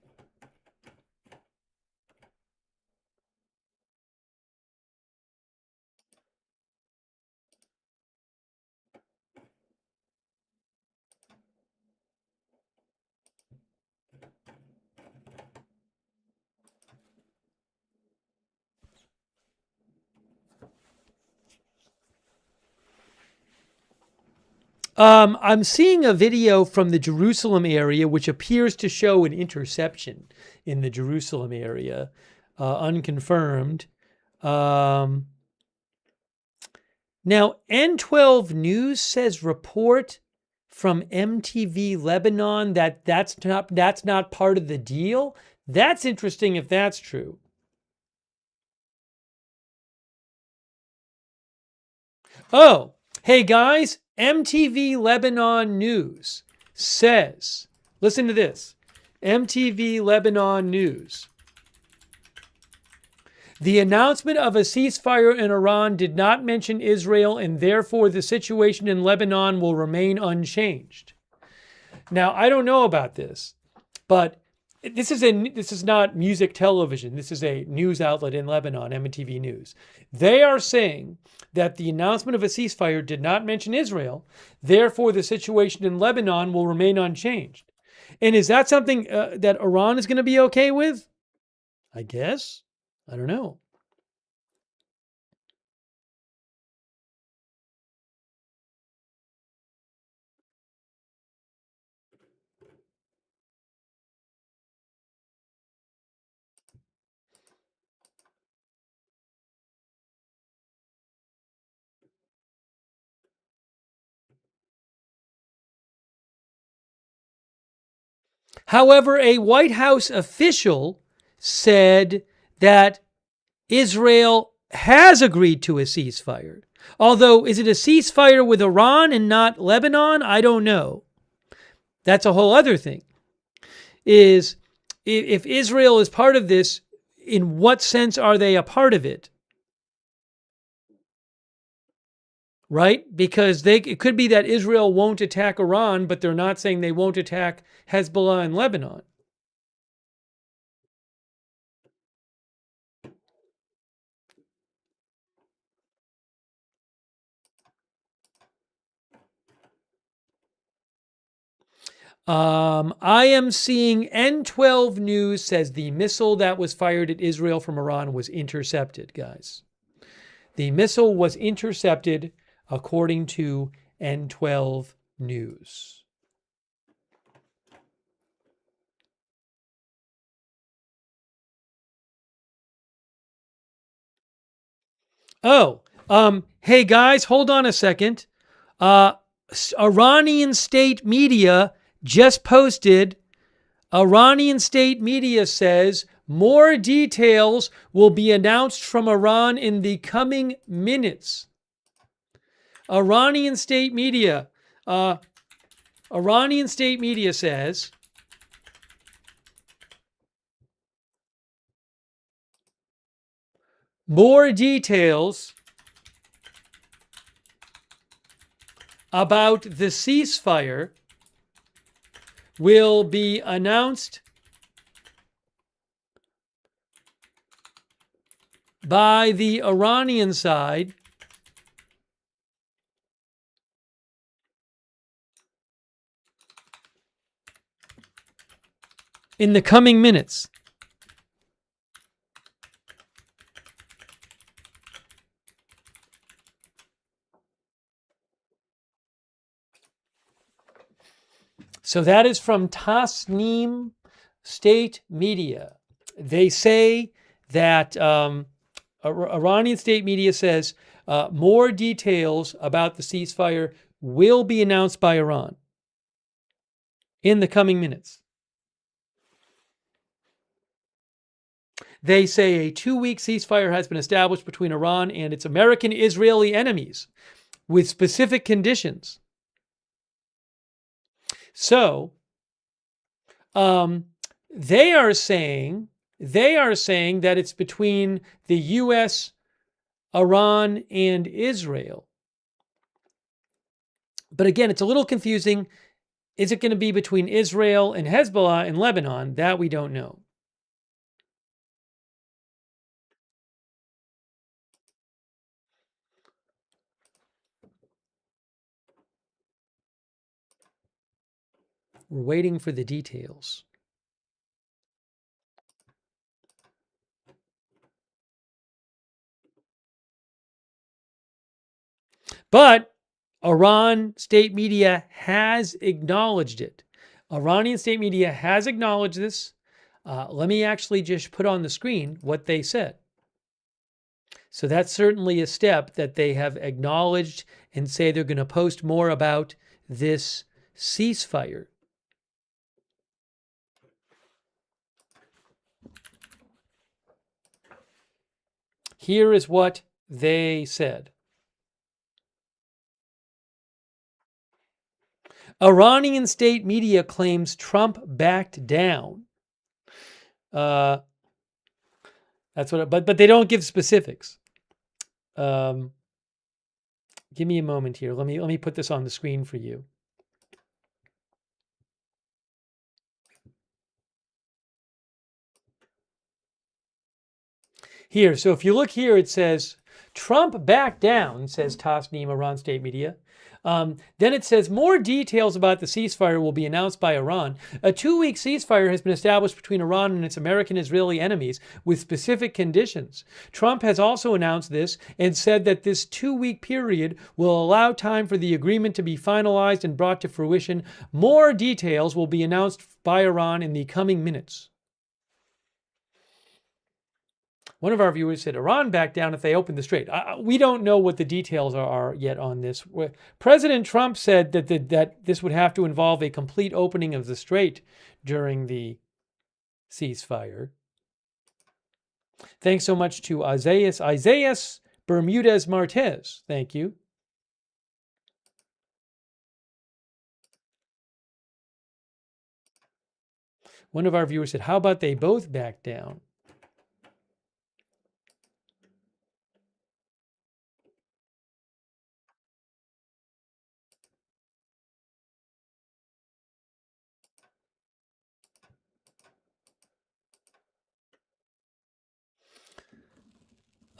I'm seeing a video from the Jerusalem area, which appears to show an interception in the Jerusalem area, unconfirmed. Now, N12 News says report from MTV Lebanon that's not part of the deal. That's interesting if that's true. Oh, hey guys. MTV Lebanon News says, listen to this, MTV Lebanon News. The announcement of a ceasefire in Iran did not mention Israel, and therefore the situation in Lebanon will remain unchanged. Now, I don't know about this, but this is not music television. This is a news outlet in Lebanon, MTV News. They are saying that the announcement of a ceasefire did not mention Israel. Therefore, the situation in Lebanon will remain unchanged. And is that something that Iran is going to be okay with? I guess. I don't know. However, a White House official said that Israel has agreed to a ceasefire. Although, is it a ceasefire with Iran and not Lebanon? I don't know. That's a whole other thing. Is if Israel is part of this, in what sense are they a part of it? Right? Because it could be that Israel won't attack Iran, but they're not saying they won't attack Hezbollah in Lebanon. I am seeing N12 News says the missile that was fired at Israel from Iran was intercepted, guys. The missile was intercepted according to N12 News. Oh, hey guys, hold on a second. Iranian state media just posted. Iranian state media says more details will be announced from Iran in the coming minutes. Iranian state media says more details about the ceasefire will be announced by the Iranian side in the coming minutes. So that is from Tasnim State Media. They say that Iranian state media says more details about the ceasefire will be announced by Iran in the coming minutes. They say a 2-week ceasefire has been established between Iran and its American-Israeli enemies with specific conditions. So, they are saying that it's between the U.S., Iran, and Israel. But again, it's a little confusing. Is it going to be between Israel and Hezbollah in Lebanon? That we don't know. We're waiting for the details. But Iran state media has acknowledged it. Iranian state media has acknowledged this. Let me actually just put on the screen what they said. So that's certainly a step that they have acknowledged and say they're going to post more about this ceasefire. Here is what they said. Iranian state media claims Trump backed down. That's what. But they don't give specifics. Give me a moment here. Let me put this on the screen for you. Here, so if you look here, it says Trump backed down, says Tasnim, Iran state media. Then it says more details about the ceasefire will be announced by Iran. A 2-week ceasefire has been established between Iran and its American Israeli enemies with specific conditions. Trump has also announced this and said that this 2-week period will allow time for the agreement to be finalized and brought to fruition. More details will be announced by Iran in the coming minutes. One of our viewers said Iran backed down if they open the strait. We don't know what the details are yet on this. President Trump said that this would have to involve a complete opening of the strait during the ceasefire. Thanks so much to Isaias Bermudez Martez. Thank you. One of our viewers said, how about they both back down?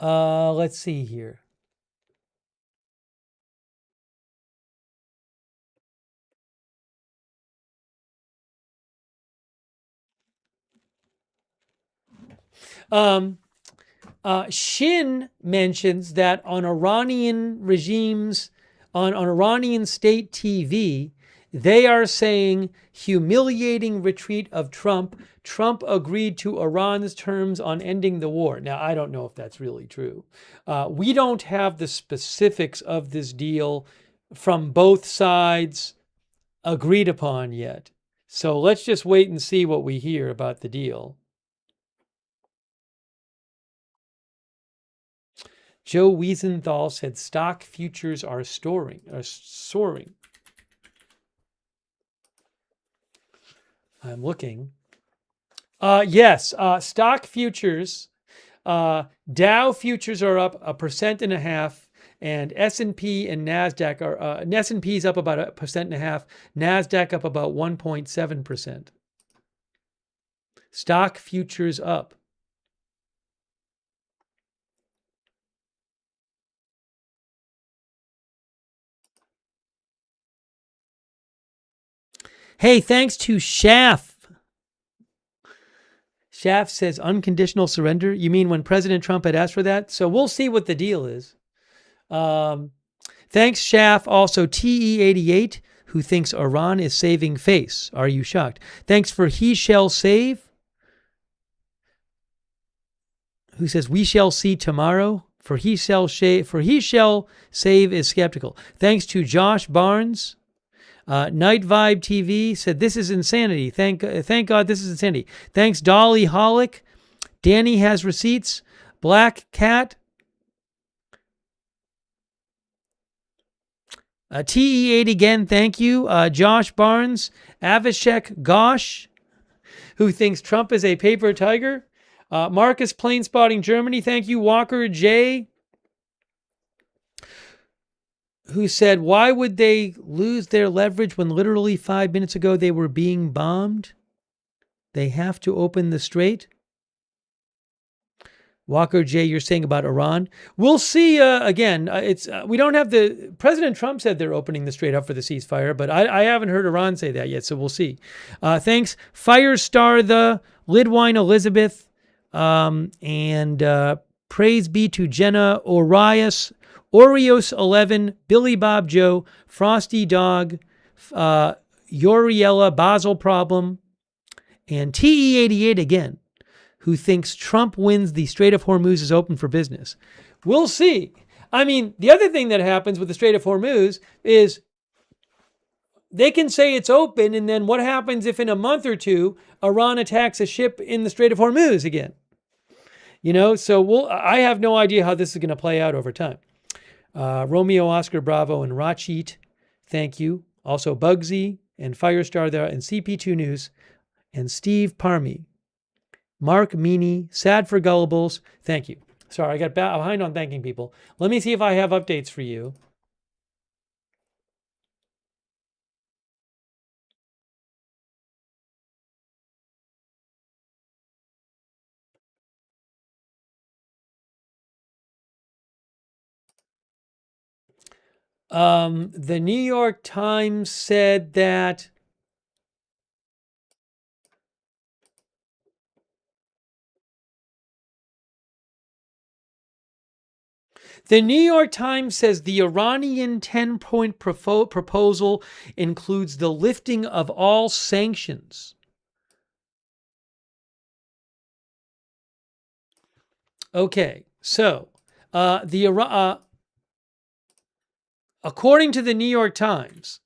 Let's see here. Shin mentions that on Iranian regimes, on Iranian state TV, they are saying humiliating retreat of Trump. Trump agreed to Iran's terms on ending the war. Now, I don't know if that's really true. We don't have the specifics of this deal from both sides agreed upon yet. So let's just wait and see what we hear about the deal. Joe Wiesenthal said stock futures are soaring. I'm looking. Yes, stock futures, Dow futures are up 1.5%, and S&P and Nasdaq are S&P's up about 1.5%, Nasdaq up about 1.7%. Stock futures up. Hey, thanks to Schaff. Schaff says unconditional surrender. You mean when President Trump had asked for that? So we'll see what the deal is. Thanks, Schaff. Also, TE88, who thinks Iran is saving face. Are you shocked? Thanks for He Shall Save, who says we shall see tomorrow. For he shall save is skeptical. Thanks to Josh Barnes. Night Vibe TV said this is insanity. Thank God this is insanity. Thanks Dolly Hollick. Danny has receipts. Black Cat. TE8 again, thank you. Josh Barnes. Avishek Gosh, who thinks Trump is a paper tiger. Marcus Planespotting Germany, thank you. Walker J, who said, why would they lose their leverage when literally 5 minutes ago they were being bombed? They have to open the strait. Walker J, you're saying about Iran. We'll see. Again, we don't have the President Trump said they're opening the strait up for the ceasefire, but I haven't heard Iran say that yet, so we'll see. Thanks, Firestar the Lidwine Elizabeth, and praise be to Jenna Orias, Oreos 11, Billy Bob Joe, Frosty Dog, Yoriella Basel Problem, and TE88 again, who thinks Trump wins the Strait of Hormuz is open for business. We'll see. I mean, the other thing that happens with the Strait of Hormuz is they can say it's open, and then what happens if in a month or two, Iran attacks a ship in the Strait of Hormuz again? You know, so I have no idea how this is going to play out over time. Romeo, Oscar, Bravo, and Rachit, thank you. Also Bugsy and Firestar there, and CP2 News, and Steve Parmy. Mark Meany, Sad for Gullibles, thank you. Sorry, I got behind on thanking people. Let me see if I have updates for you. The New York Times said that the New York Times says the Iranian 10-point proposal includes the lifting of all sanctions. Okay, so according to the New York Times,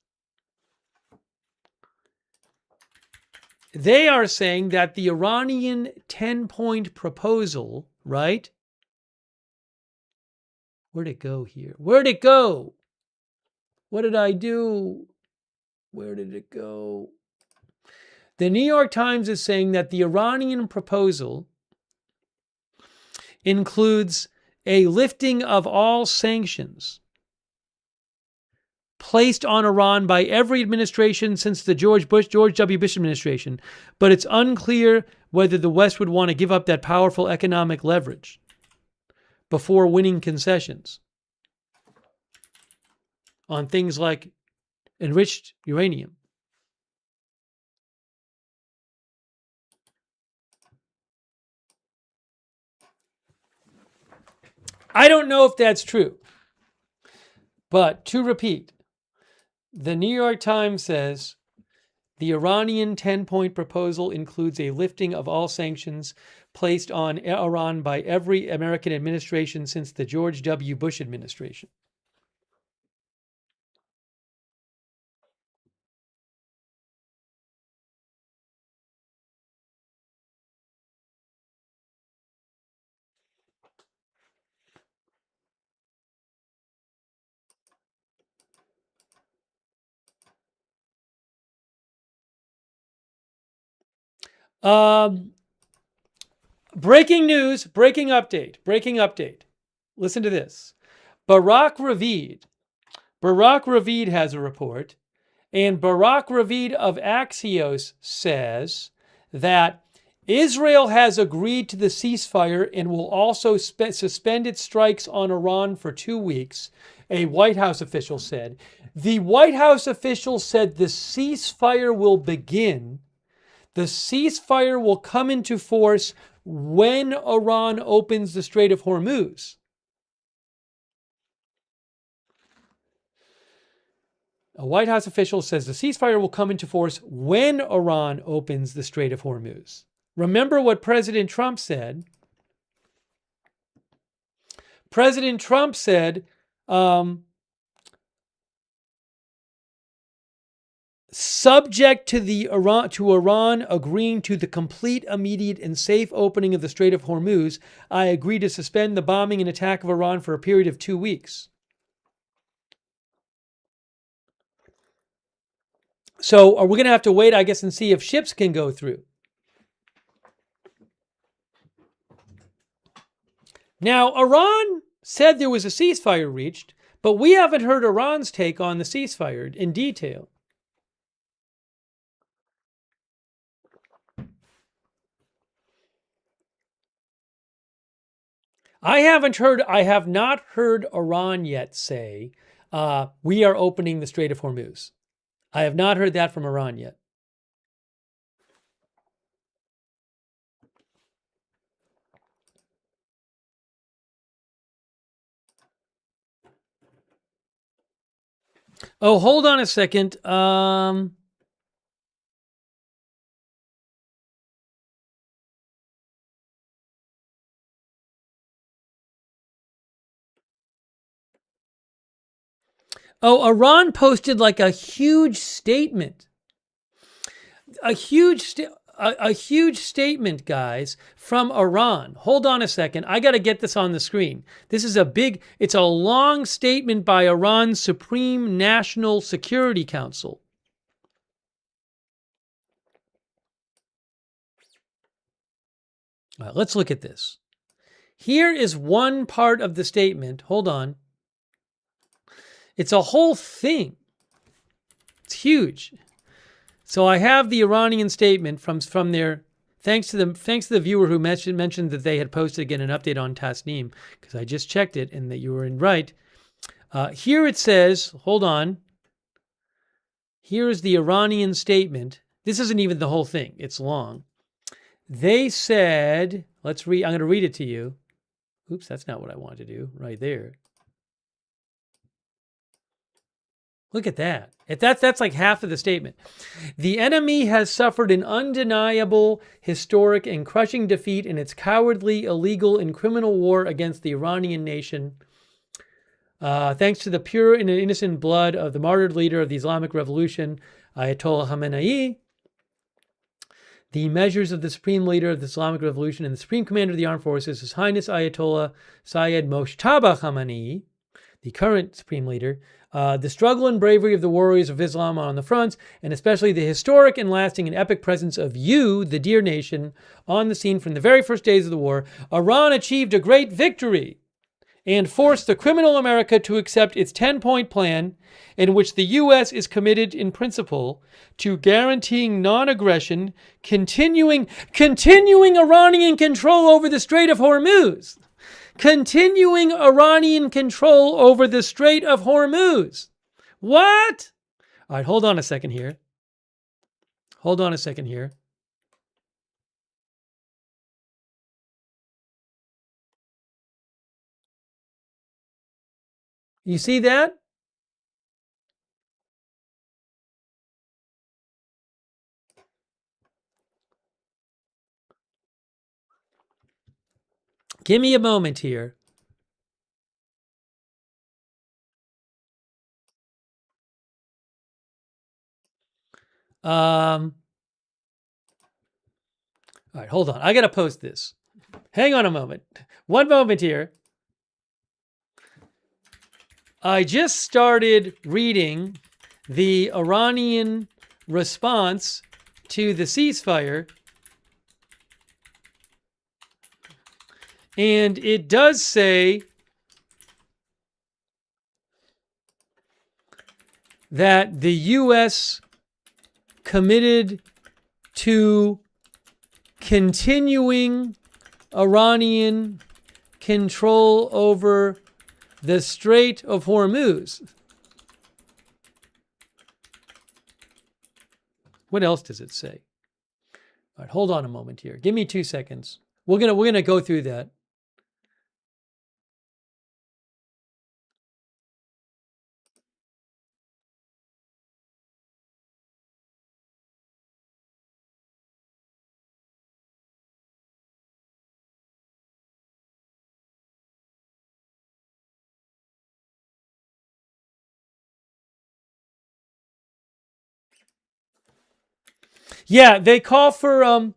they are saying that the Iranian 10-point proposal, right? Where'd it go here? Where'd it go? What did I do? Where did it go? The New York Times is saying that the Iranian proposal includes a lifting of all sanctions placed on Iran by every administration since the George W. Bush administration, but it's unclear whether the West would want to give up that powerful economic leverage before winning concessions on things like enriched uranium. I don't know if that's true, but to repeat, the New York Times says the Iranian 10-point proposal includes a lifting of all sanctions placed on Iran by every American administration since the George W. Bush administration. Breaking news, breaking update. Listen to this. Barak Ravid has a report, and Barak Ravid of Axios says that Israel has agreed to the ceasefire and will also suspend its strikes on Iran for 2 weeks, a White House official said. The White House official said the ceasefire will begin. The ceasefire will come into force when Iran opens the Strait of Hormuz. A White House official says the ceasefire will come into force when Iran opens the Strait of Hormuz. Remember what President Trump said. President Trump said, subject to Iran agreeing to the complete, immediate, and safe opening of the Strait of Hormuz, I agree to suspend the bombing and attack of Iran for a period of 2 weeks. So are we going to have to wait, I guess, and see if ships can go through? Now, Iran said there was a ceasefire reached, but we haven't heard Iran's take on the ceasefire in detail. I have not heard Iran yet say, we are opening the Strait of Hormuz. I have not heard that from Iran yet. Oh, hold on a second. Oh, Iran posted like a huge statement. A huge statement, guys, from Iran. Hold on a second. I got to get this on the screen. This is it's a long statement by Iran's Supreme National Security Council. Let's look at this. Here is one part of the statement. Hold on. It's a whole thing. It's huge. So I have the Iranian statement from their, thanks to the viewer who mentioned that they had posted again an update on Tasneem, because I just checked it and that you were right. Here it says, hold on. Here's the Iranian statement. This isn't even the whole thing. It's long. They said, let's read. I'm going to read it to you. Oops, that's not what I want to do. Right there. Look at that. That's like half of the statement. The enemy has suffered an undeniable, historic, and crushing defeat in its cowardly, illegal, and criminal war against the Iranian nation. Thanks to the pure and innocent blood of the martyred leader of the Islamic Revolution, Ayatollah Khamenei, the measures of the supreme leader of the Islamic Revolution and the supreme commander of the armed forces, His Highness Ayatollah Syed Mojtaba Khamenei, the current supreme leader, the struggle and bravery of the warriors of Islam on the fronts, and especially the historic and lasting and epic presence of you, the dear nation, on the scene from the very first days of the war, Iran achieved a great victory and forced the criminal America to accept its 10-point plan, in which the U.S. is committed in principle to guaranteeing non-aggression, continuing Iranian control over the Strait of Hormuz. Continuing Iranian control over the Strait of Hormuz. What? All right, hold on a second here. You see that? Give me a moment here. All right, hold on. I got to post this. Hang on a moment. One moment here. I just started reading the Iranian response to the ceasefire, and it does say that the U.S. committed to continuing Iranian control over the Strait of Hormuz. What else does it say? All right, hold on a moment here. Give me 2 seconds. We're gonna go through that. Yeah, they call for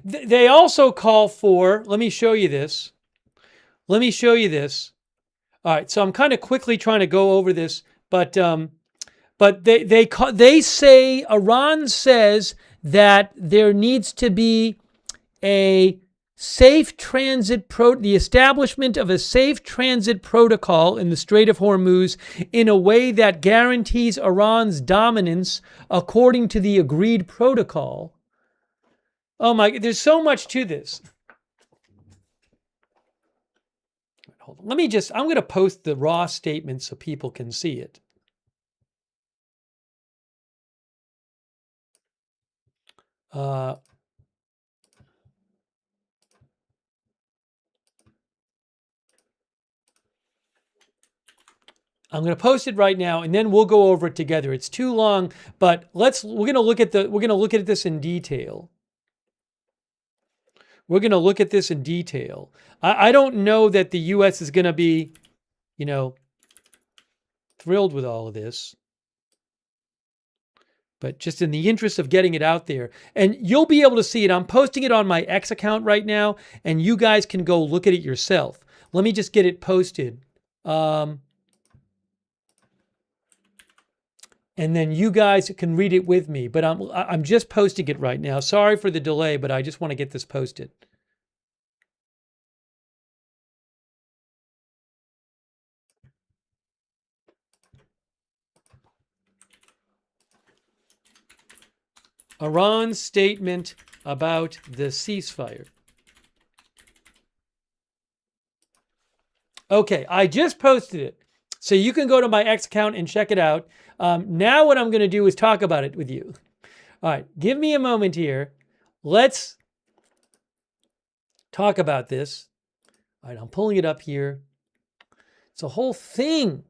they also call for, let me show you this. All right, so I'm kind of quickly trying to go over this, but they say, Iran says that there needs to be a safe transit the establishment of a safe transit protocol in the Strait of Hormuz in a way that guarantees Iran's dominance according to the agreed protocol. Oh my, there's so much to this. Hold on. I'm going to post the raw statement so people can see it. I'm going to post it right now, and then we'll go over it together. It's too long, but we're going to look at this in detail. I don't know that the U.S. is going to be, thrilled with all of this, but just in the interest of getting it out there, and you'll be able to see it. I'm posting it on my X account right now, and you guys can go look at it yourself. Let me just get it posted. And then you guys can read it with me. But I'm just posting it right now. Sorry for the delay, but I just want to get this posted. Iran's statement about the ceasefire. Okay, I just posted it. So you can go to my X account and check it out. Now what I'm going to do is talk about it with you. All right, give me a moment here. Let's talk about this. All right, I'm pulling it up here. It's a whole thing.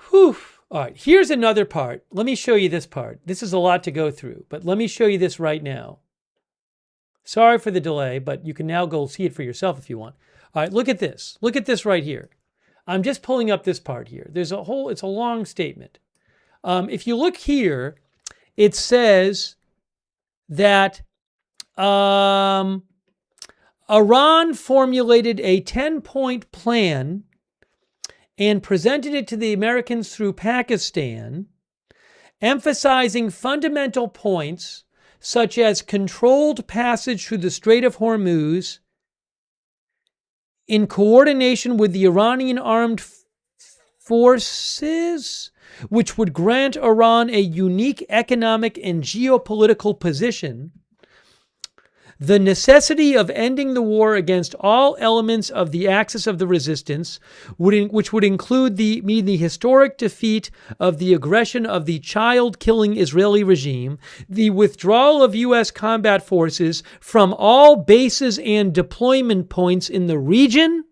Whew. All right, here's another part. Let me show you this part. This is a lot to go through, but let me show you this right now. Sorry for the delay, but you can now go see it for yourself if you want. All right, look at this. Look at this right here. I'm just pulling up this part here. It's a long statement. If you look here, it says that Iran formulated a 10-point plan and presented it to the Americans through Pakistan, emphasizing fundamental points such as controlled passage through the Strait of Hormuz in coordination with the Iranian armed forces, which would grant Iran a unique economic and geopolitical position, the necessity of ending the war against all elements of the axis of the resistance, which would include the historic defeat of the aggression of the child-killing Israeli regime, the withdrawal of U.S. combat forces from all bases and deployment points in the region,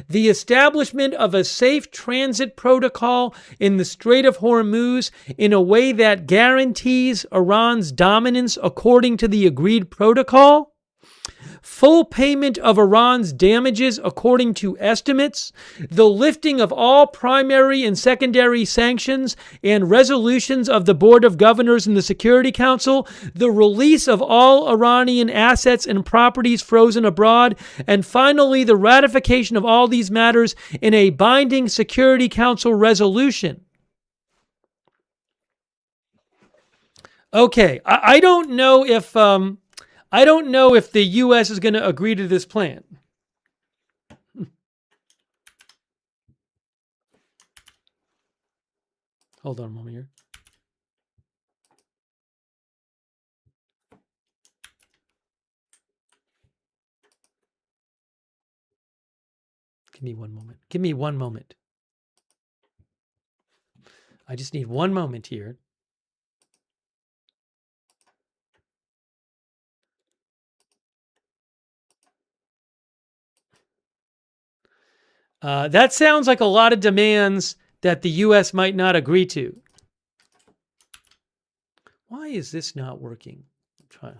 the establishment of a safe transit protocol in the Strait of Hormuz in a way that guarantees Iran's dominance according to the agreed protocol, full payment of Iran's damages according to estimates, the lifting of all primary and secondary sanctions and resolutions of the Board of Governors and the Security Council, the release of all Iranian assets and properties frozen abroad, and finally the ratification of all these matters in a binding Security Council resolution. Okay, I don't know if the U.S. is going to agree to this plan. Hold on a moment here. Give me one moment. Give me one moment. I just need one moment here. That sounds like a lot of demands that the U.S. might not agree to. Why is this not working? Try.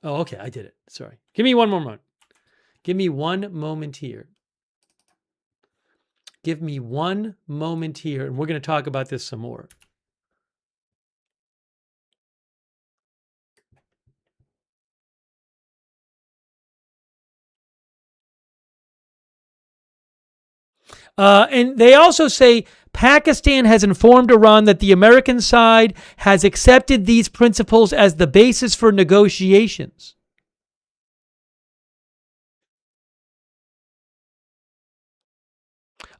Oh, okay, I did it. Sorry. Give me one more moment. Give me one moment here. Give me one moment here, and we're going to talk about this some more. And they also say Pakistan has informed Iran that the American side has accepted these principles as the basis for negotiations.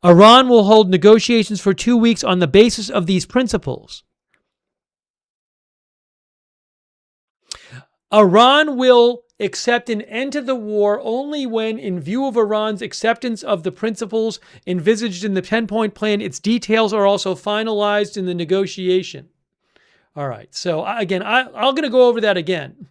Iran will hold negotiations for 2 weeks on the basis of these principles. Iran will accept an end to the war only when, in view of Iran's acceptance of the principles envisaged in the 10-point plan, its details are also finalized in the negotiation. All right. So again, I'm going to go over that again.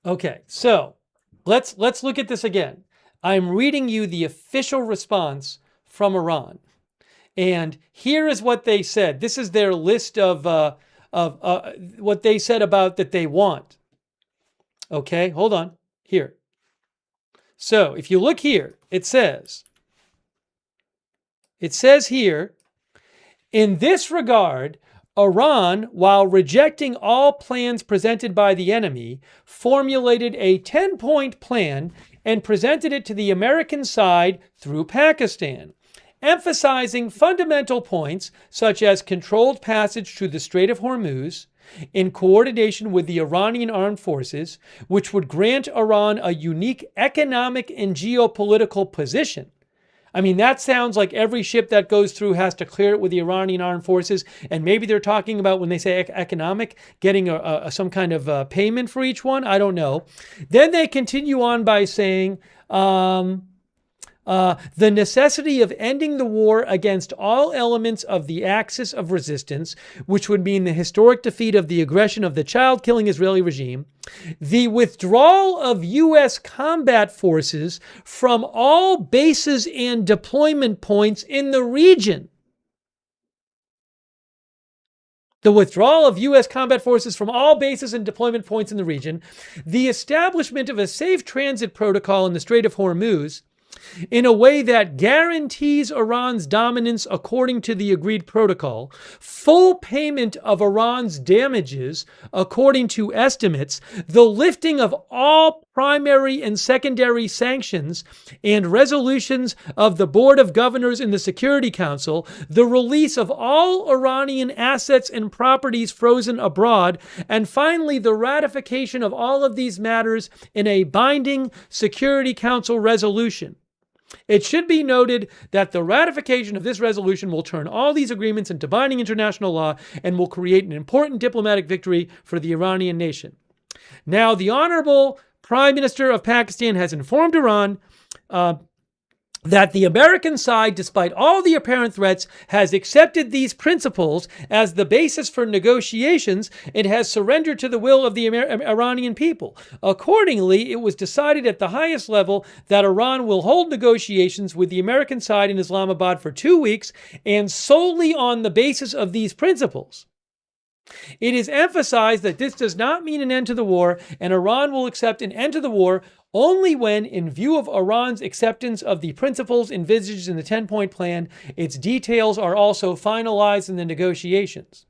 Okay, so let's look at this again. I'm reading you the official response from Iran, and here is what they said. This is their list of what they said about that they want. Okay, hold on here. So if you look here, it says It says here, in this regard, Iran, while rejecting all plans presented by the enemy, formulated a 10-point plan and presented it to the American side through Pakistan, emphasizing fundamental points such as controlled passage through the Strait of Hormuz in coordination with the Iranian armed forces, which would grant Iran a unique economic and geopolitical position. I mean, that sounds like every ship that goes through has to clear it with the Iranian armed forces. And maybe they're talking about, when they say economic, getting some kind of payment for each one. I don't know. Then they continue on by saying, the necessity of ending the war against all elements of the axis of resistance, which would mean the historic defeat of the aggression of the child-killing Israeli regime, the withdrawal of U.S. combat forces from all bases and deployment points in the region. The withdrawal of U.S. combat forces from all bases and deployment points in the region, the establishment of a safe transit protocol in the Strait of Hormuz, in a way that guarantees Iran's dominance according to the agreed protocol, full payment of Iran's damages according to estimates, the lifting of all primary and secondary sanctions and resolutions of the Board of Governors in the Security Council, the release of all Iranian assets and properties frozen abroad, and finally the ratification of all of these matters in a binding Security Council resolution. It should be noted that the ratification of this resolution will turn all these agreements into binding international law and will create an important diplomatic victory for the Iranian nation. Now, the Honorable Prime Minister of Pakistan has informed Iran that the American side, despite all the apparent threats, has accepted these principles as the basis for negotiations and has surrendered to the will of the Iranian people. Accordingly, it was decided at the highest level that Iran will hold negotiations with the American side in Islamabad for 2 weeks and solely on the basis of these principles. It is emphasized that this does not mean an end to the war, and Iran will accept an end to the war only when, in view of Iran's acceptance of the principles envisaged in the 10-point plan, its details are also finalized in the negotiations.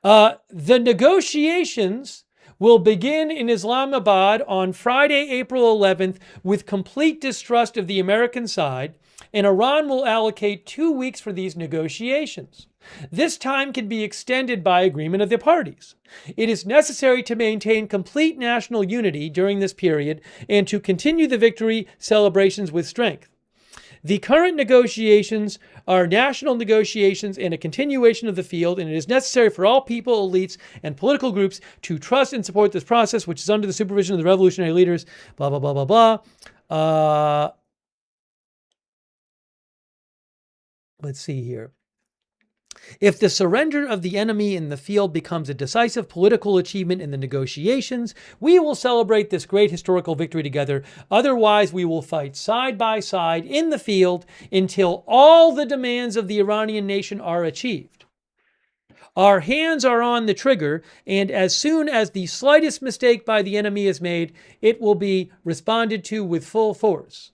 The negotiations will begin in Islamabad on Friday, April 11th, with complete distrust of the American side, and Iran will allocate 2 weeks for these negotiations. This time can be extended by agreement of the parties. It is necessary to maintain complete national unity during this period and to continue the victory celebrations with strength. The current negotiations are national negotiations and a continuation of the field, and it is necessary for all people, elites, and political groups to trust and support this process, which is under the supervision of the revolutionary leaders, blah, blah, blah, blah, blah. Let's see here. If the surrender of the enemy in the field becomes a decisive political achievement in the negotiations, we will celebrate this great historical victory together. Otherwise, we will fight side by side in the field until all the demands of the Iranian nation are achieved. Our hands are on the trigger, and as soon as the slightest mistake by the enemy is made, it will be responded to with full force.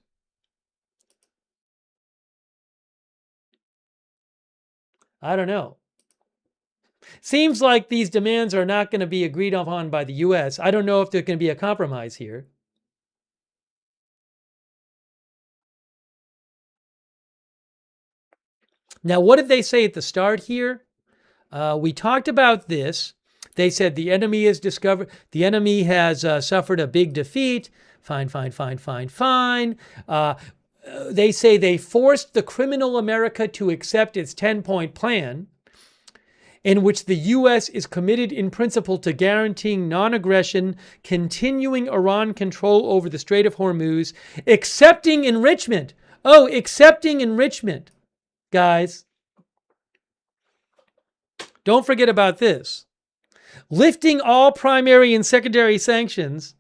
I don't know. Seems like these demands are not going to be agreed upon by the U.S. I don't know if there can be a compromise here. Now, what did they say at the start here? We talked about this. They said the enemy has suffered a big defeat. Fine. They say they forced the criminal America to accept its 10-point plan, in which the U.S. is committed in principle to guaranteeing non-aggression, continuing Iran control over the Strait of Hormuz, accepting enrichment. Oh, accepting enrichment. Guys, don't forget about this. Lifting all primary and secondary sanctions,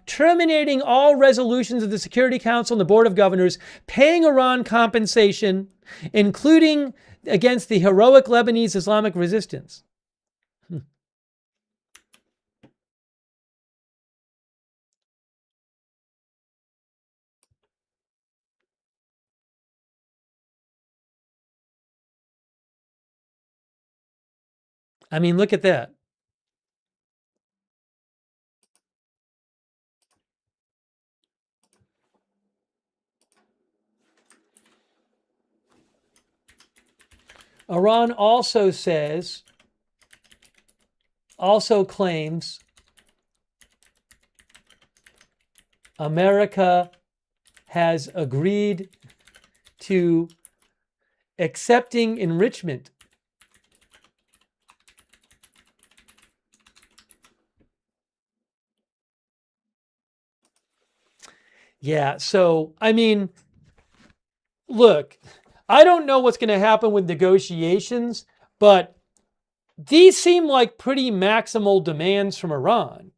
terminating all resolutions of the Security Council and the Board of Governors, paying Iran compensation, including against the heroic Lebanese Islamic resistance. I mean, look at that. Iran also claims America has agreed to accepting enrichment. Yeah, so, I mean, look, I don't know what's going to happen with negotiations, but these seem like pretty maximal demands from Iran.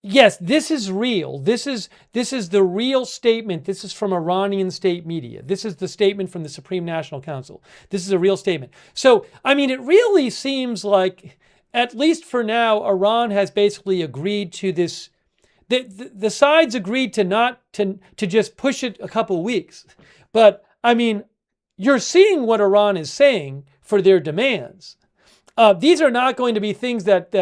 Yes, this is real. This is the real statement. This is from Iranian state media. This is the statement from the Supreme National Council. This is a real statement. So, I mean, it really seems like, at least for now, Iran has basically agreed to this. The sides agreed to not to just push it a couple weeks. But I mean, you're seeing what Iran is saying for their demands. These are not going to be things that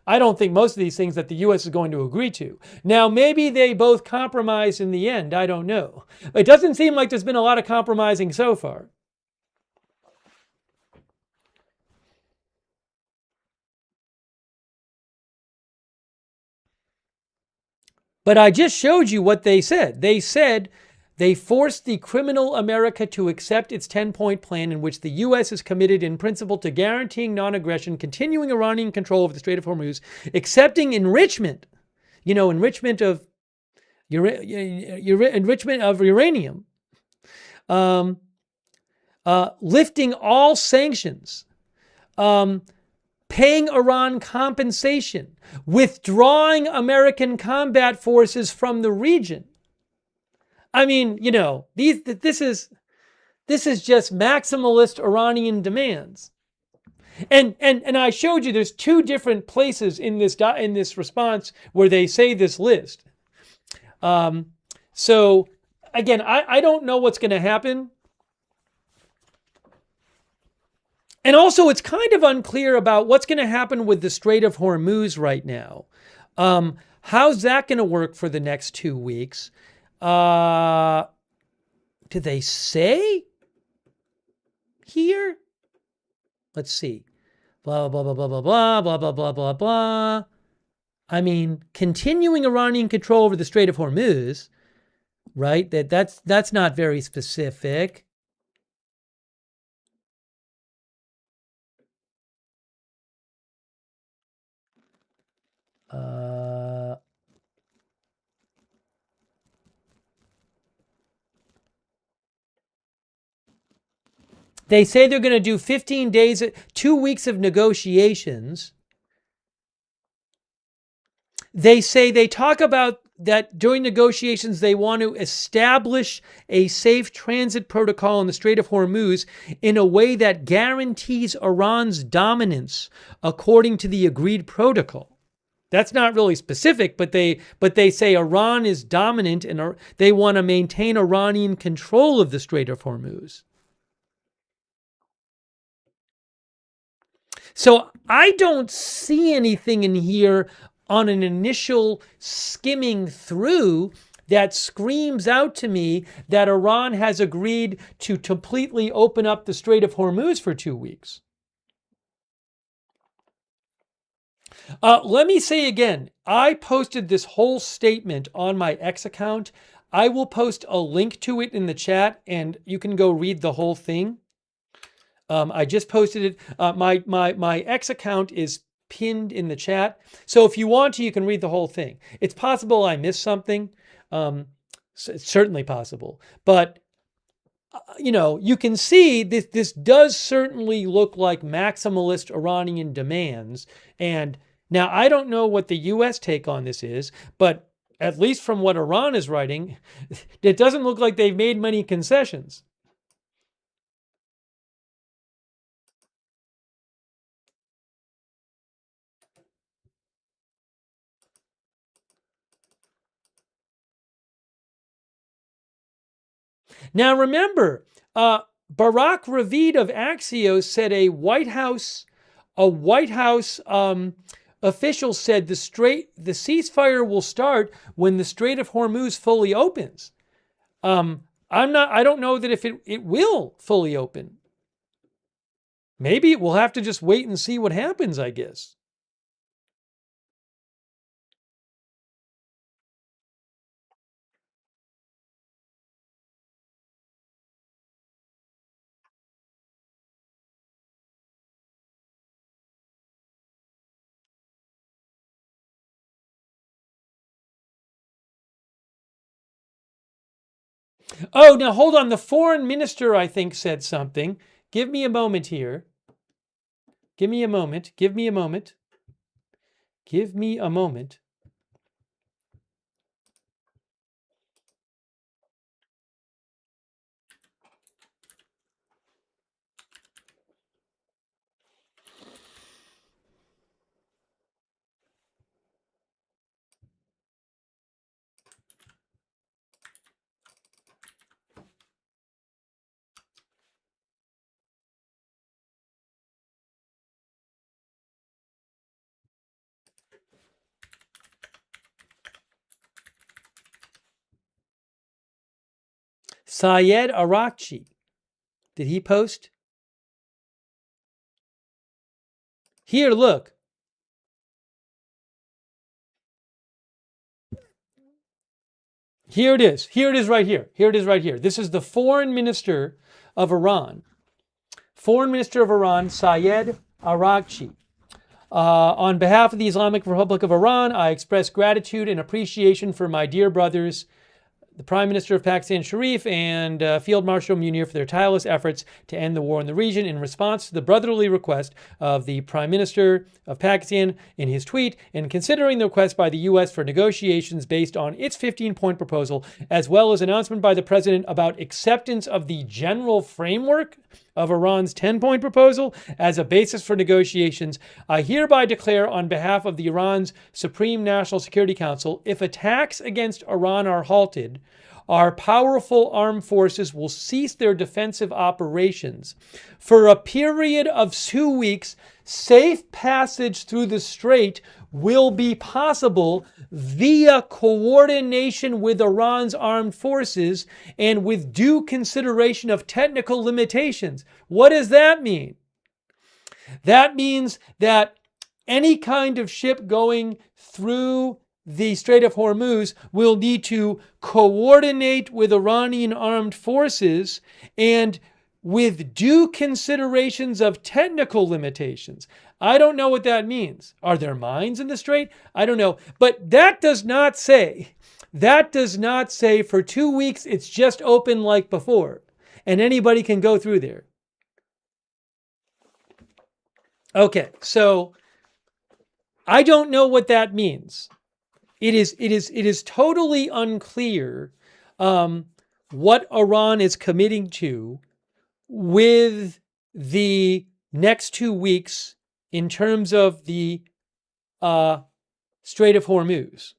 I don't think most of these things that the U.S. is going to agree to. Now, maybe they both compromise in the end. I don't know. It doesn't seem like there's been a lot of compromising so far. But I just showed you what they said. They said they forced the criminal America to accept its 10-point plan in which the U.S. is committed in principle to guaranteeing non-aggression, continuing Iranian control over the Strait of Hormuz, accepting enrichment, enrichment of uranium, lifting all sanctions, paying Iran compensation, withdrawing American combat forces from the region. I mean, this is just maximalist Iranian demands. And I showed you there's two different places in this response where they say this list. So again, I don't know what's going to happen. And also, it's kind of unclear about what's going to happen with the Strait of Hormuz right now. How's that going to work for the next 2 weeks? Do they say here? Let's see. Blah, blah, blah, blah, blah, blah, blah, blah, blah, blah, blah. I mean, continuing Iranian control over the Strait of Hormuz, right? That's not very specific. They say they're going to do 15 days, 2 weeks of negotiations. They talk about that during negotiations, they want to establish a safe transit protocol in the Strait of Hormuz in a way that guarantees Iran's dominance according to the agreed protocol. That's not really specific, but they say Iran is dominant and they want to maintain Iranian control of the Strait of Hormuz. So I don't see anything in here on an initial skimming through that screams out to me that Iran has agreed to completely open up the Strait of Hormuz for 2 weeks. Let me say again, I posted this whole statement on my X account. I will post a link to it in the chat and you can go read the whole thing. I just posted it. My X account is pinned in the chat. So if you want to, you can read the whole thing. It's possible I missed something. It's certainly possible. But, you can see this does certainly look like maximalist Iranian demands. And now I don't know what the U.S. take on this is, but at least from what Iran is writing, it doesn't look like they've made many concessions. Now remember, Barak Ravid of Axios said a White House A White House official said the ceasefire will start when the Strait of Hormuz fully opens. I don't know that if it will fully open. Maybe we'll have to just wait and see what happens, I guess. Oh, now hold on. The foreign minister, I think, said something. Give me a moment here. Give me a moment. Give me a moment. Give me a moment. Syed Arakchi. Did he post? Here, look. Here it is. Here it is right here. Here it is right here. This is the foreign minister of Iran. Foreign Minister of Iran, Syed Arakchi. On behalf of the Islamic Republic of Iran, I express gratitude and appreciation for my dear brothers, the Prime Minister of Pakistan, Sharif, and Field Marshal Munir for their tireless efforts to end the war in the region. In response to the brotherly request of the Prime Minister of Pakistan in his tweet, and considering the request by the U.S. for negotiations based on its 15-point proposal, as well as announcement by the President about acceptance of the general framework of Iran's 10-point proposal as a basis for negotiations, I hereby declare on behalf of the Iran's Supreme National Security Council, if attacks against Iran are halted, our powerful armed forces will cease their defensive operations. For a period of 2 weeks, safe passage through the strait will be possible via coordination with Iran's armed forces and with due consideration of technical limitations. What does that mean? That means that any kind of ship going through the Strait of Hormuz will need to coordinate with Iranian armed forces and with due considerations of technical limitations. I don't know what that means. Are there mines in the strait? I don't know. But that does not say for 2 weeks it's just open like before and anybody can go through there. Okay, so I don't know what that means. It is totally unclear what Iran is committing to with the next 2 weeks in terms of the Strait of Hormuz.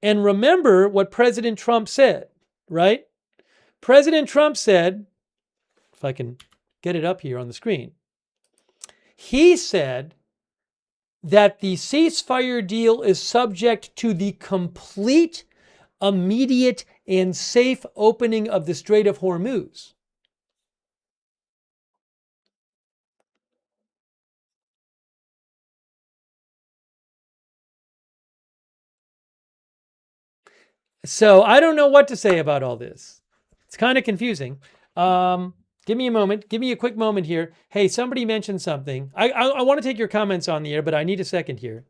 And remember what President Trump said, right? President Trump said, if I can get it up here on the screen, he said that the ceasefire deal is subject to the complete, immediate, and safe opening of the Strait of Hormuz. So I don't know what to say about all this. It's kind of confusing. Give me a moment. Give me a quick moment here. Hey, somebody mentioned something. I want to take your comments on the air, but I need a second here.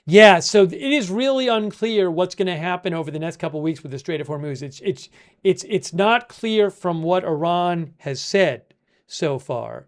Yeah, so it is really unclear what's going to happen over the next couple of weeks with the Strait of Hormuz. It's not clear from what Iran has said so far.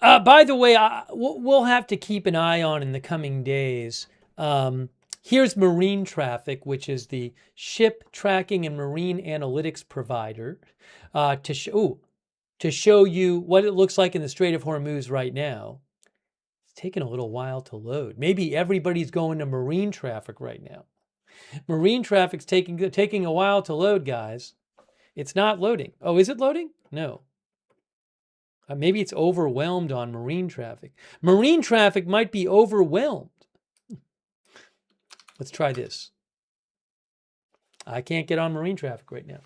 By the way, we'll have to keep an eye on in the coming days. Here's Marine Traffic, which is the ship tracking and marine analytics provider, to show you what it looks like in the Strait of Hormuz right now. It's taking a little while to load. Maybe everybody's going to Marine Traffic right now. Marine Traffic's taking a while to load, guys. It's not loading. Oh, is it loading? No. Maybe it's overwhelmed on Marine Traffic. Marine Traffic might be overwhelmed. Let's try this. I can't get on Marine Traffic right now.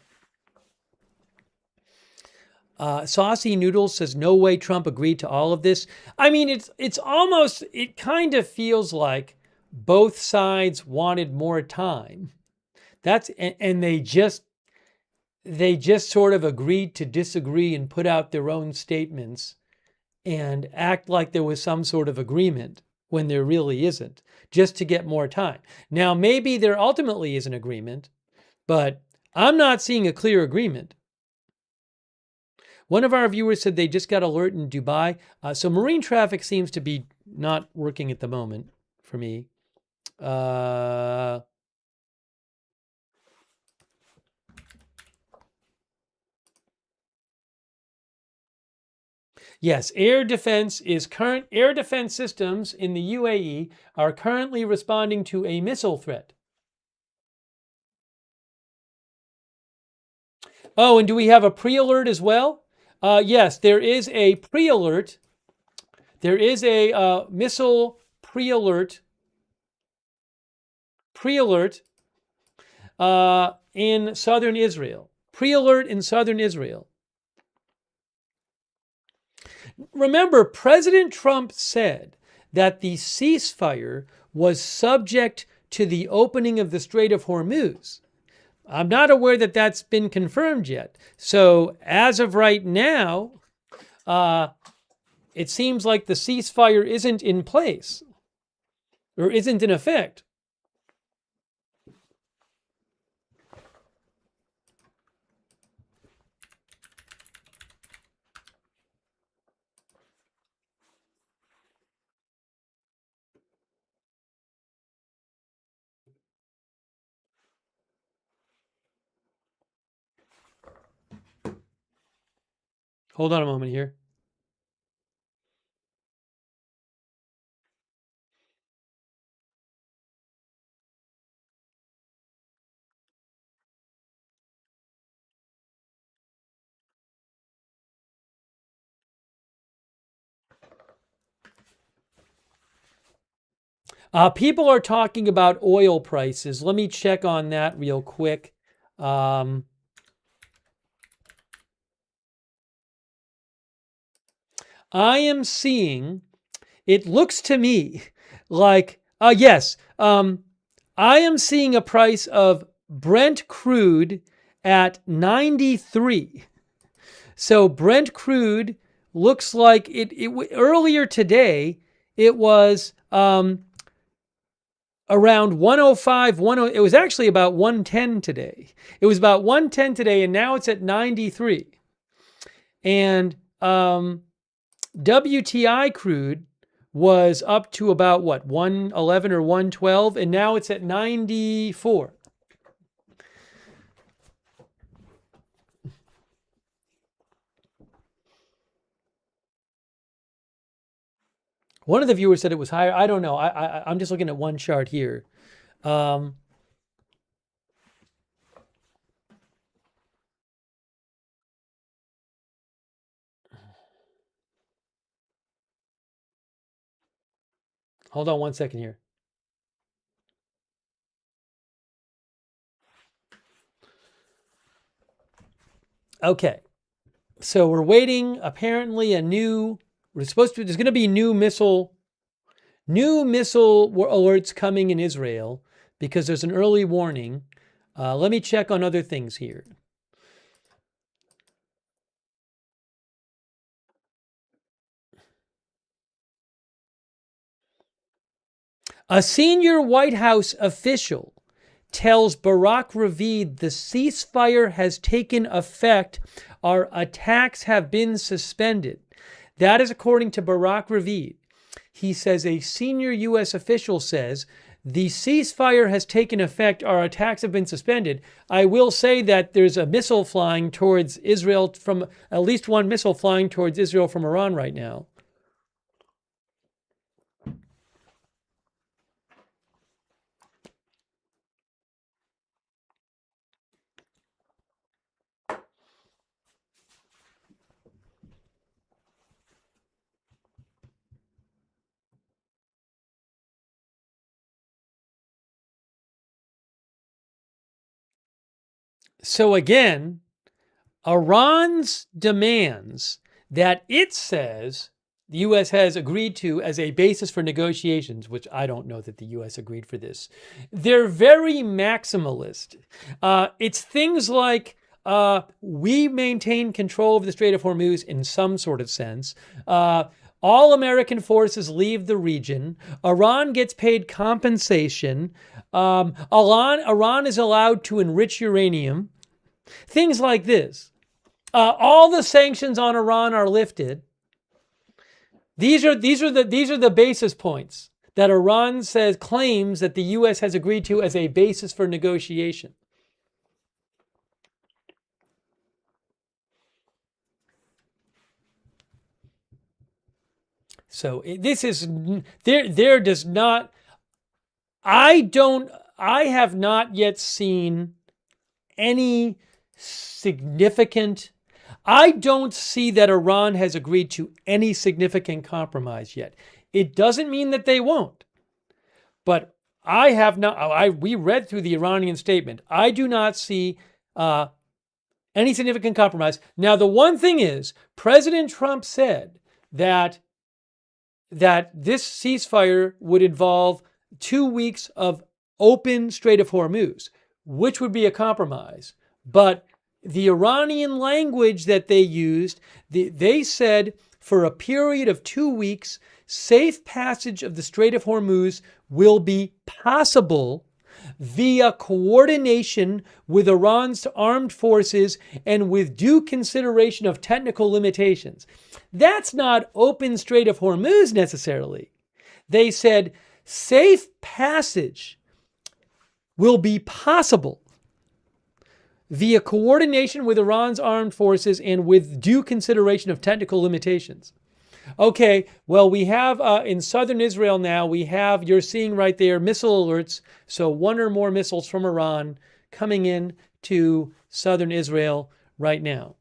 Saucy Noodles says, no way Trump agreed to all of this. I mean, it's almost, it kind of feels like both sides wanted more time. And they just sort of agreed to disagree and put out their own statements and act like there was some sort of agreement when there really isn't, just to get more time. Now, maybe there ultimately is an agreement, but I'm not seeing a clear agreement. One of our viewers said they just got alert in Dubai. So Marine Traffic seems to be not working at the moment for me. Yes, air defense systems in the UAE are currently responding to a missile threat. Oh, and do we have a pre-alert as well? Yes, there is a pre-alert. There is a missile pre-alert in southern Israel. Pre-alert in southern Israel. Remember, President Trump said that the ceasefire was subject to the opening of the Strait of Hormuz. I'm not aware that that's been confirmed yet. So as of right now, it seems like the ceasefire isn't in place or isn't in effect. Hold on a moment here. People are talking about oil prices. Let me check on that real quick. I am seeing, it looks to me like, yes, I am seeing a price of Brent crude at 93. So Brent crude looks like it earlier today, it was around 105, it was actually about 110 today. It was about 110 today, and now it's at 93. And WTI crude was up to about, 111 or 112, and now it's at 94. One of the viewers said it was higher. I don't know. I'm just looking at one chart here. Hold on one second here. Okay. So we're waiting. Apparently there's going to be new missile alerts coming in Israel because there's an early warning. Let me check on other things here. A senior White House official tells Barack Ravid the ceasefire has taken effect. Our attacks have been suspended. That is according to Barak Ravid. He says a senior U.S. official says the ceasefire has taken effect. Our attacks have been suspended. I will say that there's a missile flying towards Israel from at least one missile flying towards Israel from Iran right now. So again, Iran's demands that it says the U.S. has agreed to as a basis for negotiations, which I don't know that the U.S. agreed for this. They're very maximalist. It's things like we maintain control of the Strait of Hormuz in some sort of sense. All American forces leave the region. Iran gets paid compensation. Iran is allowed to enrich uranium. Things like this. All the sanctions on Iran are lifted. These are the basis points that Iran claims that the U.S. has agreed to as a basis for negotiation. So this is there does not. I have not yet seen any significant. I don't see that Iran has agreed to any significant compromise yet. It doesn't mean that they won't. But I have not. We read through the Iranian statement. I do not see any significant compromise. Now, the one thing is, President Trump said that this ceasefire would involve 2 weeks of open Strait of Hormuz, which would be a compromise. But the Iranian language that they used, they said for a period of 2 weeks, safe passage of the Strait of Hormuz will be possible via coordination with Iran's armed forces and with due consideration of technical limitations. That's not open Strait of Hormuz necessarily. They said safe passage will be possible via coordination with Iran's armed forces and with due consideration of technical limitations. Okay, well, we have in southern Israel now, you're seeing right there, missile alerts. So one or more missiles from Iran coming in to southern Israel right now.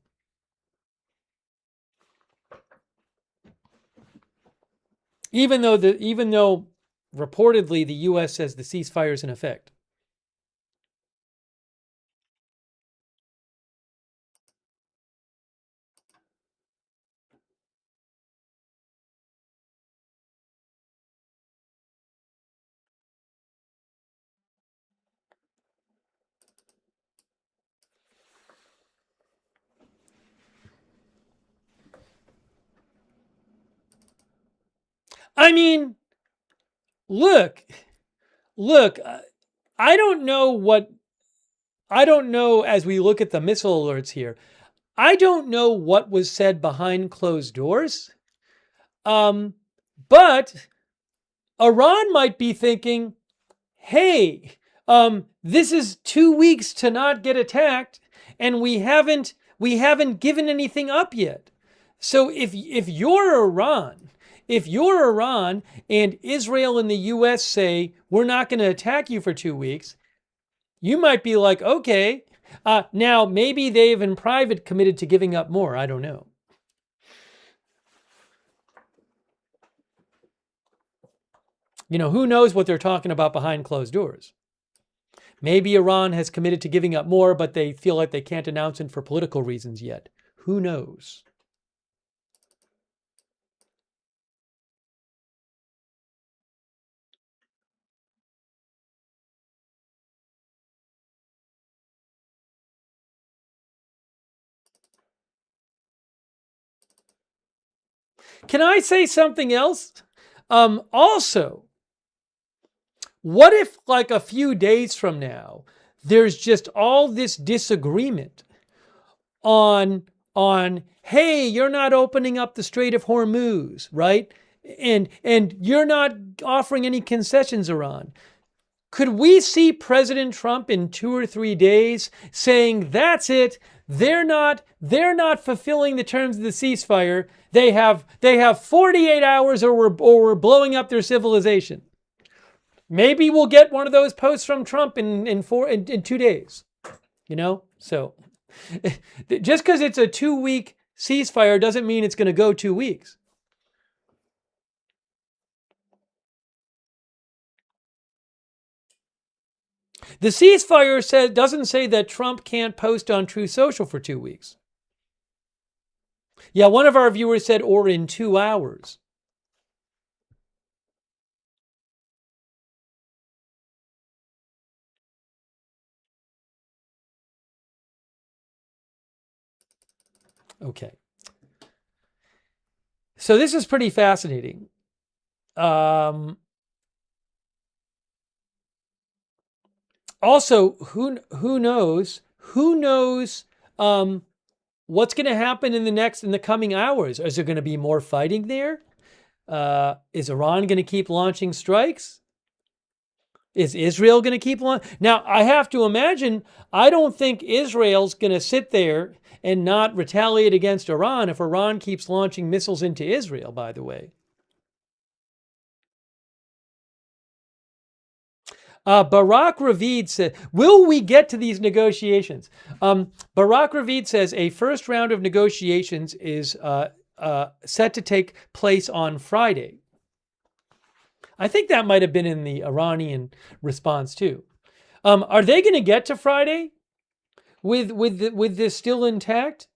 Even though reportedly the U.S. says the ceasefire is in effect. I mean, look, I don't know as we look at the missile alerts here, I don't know what was said behind closed doors. But Iran might be thinking, hey, this is 2 weeks to not get attacked, and we haven't given anything up yet. So if you're Iran and Israel and the U.S. say, we're not going to attack you for 2 weeks, you might be like, okay. Now, maybe they've in private committed to giving up more. I don't know. Who knows what they're talking about behind closed doors? Maybe Iran has committed to giving up more, but they feel like they can't announce it for political reasons yet. Who knows? Can I say something else? Also, what if like a few days from now, there's just all this disagreement on on, hey, you're not opening up the Strait of Hormuz, right? And you're not offering any concessions, Iran. Could we see President Trump in 2 or 3 days saying, that's it, they're not fulfilling the terms of the ceasefire. They have 48 hours or we're blowing up their civilization. Maybe we'll get one of those posts from Trump in 2 days. You know? So just because it's a 2-week ceasefire doesn't mean it's going to go 2 weeks. The ceasefire doesn't say that Trump can't post on Truth Social for 2 weeks. Yeah, one of our viewers said, or in 2 hours. Okay. So this is pretty fascinating. Also, who knows what's going to happen in the coming hours? Is there going to be more fighting there? Is Iran going to keep launching strikes? Is Israel going to keep launching? Now, I have to imagine, I don't think Israel's going to sit there and not retaliate against Iran if Iran keeps launching missiles into Israel, by the way. Barak Ravid said, will we get to these negotiations? Barak Ravid says a first round of negotiations is set to take place on Friday. I think that might have been in the Iranian response too. Are they going to get to Friday with this still intact?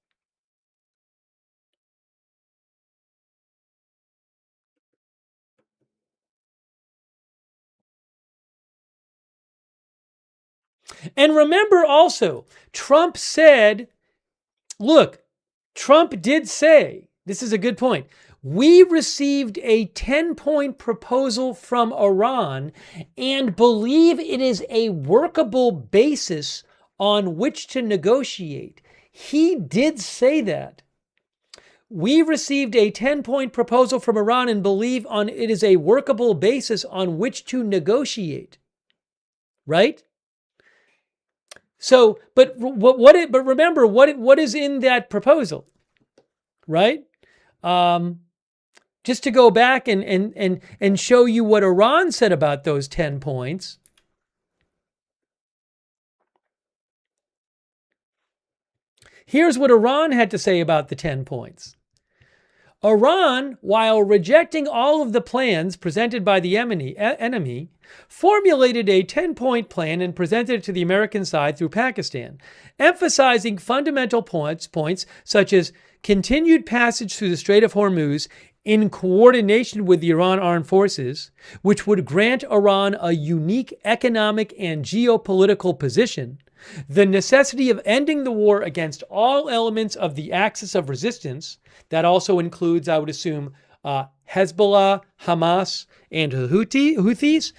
And remember also, Trump said, look, Trump did say, this is a good point, we received a 10-point proposal from Iran and believe it is a workable basis on which to negotiate. He did say that. We received a 10-point proposal from Iran and believe it is a workable basis on which to negotiate. Right? So, but remember what is in that proposal, right? Just to go back and show you what Iran said about those 10 points. Here's what Iran had to say about the 10 points. Iran, while rejecting all of the plans presented by the enemy, formulated a 10-point plan and presented it to the American side through Pakistan, emphasizing fundamental points such as continued passage through the Strait of Hormuz in coordination with the Iran armed forces, which would grant Iran a unique economic and geopolitical position, the necessity of ending the war against all elements of the axis of resistance. That also includes, I would assume, Hezbollah, Hamas, and Houthis.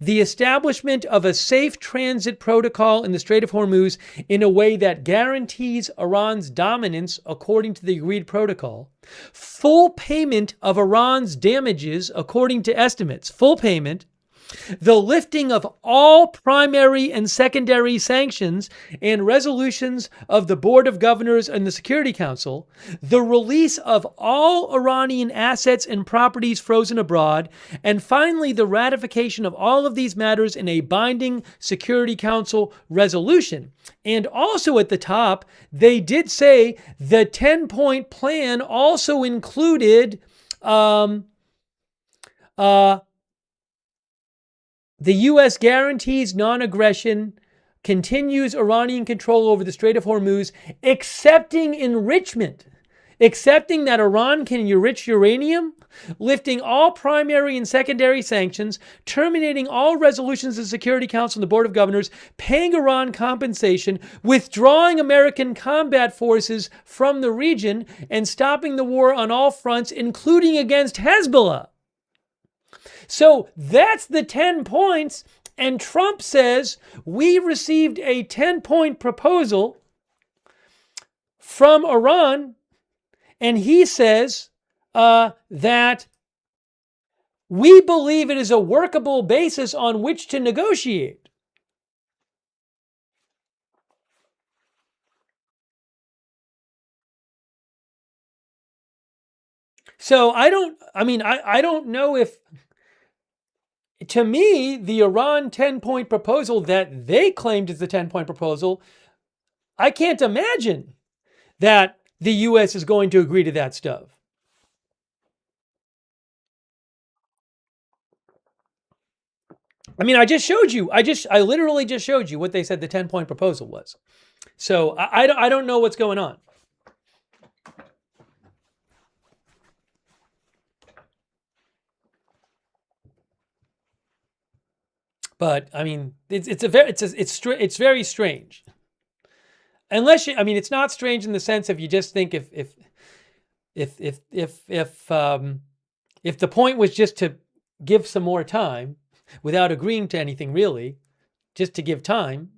The establishment of a safe transit protocol in the Strait of Hormuz in a way that guarantees Iran's dominance according to the agreed protocol. Full payment of Iran's damages according to estimates. Full payment. The lifting of all primary and secondary sanctions and resolutions of the Board of Governors and the Security Council, the release of all Iranian assets and properties frozen abroad, and finally the ratification of all of these matters in a binding Security Council resolution. And also at the top, they did say the 10-point plan also included the U.S. guarantees non-aggression, continues Iranian control over the Strait of Hormuz, accepting enrichment, accepting that Iran can enrich uranium, lifting all primary and secondary sanctions, terminating all resolutions of the Security Council and the Board of Governors, paying Iran compensation, withdrawing American combat forces from the region, and stopping the war on all fronts, including against Hezbollah. So that's the 10 points, and Trump says we received a 10-point proposal from Iran, and he says that we believe it is a workable basis on which to negotiate. So I don't know if, to me, the Iran 10-point proposal that they claimed is the 10-point proposal, I can't imagine that the U.S. is going to agree to that stuff. I mean, I literally just showed you what they said the 10-point proposal was. So I don't know what's going on. But I mean, it's very strange. Unless you, I mean, it's not strange in the sense of you just think if the point was just to give some more time without agreeing to anything really, just to give time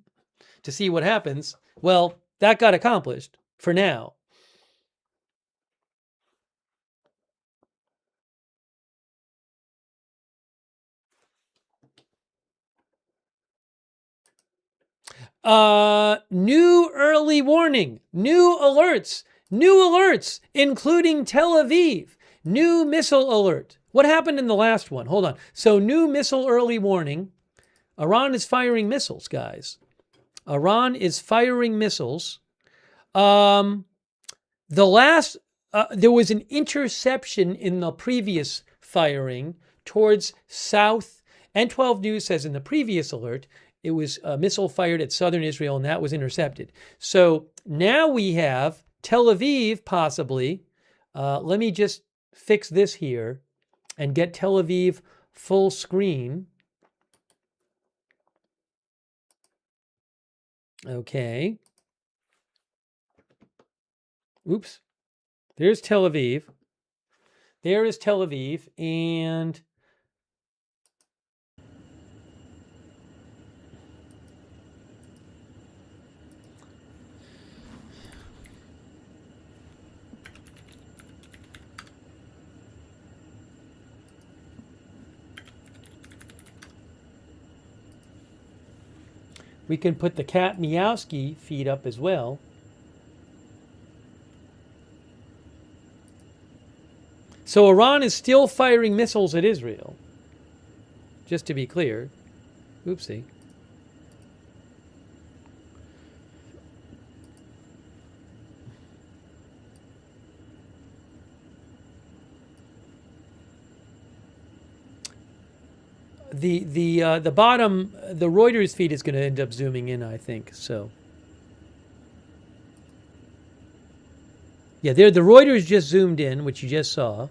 to see what happens, well, that got accomplished for now. New early warning, new alerts, including Tel Aviv, new missile alert. What happened in the last one? Hold on. So new missile early warning. Iran is firing missiles, guys. Iran is firing missiles. There was an interception in the previous firing towards south. N12 News says in the previous alert, it was a missile fired at southern Israel, and that was intercepted. So now we have Tel Aviv, possibly. Let me just fix this here and get Tel Aviv full screen. Okay. Oops. There's Tel Aviv. There is Tel Aviv, and we can put the Cat Meowski feed up as well. So Iran is still firing missiles at Israel. Just to be clear. Oopsie. The bottom, the Reuters feed is going to end up zooming in, I think. So yeah, there the Reuters just zoomed in, which you just saw.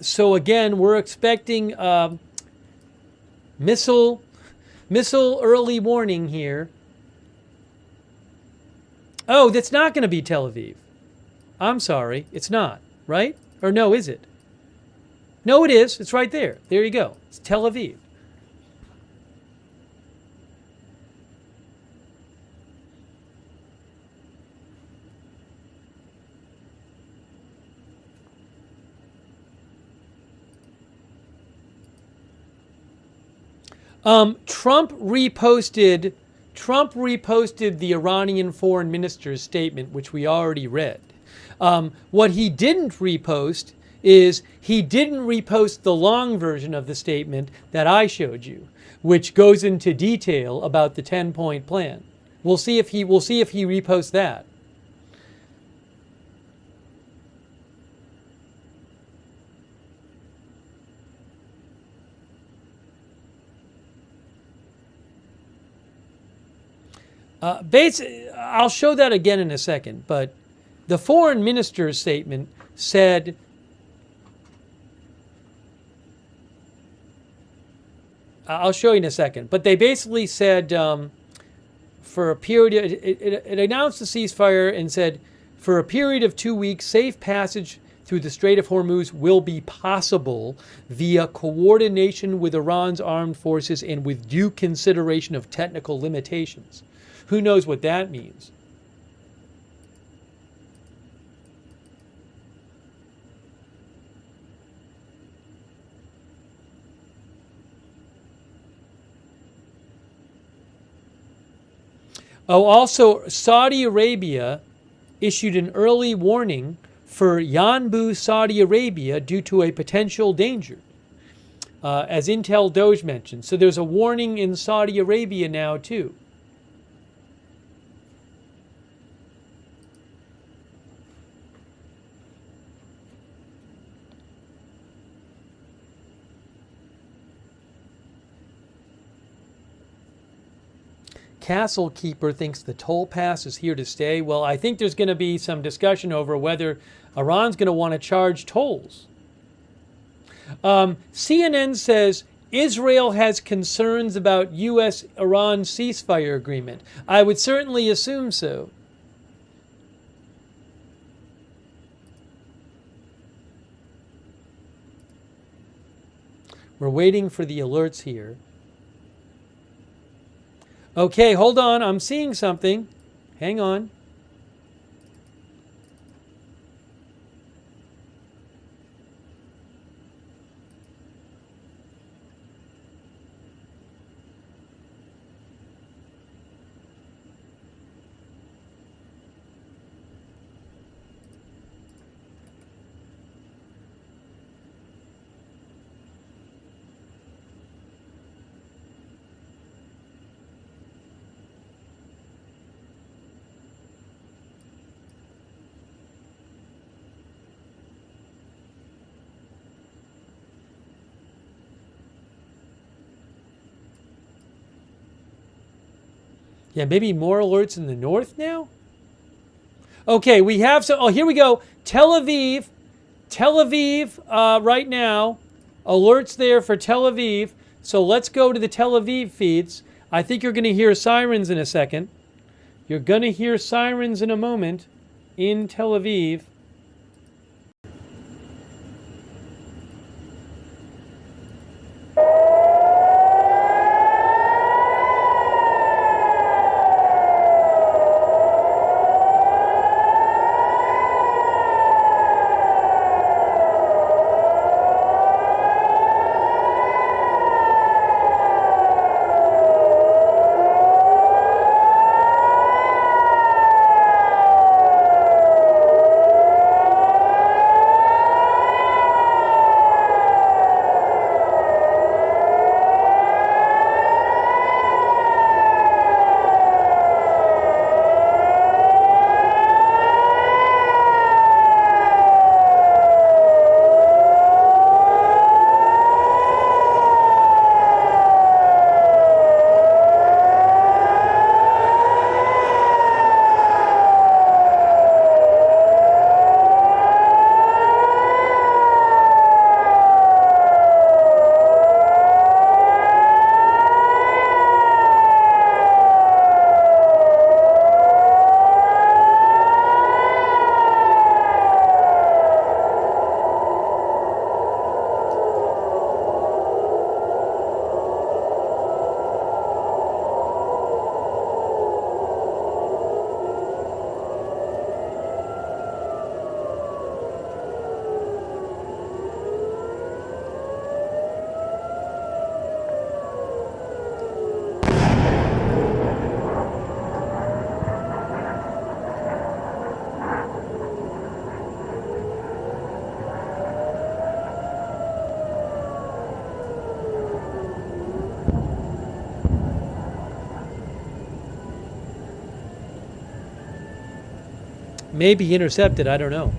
So again, we're expecting missile early warning here. Oh, that's not going to be Tel Aviv. I'm sorry, it's not, right? Or no, is it? No, it is. It's right there. There you go. It's Tel Aviv. Trump reposted the Iranian foreign minister's statement, which we already read. What he didn't repost is he didn't repost the long version of the statement that I showed you, which goes into detail about the 10-point plan. We'll see if he reposts that. I'll show that again in a second, but the foreign minister's statement said, I'll show you in a second, but they basically said for a period. It announced the ceasefire and said, for a period of 2 weeks, safe passage through the Strait of Hormuz will be possible via coordination with Iran's armed forces and with due consideration of technical limitations. Who knows what that means? Oh, also, Saudi Arabia issued an early warning for Yanbu, Saudi Arabia, due to a potential danger, as Intel Doge mentioned. So there's a warning in Saudi Arabia now, too. Castle Keeper thinks the toll pass is here to stay. Well, I think there's going to be some discussion over whether Iran's going to want to charge tolls. CNN says Israel has concerns about U.S.-Iran ceasefire agreement. I would certainly assume so. We're waiting for the alerts here. Okay, hold on. I'm seeing something. Hang on. Yeah, maybe more alerts in the north now? Okay, we have some. Oh, here we go. Tel Aviv. Tel Aviv right now. Alerts there for Tel Aviv. So let's go to the Tel Aviv feeds. I think you're going to hear sirens in a second. You're going to hear sirens in a moment in Tel Aviv. Maybe intercepted, I don't know.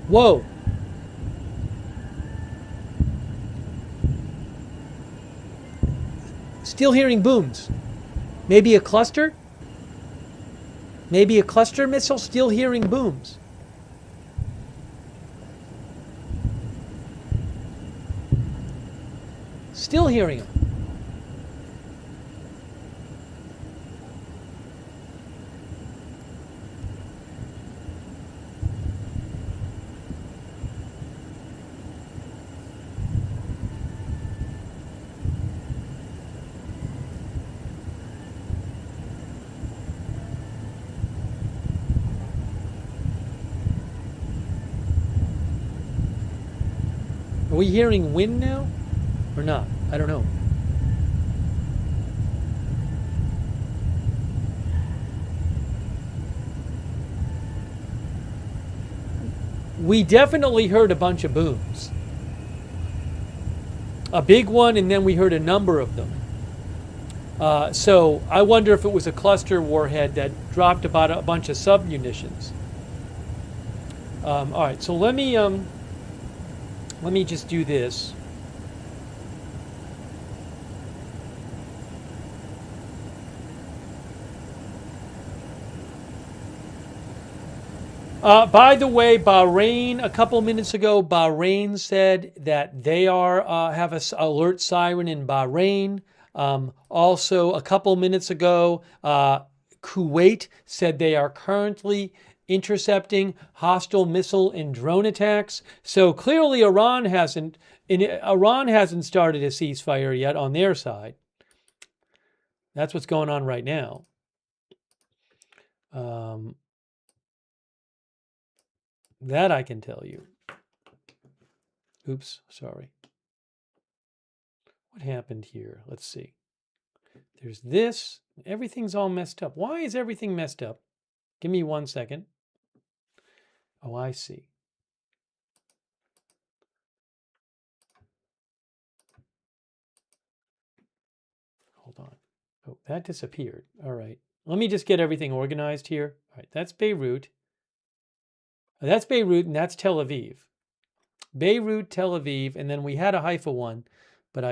Whoa. Still hearing booms. Maybe a cluster? Maybe a cluster missile? Still hearing booms. Still hearing them. Are we hearing wind now or not? I don't know. We definitely heard a bunch of booms. A big one, and then we heard a number of them. So I wonder if it was a cluster warhead that dropped about a bunch of submunitions. All right, so let me just do this. By the way, Bahrain, a couple minutes ago, Bahrain said that they have an alert siren in Bahrain. Also, a couple minutes ago, Kuwait said they are currently intercepting hostile missile and drone attacks. So clearly, Iran hasn't started a ceasefire yet on their side. That's what's going on right now. That I can tell you. Oops, sorry. What happened here? Let's see. There's this. Everything's all messed up. Why is everything messed up? Give me 1 second. Oh, I see. Hold on. Oh, that disappeared. All right. Let me just get everything organized here. All right, that's Beirut. That's Beirut, and that's Tel Aviv. Beirut, Tel Aviv, and then we had a Haifa one, but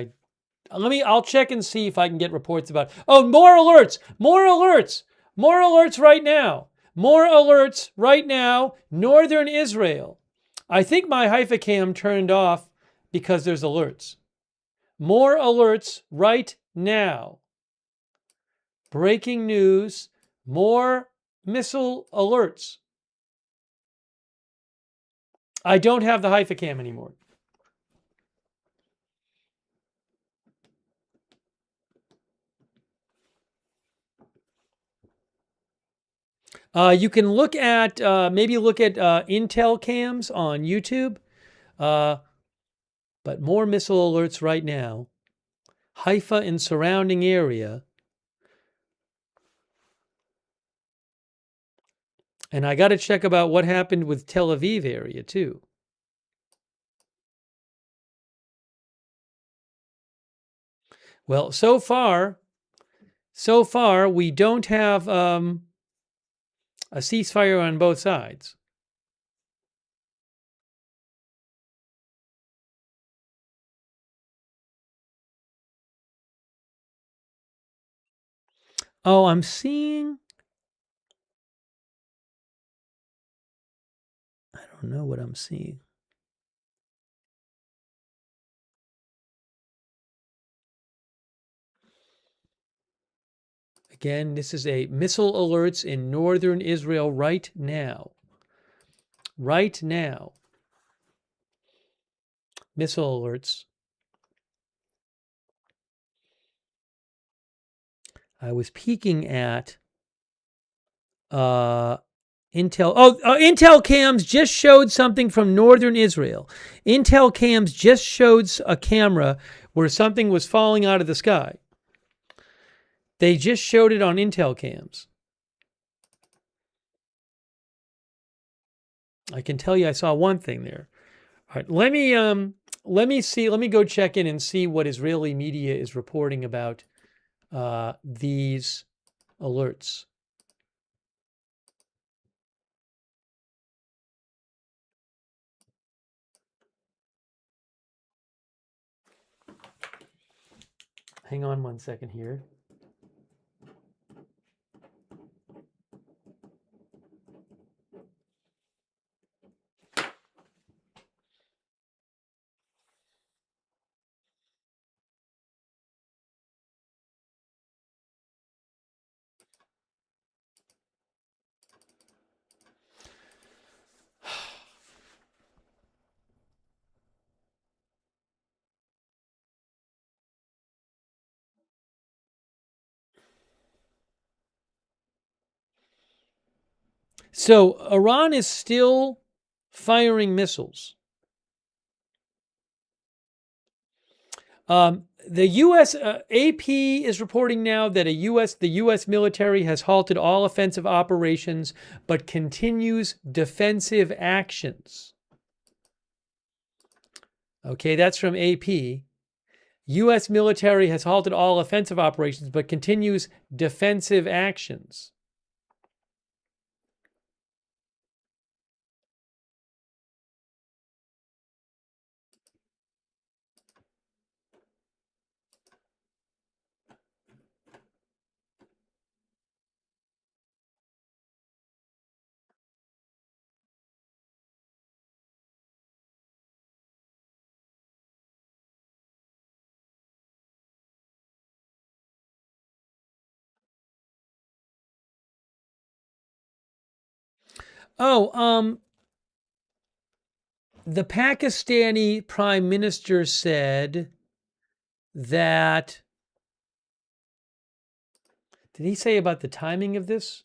I'll check and see if I can get reports about. Oh, more alerts! More alerts! More alerts right now! More alerts right now! Northern Israel. I think my Haifa cam turned off because there's alerts. More alerts right now. Breaking news. More missile alerts. I don't have the Haifa cam anymore. You can look at, maybe look at Intel cams on YouTube. But more missile alerts right now. Haifa and surrounding area. And I got to check about what happened with Tel Aviv area too. Well, so far, we don't have a ceasefire on both sides. Oh, I'm seeing. I don't know what I'm seeing. Again, this is a missile alerts in northern Israel right now. Right now. Missile alerts. I was peeking at Intel. Intel cams just showed something from northern Israel. Intel cams just showed a camera where something was falling out of the sky. They just showed it on Intel cams. I can tell you I saw one thing there. All right, let me see. Let me go check in and see what Israeli media is reporting about these alerts. Hang on 1 second here. So Iran is still firing missiles. The U.S. AP is reporting now that the U.S. military has halted all offensive operations but continues defensive actions. Okay, that's from AP. U.S. military has halted all offensive operations but continues defensive actions. Oh, the Pakistani prime minister said that, did he say about the timing of this?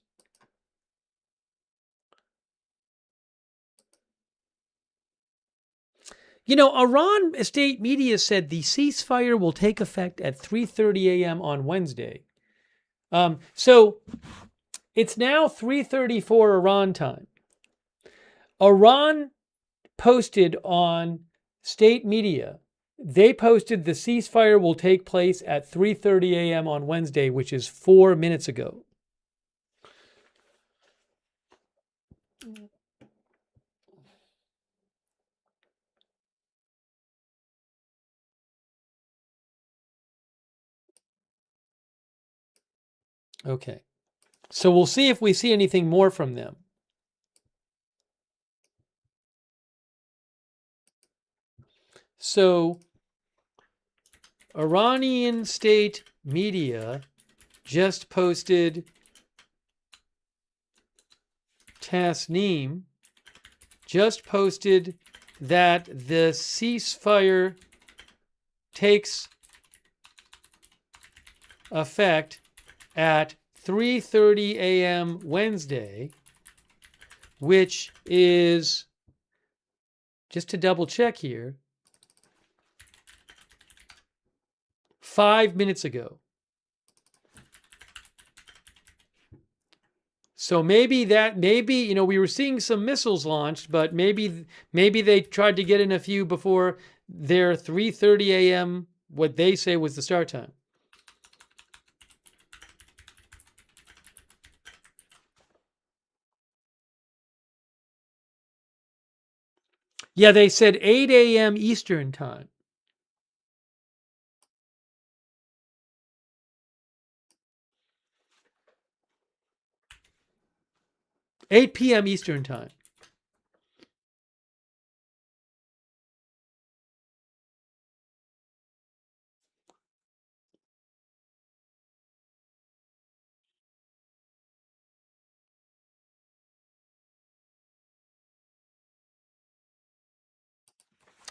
You know, Iran state media said the ceasefire will take effect at 3:30 a.m. on Wednesday. So it's now 3:34 Iran time. Iran posted on state media, they posted the ceasefire will take place at 3:30 a.m. on Wednesday, which is 4 minutes ago. Okay. So we'll see if we see anything more from them. So Iranian state media just posted, Tasneem just posted that the ceasefire takes effect at 3:30 a.m. Wednesday, which is, just to double check here, 5 minutes ago. So maybe, you know, we were seeing some missiles launched, but maybe they tried to get in a few before their 3:30 a.m., what they say was the start time. Yeah, they said 8 a.m. Eastern time. $8 p.m. Eastern time.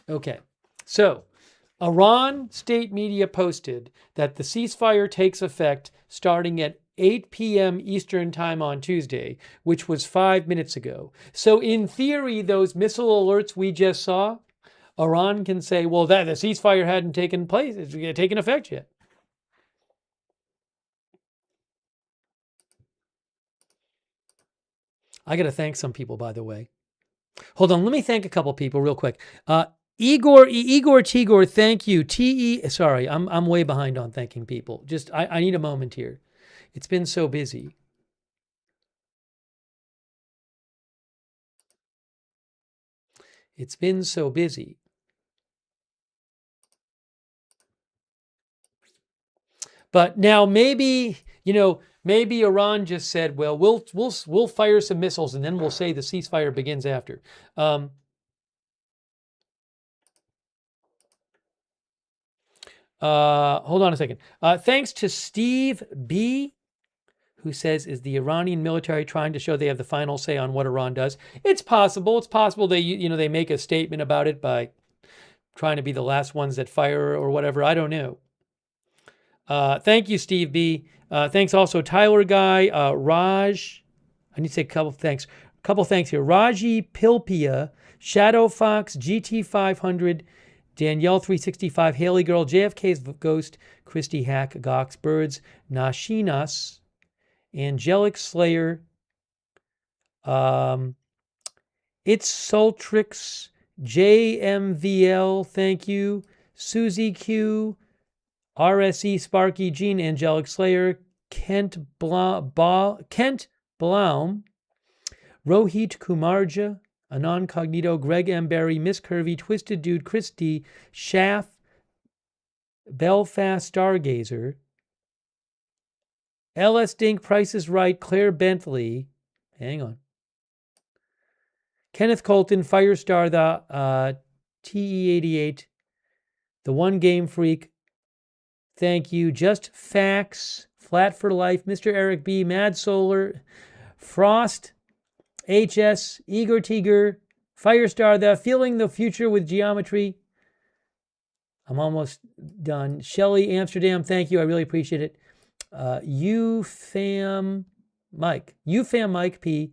Okay, so Iran state media posted that the ceasefire takes effect starting at 8 p.m. Eastern time on Tuesday, which was 5 minutes ago. So in theory, those missile alerts we just saw, Iran can say, well, that the ceasefire hadn't taken effect yet. I got to thank some people, by the way. Hold on, let me thank a couple people real quick. Igor Tigor, thank you. Sorry, I'm way behind on thanking people. Just I need a moment here. It's been so busy. It's been so busy. But now maybe, you know, maybe Iran just said, well, we'll fire some missiles and then we'll say the ceasefire begins after. Hold on a second. Thanks to Steve B, who says, is the Iranian military trying to show they have the final say on what Iran does? It's possible. It's possible they make a statement about it by trying to be the last ones that fire or whatever. I don't know. Thank you, Steve B. Thanks also Tyler Guy, Raj. I need to say a couple of thanks. couple thanks here. Raji Pilpia, Shadow Fox, GT500, Danielle 365, Haley Girl, JFK's Ghost, Christy Hack, Gox Birds, Nashinas, Angelic Slayer, It's Sultrix, JMVL, thank you, Susie Q, RSE Sparky, Jean, Angelic Slayer, Kent Blaum, Rohit Kumarja, Anon Cognito, Greg M. Berry, Miss Curvy, Twisted Dude, Chris D, Shaft, Belfast Stargazer, LS Dink, Price is Right, Claire Bentley, hang on, Kenneth Colton, Firestar, the TE88, The One Game Freak, thank you, Just Facts, Flat for Life, Mr. Eric B, Mad Solar, Frost, HS, Igor Tiger, Firestar, the Feeling the Future with Geometry. I'm almost done. Shelly Amsterdam, thank you. I really appreciate it. UFAM Mike P,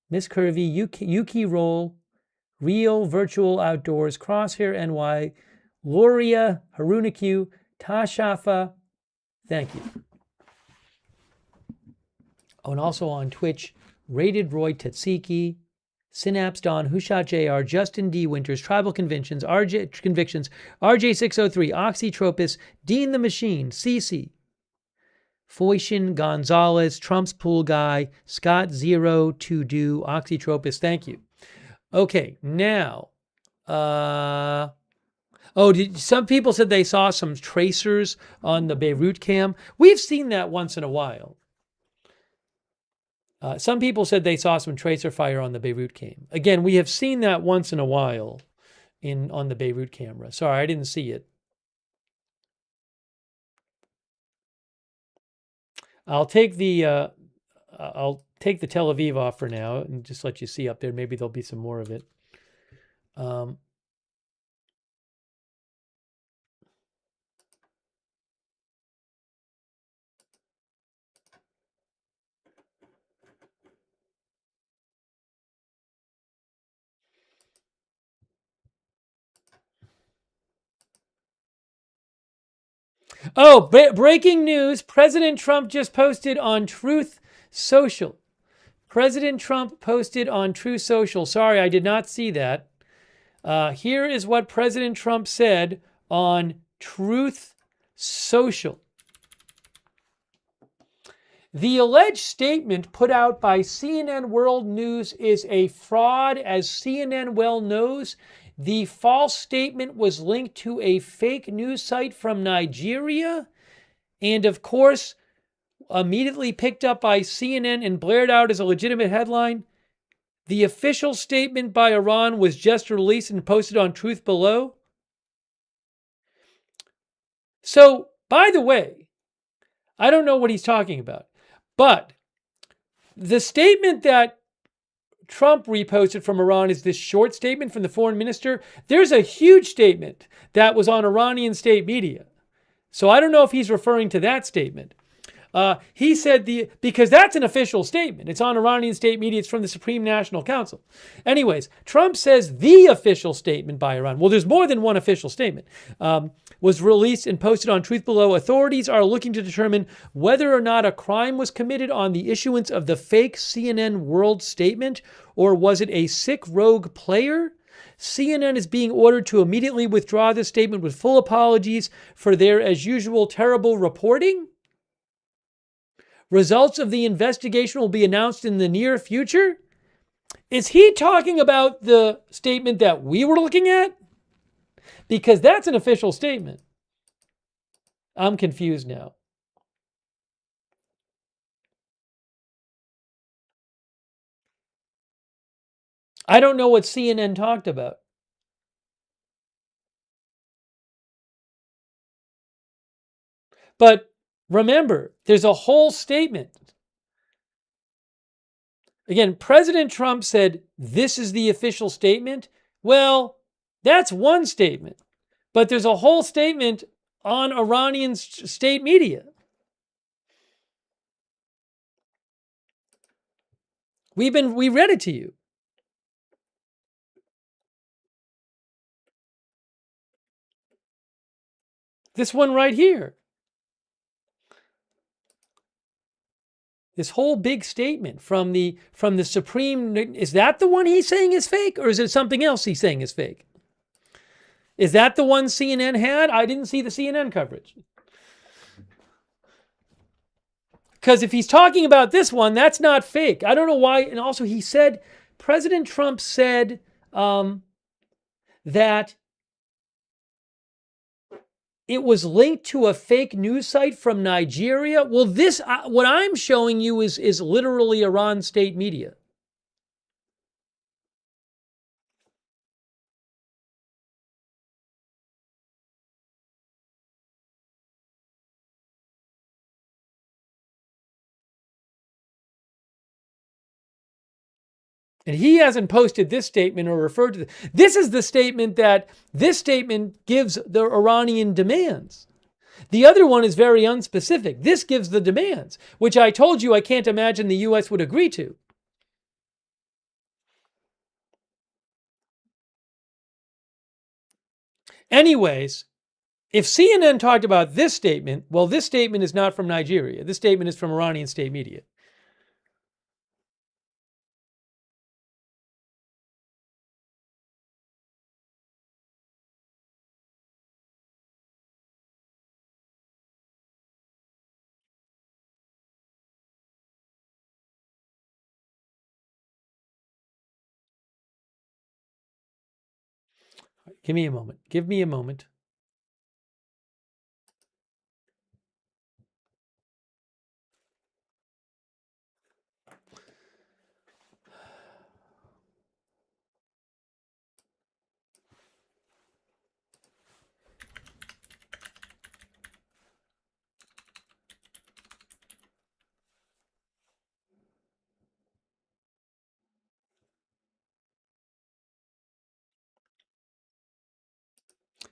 Miss Curvy, Yuki Roll, Real Virtual Outdoors, Crosshair NY, Loria, Haruna Q, Tashafa, thank you. Oh, and also on Twitch, Rated Roy Tetsiki, Synapse Don, Whoshot JR, Justin D. Winters, Tribal Convictions, RJ603, Oxytropis, Dean the Machine, CC, Foishin Gonzalez, Trump's Pool Guy, Scott Zero to Do, Oxytropis, thank you. Okay, now, some people said they saw some tracers on the Beirut cam. We've seen that once in a while. Some people said they saw some tracer fire on the Beirut cam. Again, we have seen that once in a while on the Beirut camera. Sorry, I didn't see it. I'll take the Tel Aviv off for now and just let you see up there. Maybe there'll be some more of it. Oh, breaking news. President Trump just posted on Truth Social. President Trump posted on Truth Social. Sorry, I did not see that. Here is what President Trump said on Truth Social. The alleged statement put out by CNN World News is a fraud, as CNN well knows. The false statement was linked to a fake news site from Nigeria and, of course, immediately picked up by CNN and blared out as a legitimate headline. The official statement by Iran was just released and posted on Truth below. So, by the way, I don't know what he's talking about, but the statement that Trump reposted from Iran is this short statement from the foreign minister. There's a huge statement that was on Iranian state media. So I don't know if he's referring to that statement. He said because that's an official statement. It's on Iranian state media. It's from the Supreme National Council. Anyways, Trump says the official statement by Iran, well, there's more than one official statement, was released and posted on Truth Below. Authorities are looking to determine whether or not a crime was committed on the issuance of the fake CNN World statement, or was it a sick rogue player? CNN is being ordered to immediately withdraw this statement with full apologies for their, as usual, terrible reporting. Results of the investigation will be announced in the near future. Is he talking about the statement that we were looking at? Because that's an official statement. I'm confused now. I don't know what CNN talked about. But remember, there's a whole statement. Again, President Trump said, this is the official statement. Well, that's one statement. But there's a whole statement on Iranian state media. We read it to you. This one right here. This whole big statement from the Supreme, is that the one he's saying is fake, or is it something else he's saying is fake? Is that the one CNN had? I didn't see the CNN coverage. Because if he's talking about this one, that's not fake. I don't know why. And also he said, President Trump said that it was linked to a fake news site from Nigeria. Well, this, what I'm showing you is literally Iran state media. And he hasn't posted this statement or referred to this is the statement that this statement gives the Iranian demands. The other one is very unspecific. This gives the demands, which I told you I can't imagine the U.S. would agree to. Anyways, if CNN talked about this statement, well, this statement is not from Nigeria. This statement is from Iranian state media. Give me a moment. Give me a moment.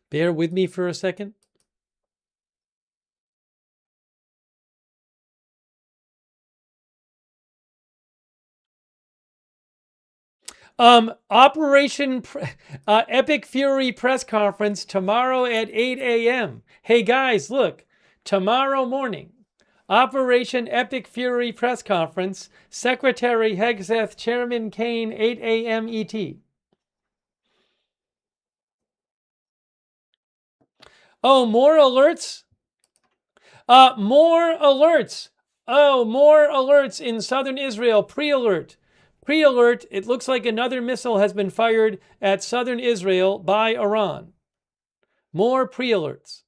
Bear with me for a second. Operation Epic Fury press conference tomorrow at 8 a.m. Hey guys, look, tomorrow morning, Operation Epic Fury press conference, Secretary Hegseth, Chairman Kane, 8 a.m. ET. Oh, more alerts? More alerts. Oh, more alerts in southern Israel. Pre-alert. Pre-alert, it looks like another missile has been fired at southern Israel by Iran. More pre-alerts.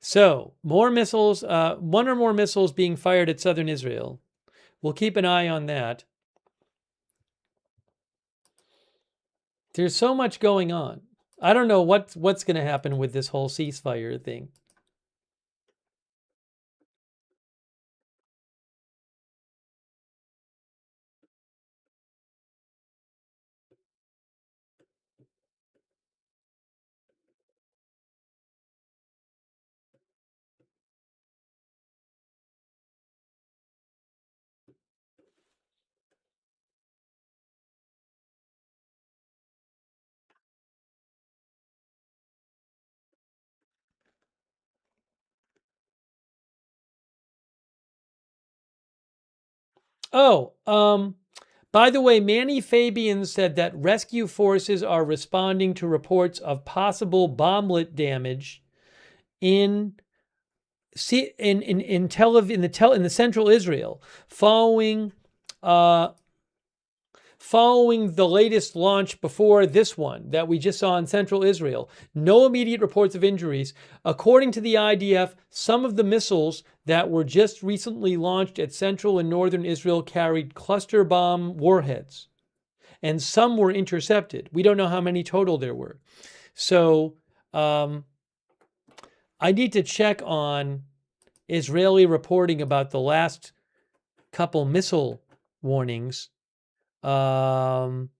So, more missiles, one or more missiles being fired at southern Israel. We'll keep an eye on that. There's so much going on. I don't know what's going to happen with this whole ceasefire thing. Oh, by the way, Manny Fabian said that rescue forces are responding to reports of possible bomblet damage in Tel Aviv, in the central Israel, following following the latest launch before this one that we just saw in central Israel. No immediate reports of injuries. According to the IDF, some of the missiles that were just recently launched at central and northern Israel carried cluster bomb warheads, and some were intercepted. We don't know how many total there were. So I need to check on Israeli reporting about the last couple missile warnings. MDA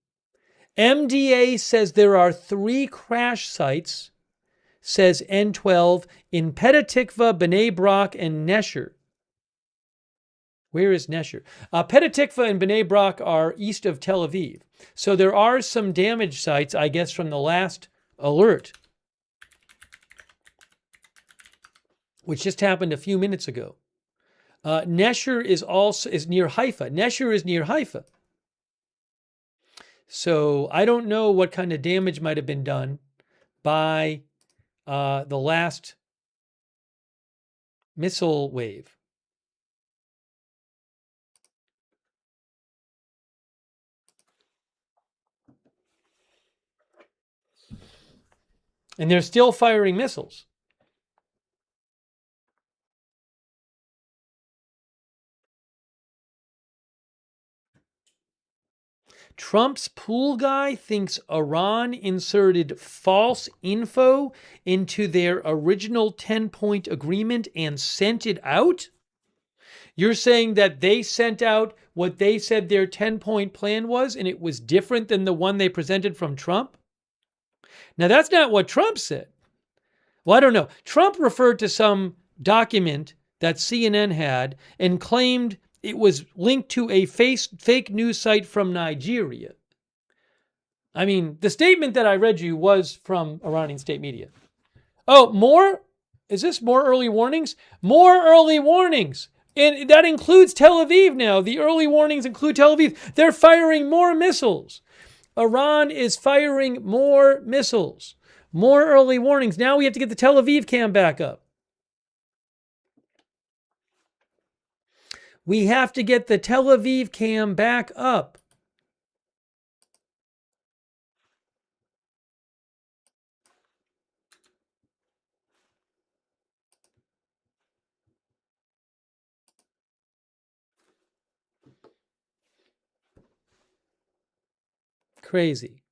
says there are 3 crash sites, says N12, in Petah Tikva, Bnei Brak, and Nesher. Where is Nesher? Petah Tikva and Bnei Brak are east of Tel Aviv. So there are some damage sites, I guess, from the last alert, which just happened a few minutes ago. Nesher is near Haifa. Nesher is near Haifa. So I don't know what kind of damage might have been done by the last missile wave. And they're still firing missiles. Trump's pool guy thinks Iran inserted false info into their original 10-point agreement and sent it out? You're saying that they sent out what they said their 10-point plan was, and it was different than the one they presented from Trump? Now, that's not what Trump said. Well, I don't know. Trump referred to some document that CNN had and claimed it was linked to a fake news site from Nigeria. I mean, the statement that I read you was from Iranian state media. Oh, more? Is this more early warnings? More early warnings. And that includes Tel Aviv now. The early warnings include Tel Aviv. They're firing more missiles. Iran is firing more missiles. More early warnings. Now we have to get the Tel Aviv cam back up. We have to get the Tel Aviv cam back up. Crazy.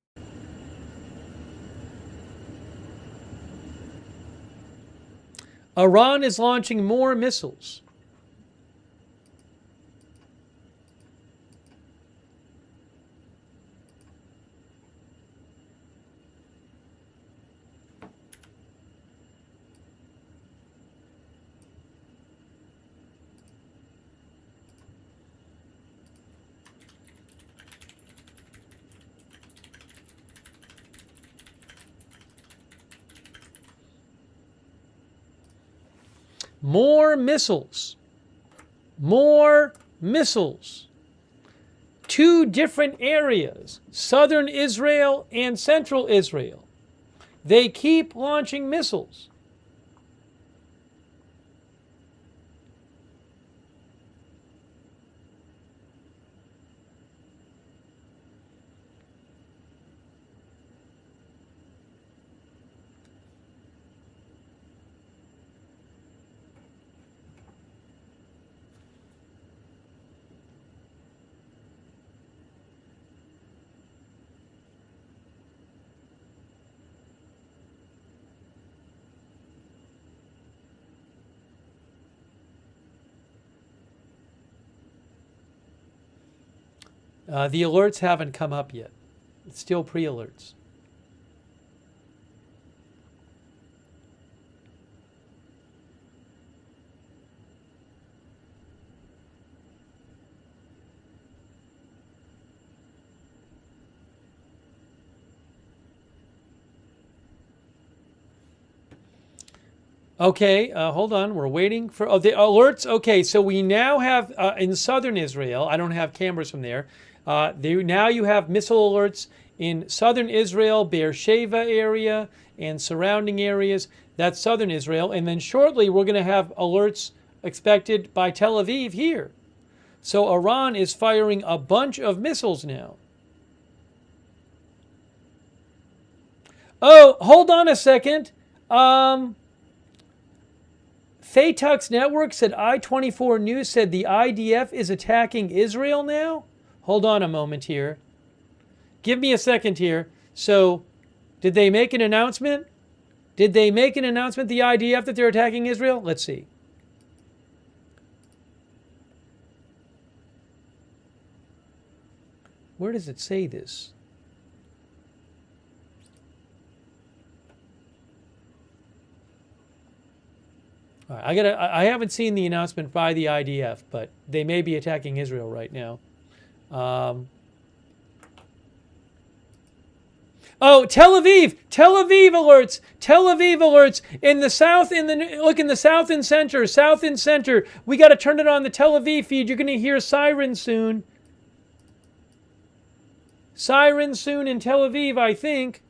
Iran is launching more missiles. More missiles. More missiles. 2 different areas, southern Israel and central Israel. They keep launching missiles. The alerts haven't come up yet. It's still pre-alerts. Okay, hold on. We're waiting for the alerts. Okay, so we now have in southern Israel. I don't have cameras from there. Now you have missile alerts in southern Israel, Beersheba area, and surrounding areas. That's southern Israel. And then shortly we're going to have alerts expected by Tel Aviv here. So Iran is firing a bunch of missiles now. Oh, hold on a second. Faytux Network said I-24 News said the IDF is attacking Israel now? Hold on a moment here. Give me a second here. So, did they make an announcement? Did they make an announcement, the IDF, that they're attacking Israel? Let's see. Where does it say this? All right, I haven't seen the announcement by the IDF, but they may be attacking Israel right now. Oh, Tel Aviv! Tel Aviv alerts! Tel Aviv alerts! In the south, look in the south and center. We got to turn it on the Tel Aviv feed. You're going to hear sirens soon. Sirens soon in Tel Aviv, I think.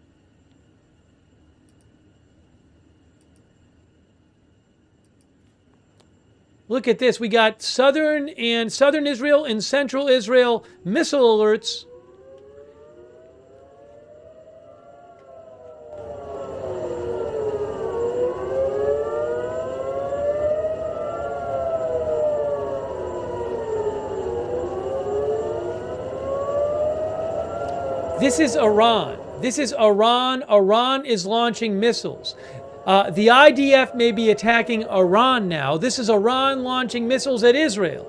Look at this. We got southern Israel and central Israel missile alerts. This is Iran. This is Iran. Iran is launching missiles. The IDF may be attacking Iran now. This is Iran launching missiles at Israel.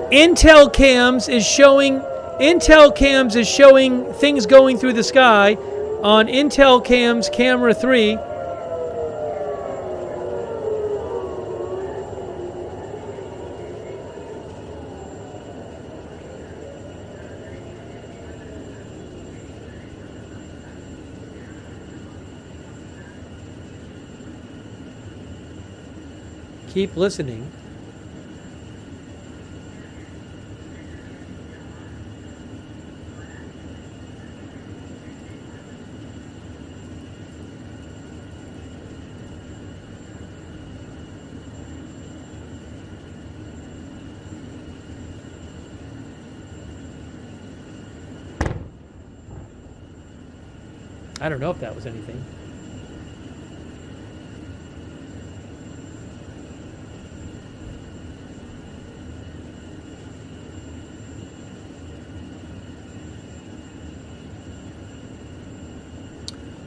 Intel cams is showing things going through the sky on Intel cams camera 3. Keep listening. I don't know if that was anything.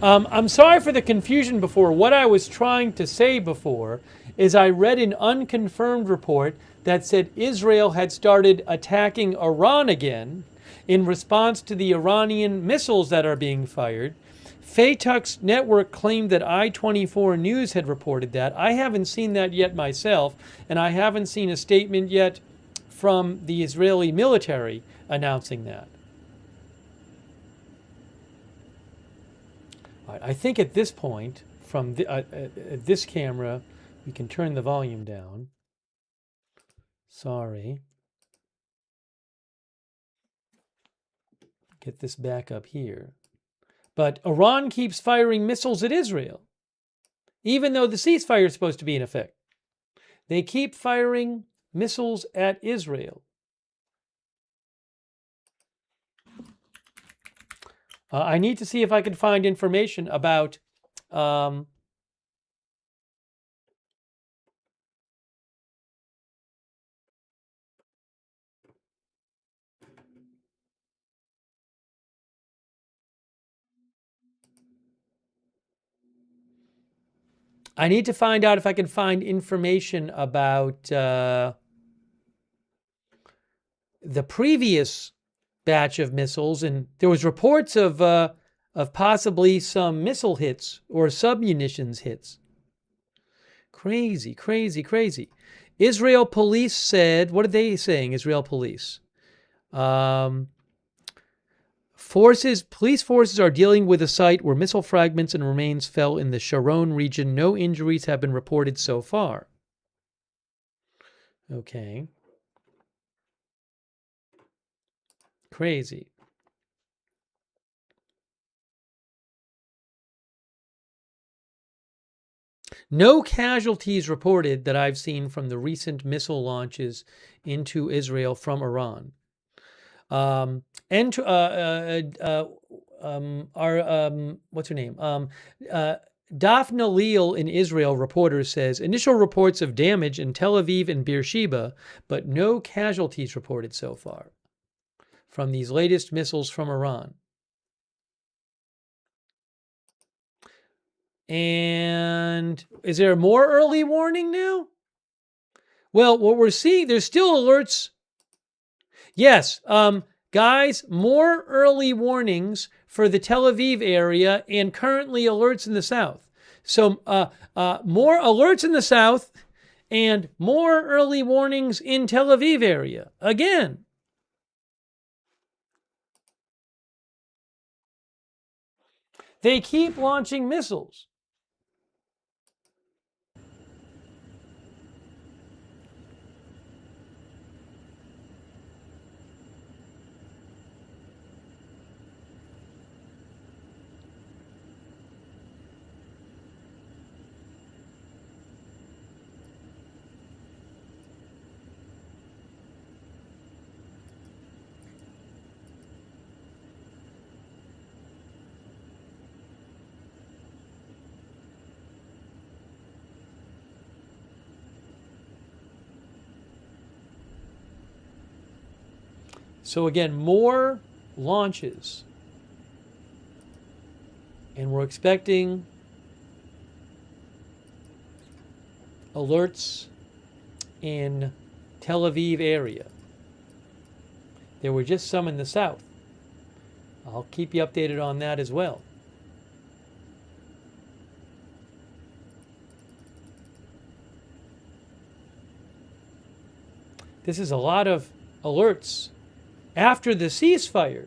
I'm sorry for the confusion before. What I was trying to say before is I read an unconfirmed report that said Israel had started attacking Iran again in response to the Iranian missiles that are being fired. Faytux Network claimed that I-24 News had reported that. I haven't seen that yet myself, and I haven't seen a statement yet from the Israeli military announcing that. All right, I think at this point, from this camera, we can turn the volume down. Sorry. Get this back up here. But Iran keeps firing missiles at Israel, even though the ceasefire is supposed to be in effect. They keep firing missiles at Israel. I need to see if I can find information about I need to find out if I can find information about the previous batch of missiles, and there was reports of possibly some missile hits or submunitions hits. Crazy, crazy, crazy. Israel police said, what are they saying? Israel police. Police forces are dealing with a site where missile fragments and remains fell in the Sharon region. No injuries have been reported so far. Okay. Crazy. No casualties reported that I've seen from the recent missile launches into Israel from Iran. What's her name? Daphne Leal in Israel, reporter says, initial reports of damage in Tel Aviv and Beersheba, but no casualties reported so far from these latest missiles from Iran. And is there more early warning now? Well, what we're seeing, there's still alerts. Yes, guys, more early warnings for the Tel Aviv area and currently alerts in the south. So more alerts in the south and more early warnings in Tel Aviv area. Again. They keep launching missiles. So again, more launches. And we're expecting alerts in Tel Aviv area. There were just some in the south. I'll keep you updated on that as well. This is a lot of alerts after the ceasefire.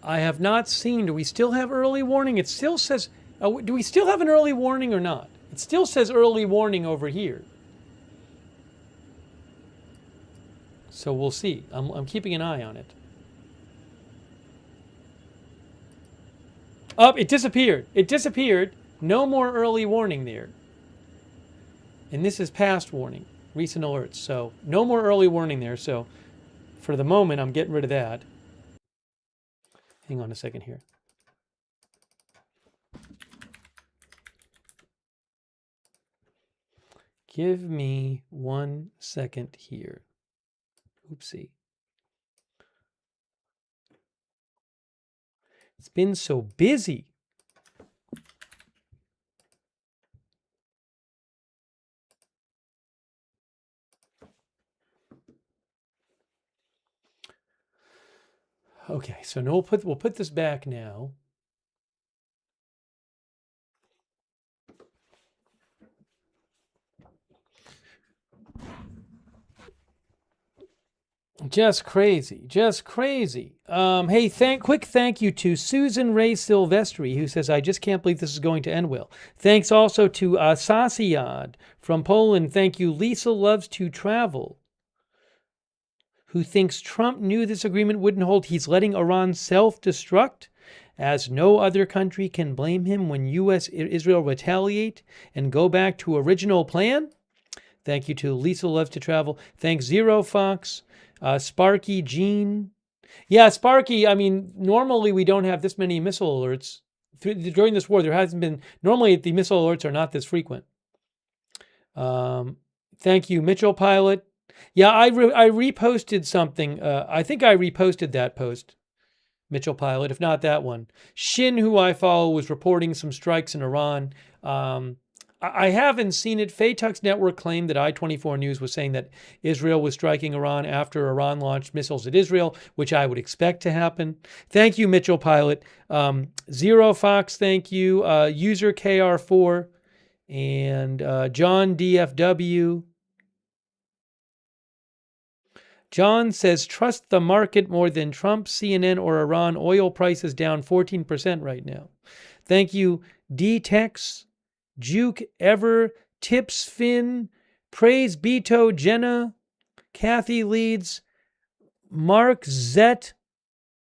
I have not seen, do we still have early warning? It still says, do we still have an early warning or not? It still says early warning over here. So we'll see. I'm keeping an eye on it. Oh, it disappeared. It disappeared. No more early warning there. And this is past warning, recent alerts. So no more early warning there. So for the moment, I'm getting rid of that. Hang on a second here. Give me 1 second here. Oopsie. It's been so busy. Okay, so no, we'll put this back now. Just crazy, just crazy. Hey, quick thank you to Susan Ray Silvestri, who says, I just can't believe this is going to end well. Thanks also to Sasiad from Poland. Thank you, Lisa Loves to Travel, who thinks Trump knew this agreement wouldn't hold. He's letting Iran self-destruct, as no other country can blame him when U.S. Israel retaliate and go back to original plan. Thank you to Lisa Loves to Travel. Thanks, Zero Fox. Sparky Gene. Yeah, Sparky, I mean, normally we don't have this many missile alerts. During this war, there hasn't been, normally the missile alerts are not this frequent. Thank you, Mitchell Pilot. Yeah, I reposted something. I think I reposted that post, Mitchell Pilot, if not that one. Shin, who I follow, was reporting some strikes in Iran. I haven't seen it. Faytux Network claimed that I-24 News was saying that Israel was striking Iran after Iran launched missiles at Israel, which I would expect to happen. Thank you, Mitchell Pilot. Zero Fox, thank you. User KR4 and John DFW. John says, trust the market more than Trump, CNN, or Iran. Oil prices down 14% right now. Thank you, D-Tex. Juke, Ever, Tips, Finn, Praise, Beto, Jenna, Kathy Leeds, Mark, Zet,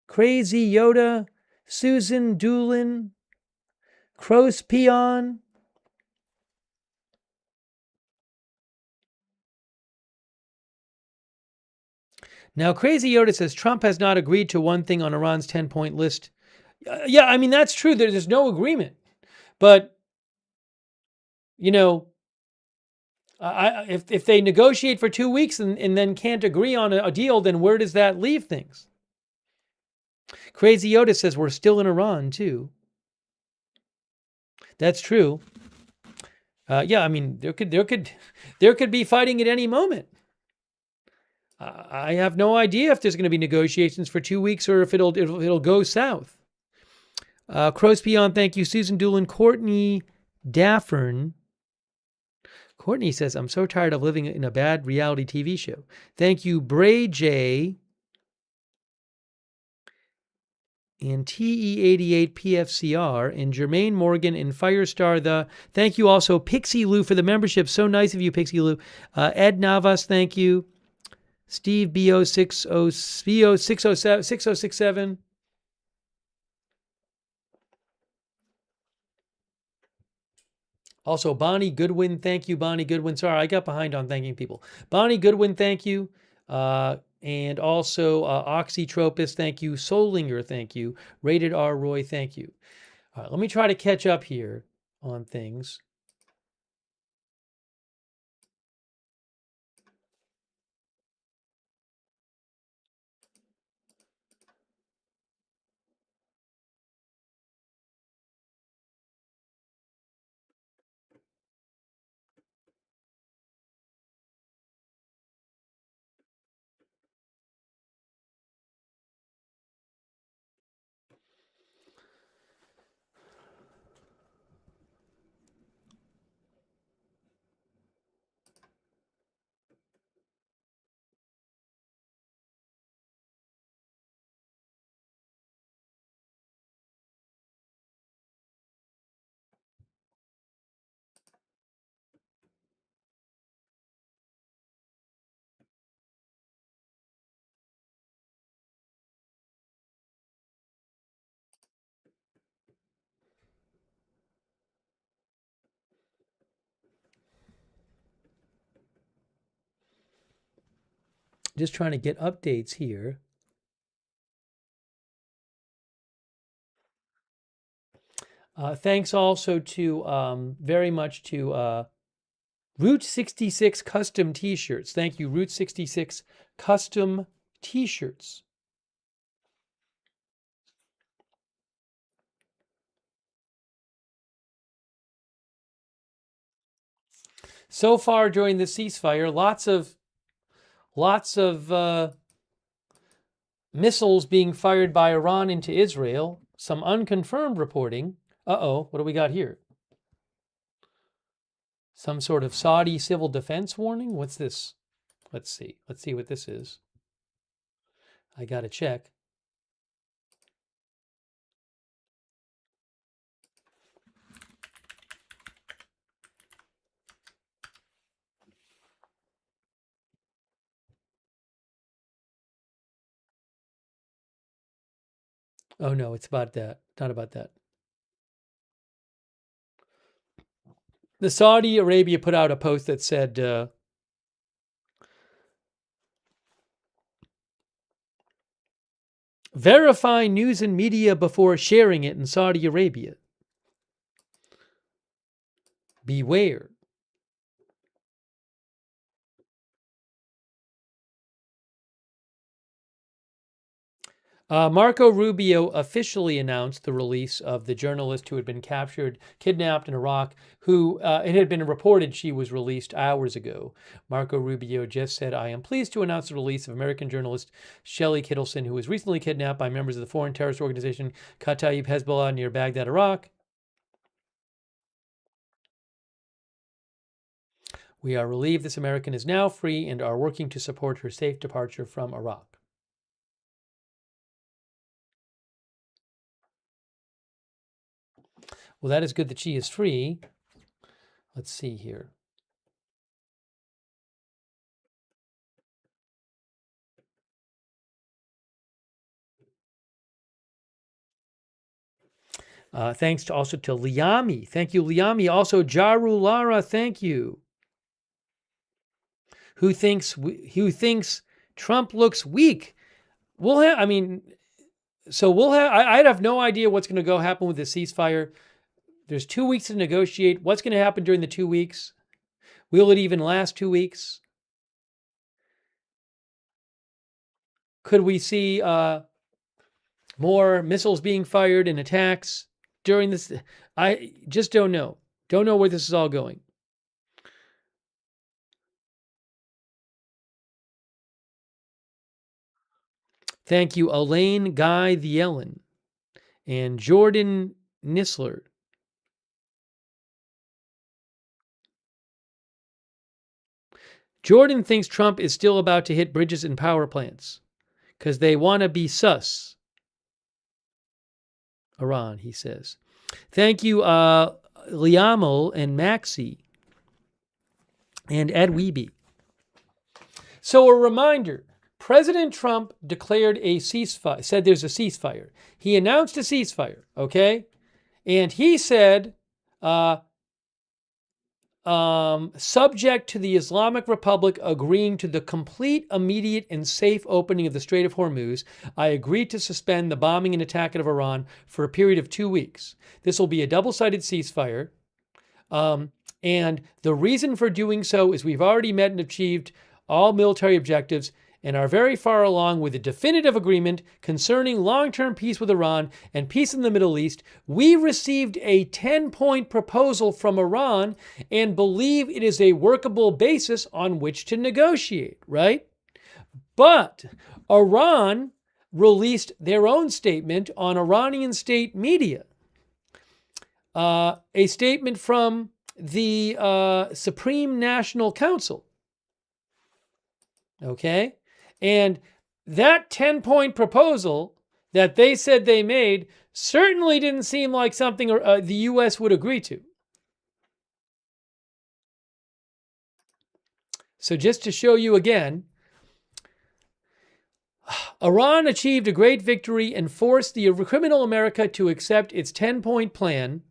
Crazy Yoda, Susan Doolin, Crows Peon. Now, Crazy Yoda says Trump has not agreed to one thing on Iran's 10-point list. Yeah, I mean, that's true. There's no agreement. But, you know, if they negotiate for 2 weeks and then can't agree on a deal, then where does that leave things? Crazy Yoda says we're still in Iran too. That's true. Yeah, I mean there could be fighting at any moment. I have no idea if there's going to be negotiations for 2 weeks or if it'll go south. Crows Beyond, thank you, Susan Doolin, Courtney Daffern. Courtney says, I'm so tired of living in a bad reality TV show. Thank you, Bray J. And TE88PFCR and Jermaine Morgan and Firestar thank you also Pixie Lou for the membership. So nice of you, Pixie Lou. Ed Navas, thank you. Steve BO6067. Also, Bonnie Goodwin, thank you, Bonnie Goodwin. Sorry, I got behind on thanking people. Bonnie Goodwin, thank you. And also Oxytropis, thank you. Solinger, thank you. Rated R Roy, thank you. All right, let me try to catch up here on things. Just trying to get updates here. Thanks also to very much to Route 66 custom t-shirts. Thank you, Route 66 custom t-shirts. So far during the ceasefire, lots of missiles being fired by Iran into Israel. Some unconfirmed reporting. Uh-oh, what do we got here? Some sort of Saudi civil defense warning? What's this? Let's see. Let's see what this is. I got to check. Oh no, it's about that. Not about that. The Saudi Arabia put out a post that said, verify news and media before sharing it in Saudi Arabia. Beware. Marco Rubio officially announced the release of the journalist who had been kidnapped in Iraq, who it had been reported she was released hours ago. Marco Rubio just said, I am pleased to announce the release of American journalist Shelley Kittleson, who was recently kidnapped by members of the foreign terrorist organization Kataib Hezbollah near Baghdad, Iraq. We are relieved this American is now free and are working to support her safe departure from Iraq. Well, that is good that she is free. Let's see here. Thanks also to Liami. Thank you, Liami. Also, Jaru Lara, thank you. Who thinks Trump looks weak? I'd have no idea what's going to happen with the ceasefire. There's 2 weeks to negotiate. What's going to happen during the 2 weeks? Will it even last 2 weeks? Could we see more missiles being fired and attacks during this? I just don't know. Don't know where this is all going. Thank you, Elaine Guy the Ellen and Jordan Nisler. Jordan thinks Trump is still about to hit bridges and power plants because they want to be sus. Iran, he says. Thank you, Liamel and Maxie and Ed Weeby. So a reminder, President Trump declared a ceasefire, said there's a ceasefire. He announced a ceasefire, okay? And he said, subject to the Islamic Republic agreeing to the complete, immediate, and safe opening of the Strait of Hormuz, I agreed to suspend the bombing and attack of Iran for a period of 2 weeks. This will be a double-sided ceasefire. And the reason for doing so is we've already met and achieved all military objectives and are very far along with a definitive agreement concerning long-term peace with Iran and peace in the Middle East. We received a 10-point proposal from Iran and believe it is a workable basis on which to negotiate, right? But Iran released their own statement on Iranian state media, a statement from the Supreme National Council, okay? And that 10-point proposal that they said they made certainly didn't seem like something the U.S. would agree to. So just to show you again, Iran achieved a great victory and forced the criminal America to accept its 10-point plan,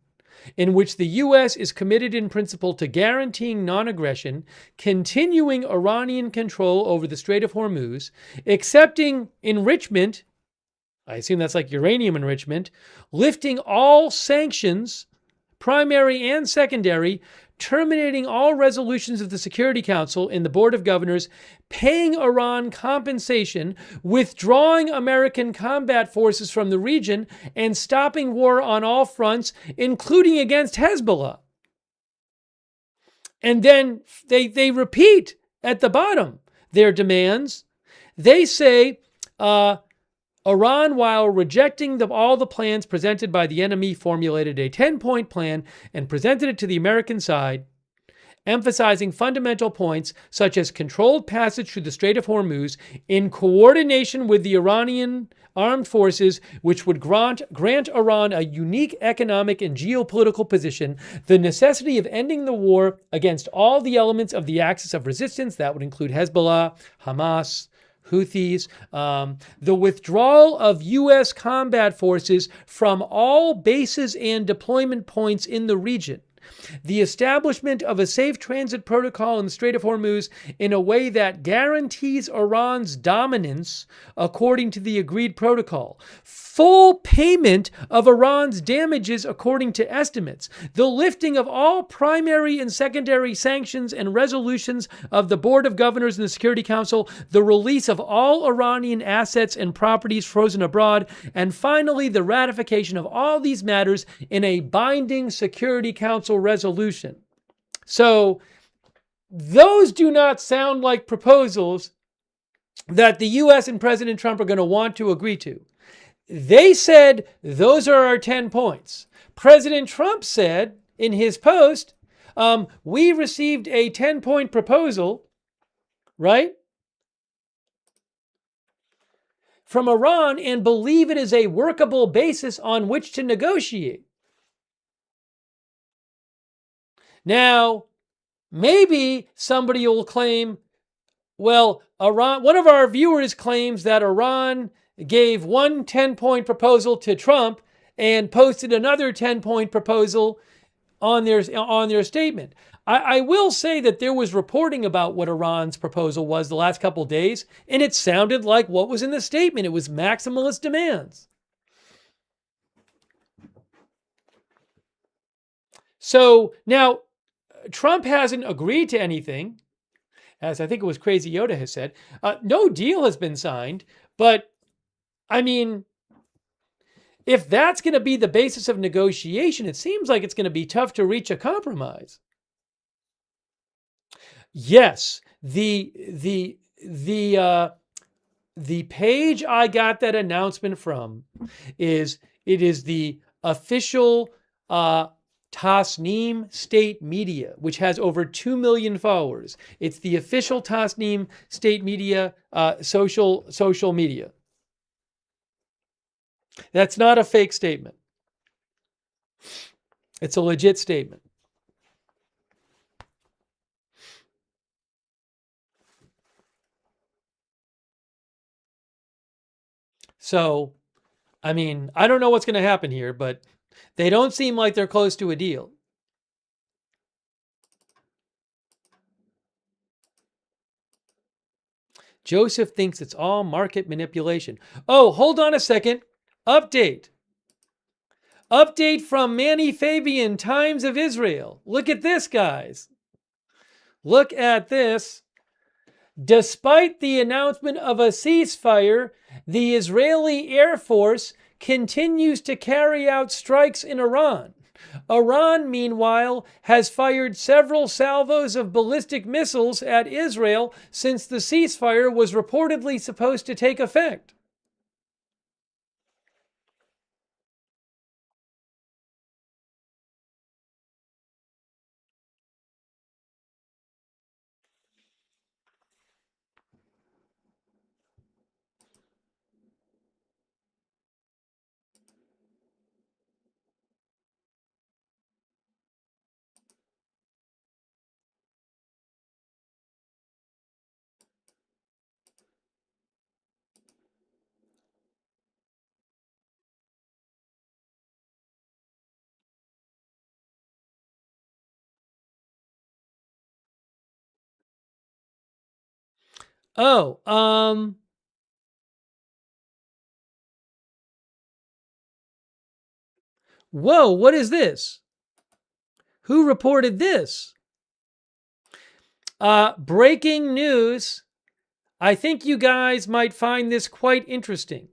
in which the U.S. is committed in principle to guaranteeing non-aggression, continuing Iranian control over the Strait of Hormuz, accepting enrichment, I assume that's like uranium enrichment, lifting all sanctions, primary and secondary, terminating all resolutions of the Security Council and the Board of Governors, paying Iran compensation, withdrawing American combat forces from the region, and stopping war on all fronts, including against Hezbollah. And then they repeat at the bottom their demands. They say, Iran, while rejecting all the plans presented by the enemy, formulated a 10-point plan and presented it to the American side, emphasizing fundamental points such as controlled passage through the Strait of Hormuz in coordination with the Iranian armed forces, which would grant Iran a unique economic and geopolitical position, the necessity of ending the war against all the elements of the axis of resistance, that would include Hezbollah, Hamas, Houthis, the withdrawal of U.S. combat forces from all bases and deployment points in the region, the establishment of a safe transit protocol in the Strait of Hormuz in a way that guarantees Iran's dominance according to the agreed protocol, full payment of Iran's damages according to estimates, the lifting of all primary and secondary sanctions and resolutions of the Board of Governors and the Security Council, the release of all Iranian assets and properties frozen abroad, and finally the ratification of all these matters in a binding Security Council resolution. So those do not sound like proposals that the U.S. and President Trump are going to want to agree to. They said, those are our 10 points. President Trump said in his post, we received a 10-point proposal, right, from Iran and believe it is a workable basis on which to negotiate. Now, maybe somebody will claim, well, Iran, one of our viewers claims that Iran gave one 10-point proposal to Trump and posted another 10-point proposal on their statement. I will say that there was reporting about what Iran's proposal was the last couple of days, and it sounded like what was in the statement. It was maximalist demands. So now, Trump hasn't agreed to anything, as I think it was Crazy Yoda has said. No deal has been signed, but I mean, if that's going to be the basis of negotiation, it seems like it's going to be tough to reach a compromise. Yes, the page I got that announcement from is the official Tasnim State Media, which has over 2 million followers. It's the official Tasnim State Media social media. That's not a fake statement. It's a legit statement. So, I mean, I don't know what's going to happen here, but they don't seem like they're close to a deal. Joseph thinks it's all market manipulation. Oh, hold on a second. Update. Update from Manny Fabian, Times of Israel. Look at this, guys. Look at this. Despite the announcement of a ceasefire, the Israeli Air Force continues to carry out strikes in Iran. Iran, meanwhile, has fired several salvos of ballistic missiles at Israel since the ceasefire was reportedly supposed to take effect. Oh, whoa, what is this? Who reported this? Breaking news. I think you guys might find this quite interesting.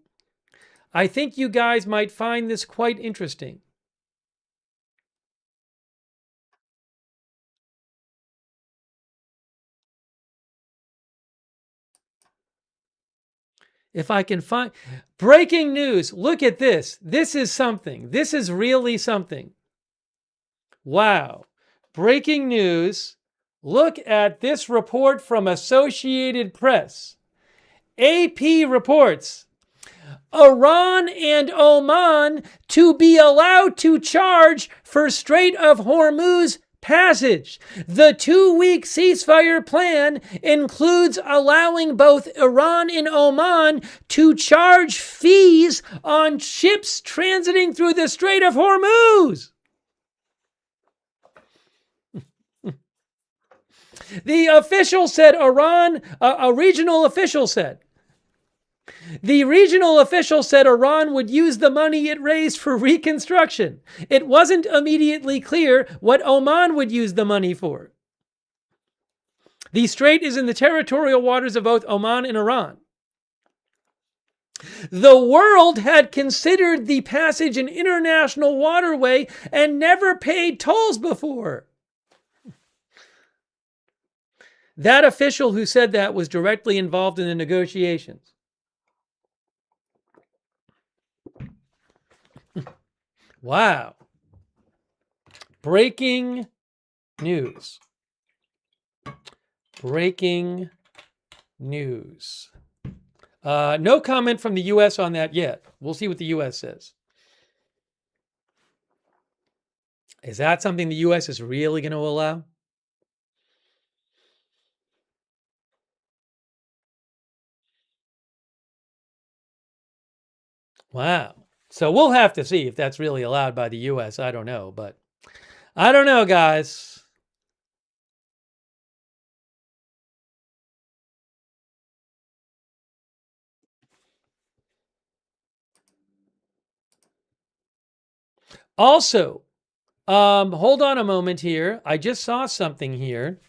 If I can find breaking news, look at this. This is something. This is really something. Wow. Breaking news. Look at this report from Associated Press. AP reports Iran and Oman to be allowed to charge for Strait of Hormuz passage. The 2-week ceasefire plan includes allowing both Iran and Oman to charge fees on ships transiting through the Strait of Hormuz. The official said a regional official said Iran would use the money it raised for reconstruction. It wasn't immediately clear what Oman would use the money for. The strait is in the territorial waters of both Oman and Iran. The world had considered the passage an international waterway and never paid tolls before. That official who said that was directly involved in the negotiations. Wow. Breaking news. Breaking news. No comment from the U.S. on that yet. We'll see what the U.S. says. Is that something the U.S. is really going to allow? Wow. So we'll have to see if that's really allowed by the U.S. I don't know, but I don't know, guys. Also, hold on a moment here. I just saw something here.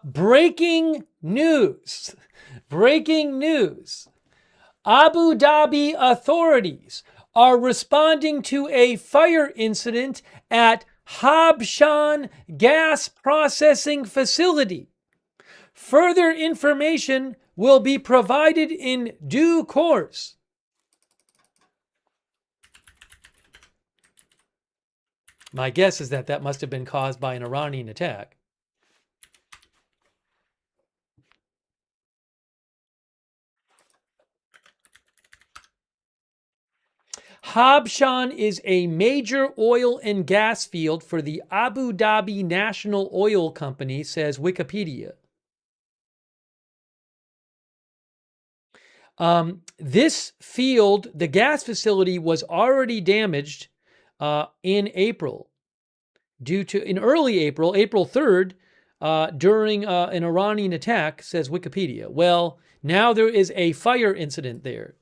Breaking news. Breaking news. Abu Dhabi authorities are responding to a fire incident at Habshan gas processing facility. Further information will be provided in due course. My guess is that must have been caused by an Iranian attack. Habshan is a major oil and gas field for the Abu Dhabi National Oil Company, says Wikipedia. This field, the gas facility, was already damaged in April, in early April, April 3rd, during an Iranian attack, says Wikipedia. Well, now there is a fire incident there.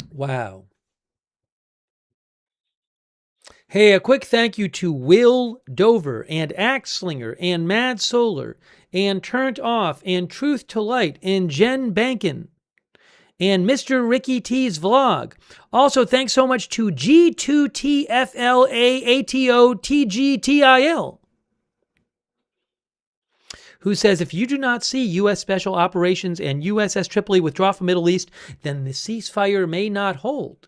Wow. Hey, a quick thank you to Will Dover and Axslinger and Mad Solar and Turned Off and Truth to Light and Jen Bankin and Mr. Ricky T's vlog. Also, thanks so much to G2TFLAATOTGTIL, who says if you do not see U.S. Special Operations and USS Tripoli withdraw from Middle East, then the ceasefire may not hold.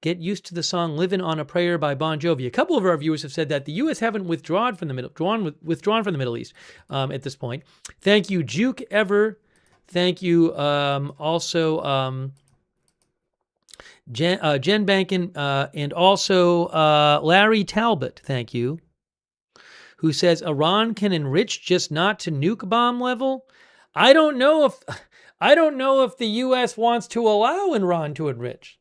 Get used to the song "Livin' on a Prayer" by Bon Jovi. A couple of our viewers have said that the U.S. haven't withdrawn from the Middle East at this point. Thank you, Juke Ever. Thank you, also Jen Bankin, and also Larry Talbot. Thank you, who says Iran can enrich, just not to nuke bomb level. I don't know if the U.S. wants to allow Iran to enrich.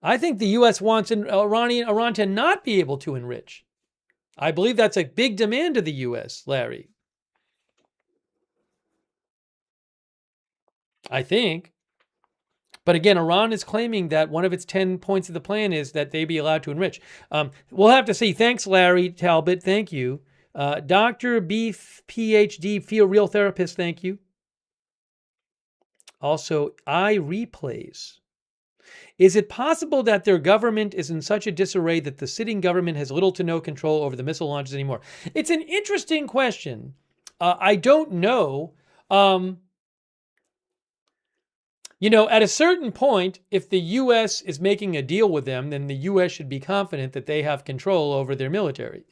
I think the U.S. wants Iran to not be able to enrich. I believe that's a big demand of the U.S., Larry. I think. But again, Iran is claiming that one of its 10 points of the plan is that they be allowed to enrich. We'll have to see. Thanks, Larry Talbot. Thank you. Dr. Beef, PhD, Feel Real Therapist. Thank you. Also, iReplays. Is it possible that their government is in such a disarray that the sitting government has little to no control over the missile launches anymore? It's an interesting question. I don't know. At a certain point, if the U.S. is making a deal with them, then the U.S. should be confident that they have control over their military.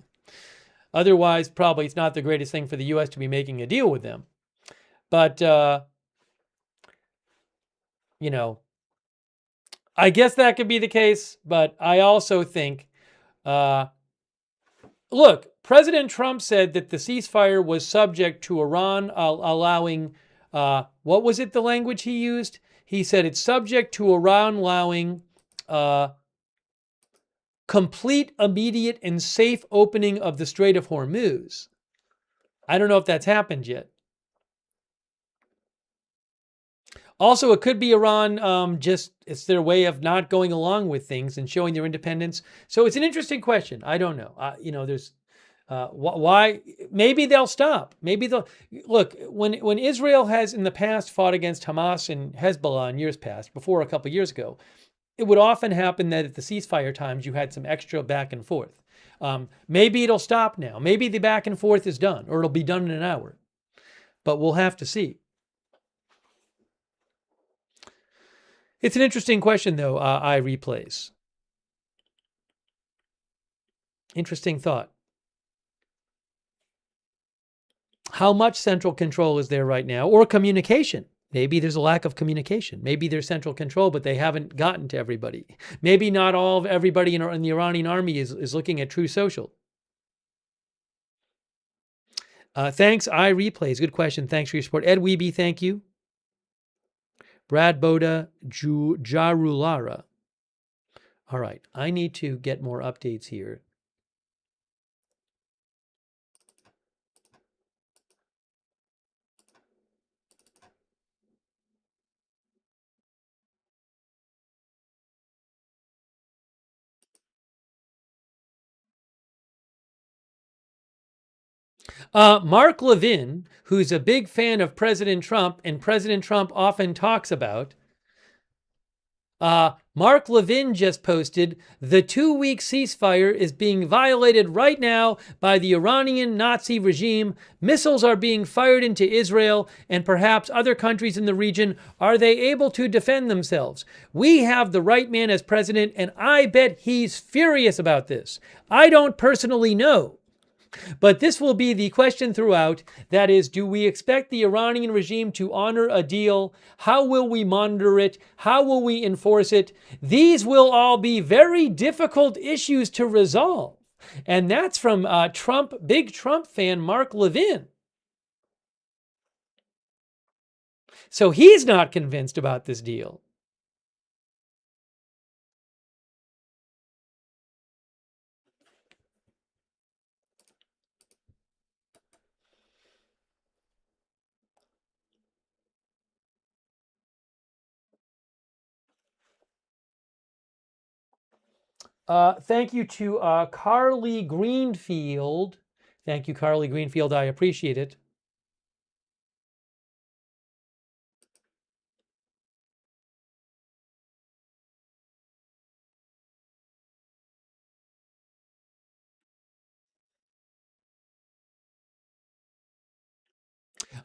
Otherwise, probably it's not the greatest thing for the U.S. to be making a deal with them. But, I guess that could be the case, but I also think, look, President Trump said that the ceasefire was subject to Iran allowing, what was it, the language he used? He said it's subject to Iran allowing complete, immediate, and safe opening of the Strait of Hormuz. I don't know if that's happened yet. Also, it could be Iran, it's their way of not going along with things and showing their independence. So it's an interesting question. I don't know. There's why. Maybe they'll stop. Maybe they'll look when Israel has in the past fought against Hamas and Hezbollah in years past, before a couple of years ago, it would often happen that at the ceasefire times you had some extra back and forth. Maybe it'll stop now. Maybe the back and forth is done, or it'll be done in an hour. But we'll have to see. It's an interesting question, though, iReplays. Interesting thought. How much central control is there right now? Or communication? Maybe there's a lack of communication. Maybe there's central control, but they haven't gotten to everybody. Maybe not all of everybody in the Iranian army is looking at True Social. Thanks, iReplays. Good question. Thanks for your support. Ed Weeby, thank you. Brad Boda Jarulara. All right, I need to get more updates here. Mark Levin, who's a big fan of President Trump, and President Trump often talks about, Mark Levin just posted, the 2-week ceasefire is being violated right now by the Iranian Nazi regime. Missiles are being fired into Israel and perhaps other countries in the region. Are they able to defend themselves? We have the right man as president, and I bet he's furious about this. I don't personally know. But this will be the question throughout. That is, do we expect the Iranian regime to honor a deal? How will we monitor it? How will we enforce it? These will all be very difficult issues to resolve. And that's from big Trump fan Mark Levin. So he's not convinced about this deal. Thank you to Carly Greenfield. Thank you, Carly Greenfield. I appreciate it.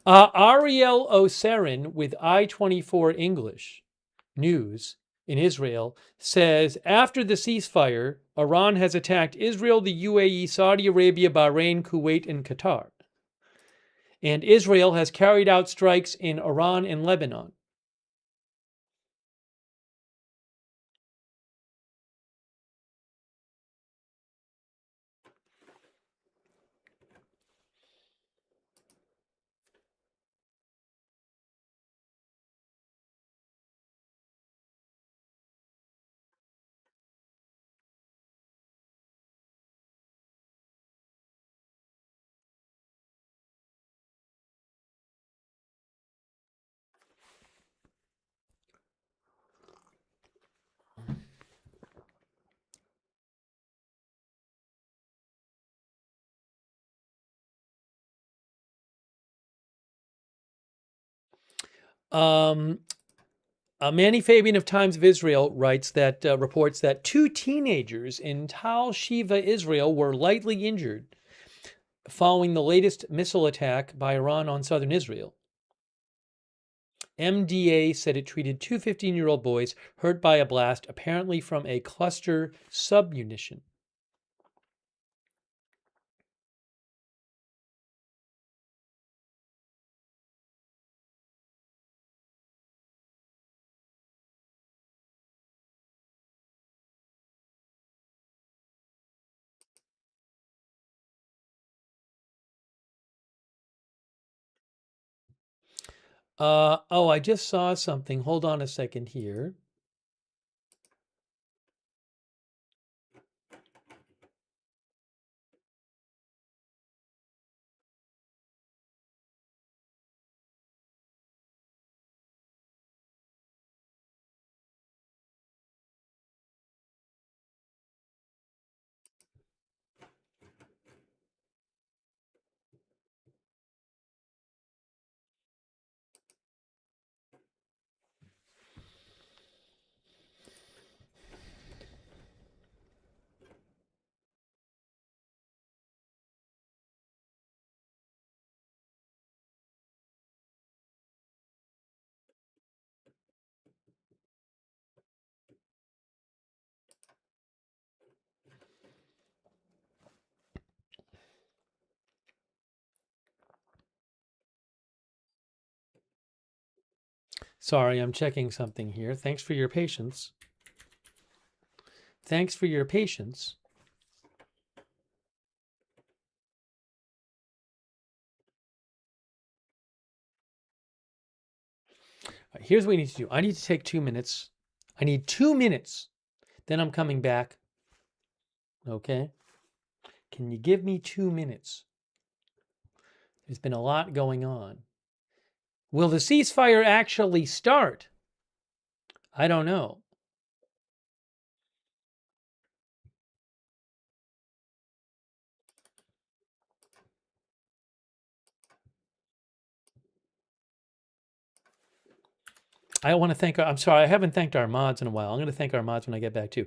Ariel Oserin with I-24 English News in Israel says after the ceasefire, Iran has attacked Israel, the UAE, Saudi Arabia, Bahrain, Kuwait, and Qatar. And Israel has carried out strikes in Iran and Lebanon. Um, Manny Fabian of Times of Israel writes that reports that 2 teenagers in Tal Shiva, Israel, were lightly injured following the latest missile attack by Iran on southern Israel. MDA said it treated 2 15-year-old boys hurt by a blast, apparently from a cluster submunition. Oh, I just saw something. Hold on a second here. Sorry, I'm checking something here. Thanks for your patience. Thanks for your patience. All right, here's what we need to do. I need to take 2 minutes. I need 2 minutes. Then I'm coming back. Okay? Can you give me 2 minutes? There's been a lot going on. Will the ceasefire actually start? I don't know. I want to thank I'm sorry, I haven't thanked our mods in a while. I'm going to thank our mods when I get back too.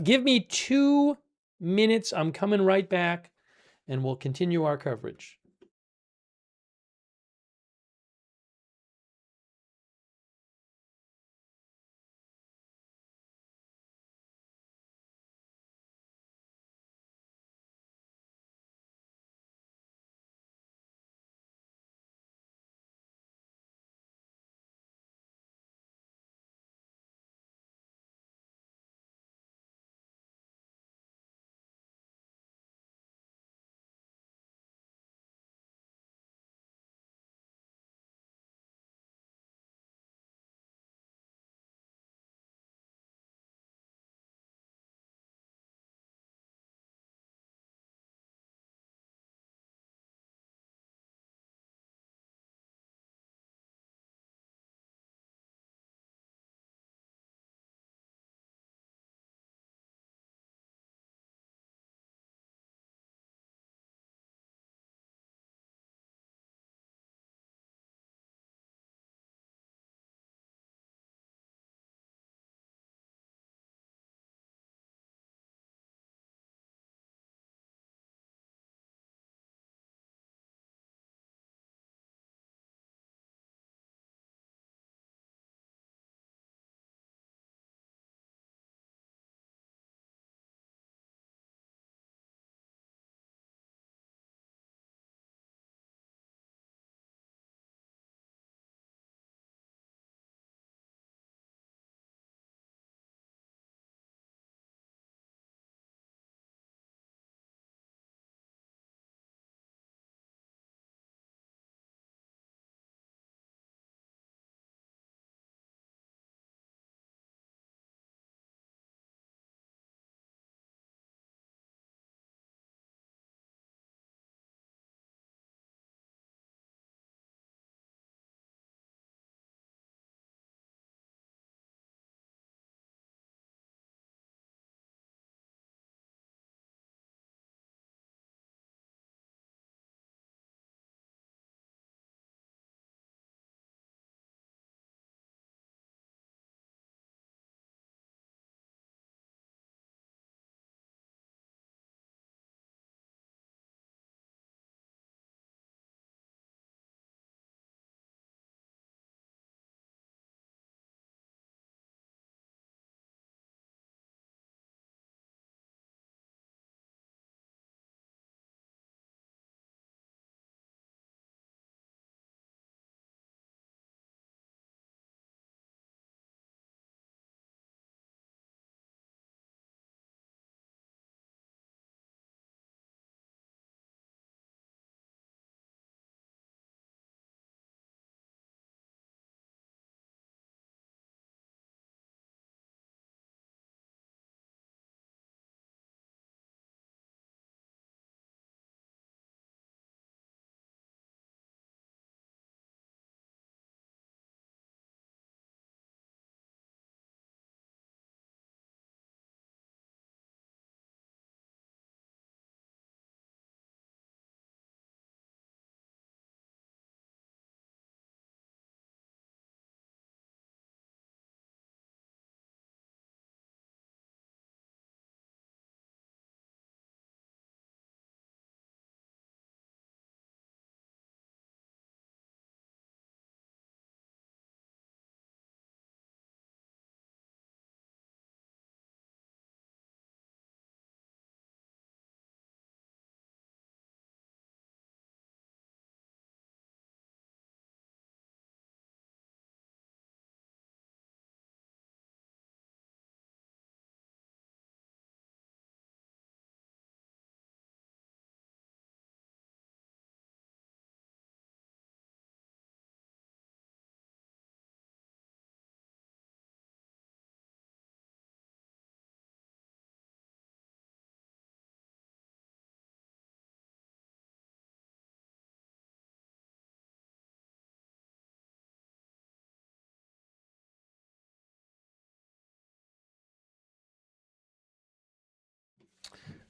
Give me 2 minutes. I'm coming right back and we'll continue our coverage.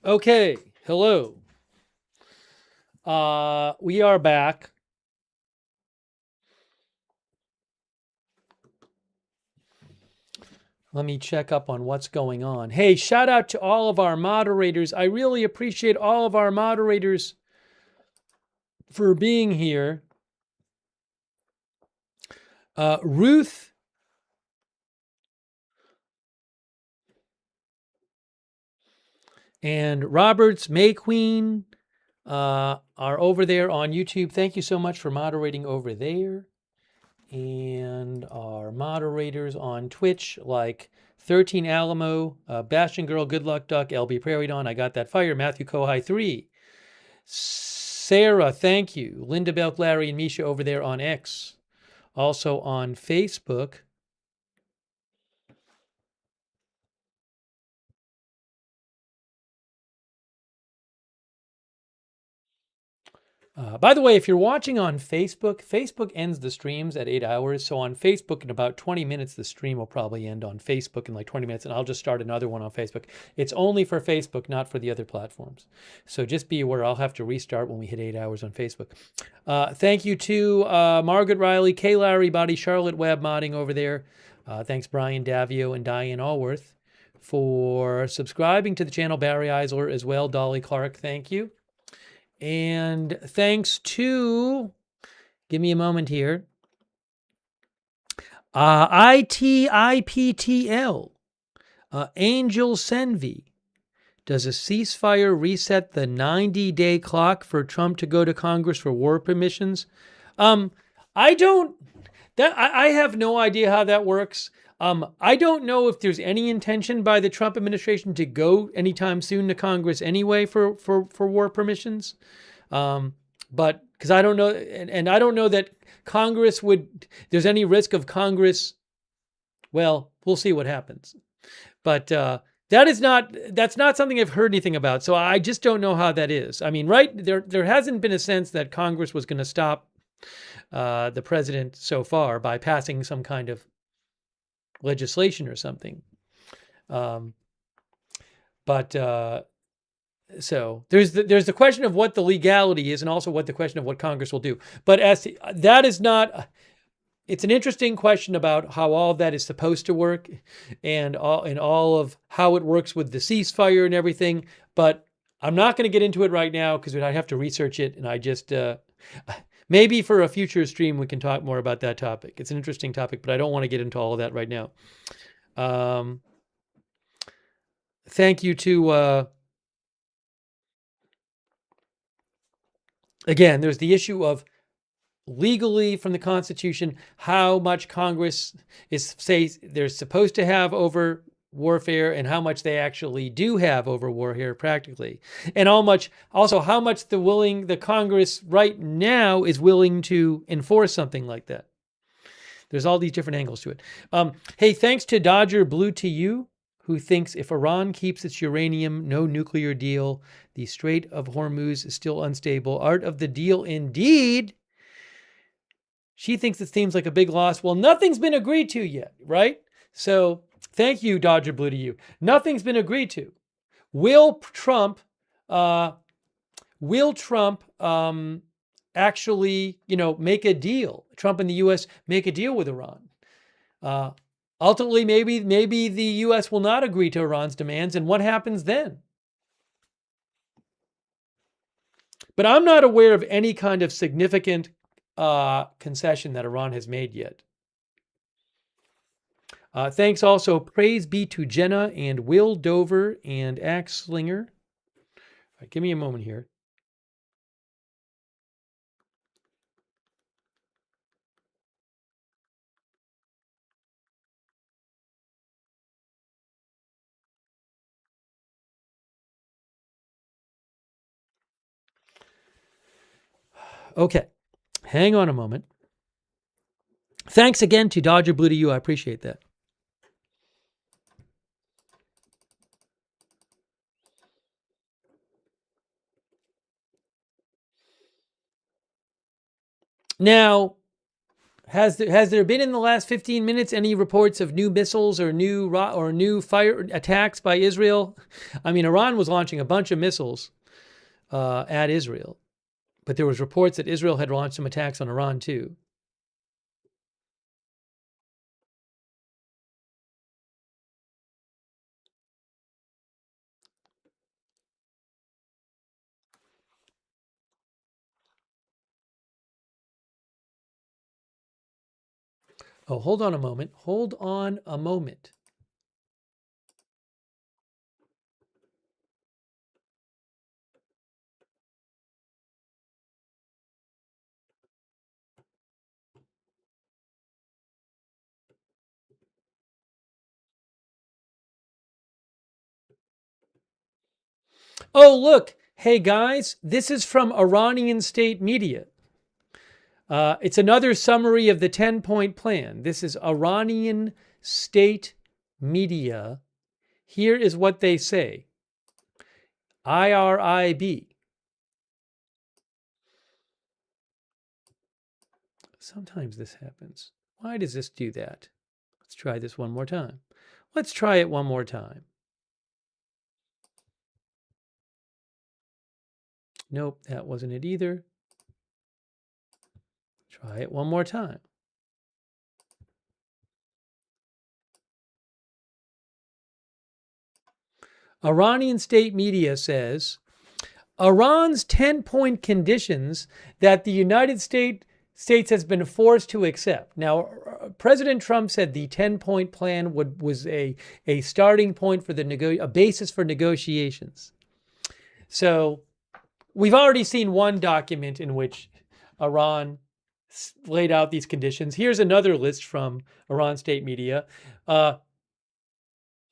Okay, hello. We are back. Let me check up on what's going on. Hey, shout out to all of our moderators. I really appreciate all of our moderators for being here. Ruth and Roberts, May Queen are over there on YouTube. Thank you so much for moderating over there. And our moderators on Twitch, like 13 Alamo, Bastion Girl, Good Luck Duck, LB Prairie Dawn, I Got That Fire, Matthew Kohai 3, Sarah, thank you, Linda Belk, Larry, and Misha over there on X. Also on Facebook. By the way, if you're watching on Facebook, Facebook ends the streams at 8 hours. So on Facebook, in about 20 minutes, the stream will probably end on Facebook in like 20 minutes, and I'll just start another one on Facebook. It's only for Facebook, not for the other platforms. So just be aware, I'll have to restart when we hit 8 hours on Facebook. Thank you to Margaret Riley, Kay Larry, Body, Charlotte Webb modding over there. Thanks Brian Davio and Diane Allworth for subscribing to the channel. Barry Eisler as well. Dolly Clark, thank you. And thanks to, give me a moment here, ITIPTL, Angel Senvi. Does a ceasefire reset the 90-day clock for Trump to go to Congress for war permissions? I have no idea how that works. I don't know if there's any intention by the Trump administration to go anytime soon to Congress anyway for war permissions. But because I don't know, and I don't know that Congress there's any risk of Congress. Well, we'll see what happens. But that's not something I've heard anything about. So I just don't know how that is. I mean, right, there hasn't been a sense that Congress was going to stop the president so far by passing some kind of legislation or something. So there's the question of what the legality is, and also what the question of what Congress will do. But that is not. It's an interesting question about how all of that is supposed to work, and all of how it works with the ceasefire and everything. But I'm not going to get into it right now because I have to research it, and I just maybe for a future stream we can talk more about that topic. It's an interesting topic, but I don't want to get into all of that right now. Thank you to again, there's the issue of legally from the Constitution, how much Congress they're supposed to have over warfare and how much they actually do have over warfare practically. And how much the Congress right now is willing to enforce something like that. There's all these different angles to it. Hey, thanks to Dodger Blue to you, who thinks if Iran keeps its uranium, no nuclear deal, the Strait of Hormuz is still unstable. Art of the deal indeed. She thinks it seems like a big loss. Well, nothing's been agreed to yet, right? So thank you, Dodger Blue to you. Nothing's been agreed to. Will Trump actually, make a deal? Trump and the U.S. make a deal with Iran. Ultimately, maybe the U.S. will not agree to Iran's demands, and what happens then? But I'm not aware of any kind of significant concession that Iran has made yet. Thanks also, praise be to Jenna and Will Dover and Axe Slinger. All right, give me a moment here. Okay, hang on a moment. Thanks again to Dodger Blue to you. I appreciate that. Now, Has there been in the last 15 minutes any reports of new missiles or new fire attacks by Israel? I mean, Iran was launching a bunch of missiles at Israel, but there was reports that Israel had launched some attacks on Iran too. Oh, hold on a moment. Hold on a moment. Oh, look. Hey, guys, this is from Iranian state media. It's another summary of the 10-point plan. This is Iranian state media. Here is what they say. IRIB. Sometimes this happens. Why does this do that? Let's try this one more time. Let's try it one more time. Nope, that wasn't it either. Try it one more time. Iranian state media says Iran's 10-point conditions that the United States has been forced to accept. Now, President Trump said the 10-point plan was a starting point for a basis for negotiations. So we've already seen one document in which Iran laid out these conditions. Here's another list from Iran state media.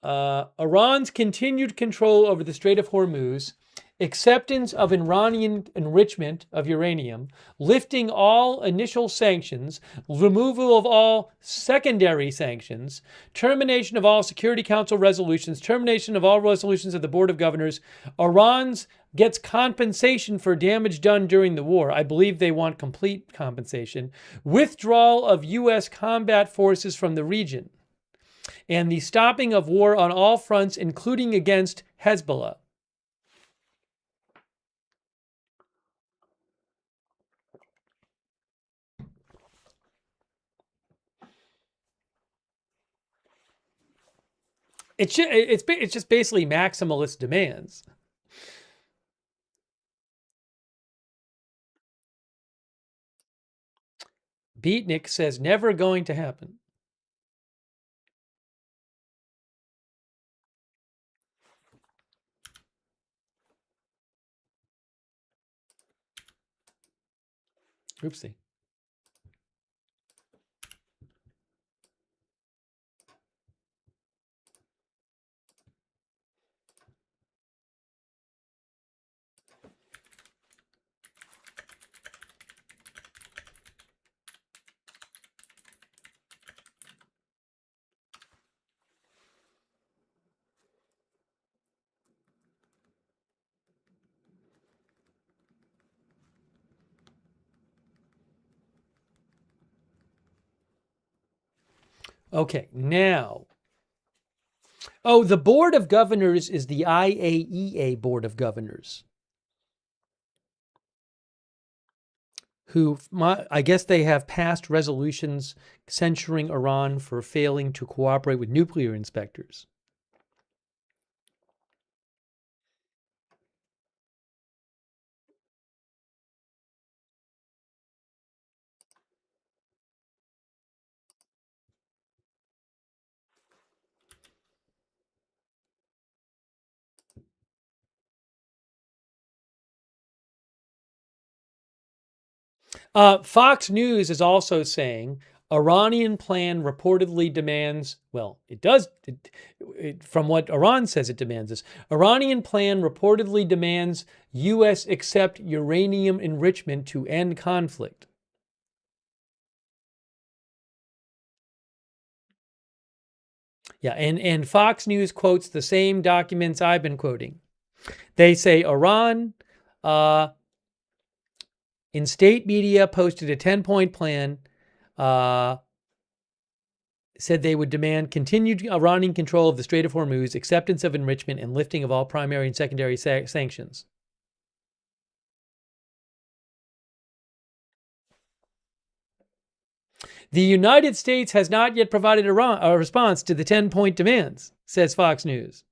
Iran's continued control over the Strait of Hormuz, acceptance of Iranian enrichment of uranium, lifting all initial sanctions, removal of all secondary sanctions, termination of all Security Council resolutions, termination of all resolutions of the Board of Governors. Iran's gets compensation for damage done during the war. I believe they want complete compensation. Withdrawal of U.S. combat forces from the region, and the stopping of war on all fronts, including against Hezbollah. It's just basically maximalist demands. Beatnik says never going to happen. Oopsie. Okay, now. Oh, the Board of Governors is the IAEA Board of Governors, who I guess they have passed resolutions censuring Iran for failing to cooperate with nuclear inspectors. Fox News is also saying Iranian plan reportedly demands, well, it does, from what Iran says it demands this. Iranian plan reportedly demands U.S. accept uranium enrichment to end conflict. Yeah, and Fox News quotes the same documents I've been quoting. They say Iran, in state media, posted a 10-point plan uh, said they would demand continued Iranian control of the Strait of Hormuz, acceptance of enrichment, and lifting of all primary and secondary sanctions. The United States has not yet provided a response to the 10-point demands, says Fox News.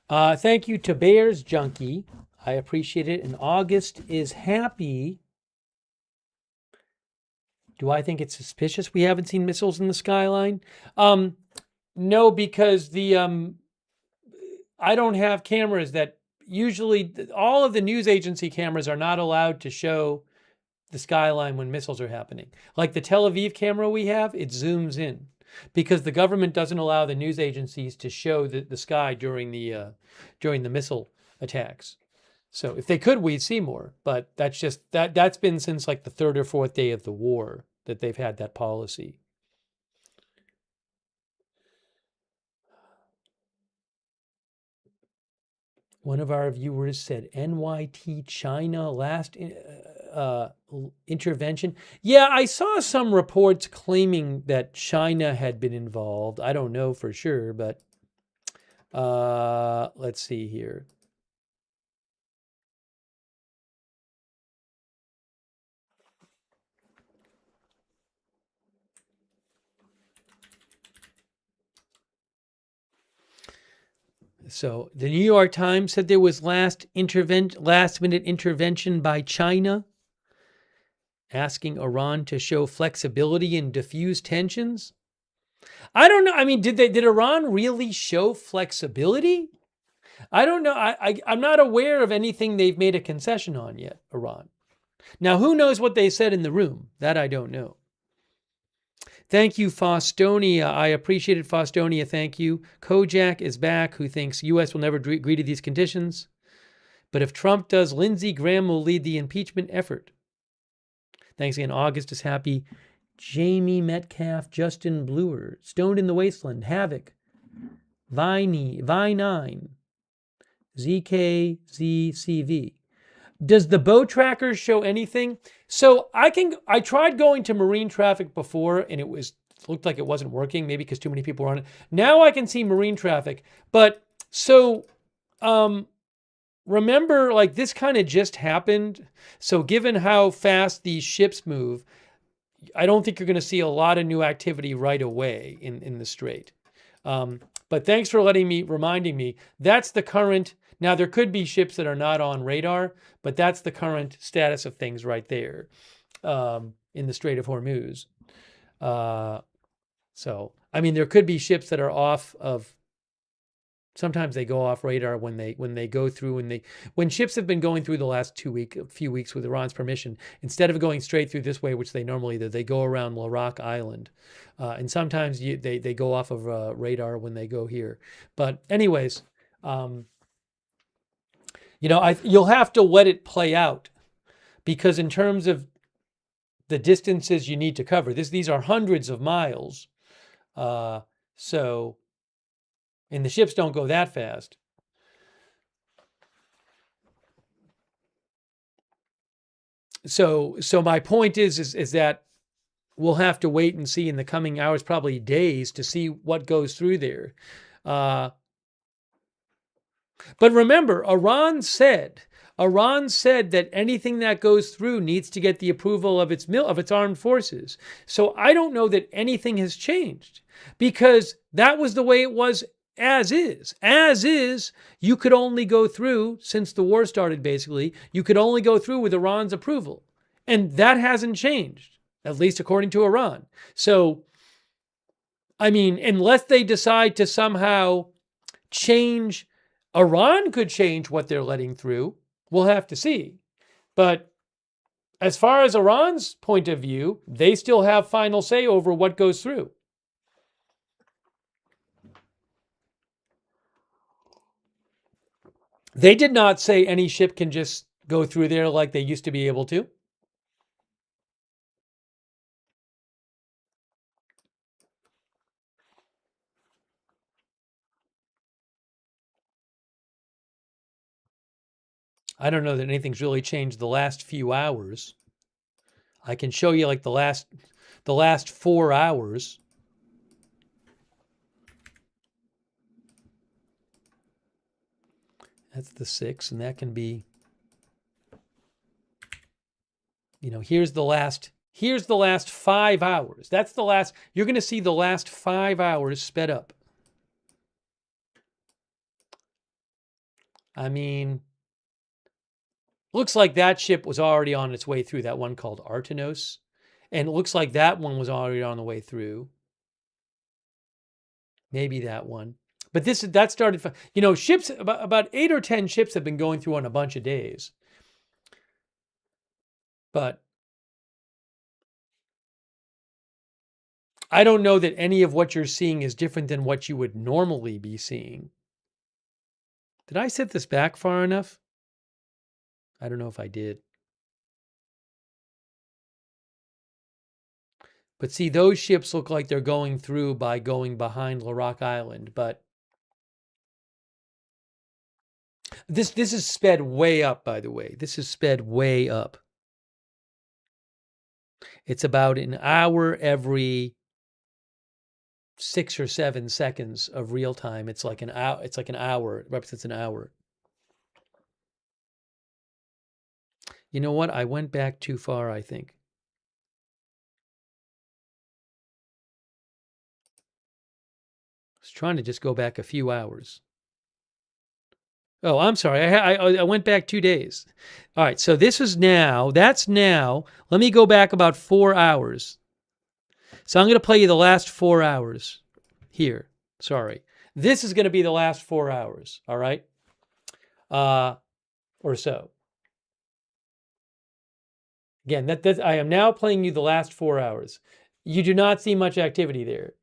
Thank you to Bears Junkie. I appreciate it. And August is happy. Do I think it's suspicious we haven't seen missiles in the skyline? No, because I don't have cameras that usually all of the news agency cameras are not allowed to show the skyline when missiles are happening. Like the Tel Aviv camera we have, it zooms in because the government doesn't allow the news agencies to show the sky during the missile attacks. So if they could, we'd see more. But that's been since like the third or fourth day of the war that they've had that policy. One of our viewers said NYT China last intervention. Yeah, I saw some reports claiming that China had been involved. I don't know for sure, but let's see here. So the New York Times said there was last minute intervention by China, asking Iran to show flexibility and diffuse tensions. I don't know. I mean, did Iran really show flexibility? I don't know. I'm not aware of anything they've made a concession on yet, Iran. Now, who knows what they said in the room? That I don't know. Thank you, Faustonia. I appreciated Faustonia. Thank you. Kojak is back, who thinks U.S. will never agree to these conditions. But if Trump does, Lindsey Graham will lead the impeachment effort. Thanks again. August is happy. Jamie Metcalf, Justin Bluer, Stoned in the Wasteland, Havoc, Vine9, ZKZCV. Does the bow trackers show anything? So I tried going to marine traffic before and it looked like it wasn't working, maybe because too many people were on it. Now I can see marine traffic. But so remember, like this kind of just happened. So given how fast these ships move, I don't think you're going to see a lot of new activity right away in the Strait. But thanks for reminding me. That's the current. Now, there could be ships that are not on radar, but that's the current status of things right there in the Strait of Hormuz. So, I mean, there could be ships that are off of. Sometimes they go off radar when they go through when ships have been going through the last few weeks with Iran's permission, instead of going straight through this way, which they normally do, they go around Larak Island, and sometimes they go off of radar when they go here. But anyways. You'll have to let it play out because in terms of the distances you need to cover, these are hundreds of miles. So And the ships don't go that fast. So my point is that we'll have to wait and see in the coming hours, probably days, to see what goes through there. Uh, but remember, Iran said that anything that goes through needs to get the approval of its armed forces. So I don't know that anything has changed, because that was the way it was as is. As is, you could only go through, since the war started basically, you could only go through with Iran's approval. And that hasn't changed, at least according to Iran. So, I mean, unless they decide to somehow change, Iran could change what they're letting through. We'll have to see. But as far as Iran's point of view, they still have final say over what goes through. They did not say any ship can just go through there like they used to be able to. I don't know that anything's really changed the last few hours. I can show you like the last 4 hours. That's the 6, and that can be, here's the last 5 hours. That's the last, you're going to see the last 5 hours sped up. I mean, looks like that ship was already on its way through, that one called Artenos. And it looks like that one was already on the way through. Maybe that one. But that started, ships, about 8 or 10 ships have been going through on a bunch of days. But I don't know that any of what you're seeing is different than what you would normally be seeing. Did I set this back far enough? I don't know if I did. But see, those ships look like they're going through by going behind Larak Island. But this is sped way up, by the way. This is sped way up. It's about an hour every 6 or 7 seconds of real time. It's like an hour. It's like an hour. It represents an hour. You know what? I went back too far, I think. I was trying to just go back a few hours. Oh, I'm sorry. I went back 2 days. All right. So this is now. That's now. Let me go back about 4 hours. So I'm going to play you the last 4 hours here. Sorry. This is going to be the last 4 hours. All right. Or so. Again, I am now playing you the last 4 hours. You do not see much activity there.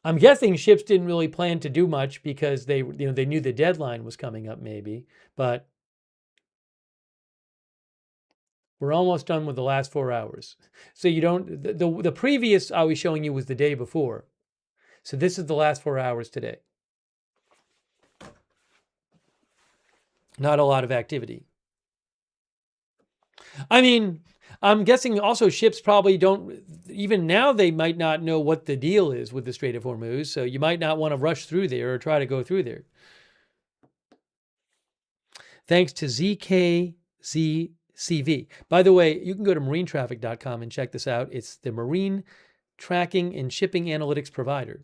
I'm guessing ships didn't really plan to do much because they knew the deadline was coming up, maybe. But we're almost done with the last 4 hours. So you don't, the previous I was showing you was the day before. So this is the last 4 hours today. Not a lot of activity. I mean, I'm guessing also ships probably don't, even now they might not know what the deal is with the Strait of Hormuz. So you might not want to rush through there or try to go through there. Thanks to ZKZCV. By the way, you can go to marinetraffic.com and check this out. It's the marine tracking and shipping analytics provider.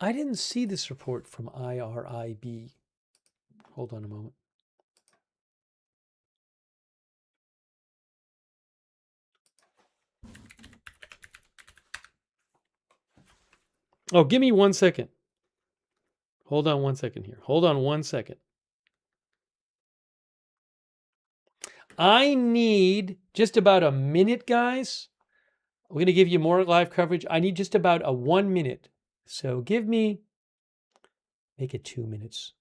I didn't see this report from IRIB. Hold on a moment. Oh, give me 1 second. Hold on 1 second here. Hold on 1 second. I need just about a minute, guys. We're going to give you more live coverage. I need just about a 1 minute. So make it 2 minutes.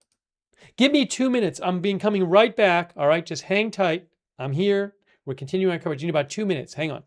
Give me 2 minutes. I'm coming right back. All right, just hang tight. I'm here. We're continuing our coverage. You need about 2 minutes. Hang on.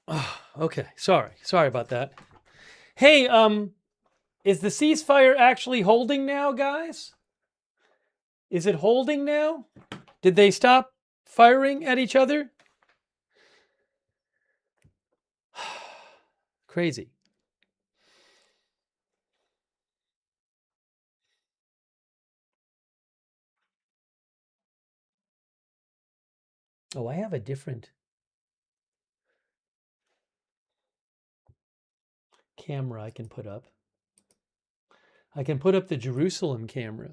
Oh, okay. Sorry about that. Hey, is the ceasefire actually holding now, guys? Is it holding now? Did they stop firing at each other? Crazy. Oh, I have a different camera I can put up. I can put up the Jerusalem camera.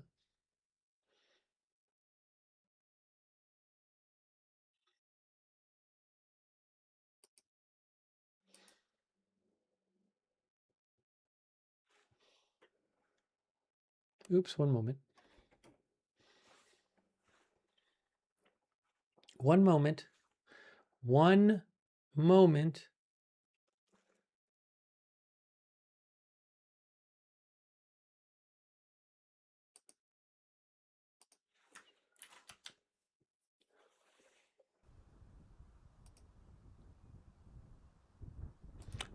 Oops, one moment. One moment. One moment.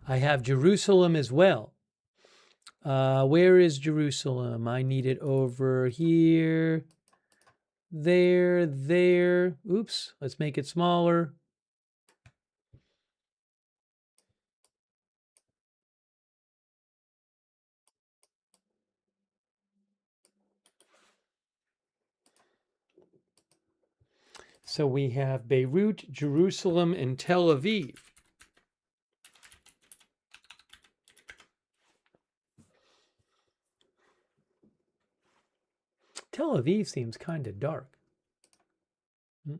I have Jerusalem as well. Where is Jerusalem? I need it over here. There. Oops, let's make it smaller. So we have Beirut, Jerusalem, and Tel Aviv. Tel Aviv seems kind of dark. All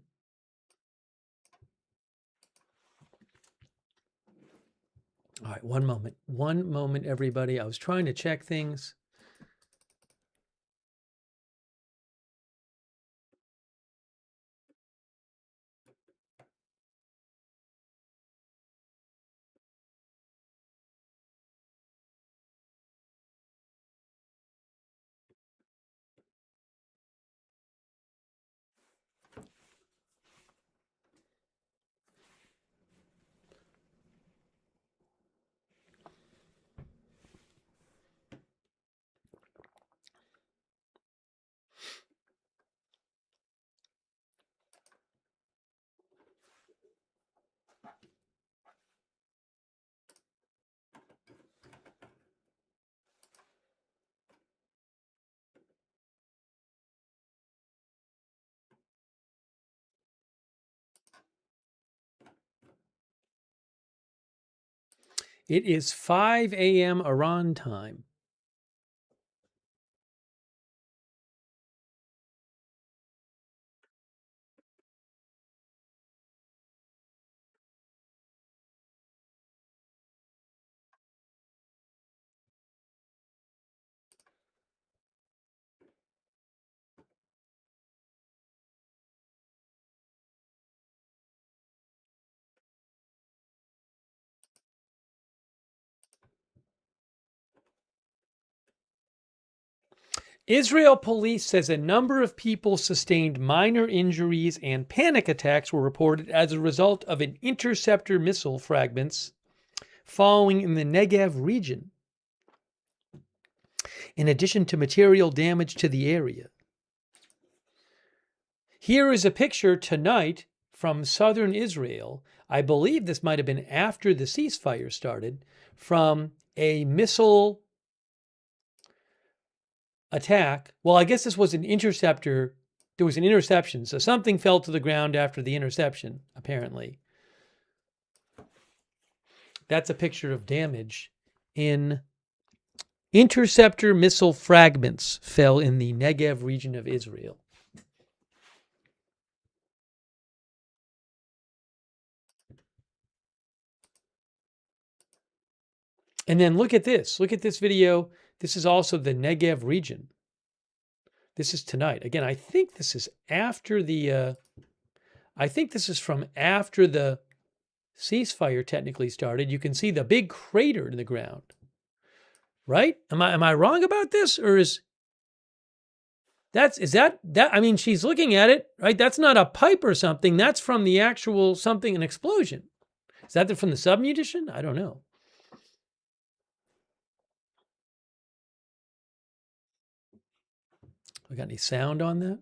right, one moment. One moment, everybody. I was trying to check things. It is 5 a.m. Iran time. Israel police says a number of people sustained minor injuries and panic attacks were reported as a result of an interceptor missile fragments falling in the Negev region, in addition to material damage to the area. Here is a picture tonight from southern Israel. I believe this might have been after the ceasefire started, from a missile attack. Well, I guess this was an interceptor. There was an interception. So something fell to the ground after the interception, apparently. That's a picture of damage in interceptor missile fragments fell in the Negev region of Israel. And then look at this. Look at this video. This is also the Negev region. This is tonight. Again, I think this is after the, I think this is from after the ceasefire technically started. You can see the big crater in the ground, right? Am I wrong about this? Or is that, I mean, she's looking at it, right? That's not a pipe or something. That's from the actual something, an explosion. Is that from the submunition? I don't know. We got any sound on that?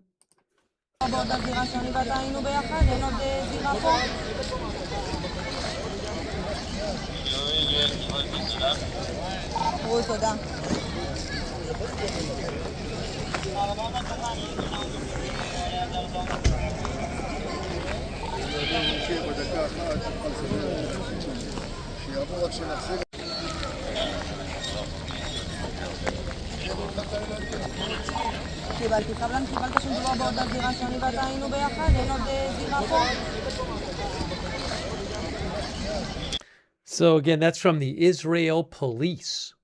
So again, that's from the Israel police.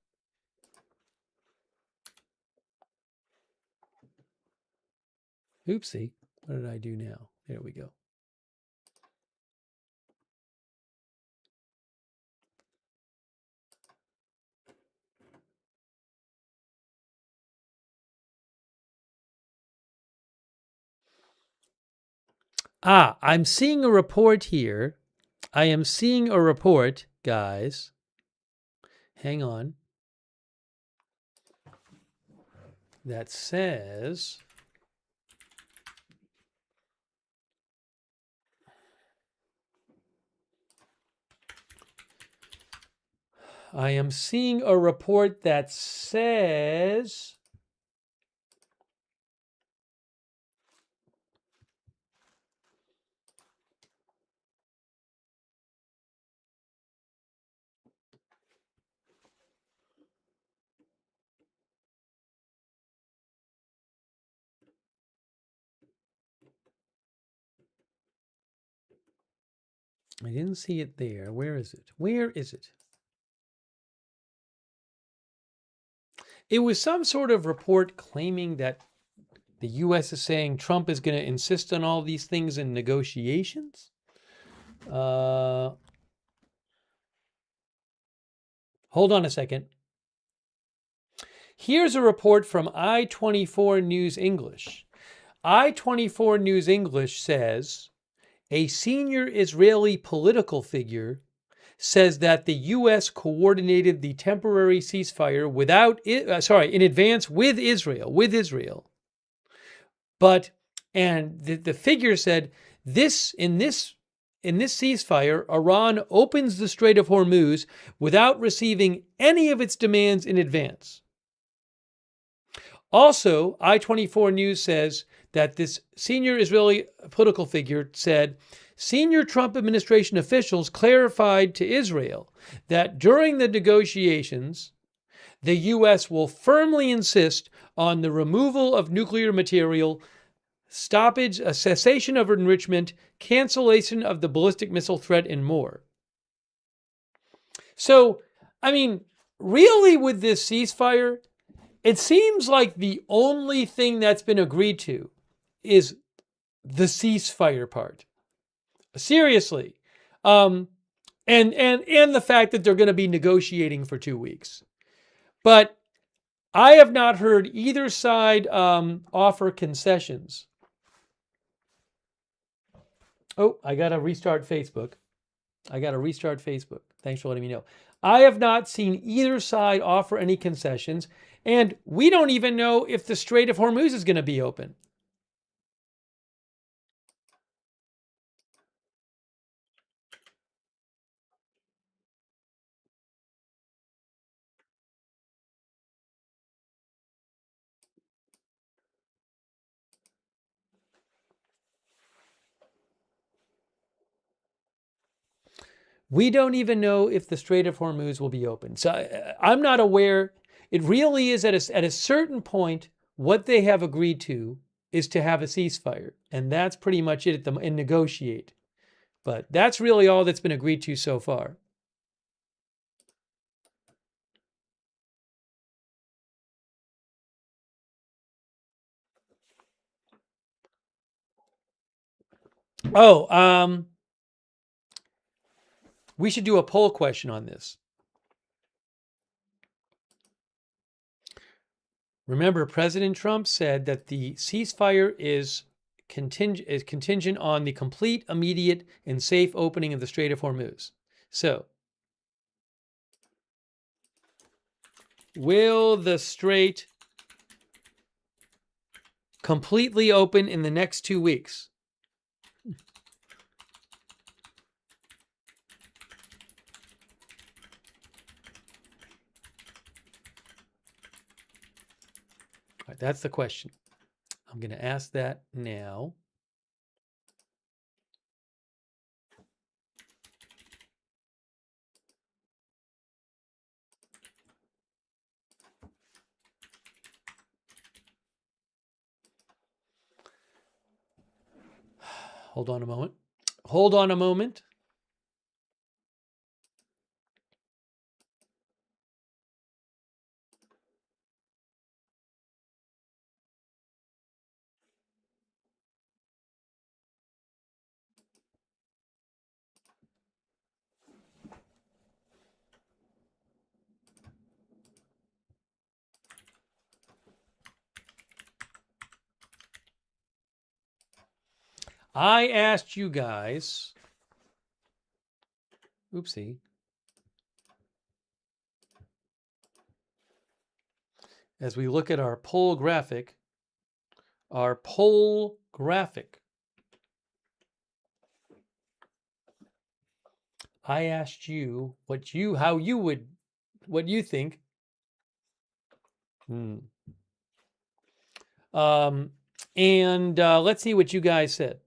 Oopsie. What did I do now? There we go. I'm seeing a report here. I am seeing a report, guys. Hang on. That says I am seeing a report that says I didn't see it there. Where is it? Where is it? It was some sort of report claiming that the U.S. is saying Trump is going to insist on all these things in negotiations. Hold on a second. Here's a report from I-24 News English. I-24 News English says a senior Israeli political figure says that the U.S. coordinated the temporary ceasefire in advance with Israel. But, and the figure said, in this ceasefire, Iran opens the Strait of Hormuz without receiving any of its demands in advance. Also, I-24 News says that this senior Israeli political figure said, senior Trump administration officials clarified to Israel that during the negotiations, the U.S. will firmly insist on the removal of nuclear material, stoppage, a cessation of enrichment, cancellation of the ballistic missile threat, and more. So, I mean, really with this ceasefire, it seems like the only thing that's been agreed to is the ceasefire part. Seriously. And the fact that they're going to be negotiating for 2 weeks. But I have not heard either side offer concessions. Oh, I got to restart Facebook. Thanks for letting me know. I have not seen either side offer any concessions, and we don't even know if the Strait of Hormuz is going to be open. We don't even know if the Strait of Hormuz will be open. So I'm not aware. It really is at a certain point, what they have agreed to is to have a ceasefire. And that's pretty much it and negotiate. But that's really all that's been agreed to so far. Oh, we should do a poll question on this. Remember, President Trump said that the ceasefire is contingent on the complete, immediate, and safe opening of the Strait of Hormuz. So, will the strait completely open in the next 2 weeks? All right, that's the question. I'm going to ask that now. Hold on a moment. Hold on a moment. I asked you guys, oopsie, as we look at our poll graphic, I asked you what you think. And let's see what you guys said.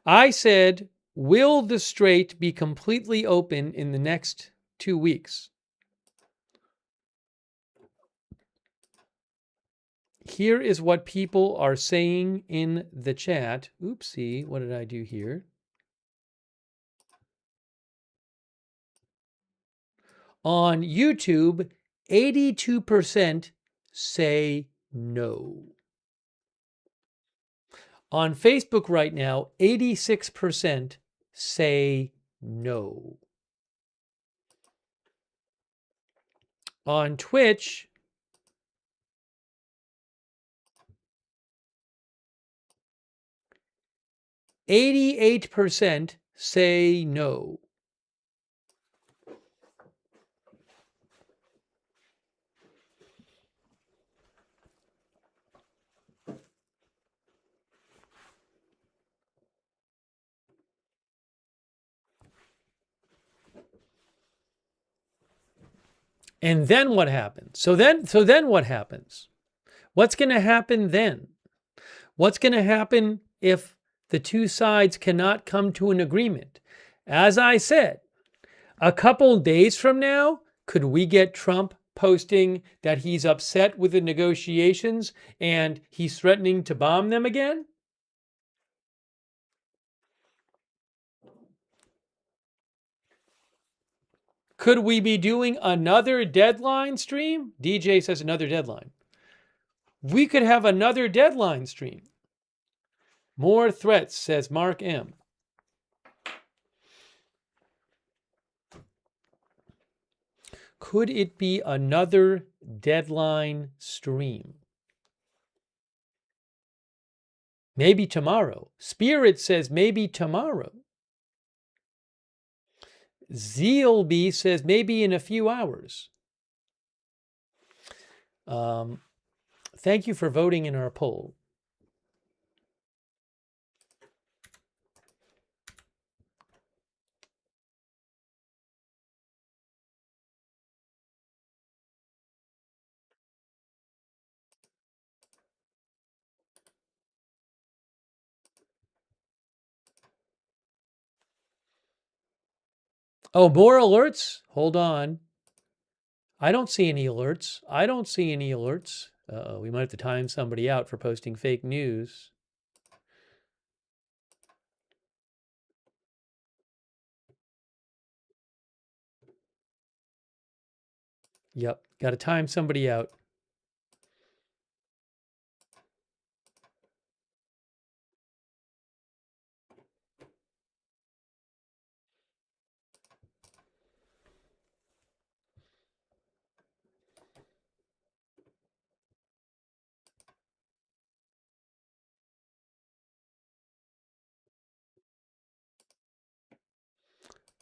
I said, will the strait be completely open in the next 2 weeks? Here is what people are saying in the chat. Oopsie, what did I do here? On YouTube, 82% say no. On Facebook right now, 86% say no. On Twitch, 88% say no. And then what happens? So then what happens? What's going to happen then? What's going to happen if the two sides cannot come to an agreement. As I said, a couple days from now, could we get Trump posting that he's upset with the negotiations and he's threatening to bomb them again? Could we be doing another deadline stream? DJ says another deadline. We could have another deadline stream. More threats, says Mark M. Could it be another deadline stream? Maybe tomorrow. Spirit says maybe tomorrow. Zealby says maybe in a few hours. Thank you for voting in our poll. Oh, more alerts? Hold on. I don't see any alerts. We might have to time somebody out for posting fake news. Yep, got to time somebody out.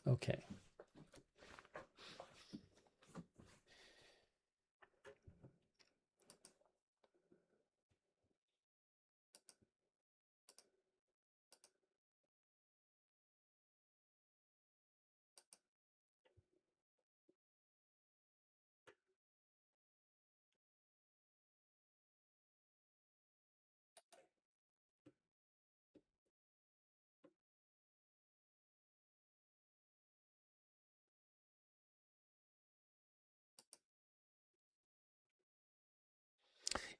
Okay.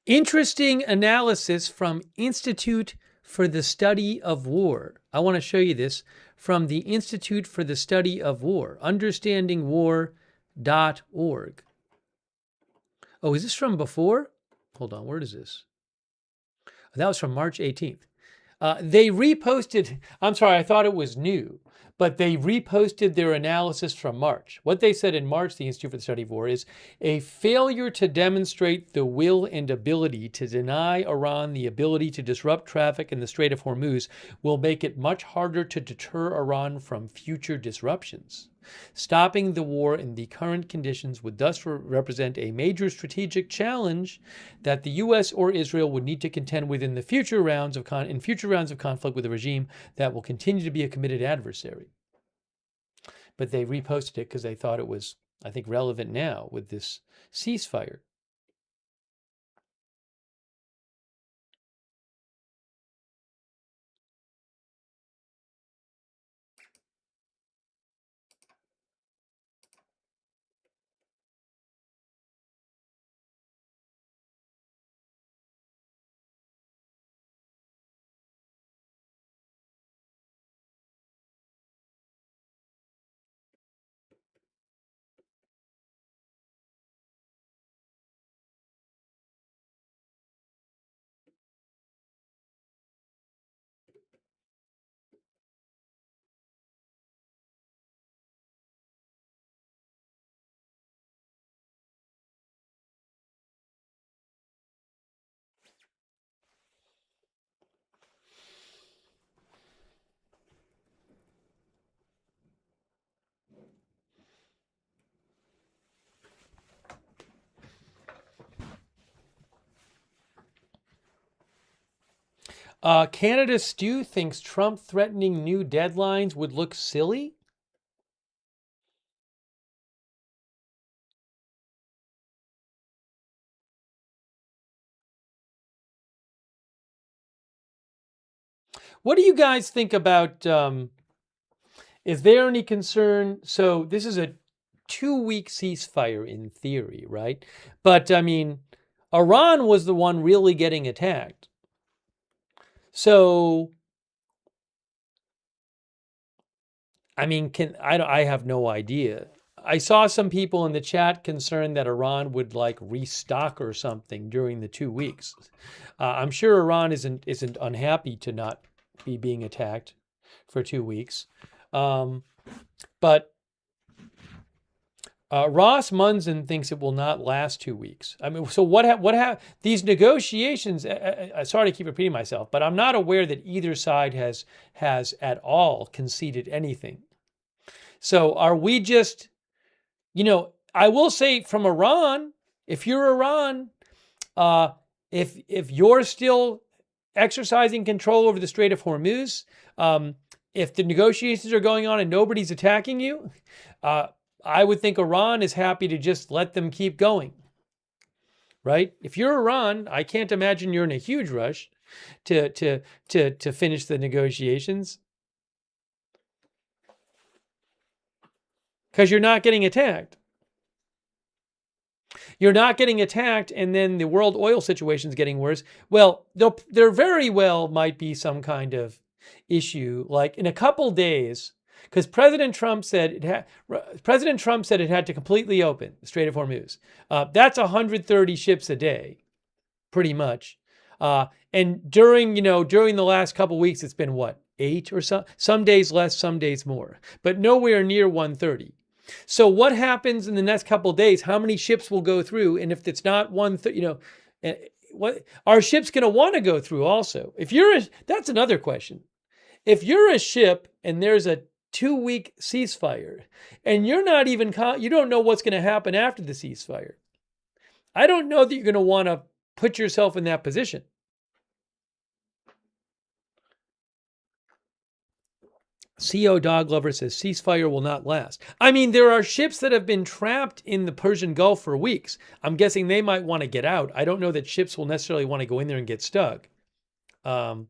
Interesting analysis from Institute for the Study of War. I want to show you this from the Institute for the Study of War, understandingwar.org. Oh, is this from before? Hold on, where is this? That was from March 18th. They reposted, I'm sorry, I thought it was new, but they reposted their analysis from March. What they said in March, the Institute for the Study of War, is a failure to demonstrate the will and ability to deny Iran the ability to disrupt traffic in the Strait of Hormuz will make it much harder to deter Iran from future disruptions. Stopping the war in the current conditions would thus represent a major strategic challenge that the U.S. or Israel would need to contend with in the future rounds of conflict with a regime that will continue to be a committed adversary. But they reposted it because they thought it was, I think, relevant now with this ceasefire. Canada Stu thinks Trump threatening new deadlines would look silly. What do you guys think about? Is there any concern? So this is a 2 week ceasefire in theory, right? But I mean, Iran was the one really getting attacked. So I mean, I have no idea. I saw some people in the chat concerned that Iran would like restock or something during the 2 weeks. I'm sure Iran isn't unhappy to not be being attacked for 2 weeks. But Ross Munson thinks it will not last 2 weeks. I mean, so these negotiations? Sorry to keep repeating myself, but I'm not aware that either side has at all conceded anything. So are we just, I will say from Iran, if you're Iran, if you're still exercising control over the Strait of Hormuz, if the negotiations are going on and nobody's attacking you, I would think Iran is happy to just let them keep going, right? If you're Iran, I can't imagine you're in a huge rush to finish the negotiations because you're not getting attacked. You're not getting attacked, and then the world oil situation is getting worse. Well, there very well might be some kind of issue, like in a couple days, because President Trump said it had to completely open the Strait of Hormuz. That's 130 ships a day, pretty much. And during the last couple weeks, it's been what, 8 or so? Some days less, some days more, but nowhere near 130. So what happens in the next couple of days? How many ships will go through? And if it's not what are ships going to want to go through also? That's another question. If you're a ship and there's a 2-week ceasefire and you don't know what's going to happen after the ceasefire, I don't know that you're going to want to put yourself in that position. CO Dog Lover says ceasefire will not last. I mean, there are ships that have been trapped in the Persian Gulf for weeks. I'm guessing they might want to get out. I don't know that ships will necessarily want to go in there and get stuck. But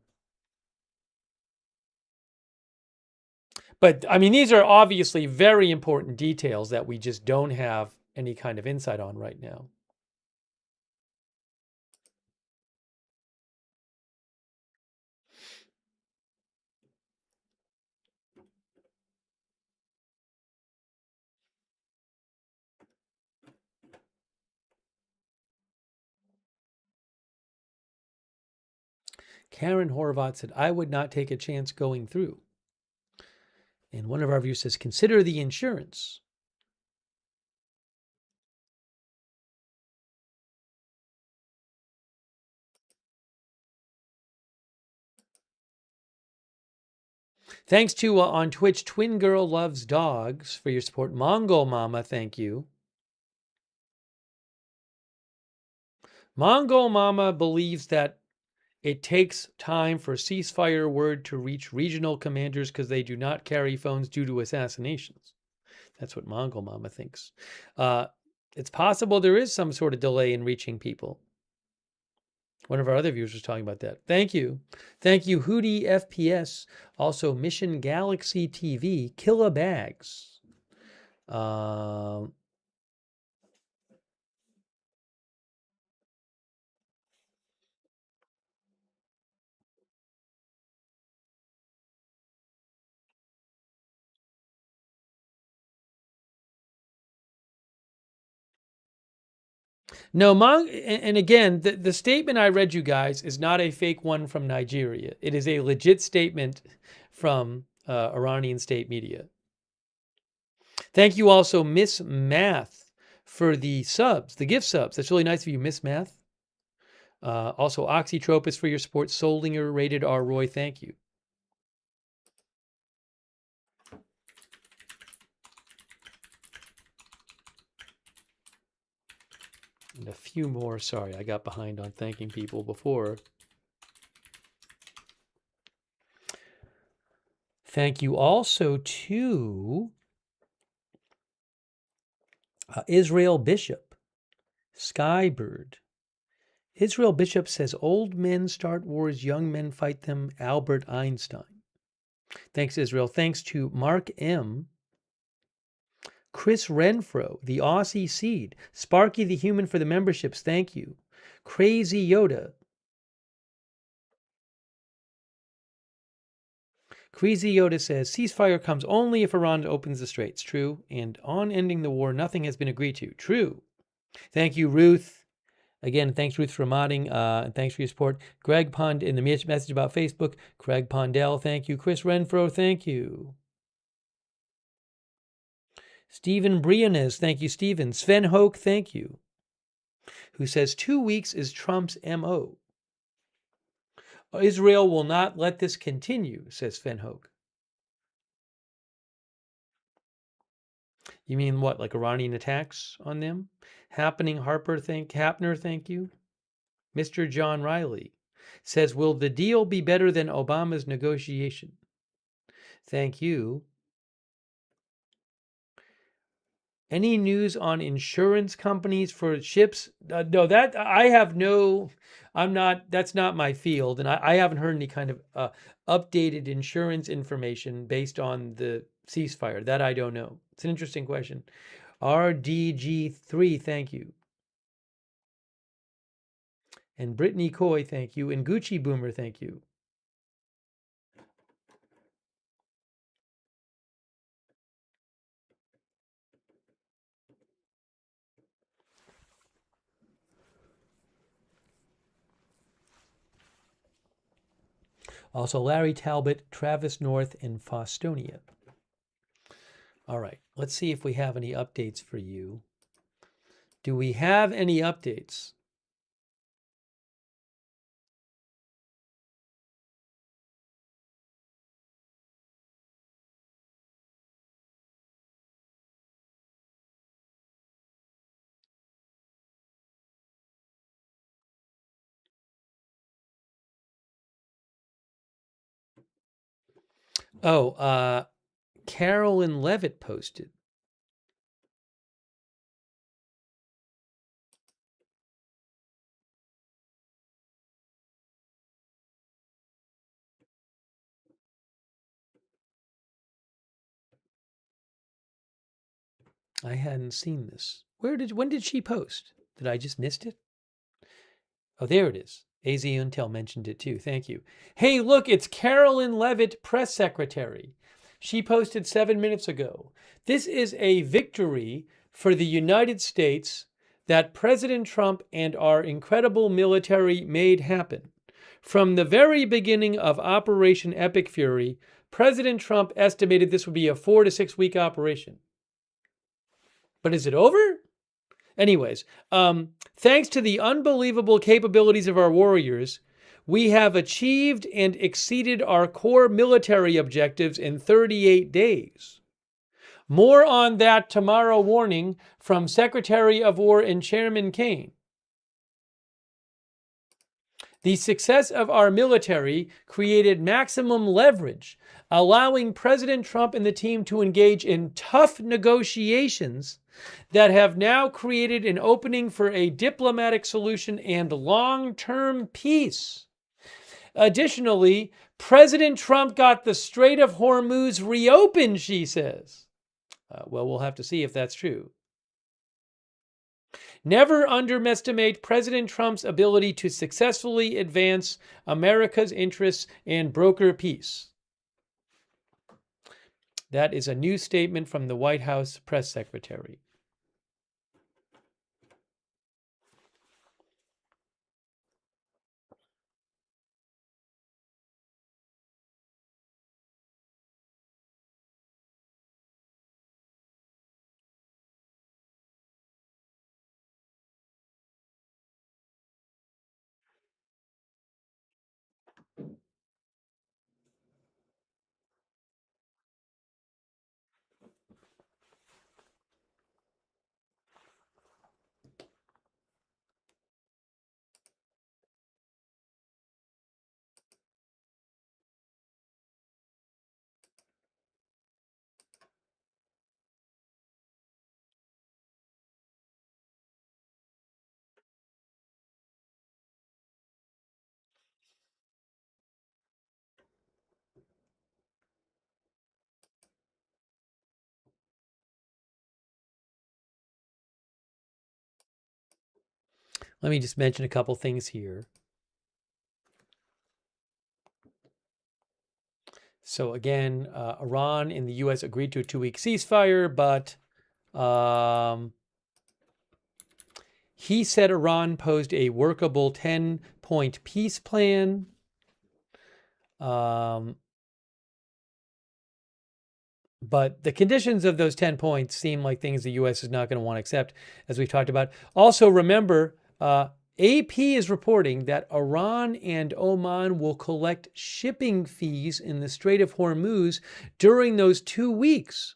I mean, these are obviously very important details that we just don't have any kind of insight on right now. Karen Horvat said, I would not take a chance going through. And one of our viewers says, consider the insurance. Thanks to on Twitch, Twin Girl Loves Dogs for your support. Mongol Mama, thank you. Mongol Mama believes that it takes time for ceasefire word to reach regional commanders because they do not carry phones due to assassinations. That's what Mongol Mama thinks. It's possible there is some sort of delay in reaching people. One of our other viewers was talking about that. Thank you. Thank you, Hootie FPS. Also, Mission Galaxy TV, Killa Bags. No, and again, the statement I read you guys is not a fake one from Nigeria. It is a legit statement from Iranian state media. Thank you also, Miss Math, for the subs, the gift subs. That's really nice of you, Miss Math. Also, Oxytropis for your support. Solinger, Rated R. Roy, thank you. And a few more. Sorry, I got behind on thanking people before. Thank you also to Israel Bishop, Skybird, Israel Bishop says old men start wars, young men fight them. Albert Einstein. Thanks, Israel. Thanks to Mark M. Chris Renfro, the Aussie Seed. Sparky the Human for the memberships. Thank you. Crazy Yoda. Crazy Yoda says, ceasefire comes only if Iran opens the straits. True. And on ending the war, nothing has been agreed to. True. Thank you, Ruth. Again, thanks, Ruth, for modding, and thanks for your support. Greg Pond in the message about Facebook. Craig Pondell, thank you. Chris Renfro, thank you. Stephen Briones, thank you, Stephen. Sven Hoke, thank you. Who says 2 weeks is Trump's MO. Israel will not let this continue, says Sven Hoke. You mean what, like Iranian attacks on them? Happening Hapner, thank you. Mr. John Riley says, will the deal be better than Obama's negotiation? Thank you. Any news on insurance companies for ships? No, that I have no, I'm not, that's not my field. And I haven't heard any kind of updated insurance information based on the ceasefire. That I don't know. It's an interesting question. RDG3, thank you. And Brittany Coy, thank you. And Gucci Boomer, thank you. Also, Larry Talbot, Travis North, and Faustonia. All right, let's see if we have any updates for you. Do we have any updates? Oh, Carolyn Levitt posted. I hadn't seen this. When did she post? Did I just missed it? Oh, there it is. AZ Intel mentioned it too. Thank you. Hey, look, it's Carolyn Levitt, press secretary. She posted 7 minutes ago. This is a victory for the United States that President Trump and our incredible military made happen. From the very beginning of Operation Epic Fury, President Trump estimated this would be a 4 to 6 week operation. But is it over? Anyways, thanks to the unbelievable capabilities of our warriors, we have achieved and exceeded our core military objectives in 38 days. More on that tomorrow morning from Secretary of War and Chairman Kane. The success of our military created maximum leverage, allowing President Trump and the team to engage in tough negotiations that have now created an opening for a diplomatic solution and long-term peace. Additionally, President Trump got the Strait of Hormuz reopened, she says. Well, we'll have to see if that's true. Never underestimate President Trump's ability to successfully advance America's interests and broker peace. That is a new statement from the White House press secretary. Let me just mention a couple things here. So again, Iran and the U.S. agreed to a 2-week ceasefire, but he said Iran posed a workable 10-point peace plan. But the conditions of those 10 points seem like things the U.S. is not going to want to accept, as we've talked about. Also, remember, AP is reporting that Iran and Oman will collect shipping fees in the Strait of Hormuz during those 2 weeks.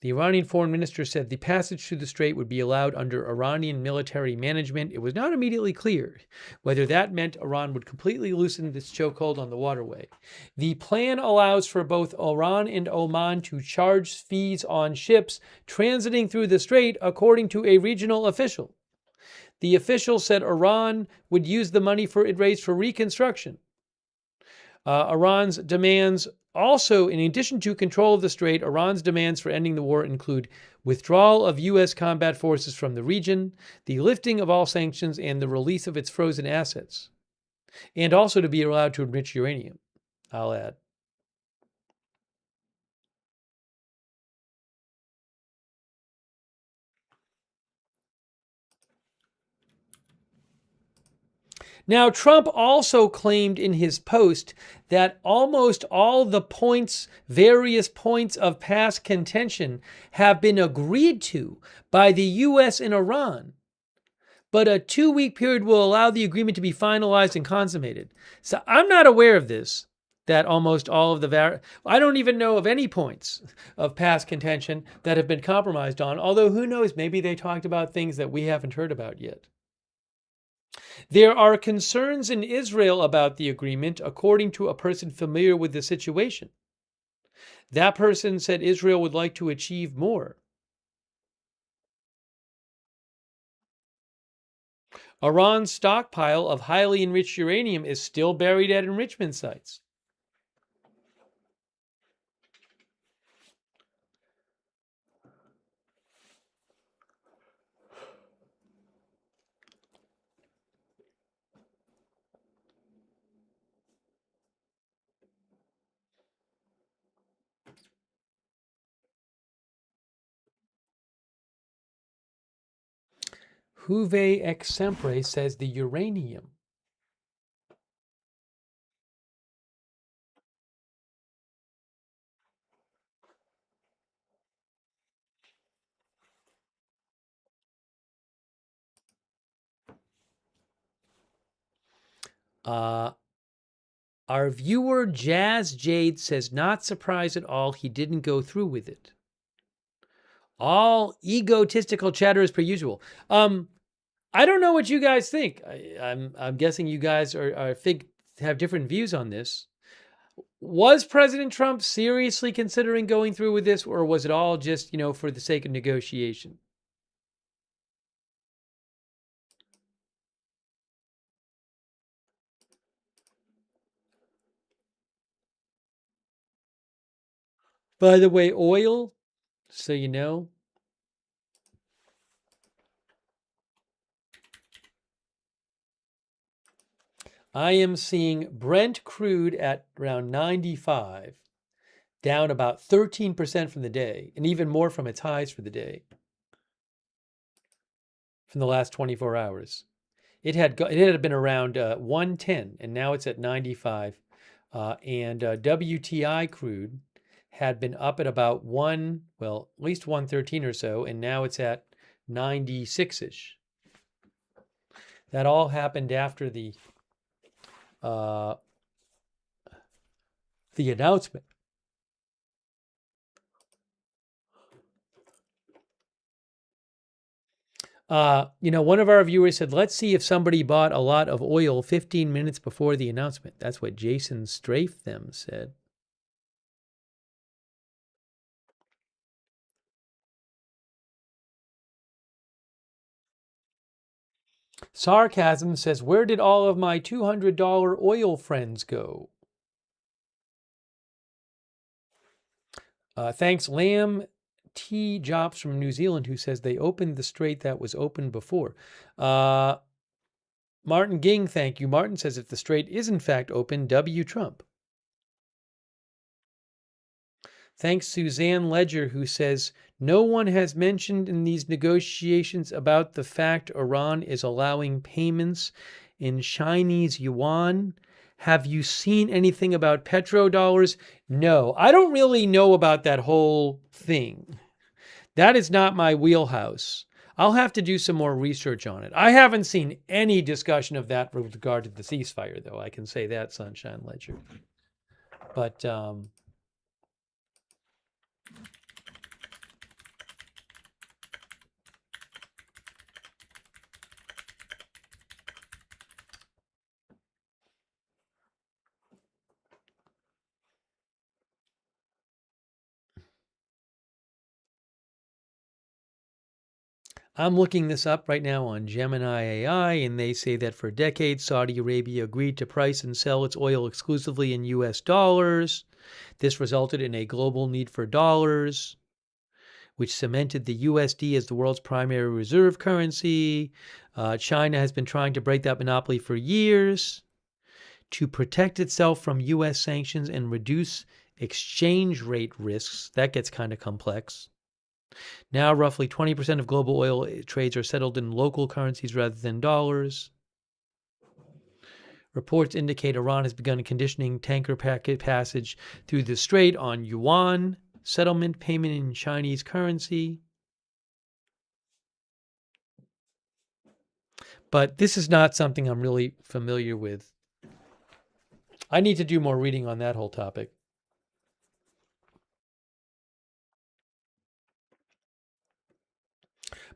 The Iranian foreign minister said the passage through the strait would be allowed under Iranian military management. It was not immediately clear whether that meant Iran would completely loosen its chokehold on the waterway. The plan allows for both Iran and Oman to charge fees on ships transiting through the strait, according to a regional official. The official said Iran would use the money it raised for reconstruction. Iran's demands also, in addition to control of the strait, Iran's demands for ending the war include withdrawal of U.S. combat forces from the region, the lifting of all sanctions, and the release of its frozen assets, and also to be allowed to enrich uranium, I'll add. Now, Trump also claimed in his post that almost all the various points of past contention have been agreed to by the U.S. and Iran, but a 2-week period will allow the agreement to be finalized and consummated. So I'm not aware of this, that almost all of I don't even know of any points of past contention that have been compromised on, although who knows, maybe they talked about things that we haven't heard about yet. There are concerns in Israel about the agreement, according to a person familiar with the situation. That person said Israel would like to achieve more. Iran's stockpile of highly enriched uranium is still buried at enrichment sites. Juve ex sempre says the uranium. Our viewer Jazz Jade says, not surprised at all he didn't go through with it. All egotistical chatter as per usual. I don't know what you guys think. I'm guessing you guys have different views on this. Was President Trump seriously considering going through with this, or was it all just, for the sake of negotiation? By the way, oil, so you know, I am seeing Brent crude at around 95, down about 13% from the day, and even more from its highs for the day, from the last 24 hours. It had been around 110, and now it's at 95. And WTI crude had been up at about at least 113 or so, and now it's at 96-ish. That all happened after the announcement. One of our viewers said, let's see if somebody bought a lot of oil 15 minutes before the announcement. That's what Jason Strafe them said. Sarcasm says, where did all of my $200 oil friends go? Thanks, Lamb T. Jobs from New Zealand, who says they opened the strait that was open before. Martin Ging, thank you. Martin says if the strait is in fact open, W. Trump. Thanks, Suzanne Ledger, who says, no one has mentioned in these negotiations about the fact Iran is allowing payments in Chinese yuan. Have you seen anything about petrodollars? No, I don't really know about that whole thing. That is not my wheelhouse. I'll have to do some more research on it. I haven't seen any discussion of that with regard to the ceasefire, though. I can say that, Sunshine Ledger. But I'm looking this up right now on Gemini AI, and they say that for decades, Saudi Arabia agreed to price and sell its oil exclusively in US dollars. This resulted in a global need for dollars, which cemented the USD as the world's primary reserve currency. China has been trying to break that monopoly for years to protect itself from US sanctions and reduce exchange rate risks. That gets kind of complex. Now, roughly 20% of global oil trades are settled in local currencies rather than dollars. Reports indicate Iran has begun conditioning tanker packet passage through the strait on yuan settlement payment in Chinese currency. But this is not something I'm really familiar with. I need to do more reading on that whole topic.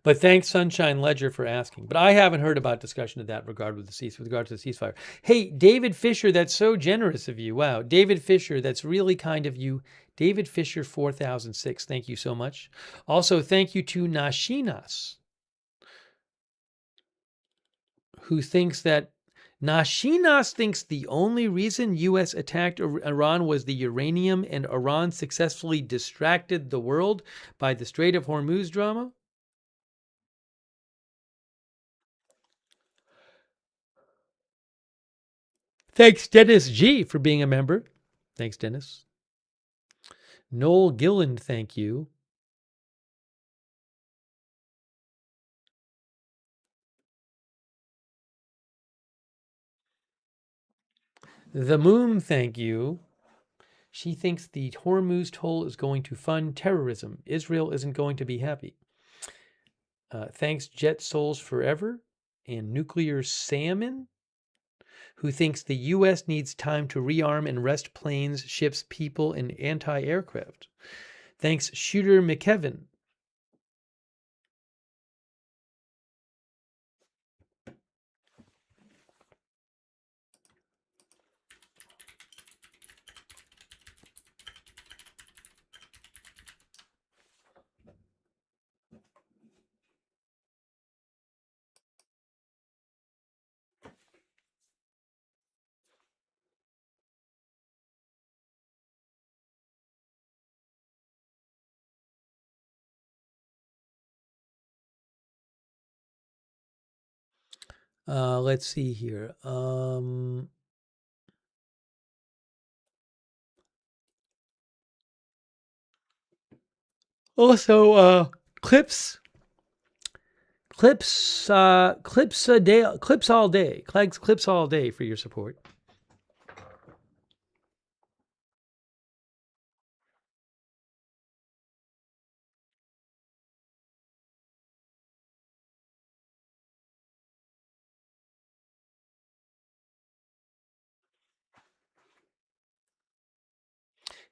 But thanks, Sunshine Ledger, for asking. But I haven't heard about discussion of that regard with regard to the ceasefire. Hey, David Fisher, that's so generous of you. Wow, David Fisher, that's really kind of you. David Fisher 4006, thank you so much. Also, thank you to Nashinas, who thinks that Nashinas thinks the only reason U.S. attacked Iran was the uranium, and Iran successfully distracted the world by the Strait of Hormuz drama. Thanks, Dennis G, for being a member. Thanks, Dennis. Noel Gilland, thank you. The Moon, thank you. She thinks the Hormuz toll is going to fund terrorism. Israel isn't going to be happy. Thanks, Jet Souls Forever and Nuclear Salmon, who thinks the U.S. needs time to rearm and rest planes, ships, people, and anti-aircraft. Thanks, Shooter McKevin. Let's see here. Also, clips a day, clips all day, clips all day for your support.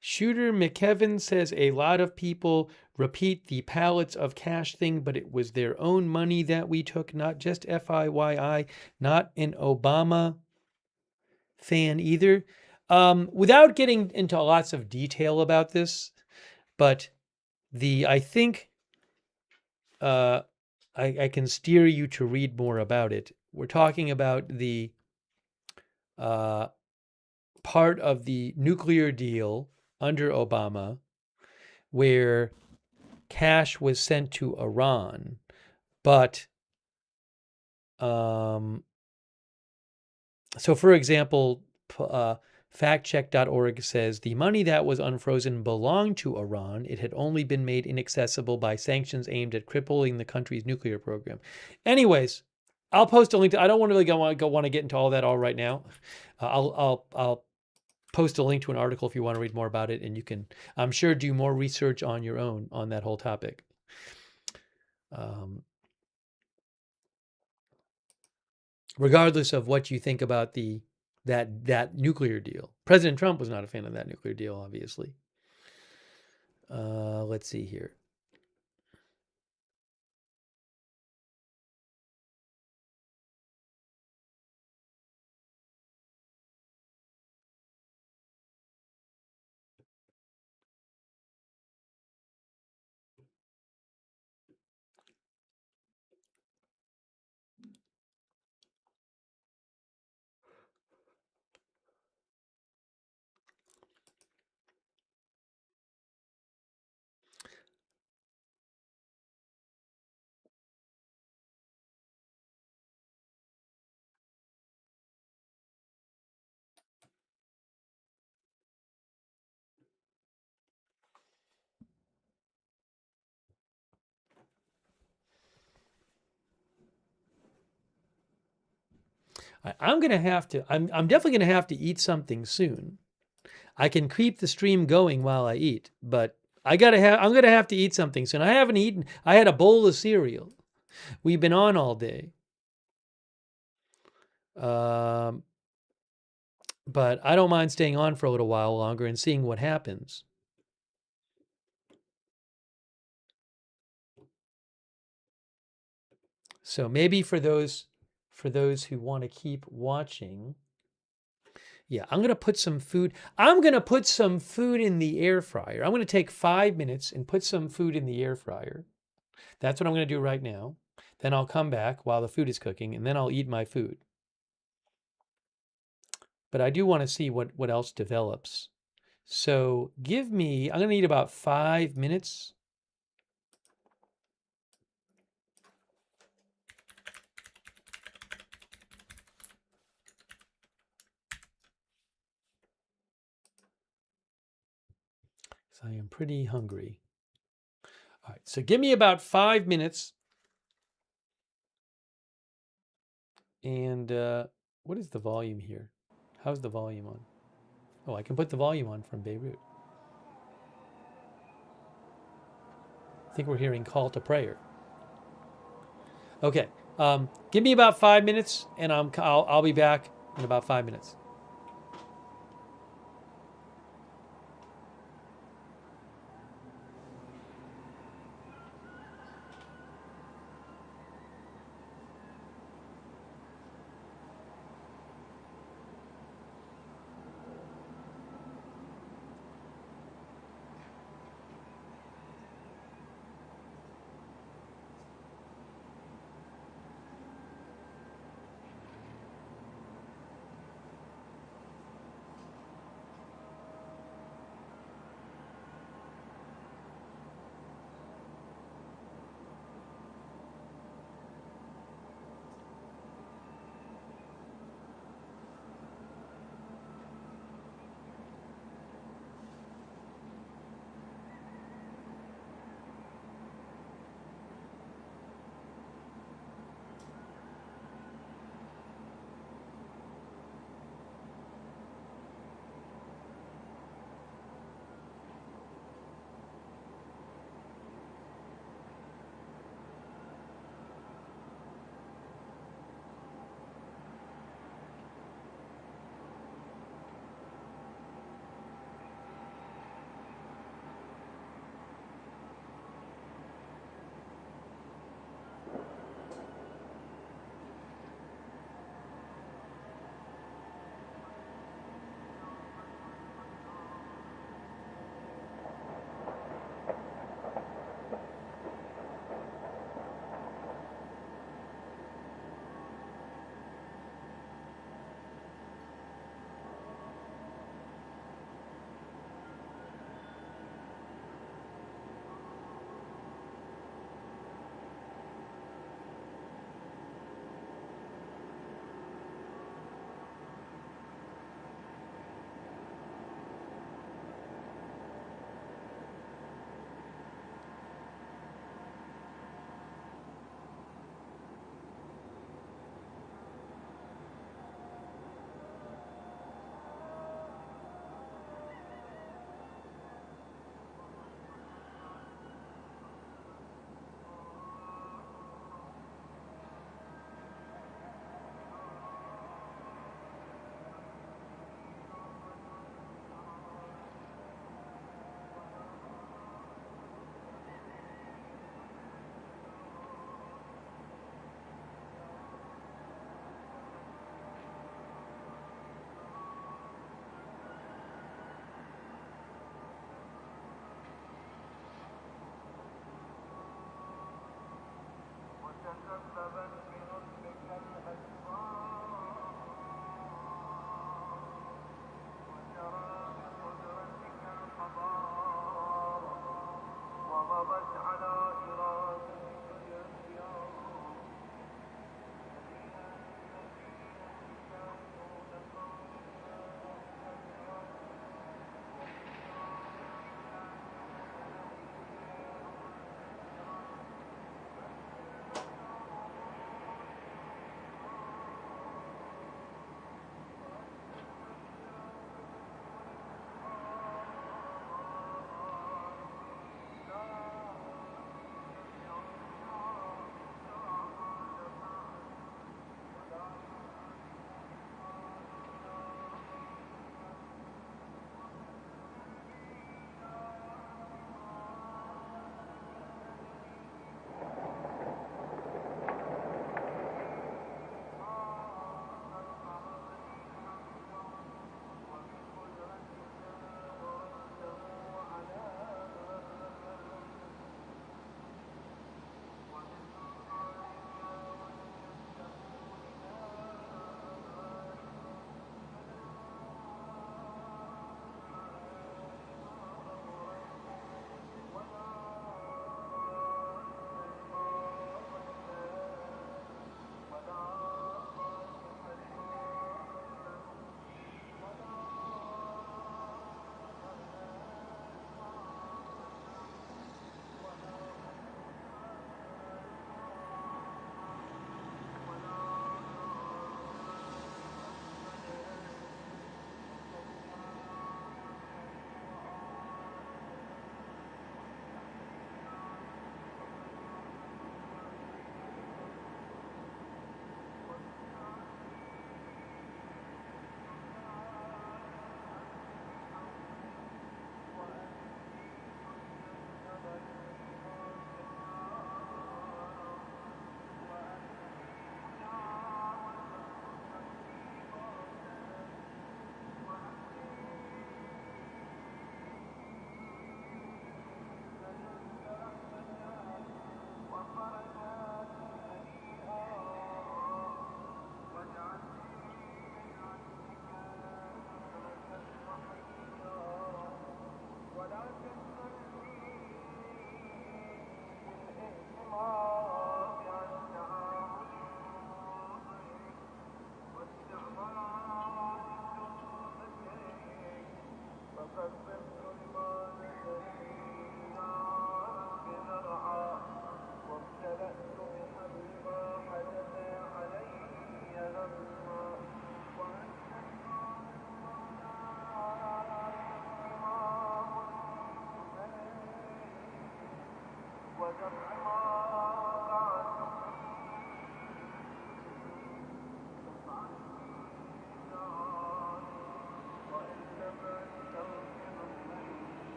Shooter McKevin says a lot of people repeat the pallets of cash thing, but it was their own money that we took, not just FIYI, not an Obama fan either. Without getting into lots of detail about this, but I think I can steer you to read more about it. We're talking about the part of the nuclear deal under Obama where cash was sent to Iran, but so for example, factcheck.org says the money that was unfrozen belonged to Iran. It had only been made inaccessible by sanctions aimed at crippling the country's nuclear program. Anyways, I'll post a link to, I don't want to really want to get into all that all right now. I'll post a link to an article if you want to read more about it, and you can, I'm sure, do more research on your own on that whole topic. Regardless of what you think about that nuclear deal. President Trump was not a fan of that nuclear deal, obviously. Let's see here. I'm definitely gonna have to eat something soon. I can keep the stream going while I eat, but I'm gonna have to eat something soon. I haven't eaten. I had a bowl of cereal. We've been on all day. But I don't mind staying on for a little while longer and seeing what happens. So maybe for those who want to keep watching, yeah, I'm going to put some food. I'm going to put some food in the air fryer. I'm going to take 5 minutes and put some food in the air fryer. That's what I'm going to do right now. Then I'll come back while the food is cooking, and then I'll eat my food. But I do want to see what else develops. So I'm going to need about 5 minutes. I am pretty hungry. All right, so give me about 5 minutes. And what is the volume here? How's the volume on? Oh, I can put the volume on from Beirut. I think we're hearing call to prayer. Okay, give me about 5 minutes, and I'll be back in about 5 minutes.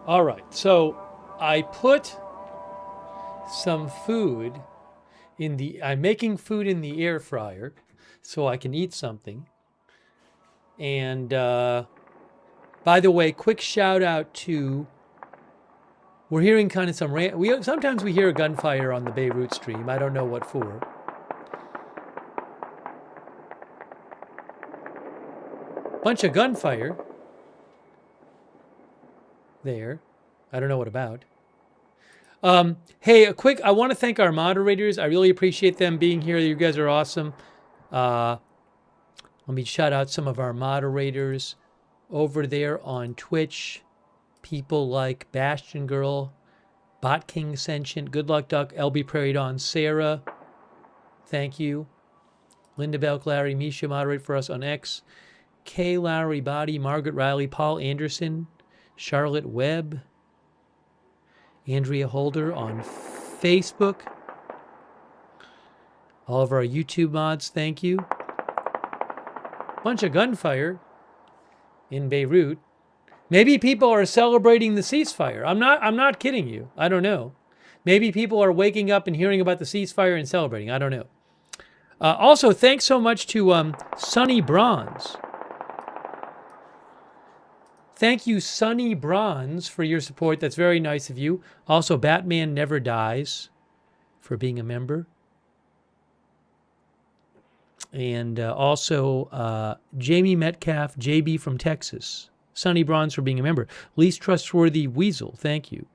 All right, so I put some food I'm making food in the air fryer so I can eat something. And by the way, quick shout out to, we're hearing kind of sometimes we hear a gunfire on the Beirut stream. I don't know what for. Bunch of gunfire there. I don't know what about. Hey, I want to thank our moderators. I really appreciate them being here. You guys are awesome. Let me shout out some of our moderators over there on Twitch. People like Bastion Girl, Bot King Sentient, Good Luck Duck, LB Prairie Dawn, Sarah. Thank you. Linda Belk, Larry, Misha moderate for us on X. Kay Lowry Body, Margaret Riley, Paul Anderson, Charlotte Webb, Andrea Holder on Facebook. All of our YouTube mods, thank you. Bunch of gunfire in Beirut. Maybe people are celebrating the ceasefire. I'm not kidding you. I don't know. Maybe people are waking up and hearing about the ceasefire and celebrating. I don't know. Also, thanks so much to Sunny Bronze. Thank you, Sunny Bronze, for your support. That's very nice of you. Also, Batman Never Dies for being a member. And also, Jamie Metcalf, JB from Texas, Sonny Bronze for being a member. Least trustworthy weasel. Thank you.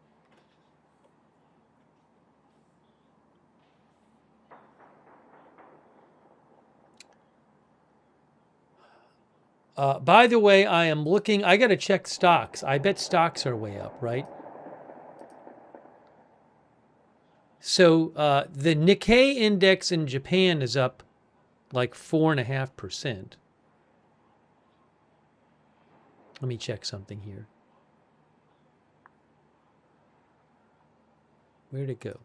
By the way, I am looking. I got to check stocks. I bet stocks are way up, right? So the Nikkei index in Japan is up like 4.5%. Let me check something here. Where'd it go?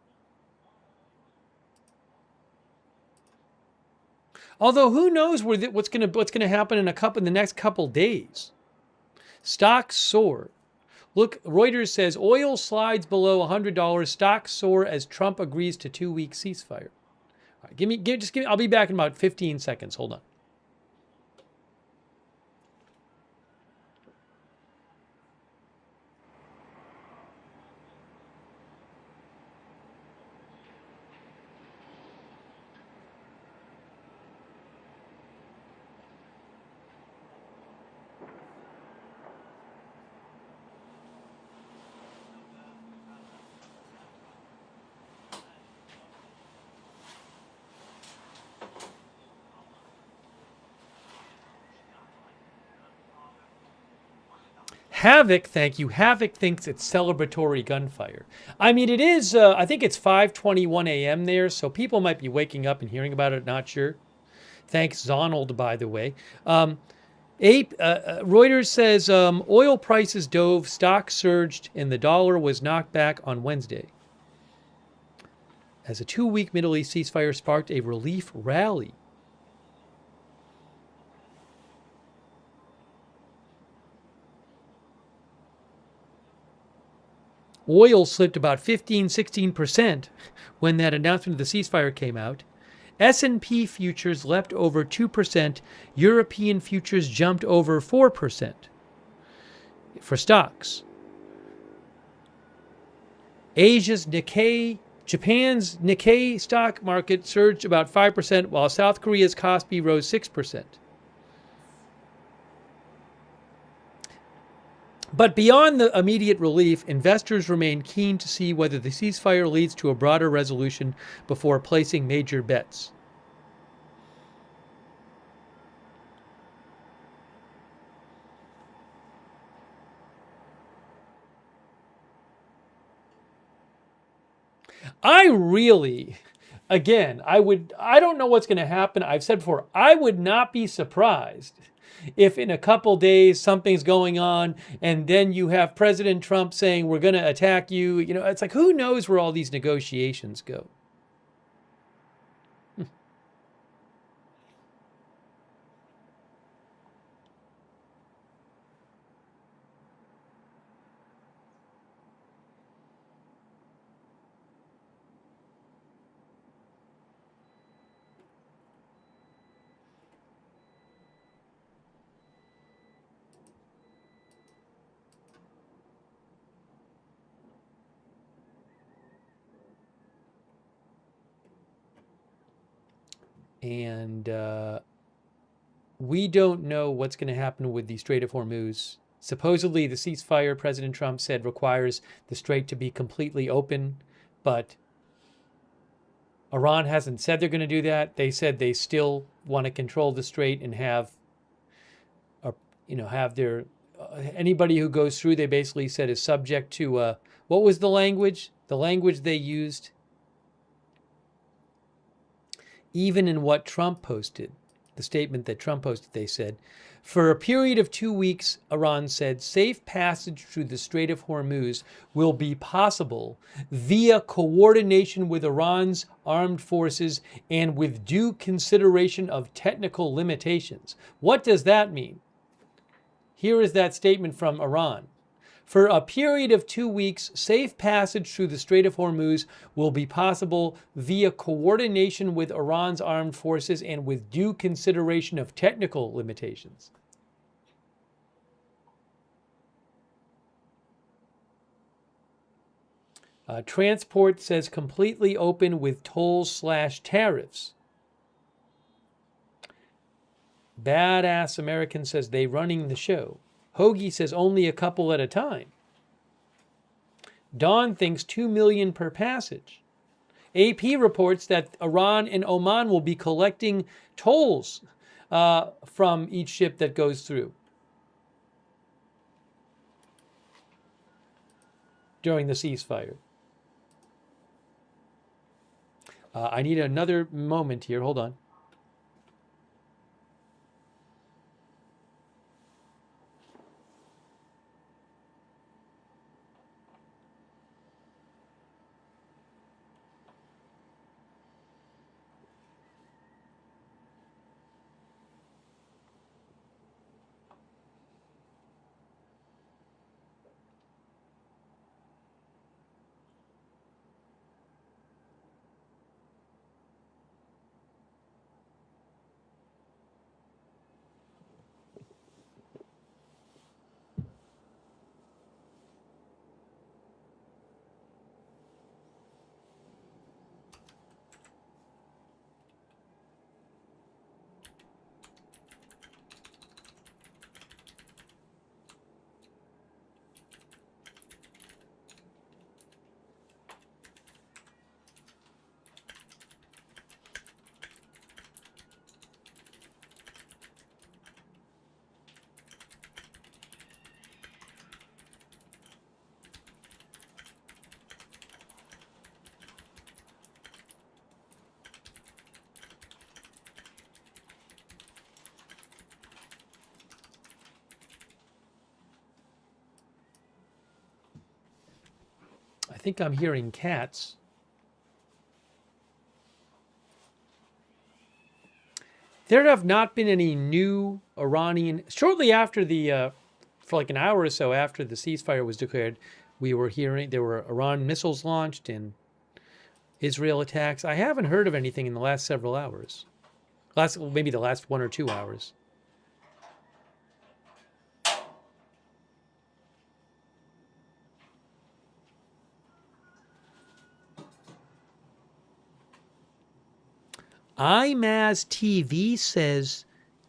Although who knows what's going to happen in the next couple days. Stocks soar. Look, Reuters says oil slides below $100. Stocks soar as Trump agrees to 2-week ceasefire. All right, give me. I'll be back in about 15 seconds. Hold on. Havoc, thank you. Havoc thinks it's celebratory gunfire. I mean, it is, I think it's 5:21 a.m. there, so people might be waking up and hearing about it, not sure. Thanks, Zonald, by the way. Reuters says oil prices dove, stocks surged, and the dollar was knocked back on Wednesday as a 2-week Middle East ceasefire sparked a relief rally. Oil slipped about 16% when that announcement of the ceasefire came out. S&P futures leapt over 2%. European futures jumped over 4% for stocks. Japan's Nikkei stock market surged about 5%, while South Korea's Kospi rose 6%. But beyond the immediate relief, investors remain keen to see whether the ceasefire leads to a broader resolution before placing major bets. I don't know what's going to happen. I've said before, I would not be surprised if in a couple days something's going on and then you have President Trump saying, we're going to attack you. You know, it's like, who knows where all these negotiations go? And we don't know what's going to happen with the Strait of Hormuz. Supposedly, the ceasefire, President Trump said, requires the strait to be completely open. But Iran hasn't said they're going to do that. They said they still want to control the strait and have their anybody who goes through, they basically said, is subject to what was the language? The language they used. Even in what Trump posted, the statement that Trump posted, they said, for a period of 2 weeks, Iran said, safe passage through the Strait of Hormuz will be possible via coordination with Iran's armed forces and with due consideration of technical limitations. What does that mean? Here is that statement from Iran. For a period of 2 weeks, safe passage through the Strait of Hormuz will be possible via coordination with Iran's armed forces and with due consideration of technical limitations. Transport says completely open with tolls/tariffs. Badass American says they running the show. Hoagie says only a couple at a time. Dawn thinks 2 million per passage. AP reports that Iran and Oman will be collecting tolls from each ship that goes through during the ceasefire. I need another moment here. Hold on. I think I'm hearing cats. There have not been any new Iranian. Shortly after for like an hour or so after the ceasefire was declared, we were hearing there were Iran missiles launched and Israel attacks. I haven't heard of anything in the last several hours. Maybe the last 1 or 2 hours. IMAZ TV says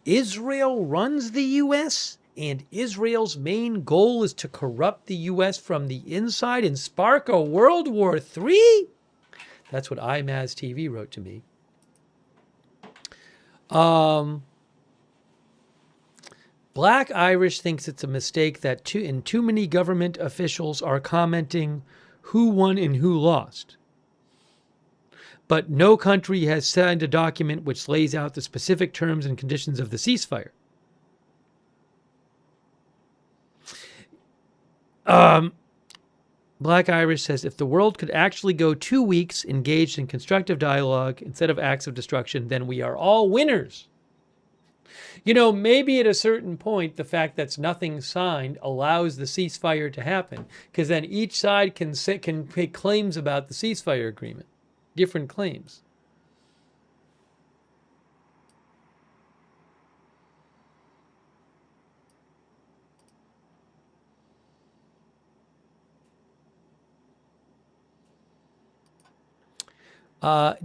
Israel runs the U.S. and Israel's main goal is to corrupt the U.S. from the inside and spark a World War III? That's what IMAZ TV wrote to me. Black Irish thinks it's a mistake that too many government officials are commenting who won and who lost. But no country has signed a document which lays out the specific terms and conditions of the ceasefire. Black Irish says, if the world could actually go 2 weeks engaged in constructive dialogue instead of acts of destruction, then we are all winners. You know, maybe at a certain point, the fact that nothing signed allows the ceasefire to happen, because then each side can make claims about the ceasefire agreement. Different claims.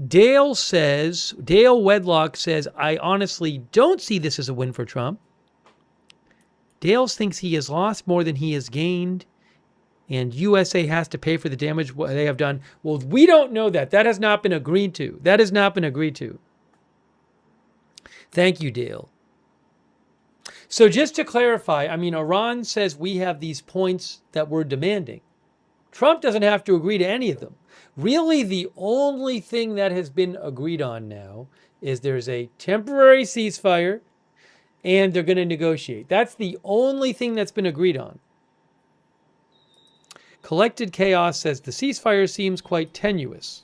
Dale Wedlock says, I honestly don't see this as a win for Trump. Dale thinks he has lost more than he has gained, and USA has to pay for the damage they have done. Well, we don't know that. That has not been agreed to. Thank you, Dale. So just to clarify, I mean, Iran says we have these points that we're demanding. Trump doesn't have to agree to any of them. Really, the only thing that has been agreed on now is there's a temporary ceasefire and they're going to negotiate. That's the only thing that's been agreed on. Collected Chaos says the ceasefire seems quite tenuous.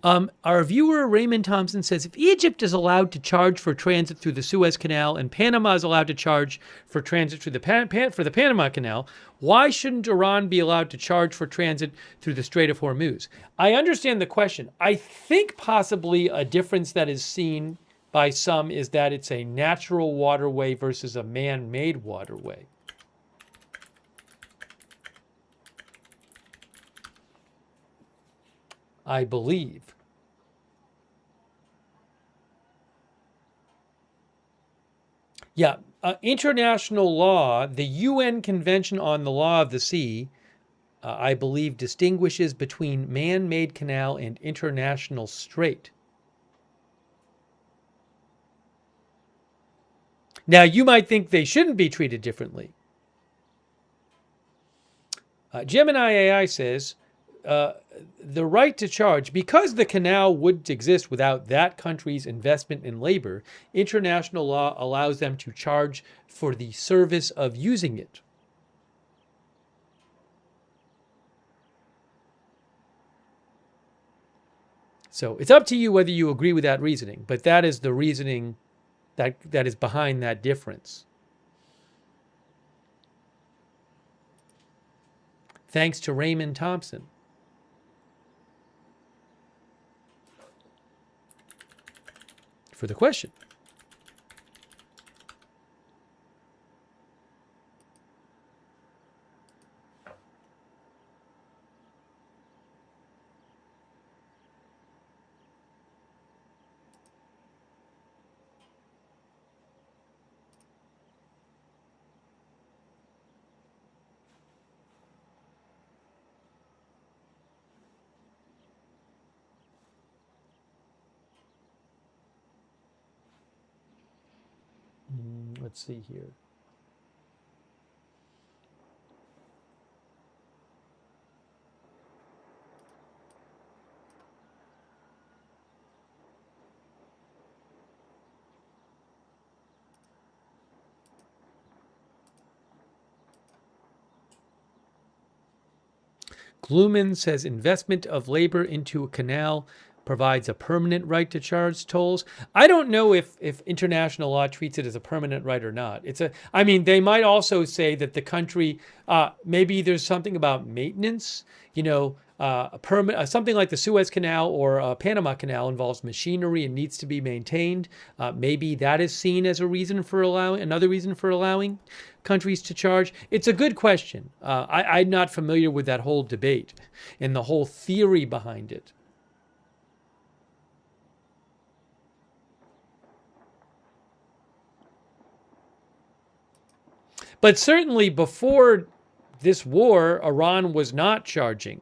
Our viewer Raymond Thompson says, if Egypt is allowed to charge for transit through the Suez Canal and Panama is allowed to charge for transit through the Panama Canal, why shouldn't Iran be allowed to charge for transit through the Strait of Hormuz? I understand the question. I think possibly a difference that is seen by some is that it's a natural waterway versus a man-made waterway. I believe. Yeah, international law, the UN Convention on the Law of the Sea, I believe, distinguishes between man-made canal and international strait. Now, you might think they shouldn't be treated differently. Gemini AI says, the right to charge, because the canal wouldn't exist without that country's investment in labor, international law allows them to charge for the service of using it. So it's up to you whether you agree with that reasoning, but that is the reasoning that is behind that difference. Thanks to Raymond Thompson for the question. Let's see here. Gluman says investment of labor into a canal provides a permanent right to charge tolls. I don't know if international law treats it as a permanent right or not. I mean, they might also say that the country, maybe there's something about maintenance, something like the Suez Canal or Panama Canal involves machinery and needs to be maintained. Maybe that is seen as another reason for allowing countries to charge. It's a good question. I'm not familiar with that whole debate and the whole theory behind it. But certainly before this war, Iran was not charging.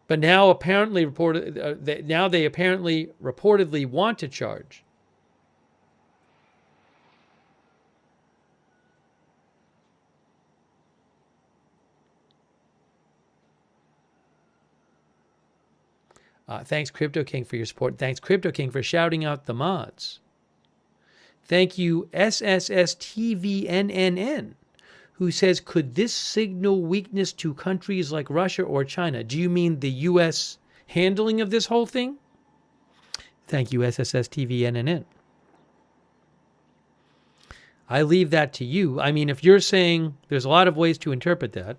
But now apparently they apparently reportedly want to charge. Thanks, Crypto King, for your support. Thanks, Crypto King, for shouting out the mods. Thank you, SSSTVNNN, who says, could this signal weakness to countries like Russia or China? Do you mean the U.S. handling of this whole thing? Thank you, SSSTVNNN. I leave that to you. I mean, if you're saying there's a lot of ways to interpret that.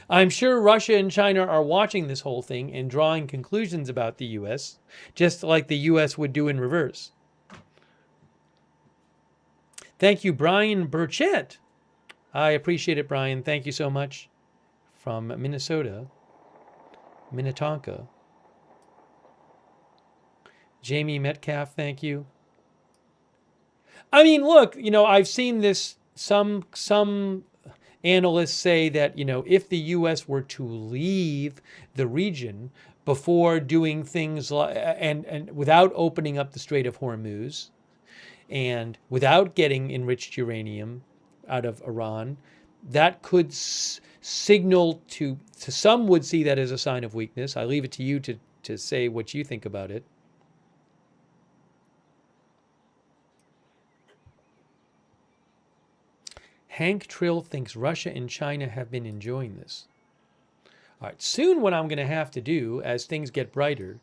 I'm sure Russia and China are watching this whole thing and drawing conclusions about the U.S., just like the U.S. would do in reverse. Thank you, Brian Burchett. I appreciate it, Brian. Thank you so much. From Minnesota, Minnetonka. Jamie Metcalf, thank you. I mean, look, I've seen this, some analysts say that, if the U.S. were to leave the region before doing things and without opening up the Strait of Hormuz and without getting enriched uranium out of Iran, that could signal to some would see that as a sign of weakness. I leave it to you to say what you think about it. Hank Trill thinks Russia and China have been enjoying this. All right, soon what I'm going to have to do as things get brighter,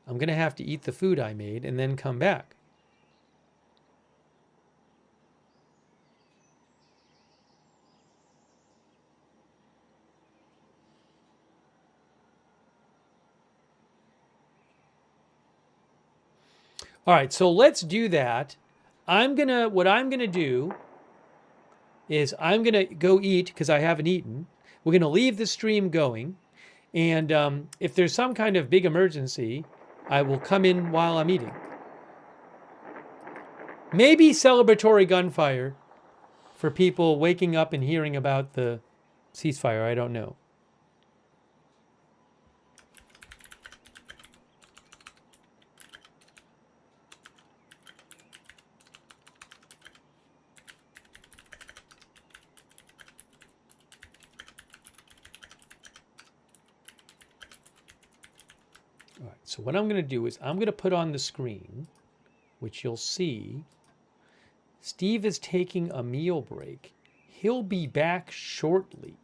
I'm going to have to eat the food I made and then come back. All right, so let's do that. What I'm gonna do is I'm gonna go eat because I haven't eaten. We're gonna leave the stream going, and if there's some kind of big emergency, I will come in while I'm eating. Maybe celebratory gunfire for people waking up and hearing about the ceasefire. I don't know. All right, so what I'm going to do is I'm going to put on the screen, which you'll see, Steve is taking a meal break. He'll be back shortly,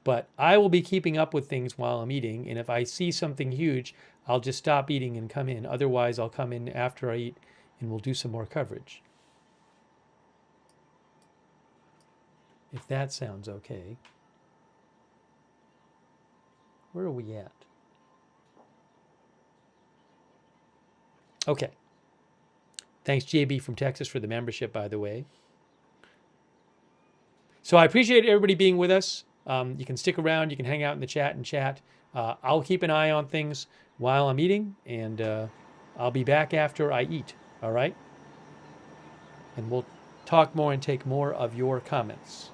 but I will be keeping up with things while I'm eating, and if I see something huge, I'll just stop eating and come in. Otherwise, I'll come in after I eat and we'll do some more coverage. If that sounds okay. Where are we at? Okay. Thanks, JB from Texas, for the membership, by the way. So I appreciate everybody being with us. You can stick around. You can hang out in the chat and chat. I'll keep an eye on things while I'm eating, and I'll be back after I eat. All right? And we'll talk more and take more of your comments.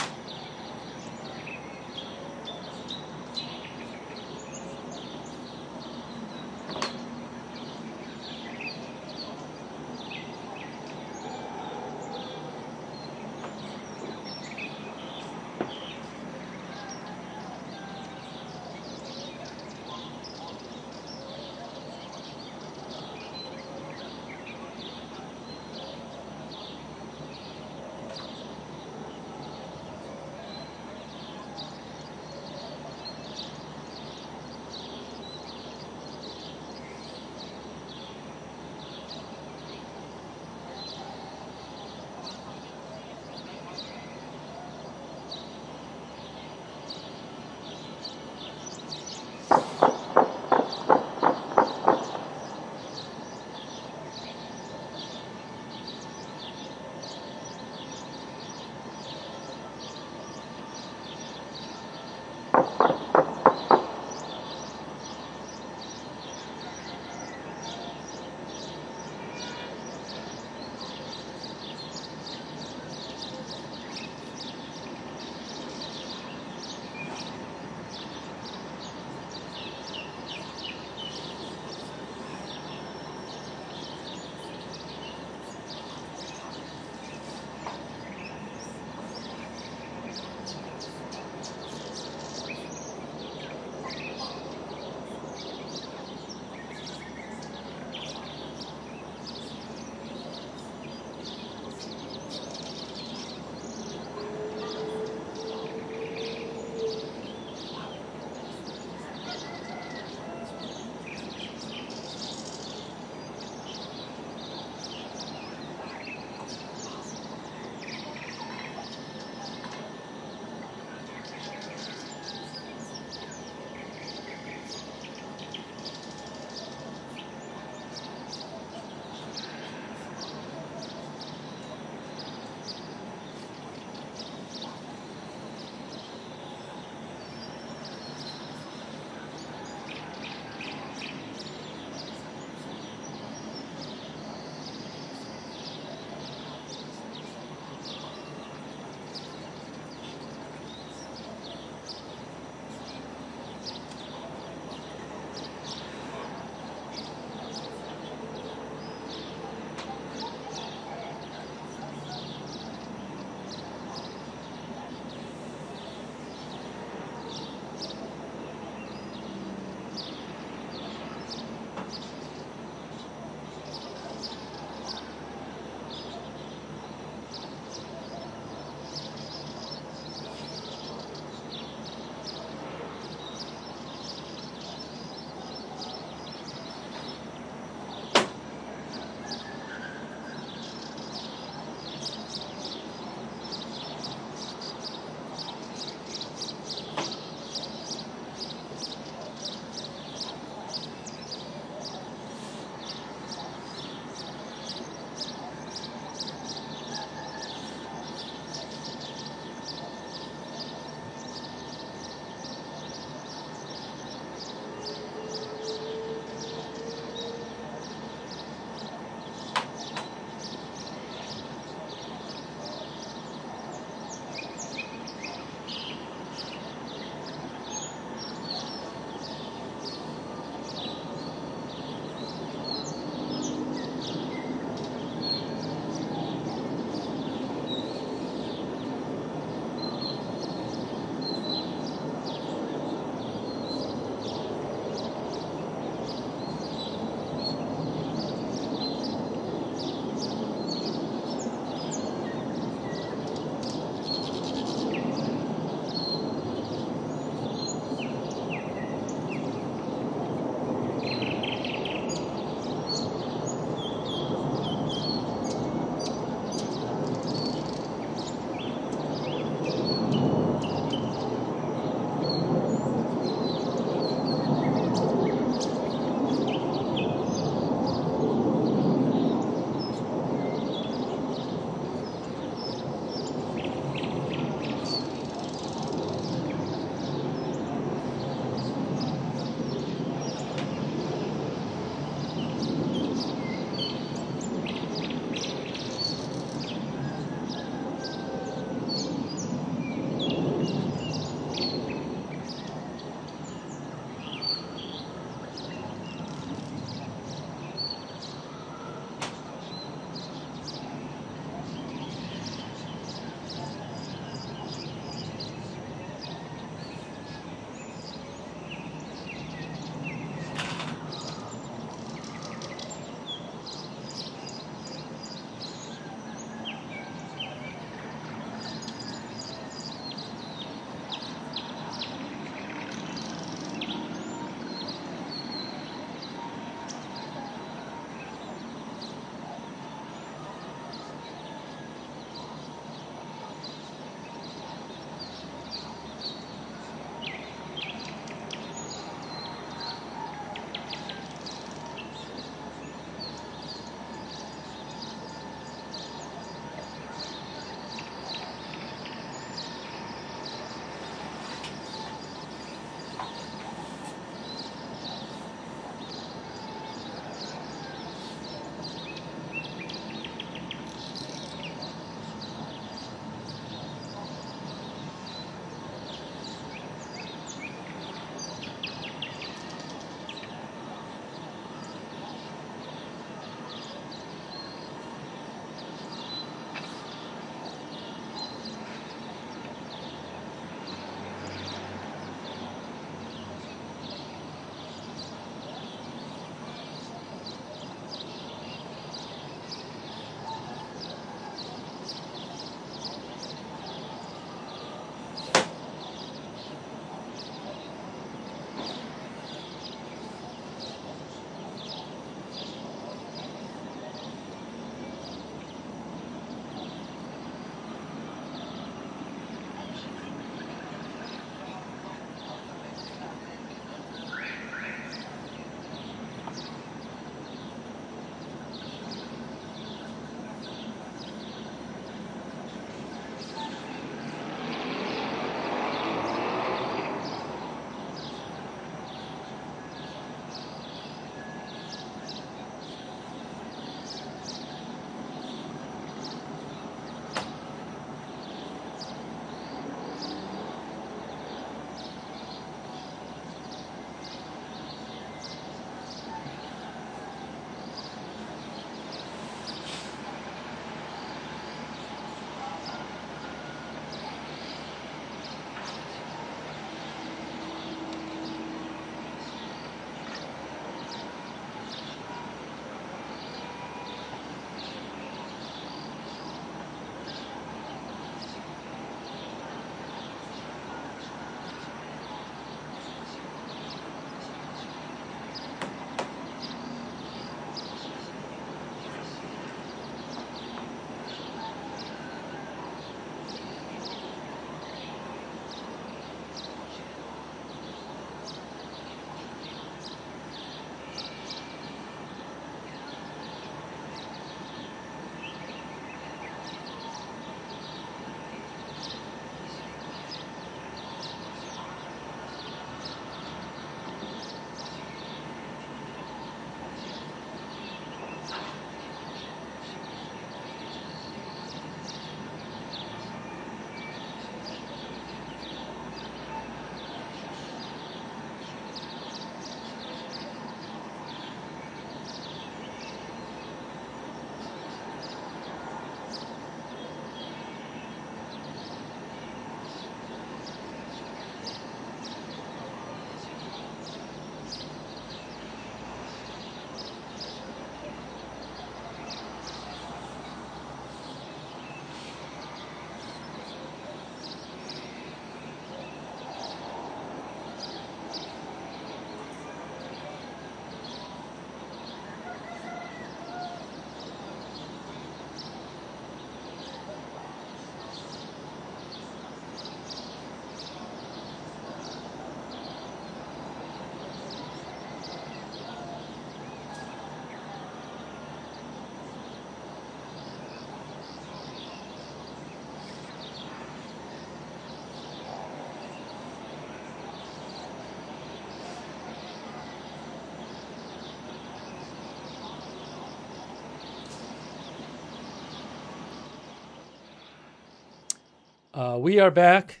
We are back.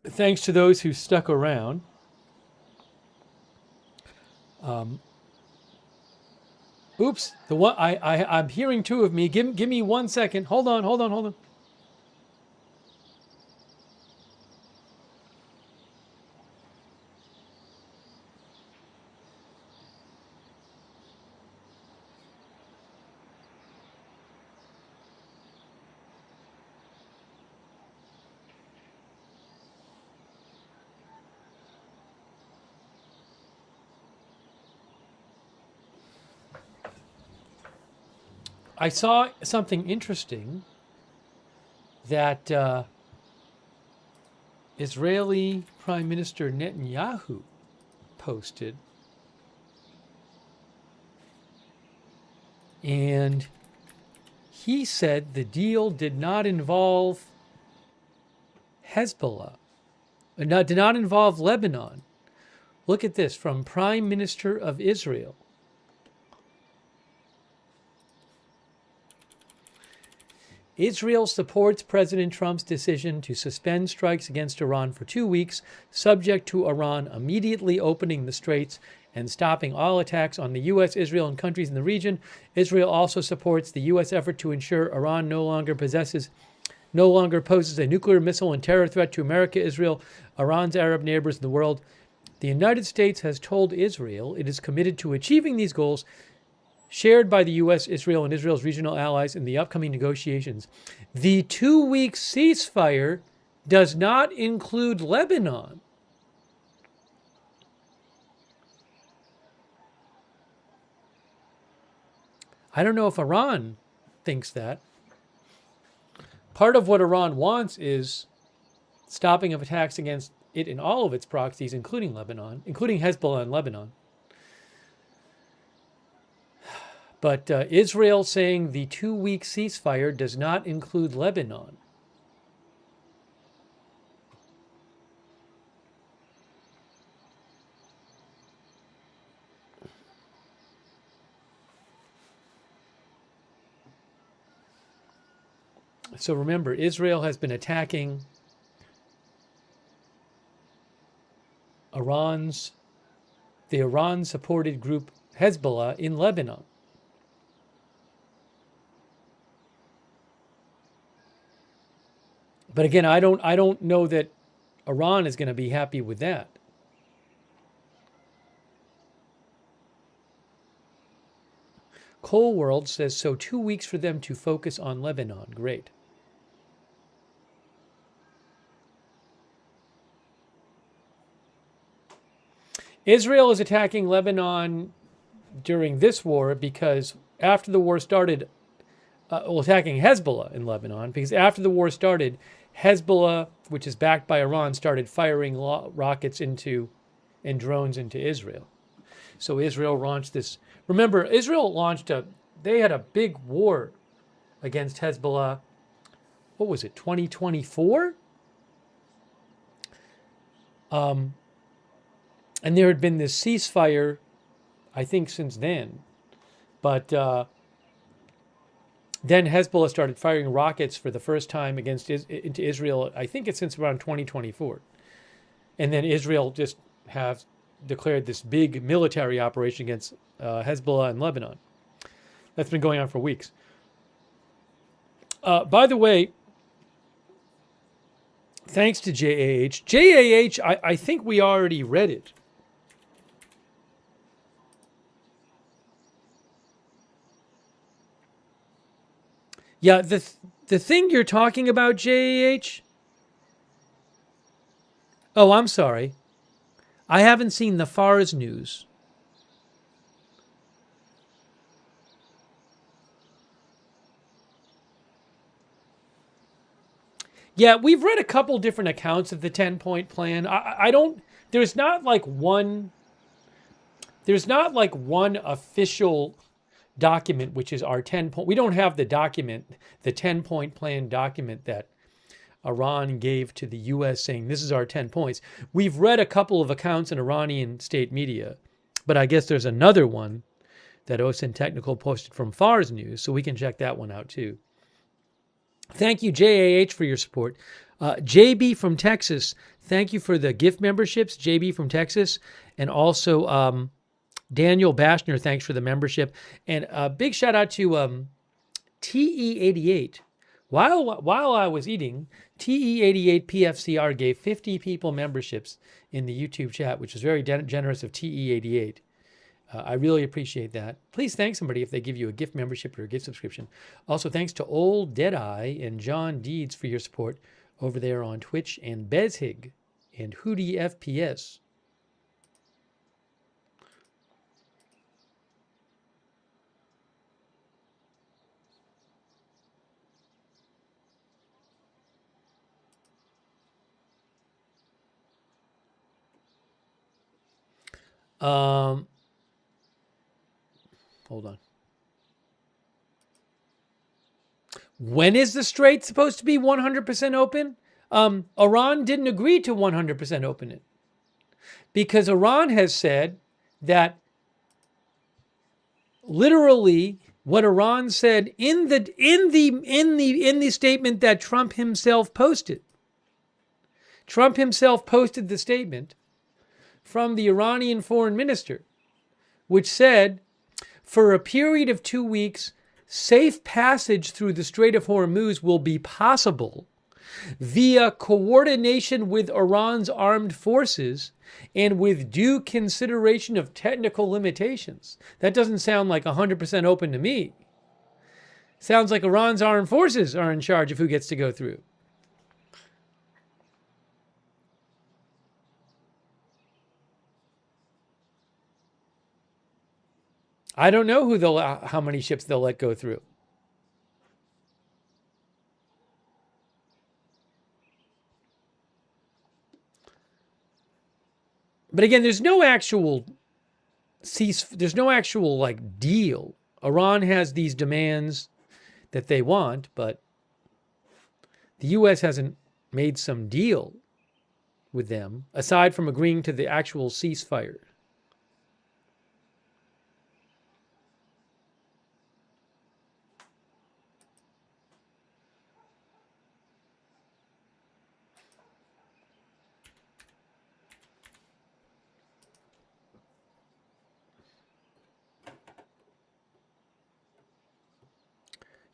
Thanks to those who stuck around. Oops, the one I'm hearing two of me. Give me 1 second. Hold on. I saw something interesting that Israeli Prime Minister Netanyahu posted. And he said the deal did not involve Hezbollah, did not involve Lebanon. Look at this from Prime Minister of Israel. Israel supports President Trump's decision to suspend strikes against Iran for 2 weeks, subject to Iran immediately opening the straits and stopping all attacks on the U.S., Israel, and countries in the region. Israel also supports the U.S. effort to ensure Iran no longer poses a nuclear missile and terror threat to America, Israel, Iran's Arab neighbors, and the world. The United States has told Israel it is committed to achieving these goals shared by the U.S., Israel, and Israel's regional allies in the upcoming negotiations. The 2-week ceasefire does not include Lebanon. I don't know if Iran thinks that. Part of what Iran wants is stopping of attacks against it and all of its proxies, including Lebanon, including Hezbollah and Lebanon. But Israel saying the 2-week ceasefire does not include Lebanon. So remember, Israel has been attacking the Iran-supported group Hezbollah in Lebanon. But again, I don't know that Iran is going to be happy with that. Coal World says, so 2 weeks for them to focus on Lebanon. Great. Israel is attacking Lebanon during this war because after the war started, attacking Hezbollah in Lebanon, because after the war started, Hezbollah, which is backed by Iran, started firing rockets and drones into Israel. So Israel launched this. Remember, Israel they had a big war against Hezbollah. What was it, 2024? And there had been this ceasefire, I think, since then. But then Hezbollah started firing rockets for the first time into Israel. I think it's since around 2024. And then Israel just have declared this big military operation against Hezbollah in Lebanon. That's been going on for weeks. By the way, thanks to JAH. JAH, I think we already read it. Yeah, the thing you're talking about, JAH? Oh, I'm sorry. I haven't seen the FARS news. Yeah, we've read a couple different accounts of the 10-point plan. There's not like one official document, which is our 10-point. We don't have the 10-point plan document that Iran gave to the U.S. saying this is our 10 points. We've read a couple of accounts in Iranian state media, but I guess there's another one that OSINT Technical posted from FARS News, so we can check that one out too. Thank you, JAH, for your support. JB from Texas, thank you for the gift memberships, JB from Texas. And also Daniel Bashner, thanks for the membership. And a big shout out to TE88. While I was eating, TE88 PFCR gave 50 people memberships in the YouTube chat, which was very generous of TE88. I really appreciate that. Please thank somebody if they give you a gift membership or a gift subscription. Also, thanks to Old Deadeye and John Deeds for your support over there on Twitch, and Bezhig and Hootie FPS. Hold on. When is the Strait supposed to be 100% open? Iran didn't agree to 100% open it because Iran has said that literally what Iran said in the statement that Trump himself posted. Trump himself posted the statement from the Iranian foreign minister, which said, for a period of 2 weeks, safe passage through the Strait of Hormuz will be possible via coordination with Iran's armed forces and with due consideration of technical limitations. That doesn't sound like 100% open to me. Sounds like Iran's armed forces are in charge of who gets to go through. I don't know how many ships they'll let go through. But again, there's no actual like deal. Iran has these demands that they want, but the U.S. hasn't made some deal with them aside from agreeing to the actual ceasefire.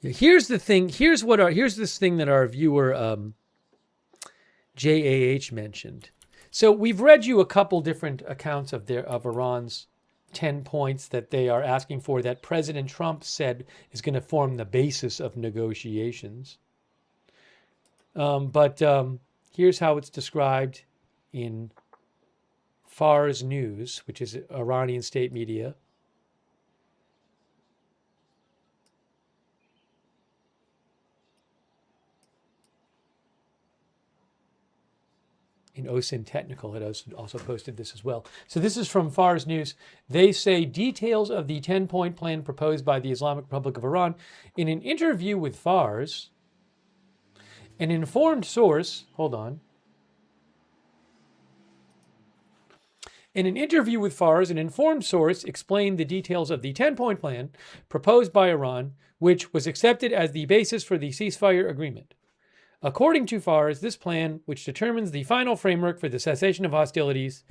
Here's the thing. Here's this thing that our viewer JAH mentioned. So we've read you a couple different accounts of Iran's 10 points that they are asking for that President Trump said is going to form the basis of negotiations. But here's how it's described in Fars News, which is Iranian state media. In OSIN Technical, it also posted this as well. So this is from Fars News. They say details of the 10-point plan proposed by the Islamic Republic of Iran. In an interview with Fars, an informed source, In an interview with Fars, an informed source explained the details of the 10-point plan proposed by Iran, which was accepted as the basis for the ceasefire agreement. According to Fars, this plan, which determines the final framework for the cessation of hostilities,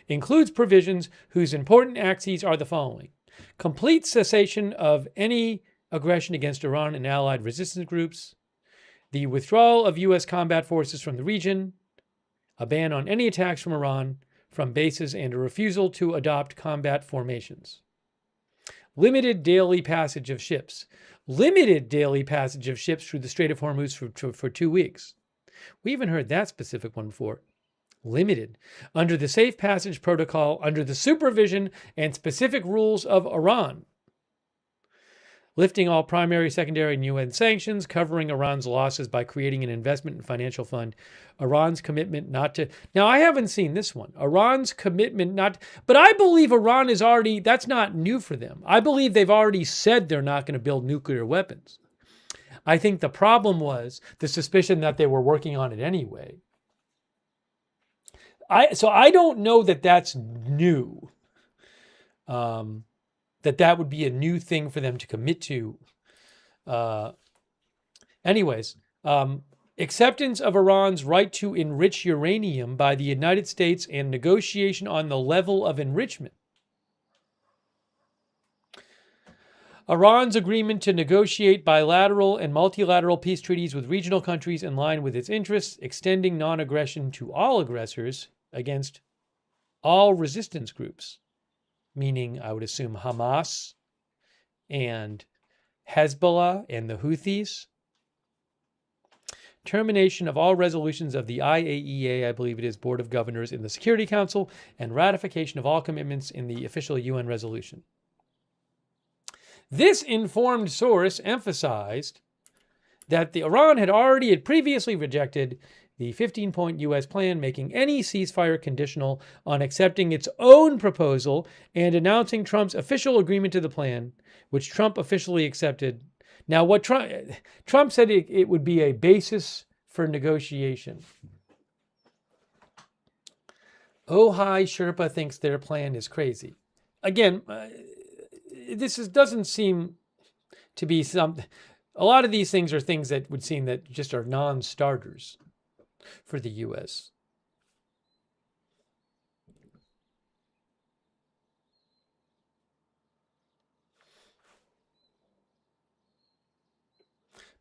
includes provisions whose important axes are the following: complete cessation of any aggression against Iran and allied resistance groups, the withdrawal of U.S. combat forces from the region, a ban on any attacks from Iran from bases, and a refusal to adopt combat formations. Limited daily passage of ships. Limited daily passage of ships through the Strait of Hormuz for 2 weeks. We haven't heard that specific one before. Limited. Under the Safe Passage Protocol, under the supervision and specific rules of Iran. Lifting all primary, secondary, and UN sanctions, covering Iran's losses by creating an investment and financial fund. Iran's commitment not to... Now, I haven't seen this one. Iran's commitment not... But I believe Iran is already... That's not new for them. I believe they've already said they're not going to build nuclear weapons. I think the problem was the suspicion that they were working on it anyway. So I don't know that that's new. That would be a new thing for them to commit to. Anyways, Um, Acceptance of Iran's right to enrich uranium by the United States and negotiation on the level of enrichment. Iran's agreement to negotiate bilateral and multilateral peace treaties with regional countries in line with its interests, extending non-aggression to all aggressors against all resistance groups, meaning, I would assume, Hamas and Hezbollah and the Houthis. Termination of all resolutions of the IAEA, I believe it is, Board of Governors in the Security Council, and ratification of all commitments in the official UN resolution. This informed source emphasized that Iran had previously rejected the 15-point U.S. plan, making any ceasefire conditional on accepting its own proposal and announcing Trump's official agreement to the plan, which Trump officially accepted. Now, what Trump said it would be a basis for negotiation. Ojai Sherpa thinks their plan is crazy. Again, doesn't seem to be something. A lot of these things are things that would seem that just are non-starters for the U.S.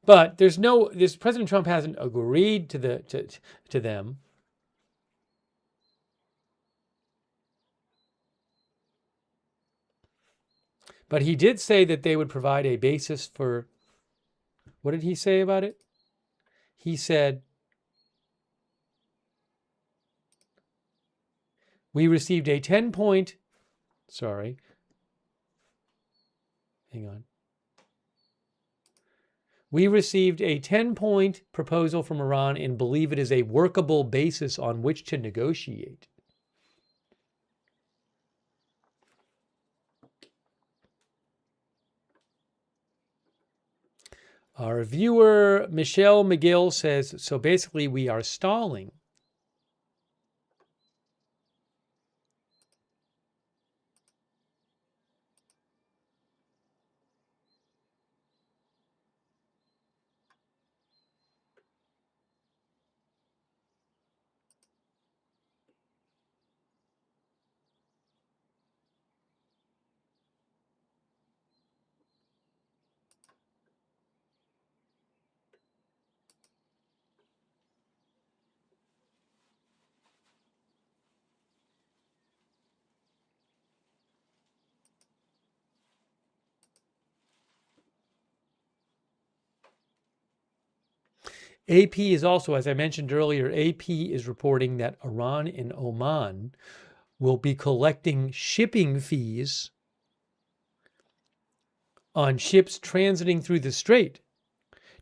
But President Trump hasn't agreed to them. But he did say that they would provide a basis for, what did he say about it? He said, we received a 10-point, We received a 10-point proposal from Iran and believe it is a workable basis on which to negotiate. Our viewer, Michelle McGill, says, so basically we are stalling. AP is also, as I mentioned earlier, AP is reporting that Iran and Oman will be collecting shipping fees on ships transiting through the strait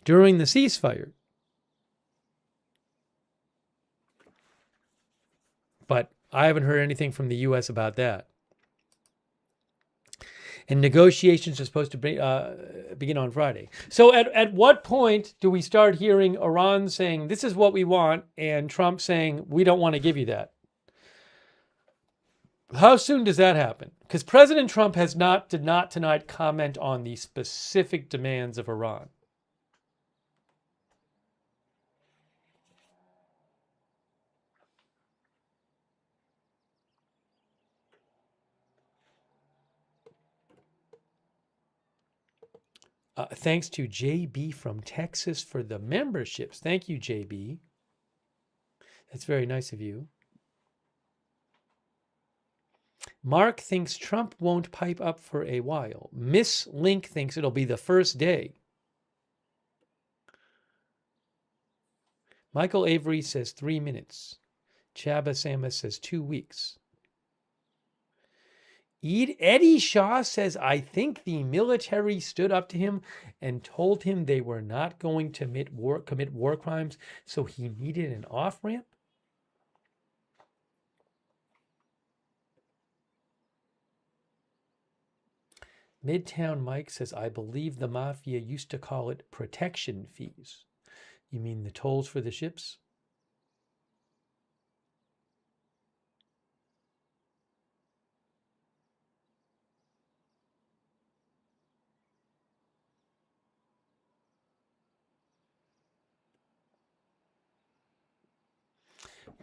during the ceasefire. But I haven't heard anything from the U.S. about that. And negotiations are supposed to begin on Friday. So at what point do we start hearing Iran saying, this is what we want, and Trump saying, we don't want to give you that? How soon does that happen? Because President Trump did not tonight comment on the specific demands of Iran. Thanks to JB from Texas for the memberships. Thank you, JB. That's very nice of you. Mark thinks Trump won't pipe up for a while. Miss Link thinks it'll be the first day. Michael Avery says 3 minutes. Chaba Samus says 2 weeks. Eddie Shaw says, I think the military stood up to him and told him they were not going to commit war crimes, so he needed an off-ramp. Midtown Mike says, I believe the mafia used to call it protection fees. You mean the tolls for the ships?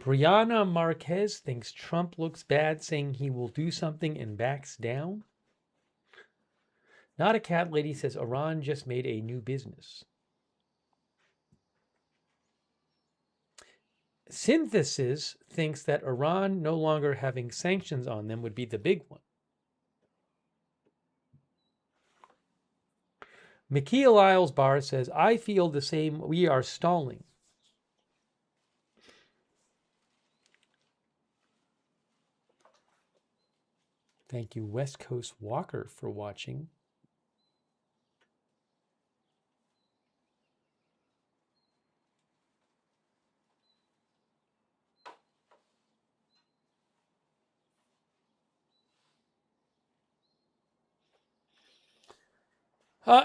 Brianna Marquez thinks Trump looks bad, saying he will do something and backs down. Not a Cat Lady says Iran just made a new business. Synthesis thinks that Iran no longer having sanctions on them would be the big one. Mikhail Isles Bar says, I feel the same. We are stalling. Thank you, West Coast Walker, for watching.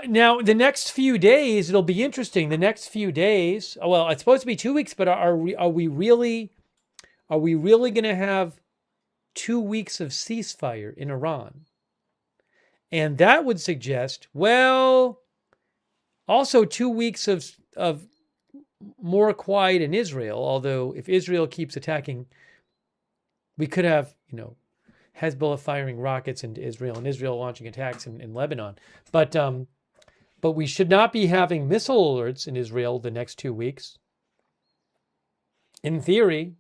Now, the next few days, it'll be interesting. The next few days, well, it's supposed to be 2 weeks, but are we really going to have 2 weeks of ceasefire in Iran? And that would suggest, well, also 2 weeks of more quiet in Israel. Although if Israel keeps attacking, we could have, Hezbollah firing rockets into Israel and Israel launching attacks in Lebanon. But we should not be having missile alerts in Israel the next 2 weeks. In theory.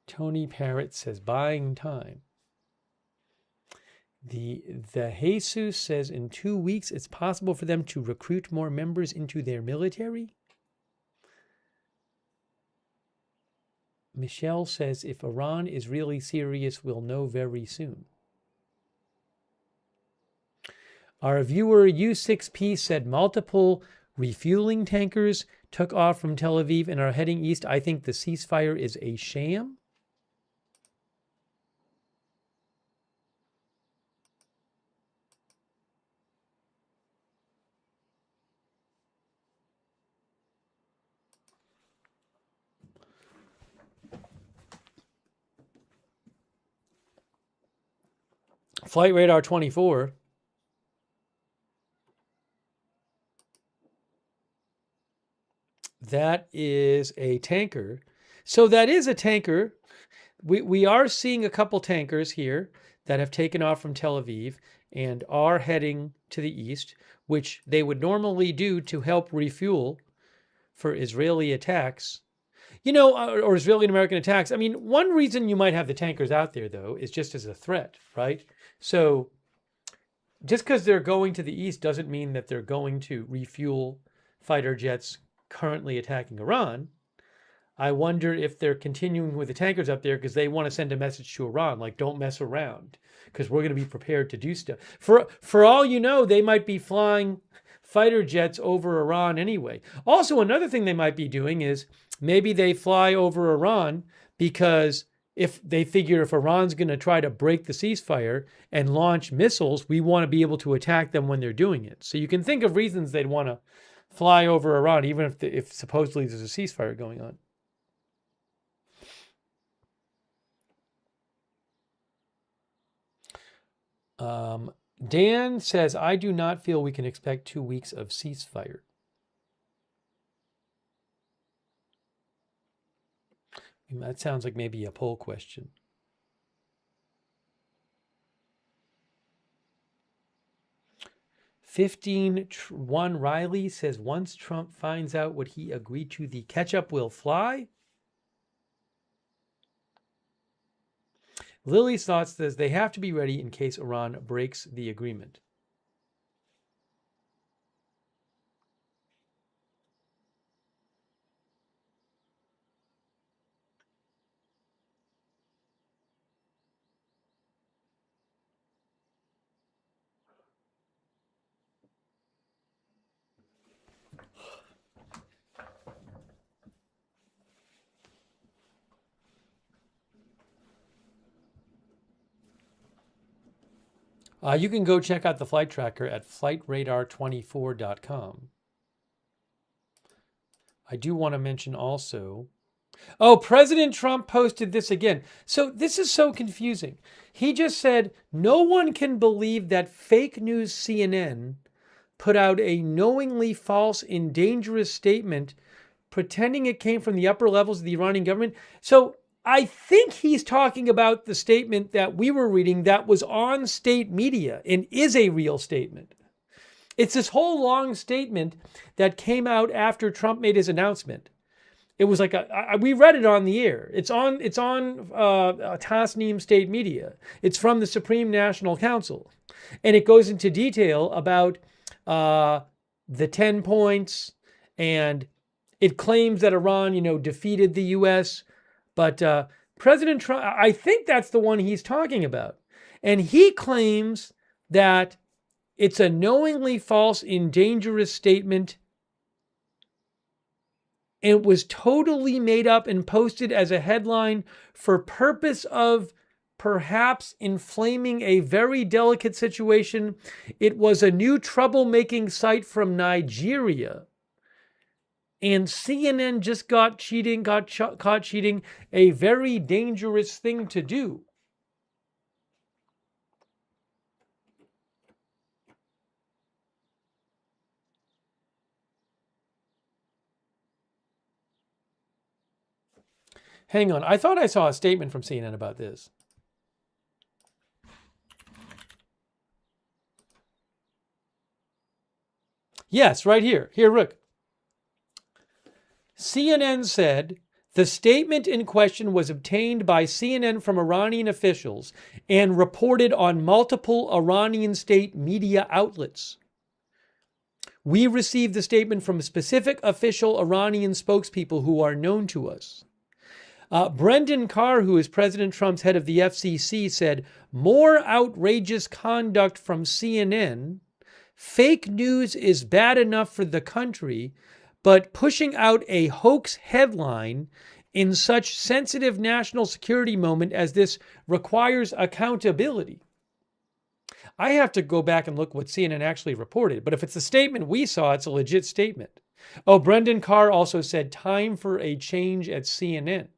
Tony Parrott says buying time. The Jesus says in 2 weeks it's possible for them to recruit more members into their military. Michelle says if Iran is really serious, we'll know very soon. Our viewer U6P said multiple refueling tankers took off from Tel Aviv and are heading east. I think the ceasefire is a sham. Flight Radar 24. That is a tanker. So that is a tanker. We are seeing a couple tankers here that have taken off from Tel Aviv and are heading to the east, which they would normally do to help refuel for Israeli attacks. Or Israeli and American attacks. I mean, one reason you might have the tankers out there, though, is just as a threat, right? So just because they're going to the east doesn't mean that they're going to refuel fighter jets currently attacking Iran. I wonder if they're continuing with the tankers up there because they want to send a message to Iran, like, don't mess around, because we're going to be prepared to do stuff. For all you know, they might be flying fighter jets over Iran anyway. Also, another thing they might be doing is maybe they fly over Iran because if they figure if Iran's going to try to break the ceasefire and launch missiles, we want to be able to attack them when they're doing it. So you can think of reasons they'd want to fly over Iran, even if supposedly there's a ceasefire going on. Dan says, I do not feel we can expect 2 weeks of ceasefire. That sounds like maybe a poll question. One Riley says, once Trump finds out what he agreed to, the ketchup will fly. Lily's thoughts says they have to be ready in case Iran breaks the agreement. You can go check out the flight tracker at flightradar24.com. I do want to mention also Oh, President Trump posted this again. So this is so confusing. He just said, no one can believe that fake news CNN put out a knowingly false and dangerous statement pretending it came from the upper levels of the Iranian government. So I think he's talking about the statement that we were reading that was on state media and is a real statement. It's this whole long statement that came out after Trump made his announcement. It was like we read it on the air. It's on Tasnim State Media. It's from the Supreme National Council, and it goes into detail about the 10 points, and it claims that Iran, defeated the U.S. But President Trump, I think that's the one he's talking about, and he claims that it's a knowingly false and dangerous statement. It was totally made up and posted as a headline for purpose of perhaps inflaming a very delicate situation. It was a new troublemaking site from Nigeria. And CNN just got caught cheating, a very dangerous thing to do. Hang on. I thought I saw a statement from CNN about this. Yes, right here. Here, look. CNN said the statement in question was obtained by CNN from Iranian officials and reported on multiple Iranian state media outlets. We received the statement from specific official Iranian spokespeople who are known to us. Brendan Carr, who is President Trump's head of the FCC, said, more outrageous conduct from CNN. Fake news is bad enough for the country, but pushing out a hoax headline in such sensitive national security moment as this requires accountability. I have to go back and look what CNN actually reported, but if it's a statement we saw, it's a legit statement. Oh, Brendan Carr also said, time for a change at CNN.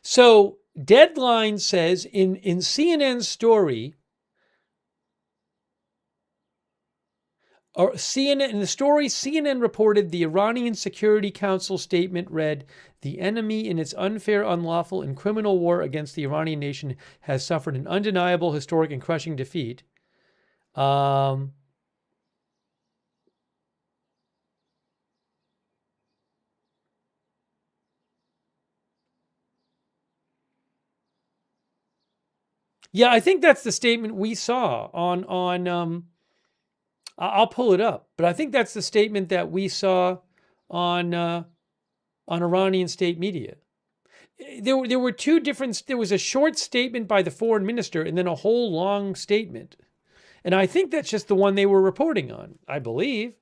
So Deadline says in CNN's story, or CNN in the story, CNN reported the Iranian Security Council statement read, the enemy in its unfair, unlawful, and criminal war against the Iranian nation has suffered an undeniable, historic, and crushing defeat. Yeah, I think that's the statement we saw on I'll pull it up, but I think that's the statement that we saw on Iranian state media. There were two different. There was a short statement by the foreign minister, and then a whole long statement, and I think that's just the one they were reporting on. I believe.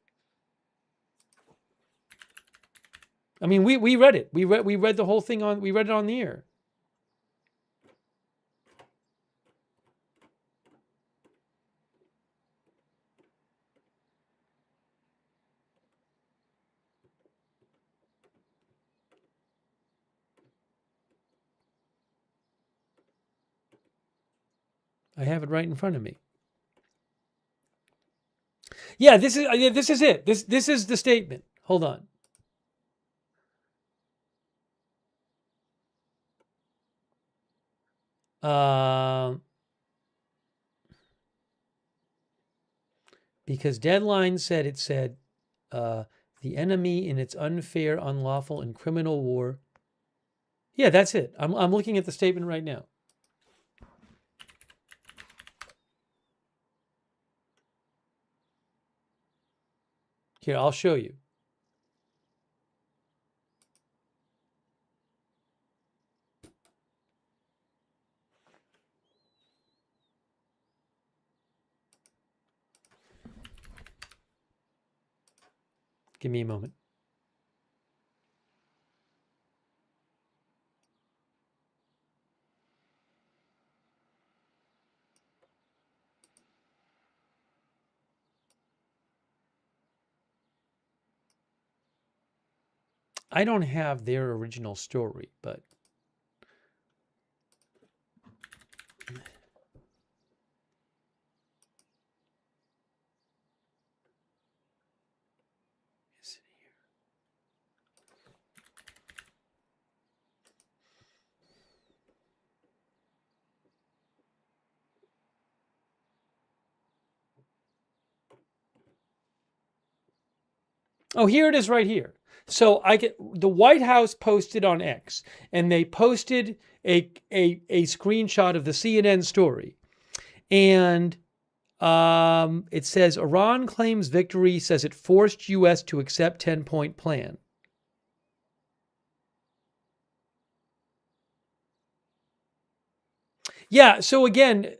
I mean, we read it. We read the whole thing on. We read it on the air. I have it right in front of me. Yeah, this is it. This is the statement. Hold on. Because Deadline said the enemy in its unfair, unlawful, and criminal war. Yeah, that's it. I'm looking at the statement right now. Here, I'll show you. Give me a moment. I don't have their original story, but is it here? Oh, here it is right here. So the White House posted on X, and they posted a screenshot of the CNN story, and it says Iran claims victory, says it forced U.S. to accept 10-point plan. Yeah. So again,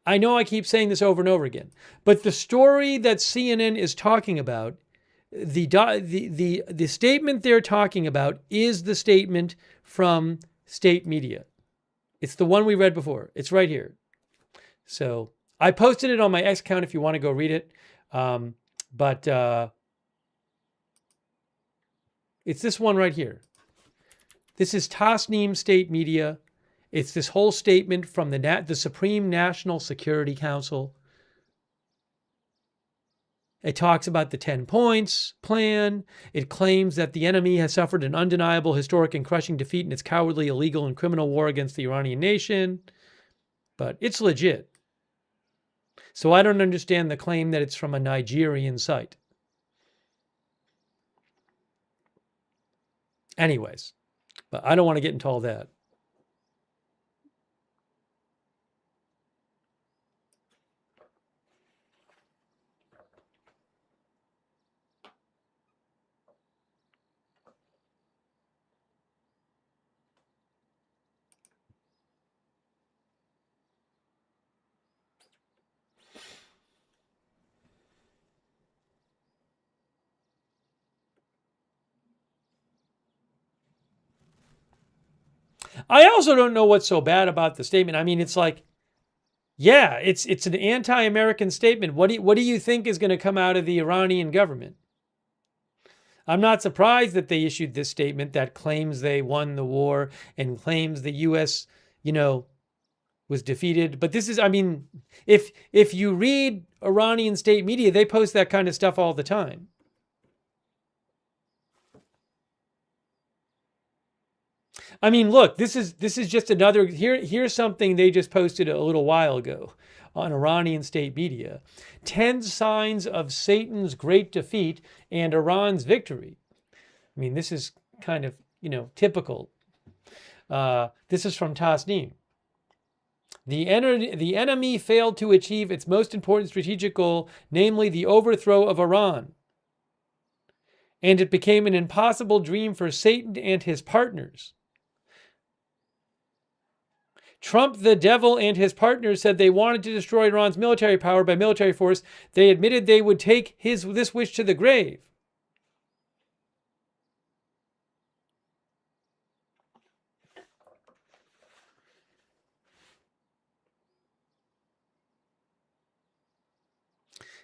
I know I keep saying this over and over again, but the story that CNN is talking about, the statement they're talking about is the statement from state media. It's the one we read before. It's right here. So I posted it on my X account if you want to go read it. But it's this one right here. This is Tasnim State Media. It's this whole statement from the Supreme National Security Council. It talks about the 10 points plan. It claims that the enemy has suffered an undeniable, historic, and crushing defeat in its cowardly, illegal, and criminal war against the Iranian nation. But it's legit. So I don't understand the claim that it's from a Nigerian site. Anyways, but I don't want to get into all that. I also don't know what's so bad about the statement. I mean, it's like, yeah, it's an anti-American statement. What do you think is going to come out of the Iranian government? I'm not surprised that they issued this statement that claims they won the war and claims the U.S., was defeated. But this is, I mean, if you read Iranian state media, they post that kind of stuff all the time. I mean, look, this is just another, here's something they just posted a little while ago on Iranian state media. 10 signs of Satan's great defeat and Iran's victory. I mean, this is kind of, typical. This is from Tasnim. The enemy failed to achieve its most important strategic goal, namely the overthrow of Iran. And it became an impossible dream for Satan and his partners. Trump, the devil, and his partners said they wanted to destroy Iran's military power by military force. They admitted they would take this wish to the grave.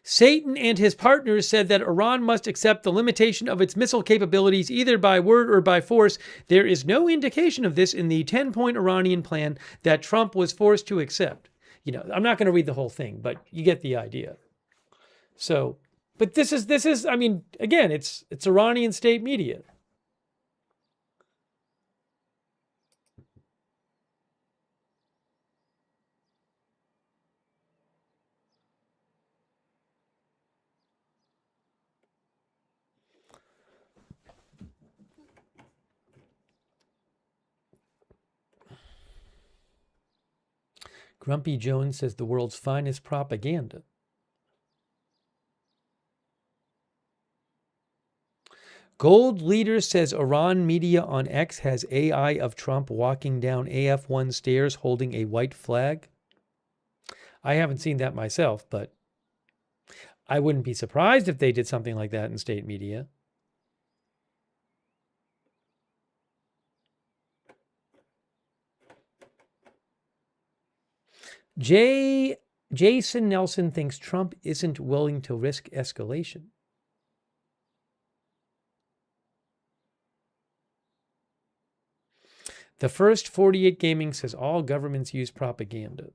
Satan and his partners said that Iran must accept the limitation of its missile capabilities either by word or by force. There is no indication of this in the 10-point Iranian plan that Trump was forced to accept. I'm not going to read the whole thing, but you get the idea. So, but this is, I mean, again, it's Iranian state media. Grumpy Jones says the world's finest propaganda. Gold Leader says Iran media on X has AI of Trump walking down AF1 stairs holding a white flag. I haven't seen that myself, but I wouldn't be surprised if they did something like that in state media. Jason Nelson thinks Trump isn't willing to risk escalation. The First 48 Gaming says all governments use propaganda.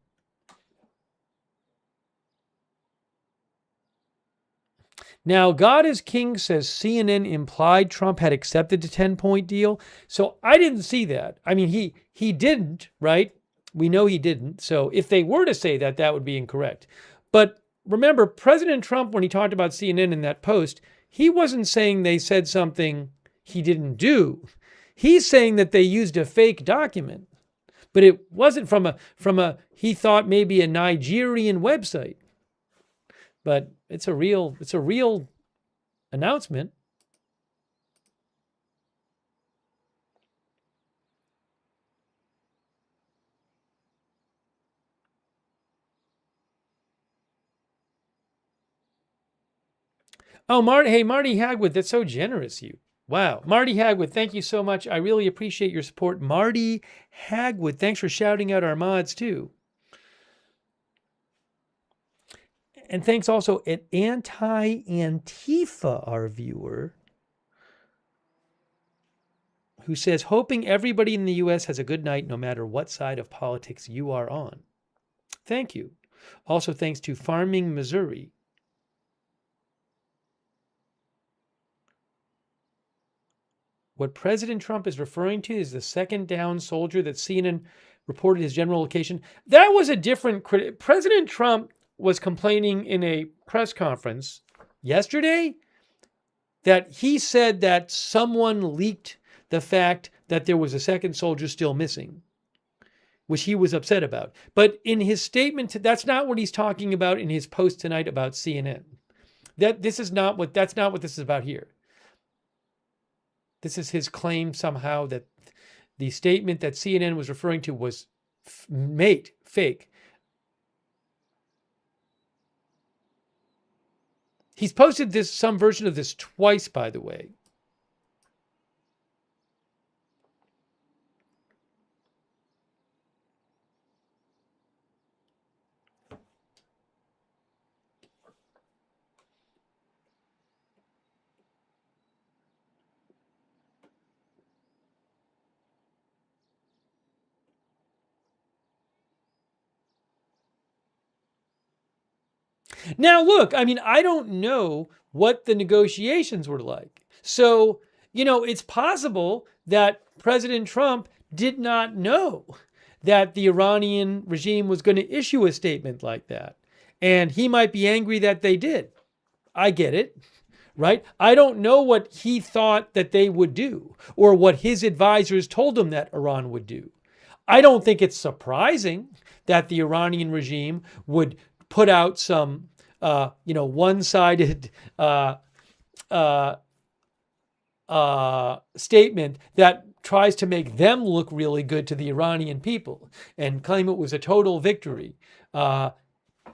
Now, God is King says CNN implied Trump had accepted the 10-point deal. So I didn't see that. I mean, he didn't, right? We know he didn't. So if they were to say that, that would be incorrect. But remember, President Trump, when he talked about CNN in that post, he wasn't saying they said something he didn't do. He's saying that they used a fake document, but it wasn't from a he thought maybe a Nigerian website. But it's a real announcement. Oh, Marty Hagwood, that's so generous of you. Wow. Marty Hagwood, thank you so much. I really appreciate your support. Marty Hagwood, thanks for shouting out our mods too. And thanks also at Anti-Antifa, our viewer, who says, hoping everybody in the U.S. has a good night no matter what side of politics you are on. Thank you. Also, thanks to Farming, Missouri. What President Trump is referring to is the second down soldier that CNN reported his general location. That was a different... President Trump was complaining in a press conference yesterday that he said that someone leaked the fact that there was a second soldier still missing, which he was upset about. But in his statement, that's not what he's talking about in his post tonight about CNN. That's not what this is about here. This is his claim somehow that the statement that CNN was referring to was fake. He's posted some version of this twice, by the way. Now, look, I mean, I don't know what the negotiations were like. So, it's possible that President Trump did not know that the Iranian regime was going to issue a statement like that. And he might be angry that they did. I get it, right? I don't know what he thought that they would do or what his advisors told him that Iran would do. I don't think it's surprising that the Iranian regime would put out some, one-sided statement that tries to make them look really good to the Iranian people and claim it was a total victory. I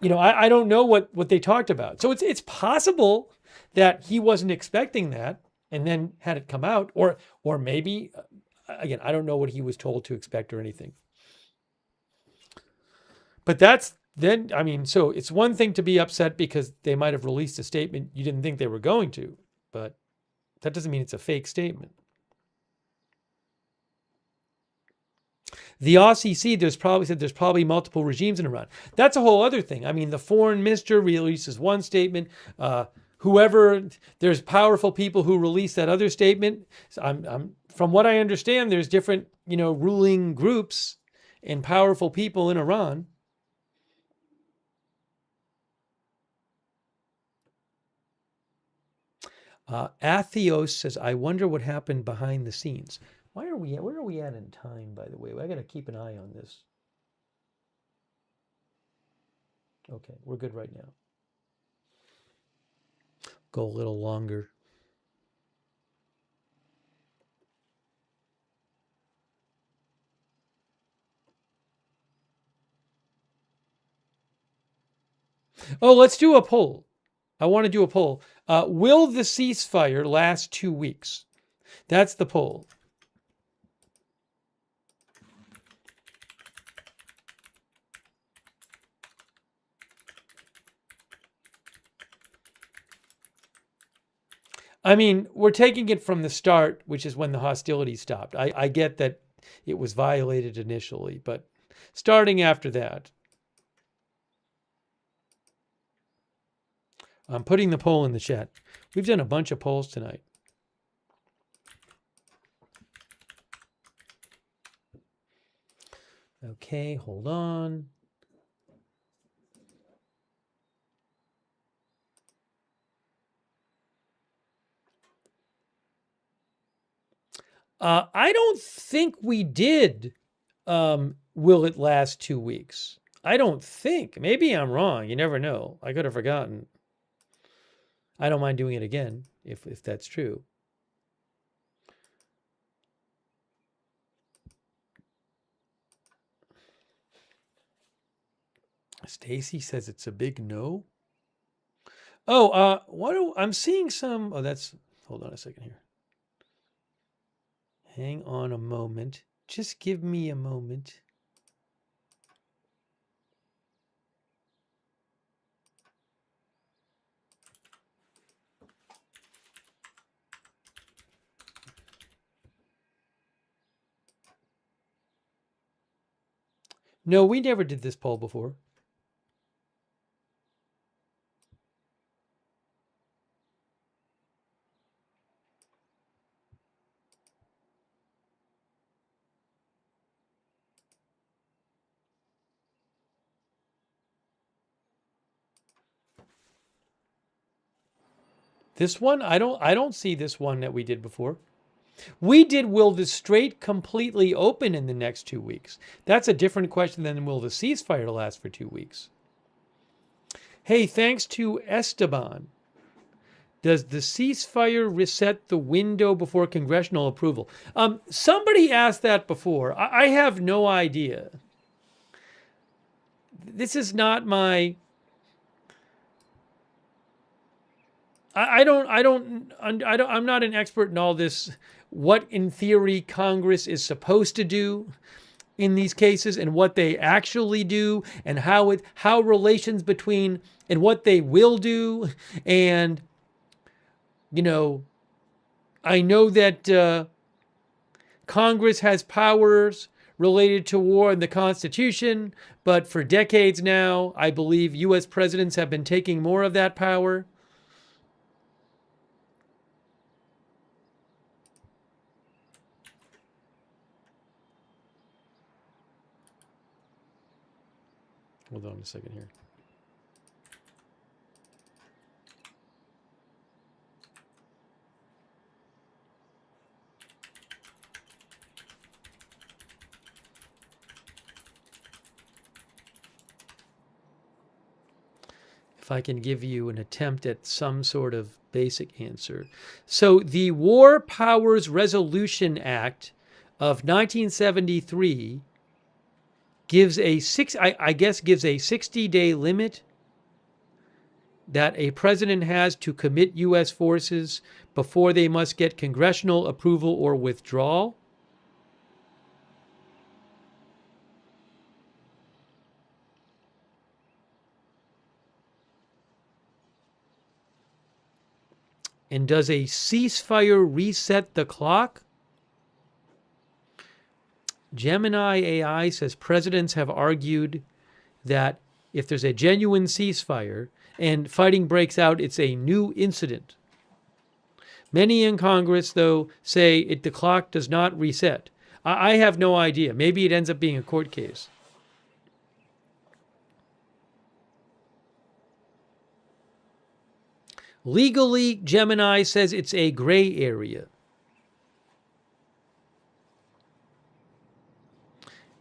don't know what they talked about. So it's possible that he wasn't expecting that and then had it come out, or maybe, again, I don't know what he was told to expect or anything. But so it's one thing to be upset because they might have released a statement you didn't think they were going to, but that doesn't mean it's a fake statement. The OCC there's probably multiple regimes in Iran. That's a whole other thing. I mean, the foreign minister releases one statement. There's powerful people who release that other statement. From what I understand, there's different, ruling groups and powerful people in Iran. Atheos says, I wonder what happened behind the scenes. Where are we at in time, by the way? I got to keep an eye on this. Okay, we're good right now. Go a little longer. Oh, let's do a poll. I want to do a poll. Will the ceasefire last 2 weeks? That's the poll. I mean, we're taking it from the start, which is when the hostilities stopped. I get that it was violated initially, but starting after that. I'm putting the poll in the chat. We've done a bunch of polls tonight. Okay, hold on. I don't think we did. Will it last 2 weeks? I don't think. Maybe I'm wrong. You never know. I could have forgotten. I don't mind doing it again if that's true. Stacy says it's a big no. Oh, I'm seeing some. Oh, hold on a second here. Hang on a moment. Just give me a moment. No, we never did this poll before. This one, I don't see this one that we did before. We did, will the strait completely open in the next 2 weeks? That's a different question than will the ceasefire last for 2 weeks? Hey, thanks to Esteban. Does the ceasefire reset the window before congressional approval? Somebody asked that before. I have no idea. This is not my... I'm not an expert in all this, what in theory Congress is supposed to do in these cases and what they actually do and how relations between and what they will do. And, you know, I know that Congress has powers related to war and the Constitution, but for decades now, I believe U.S. presidents have been taking more of that power. Hold on a second here. If I can give you an attempt at some sort of basic answer. So the War Powers Resolution Act of 1973 gives a 60-day limit that a president has to commit U.S. forces before they must get congressional approval or withdrawal. And does a ceasefire reset the clock? Gemini AI says presidents have argued that if there's a genuine ceasefire and fighting breaks out, it's a new incident. Many in Congress, though, say the clock does not reset. I have no idea. Maybe it ends up being a court case. Legally, Gemini says it's a gray area.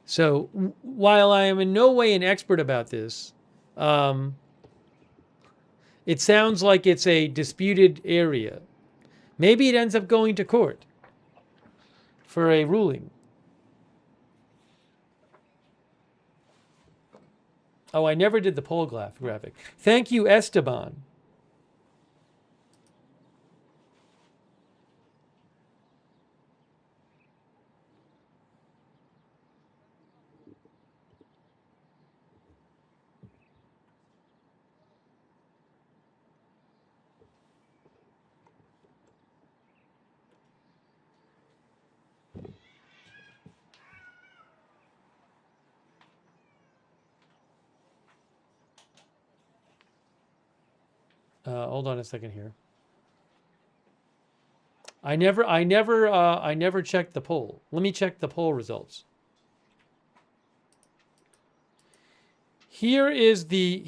So while I am in no way an expert about this, it sounds like it's a disputed area. Maybe it ends up going to court for a ruling. Oh, I never did the poll graphic. Thank you, Esteban. Hold on a second here. I never checked the poll. Let me check the poll results. Here is the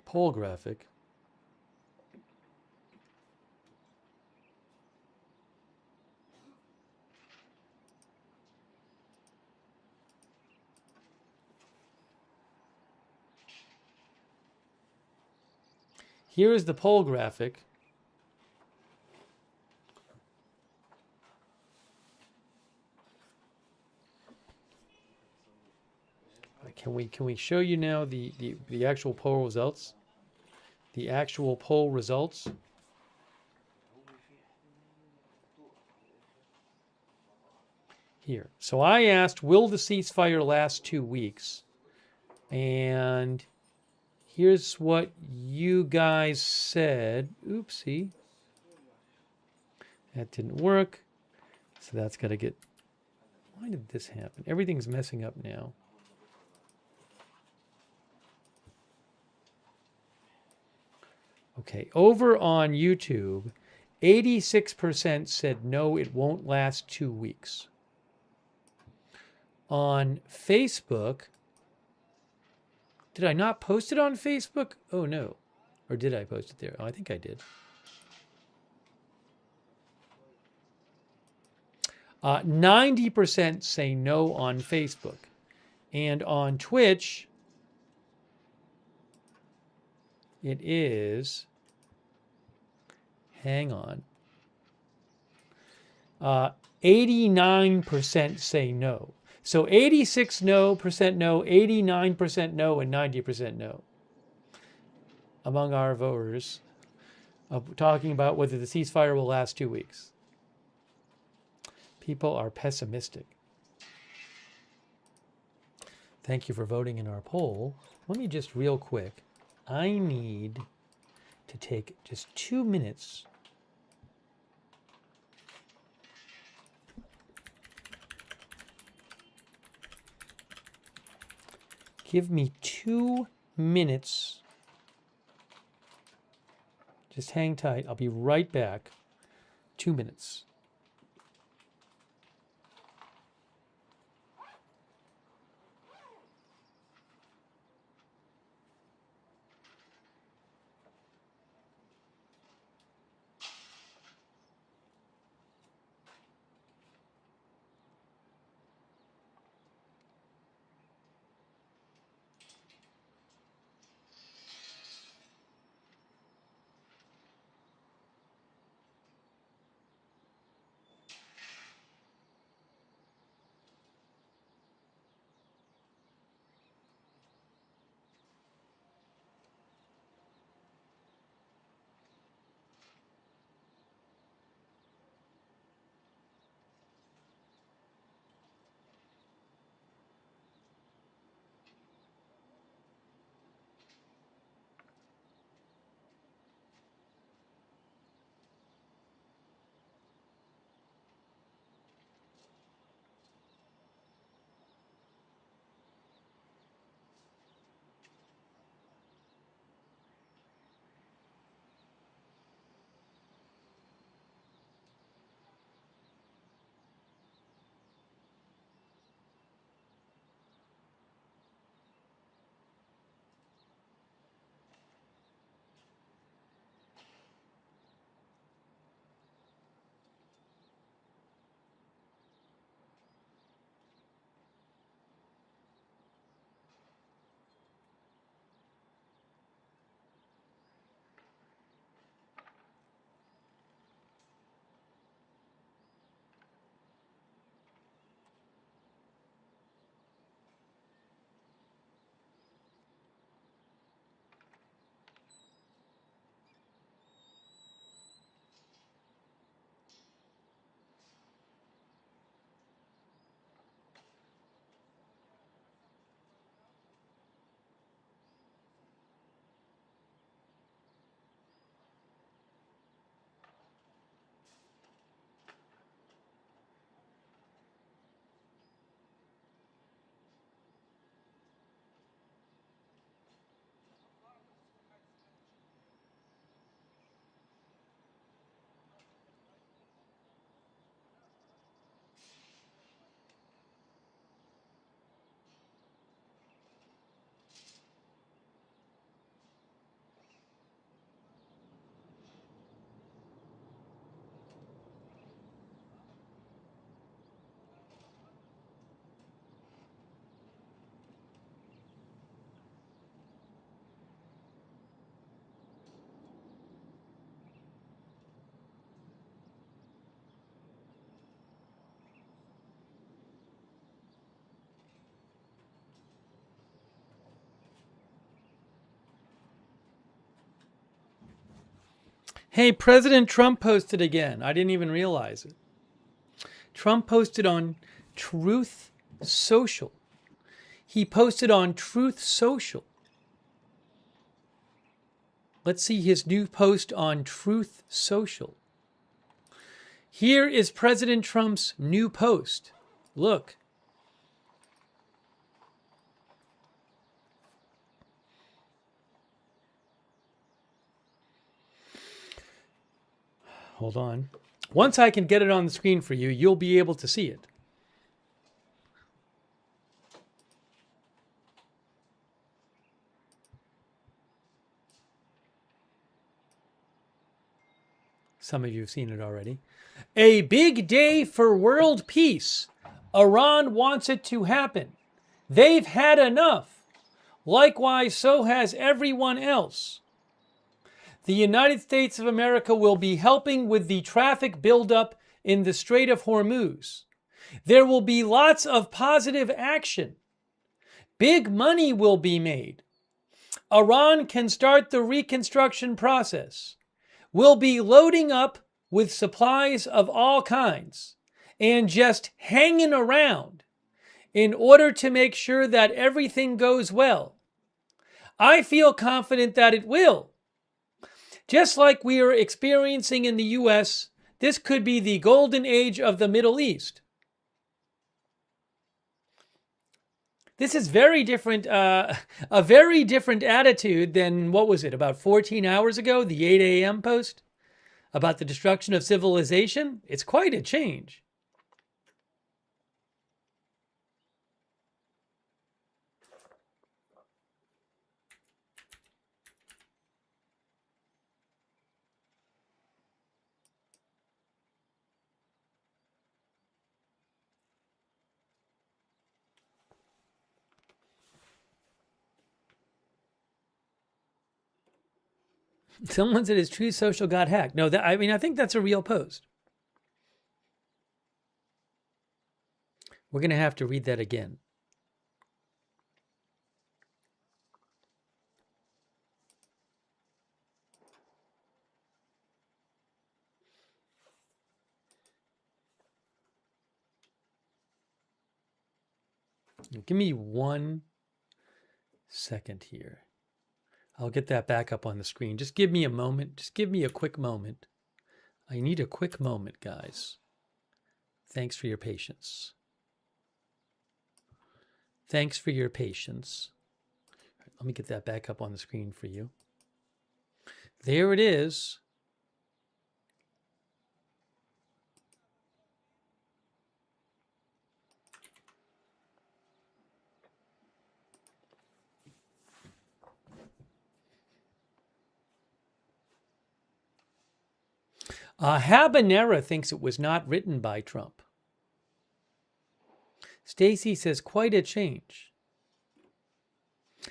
poll graphic. Here is the poll graphic. Can we show you now the actual poll results? The actual poll results. Here. So I asked, will the ceasefire last 2 weeks? And here's what you guys said. Oopsie. That didn't work. So that's got to get... Why did this happen? Everything's messing up now. Okay, over on YouTube, 86% said no, it won't last 2 weeks. On Facebook, did I not post it on Facebook? Oh no. Or did I post it there? Oh, I think I did. 90% say no on Facebook. And on Twitch, it is, hang on, 89% say no. So 86% no, 89% no, and 90% no among our voters, talking about whether the ceasefire will last 2 weeks. People are pessimistic. Thank you for voting in our poll. Let me just real quick, I need to take just 2 minutes . Give me 2 minutes. Just hang tight. I'll be right back. 2 minutes. Hey, President Trump posted again. I didn't even realize it. Trump posted on Truth Social. He posted on Truth Social. Let's see his new post on Truth Social. Here is President Trump's new post. Look. Hold on. Once I can get it on the screen for you, you'll be able to see it. Some of you have seen it already. A big day for world peace. Iran wants it to happen. They've had enough. Likewise, so has everyone else. The United States of America will be helping with the traffic buildup in the Strait of Hormuz. There will be lots of positive action. Big money will be made. Iran can start the reconstruction process. We'll be loading up with supplies of all kinds and just hanging around in order to make sure that everything goes well. I feel confident that it will. Just like we are experiencing in the U.S., this could be the golden age of the Middle East. This is very different, a very different attitude than, what was it, about 14 hours ago, the 8 a.m. post about the destruction of civilization? It's quite a change. Someone said his Truth Social got hacked. No, I think that's a real post. We're going to have to read that again. Give me 1 second here. I'll get that back up on the screen. Just give me a moment. Just give me a quick moment. I need a quick moment, guys. Thanks for your patience. Thanks for your patience. Let me get that back up on the screen for you. There it is. Habanera thinks it was not written by Trump. Stacy says, quite a change.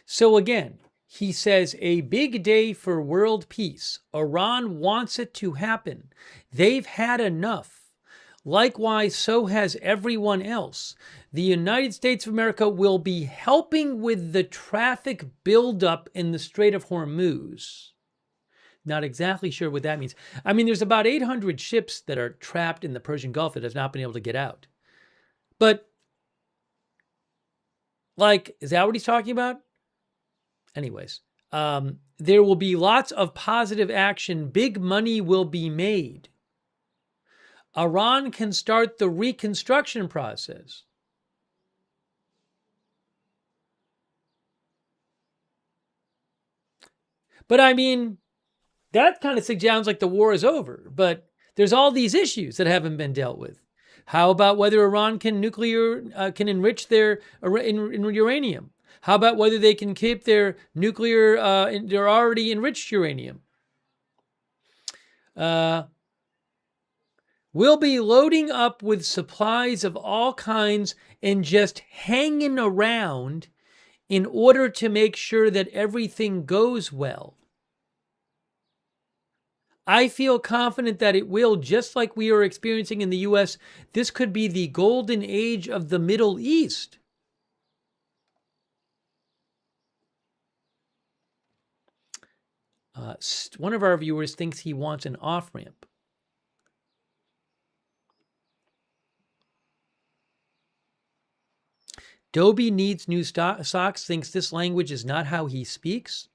So again, he says, a big day for world peace. Iran wants it to happen. They've had enough. Likewise, so has everyone else. The United States of America will be helping with the traffic buildup in the Strait of Hormuz. Not exactly sure what that means. I mean, there's about 800 ships that are trapped in the Persian Gulf that have not been able to get out. But, is that what he's talking about? Anyways, there will be lots of positive action. Big money will be made. Iran can start the reconstruction process. But I mean, that kind of sounds like the war is over, but there's all these issues that haven't been dealt with. How about whether Iran can enrich their uranium? How about whether they can keep their their already enriched uranium? We'll be loading up with supplies of all kinds and just hanging around in order to make sure that everything goes well. I feel confident that it will, just like we are experiencing in the U.S. This could be the golden age of the Middle East. One of our viewers thinks he wants an off-ramp. Dobie needs new socks, thinks this language is not how he speaks.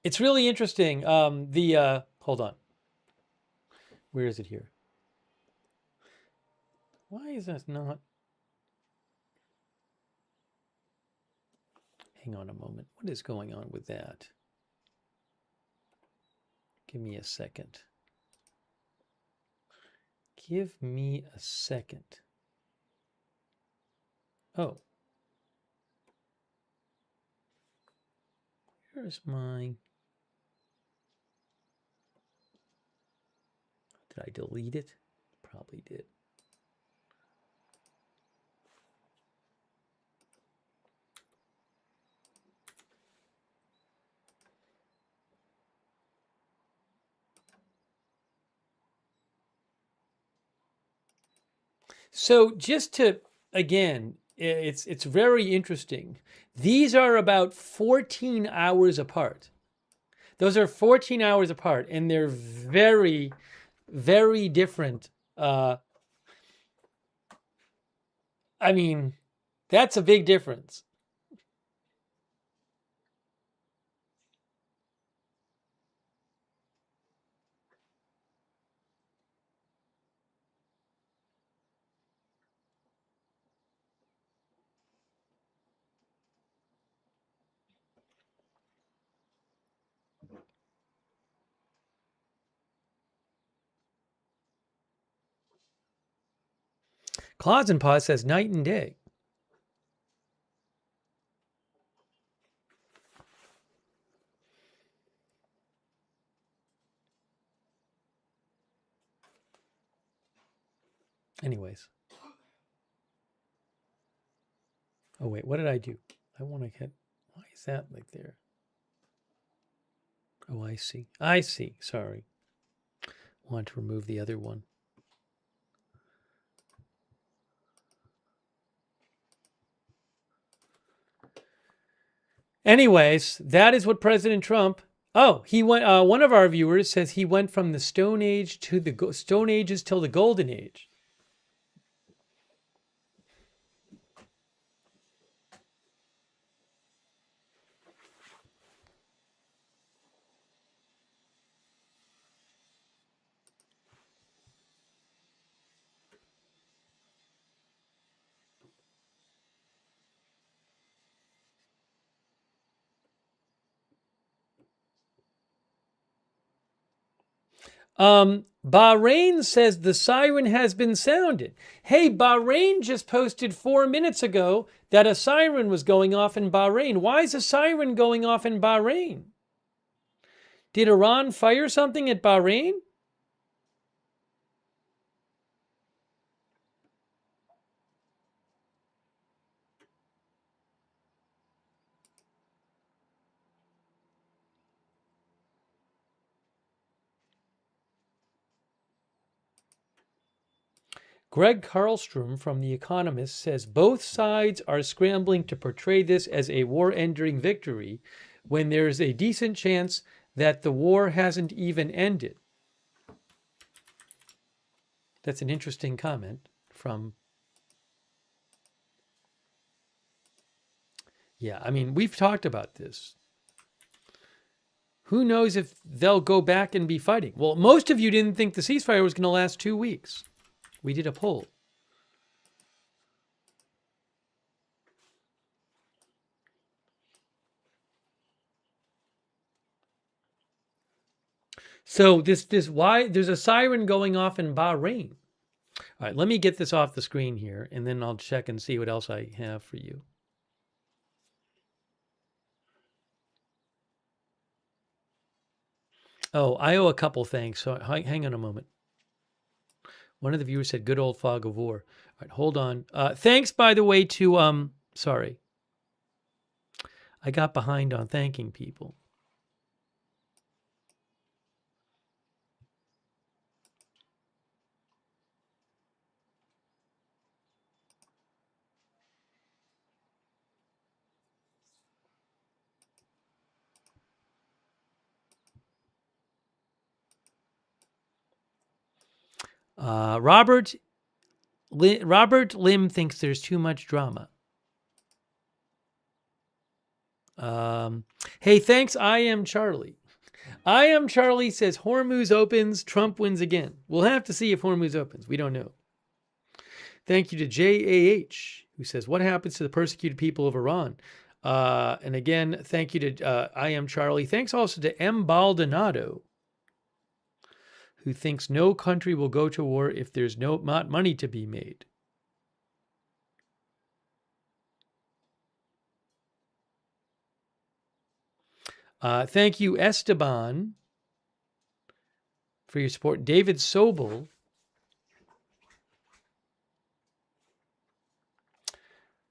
It's really interesting. Hold on. Where is it here? Why is that not? Hang on a moment. What is going on with that? Give me a second. Give me a second. Oh. Where's my... Did I delete it? Probably did. So just to, again, it's very interesting. These are about 14 hours apart. Those are 14 hours apart, and they're very, very different. I mean, that's a big difference. Claus and Paw says night and day. Anyways. Oh, wait, what did I do? I want to get... Why is that like there? Oh, I see. I see. Sorry. Want to remove the other one. Anyways, that is what President Trump... Oh, he went... one of our viewers says he went from the Stone Age to the Stone Ages till the Golden Age. Bahrain says the siren has been sounded. Hey, Bahrain just posted 4 minutes ago that a siren was going off in Bahrain. Why is a siren going off in Bahrain? Did Iran fire something at Bahrain? Greg Carlstrom from The Economist says both sides are scrambling to portray this as a war-ending victory when there's a decent chance that the war hasn't even ended. That's an interesting comment from... Yeah, I mean, we've talked about this. Who knows if they'll go back and be fighting? Well, most of you didn't think the ceasefire was going to last 2 weeks. We did a poll. So why there's a siren going off in Bahrain. All right, let me get this off the screen here, and then I'll check and see what else I have for you. Oh, I owe a couple thanks. So hang on a moment. One of the viewers said, "Good old fog of war." All right, hold on. Thanks, by the way, to sorry, I got behind on thanking people. Robert Lim thinks there's too much drama. Hey, thanks. I am Charlie. I am Charlie says Hormuz opens, Trump wins again. We'll have to see if Hormuz opens. We don't know. Thank you to JAH, who says, what happens to the persecuted people of Iran? And again, thank you to I am Charlie. Thanks also to M. Baldonado, who thinks no country will go to war if there's not money to be made. Thank you, Esteban, for your support. David Sobel.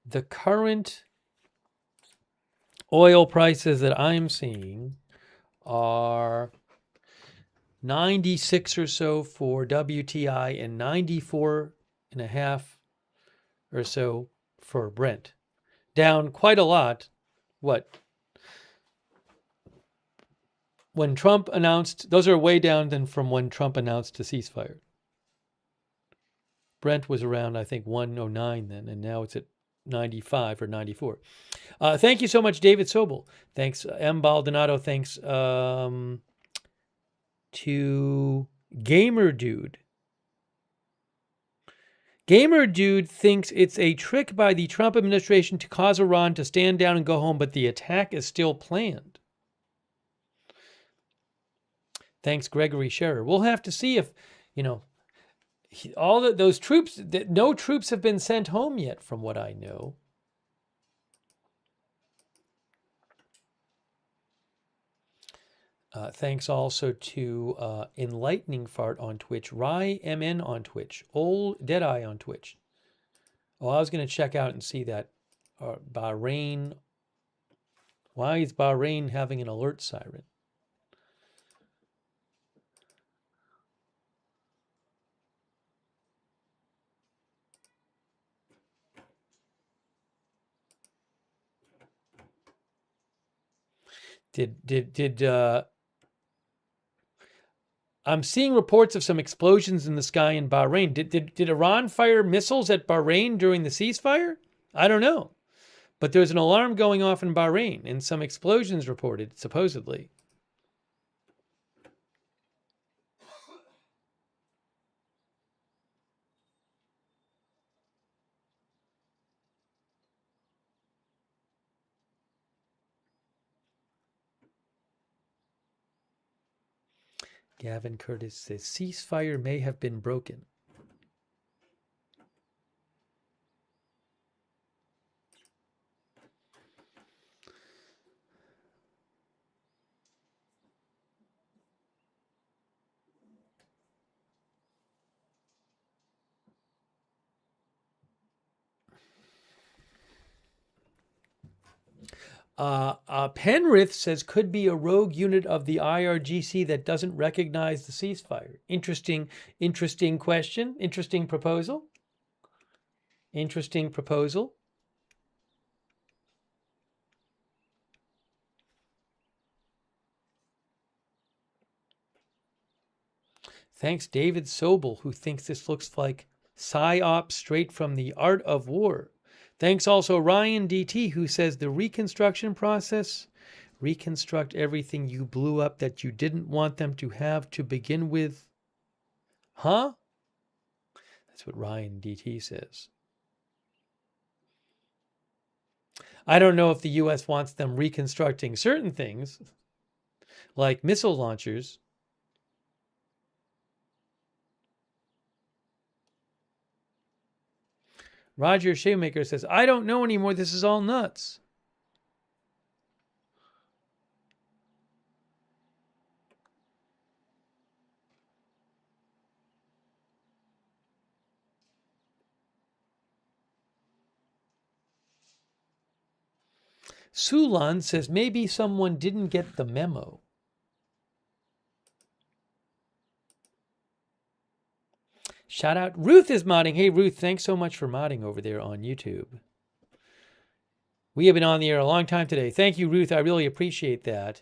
The current oil prices that I'm seeing are 96 or so for WTI and 94.5 or so for Brent. Down quite a lot. What? When Trump announced, those are way down than from when Trump announced a ceasefire. Brent was around, I think, 109 then, and now it's at 95 or 94. Thank you so much, David Sobel. Thanks, M. Baldonado. Thanks to Gamer Dude. Gamer Dude thinks it's a trick by the Trump administration to cause Iran to stand down and go home, but the attack is still planned. Thanks, Gregory Scherer. We'll have to see if, all those troops, no troops have been sent home yet, from what I know. Thanks also to Enlightening Fart on Twitch, Rye MN on Twitch, Old Deadeye on Twitch. Oh, I was going to check out and see that Bahrain. Why is Bahrain having an alert siren? I'm seeing reports of some explosions in the sky in Bahrain. Did Iran fire missiles at Bahrain during the ceasefire? I don't know. But there's an alarm going off in Bahrain and some explosions reported, supposedly. Gavin Curtis says ceasefire may have been broken. Penrith says could be a rogue unit of the IRGC that doesn't recognize the ceasefire. Interesting question. Interesting proposal. Interesting proposal. Thanks, David Sobel, who thinks this looks like PSYOP straight from the Art of War. Thanks also Ryan DT, who says the reconstruction process Reconstruct everything you blew up that you didn't want them to have to begin with. Huh? That's what Ryan DT says. I don't know if the U.S. wants them reconstructing certain things, like missile launchers. Roger Shoemaker says, I don't know anymore. This is all nuts. Sulan says, maybe someone didn't get the memo. Shout out. Ruth is modding. Hey, Ruth, thanks so much for modding over there on YouTube. We have been on the air a long time today. Thank you, Ruth. I really appreciate that.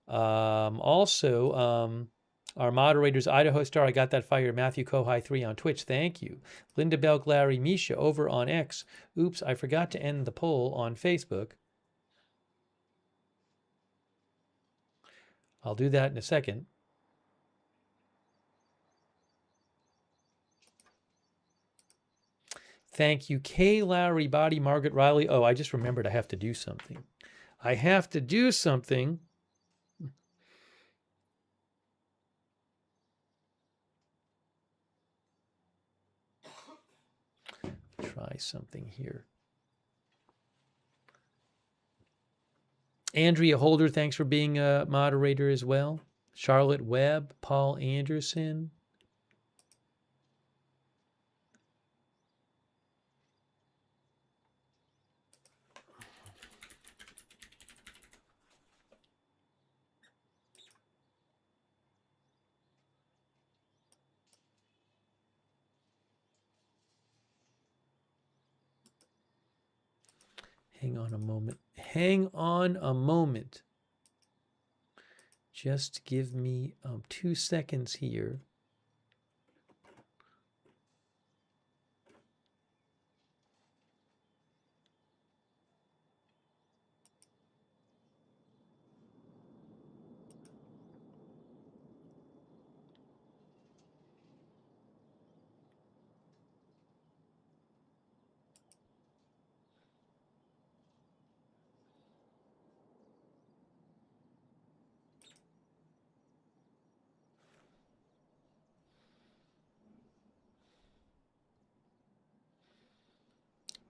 Also, our moderators, Idaho Star, I Got That Fire, Matthew Kohai 3 on Twitch. Thank you. Linda Belk, Larry, Misha over on X. Oops, I forgot to end the poll on Facebook. I'll do that in a second. Thank you, Kay, Larry, Body, Margaret, Riley. Oh, I just remembered I have to do something. I have to do something. Try something here. Andrea Holder, thanks for being a moderator as well. Charlotte Webb, Paul Anderson. Hang on a moment. Hang on a moment. Just give me 2 seconds here.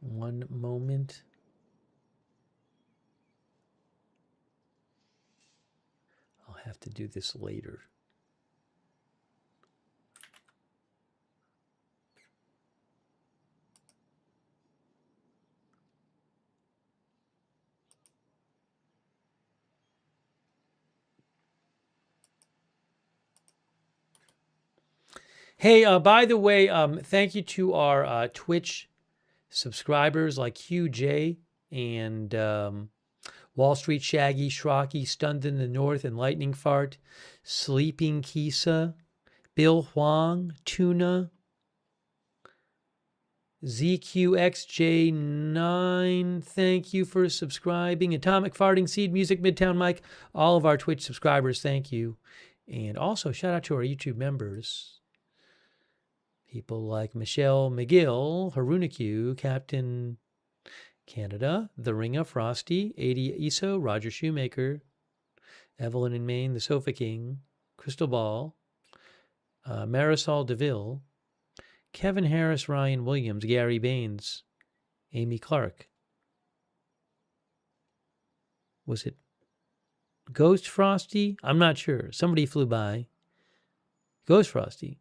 One moment. I'll have to do this later. Hey, by the way, thank you to our Twitch subscribers like Hugh J and Wall Street Shaggy, Shrocky, Stunned in the North, and Lightning Fart, Sleeping Kisa, Bill Huang, Tuna, ZQXJ9, thank you for subscribing. Atomic Farting Seed Music, Midtown Mike, all of our Twitch subscribers, thank you. And also shout out to our YouTube members. People like Michelle McGill, Harunaku, Captain Canada, The Ringa, Frosty, Adi Iso, Roger Shoemaker, Evelyn in Maine, The Sofa King, Crystal Ball, Marisol DeVille, Kevin Harris, Ryan Williams, Gary Baines, Amy Clark. Was it Ghost Frosty? I'm not sure. Somebody flew by. Ghost Frosty.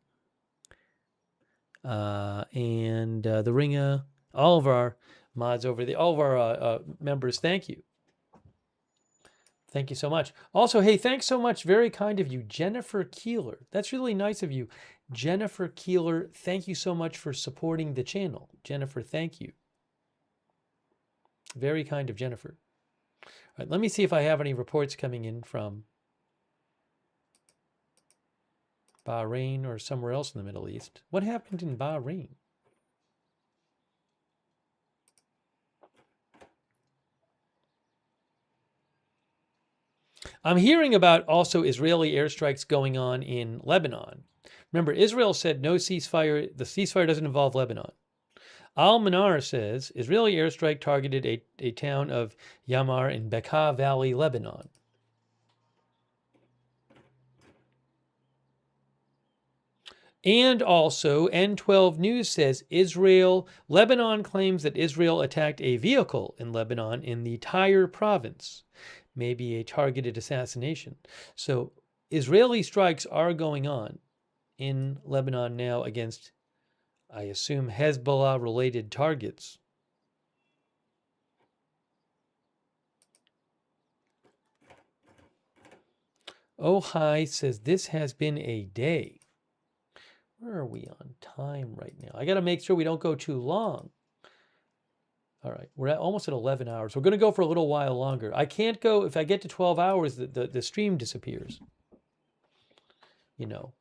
And The Ringa, all of our mods over there, all of our members, thank you. Thank you so much. Also, hey, thanks so much. Very kind of you, Jennifer Keeler. That's really nice of you. Jennifer Keeler, thank you so much for supporting the channel. Jennifer, thank you. Very kind of Jennifer. All right, let me see if I have any reports coming in from Bahrain or somewhere else in the Middle East. What happened in Bahrain? I'm hearing about also Israeli airstrikes going on in Lebanon. Remember, Israel said no ceasefire. The ceasefire doesn't involve Lebanon. Al-Manar says Israeli airstrike targeted a town of Yamar in Bekaa Valley, Lebanon. And also, N12 News says Lebanon claims that Israel attacked a vehicle in Lebanon in the Tyre province, maybe a targeted assassination. So Israeli strikes are going on in Lebanon now against, I assume, Hezbollah-related targets. Oh, hi says this has been a day. Where are we on time right now? I got to make sure we don't go too long. All right, we're almost at 11 hours. We're going to go for a little while longer. I can't go, if I get to 12 hours, the stream disappears. You know.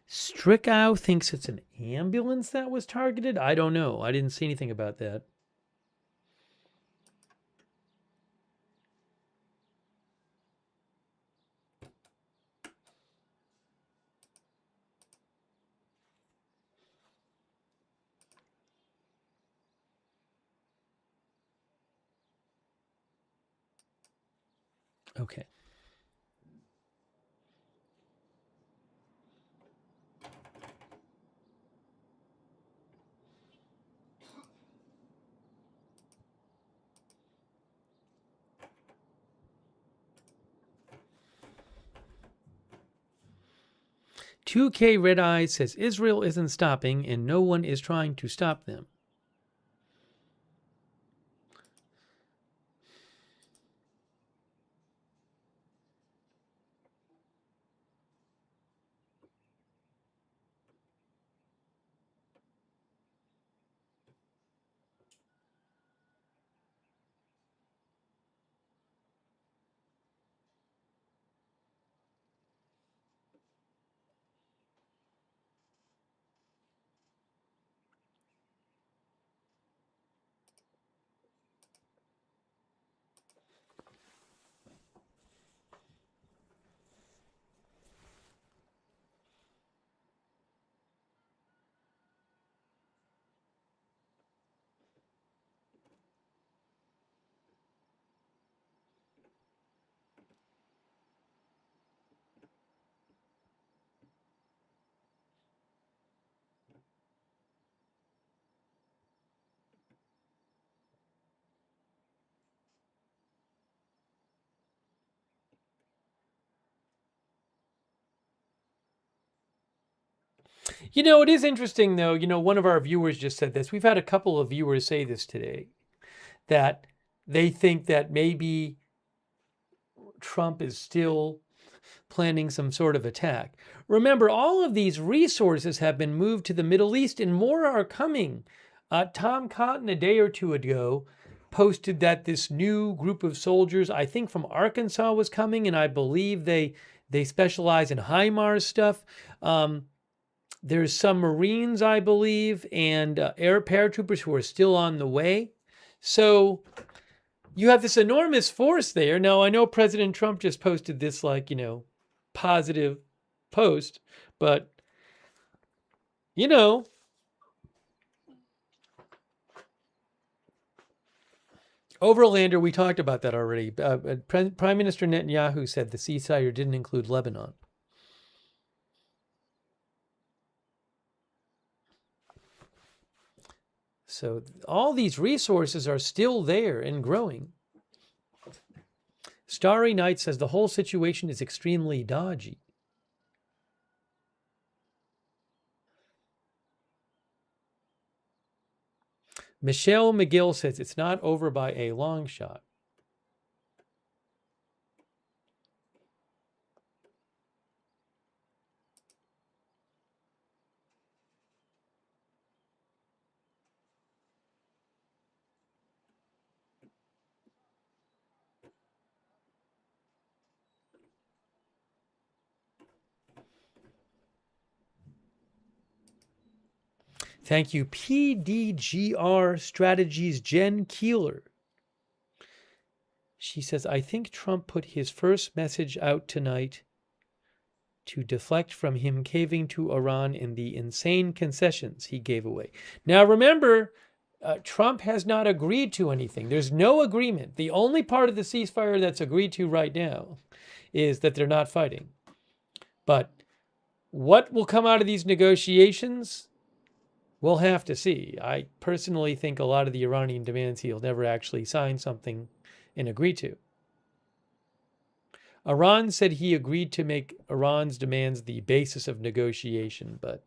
Strickow thinks it's an ambulance that was targeted. I don't know. I didn't see anything about that. Okay. $2K Red Eye says Israel isn't stopping and no one is trying to stop them. You know, it is interesting, though. You know, one of our viewers just said this. We've had a couple of viewers say this today, that they think that maybe Trump is still planning some sort of attack. Remember, all of these resources have been moved to the Middle East and more are coming. Tom Cotton, a day or two ago, posted that this new group of soldiers, I think from Arkansas, was coming, and I believe they specialize in HIMARS stuff. There's some Marines, I believe, and air paratroopers who are still on the way. So you have this enormous force there. Now, I know President Trump just posted this, like, you know, positive post, but, you know, Overlander, we talked about that already. Prime Minister Netanyahu said the ceasefire didn't include Lebanon. So all these resources are still there and growing. Starry Night says the whole situation is extremely dodgy. Michelle McGill says it's not over by a long shot. Thank you, PDGR Strategies Jen Keeler. She says, I think Trump put his first message out tonight to deflect from him caving to Iran in the insane concessions he gave away. Now, remember, Trump has not agreed to anything. There's no agreement. The only part of the ceasefire that's agreed to right now is that they're not fighting. But what will come out of these negotiations? We'll have to see. I personally think a lot of the Iranian demands he'll never actually sign something and agree to. Iran said he agreed to make Iran's demands the basis of negotiation, but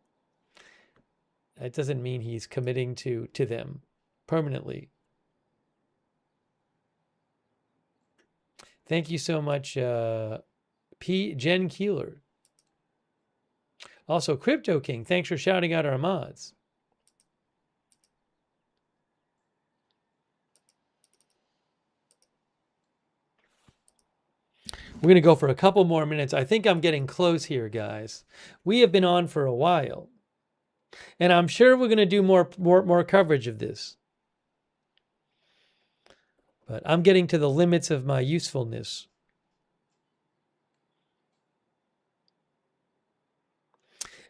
that doesn't mean he's committing to them permanently. Thank you so much, Jen Keeler. Also, Crypto King, thanks for shouting out our mods. We're going to go for a couple more minutes. I think I'm getting close here, guys. We have been on for a while. And I'm sure we're going to do more coverage of this. But I'm getting to the limits of my usefulness.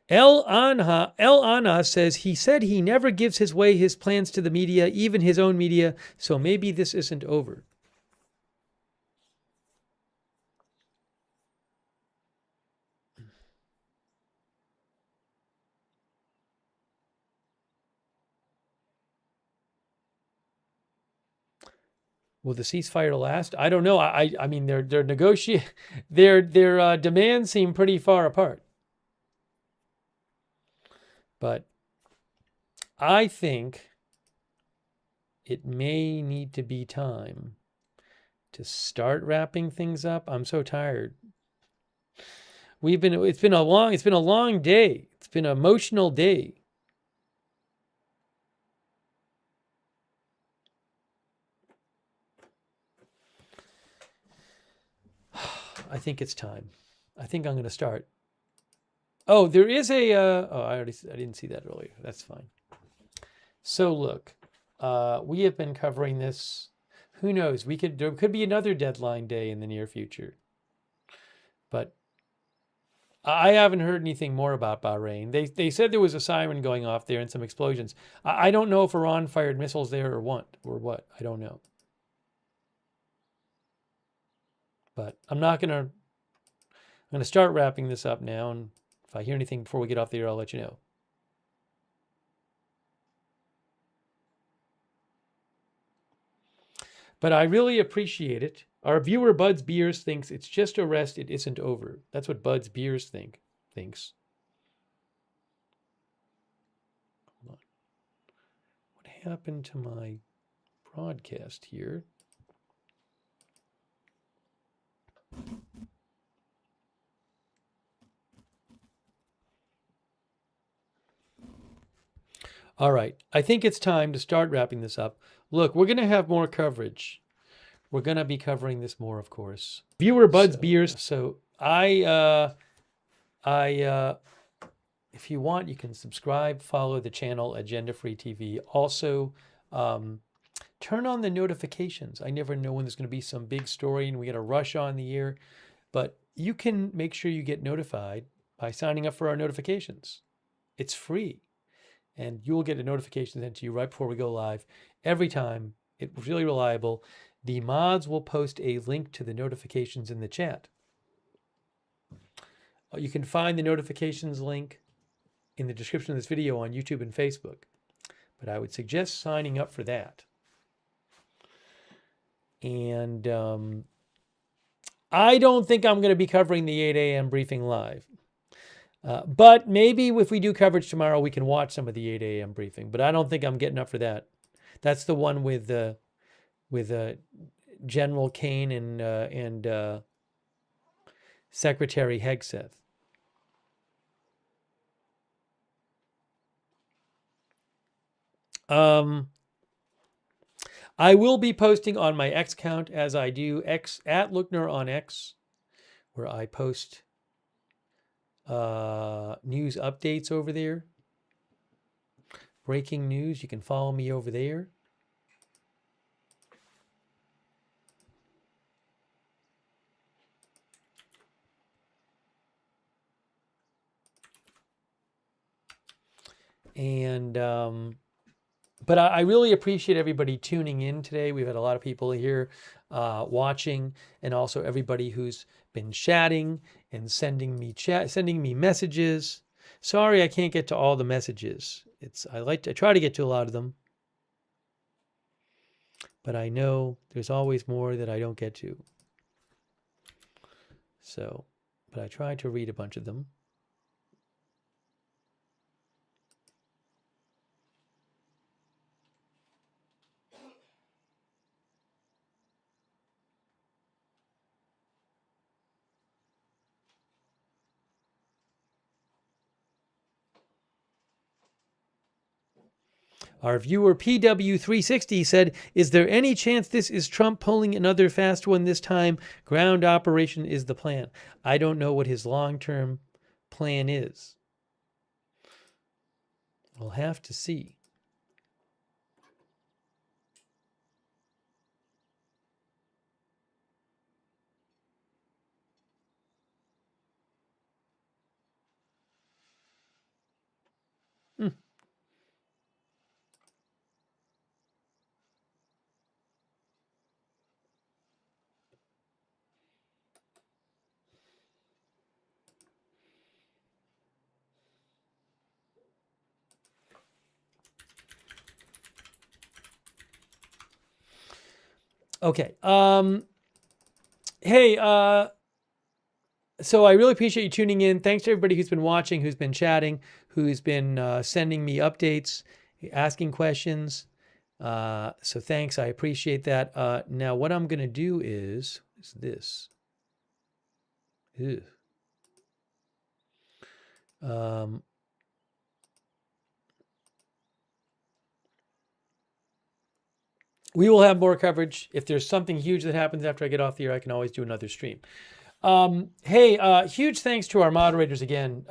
El Anna says he said he never gives his plans to the media, even his own media, so maybe this isn't over. Will the ceasefire last? I don't know. I mean, their demands seem pretty far apart. But I think it may need to be time to start wrapping things up. I'm so tired. It's been a long day. It's been an emotional day. I think it's time. I think I'm going to start. Oh, there is a. I didn't see that earlier. That's fine. So look, we have been covering this. Who knows? There could be another deadline day in the near future. But I haven't heard anything more about Bahrain. They said there was a siren going off there and some explosions. I don't know if Iran fired missiles there or what. I don't know. But I'm going to start wrapping this up now. And if I hear anything before we get off the air, I'll let you know. But I really appreciate it. Our viewer Buds Beers thinks it's just a rest. It isn't over. That's what Buds Beers thinks. Hold on. What happened to my broadcast here? All right. I think it's time to start wrapping this up. Look, we're going to have more coverage. We're going to be covering this more, of course. Viewer Buds Beers. So if you want, you can subscribe, follow the channel Agenda Free TV. Also, turn on the notifications. I never know when there's going to be some big story and we got to rush on the air. But you can make sure you get notified by signing up for our notifications. It's free. And you will get a notification sent to you right before we go live every time. It's really reliable. The mods will post a link to the notifications in the chat. You can find the notifications link in the description of this video on YouTube and Facebook. but I would suggest signing up for that. And I don't think I'm going to be covering the 8 a.m. briefing live. But maybe if we do coverage tomorrow, we can watch some of the 8 a.m. briefing. But I don't think I'm getting up for that. That's the one with General Kane and Secretary Hegseth. I will be posting on my X account, as I do, X at Lookner on X, where I post news updates over there. Breaking news. You can follow me over there. And but I really appreciate everybody tuning in today. We've had a lot of people here watching, and also everybody who's been chatting and sending me messages. Sorry, I can't get to all the messages. I try to get to a lot of them, but I know there's always more that I don't get to. So, but I try to read a bunch of them. Our viewer PW360 said, "Is there any chance this is Trump pulling another fast one this time? Ground operation is the plan." I don't know what his long-term plan is. We'll have to see. Okay. Hey, so I really appreciate you tuning in. Thanks to everybody who's been watching, who's been chatting, who's been sending me updates, asking questions. So thanks. I appreciate that. Now, what I'm going to do is this. Ew. We will have more coverage. If there's something huge that happens after I get off the air, I can always do another stream. Hey, huge thanks to our moderators again.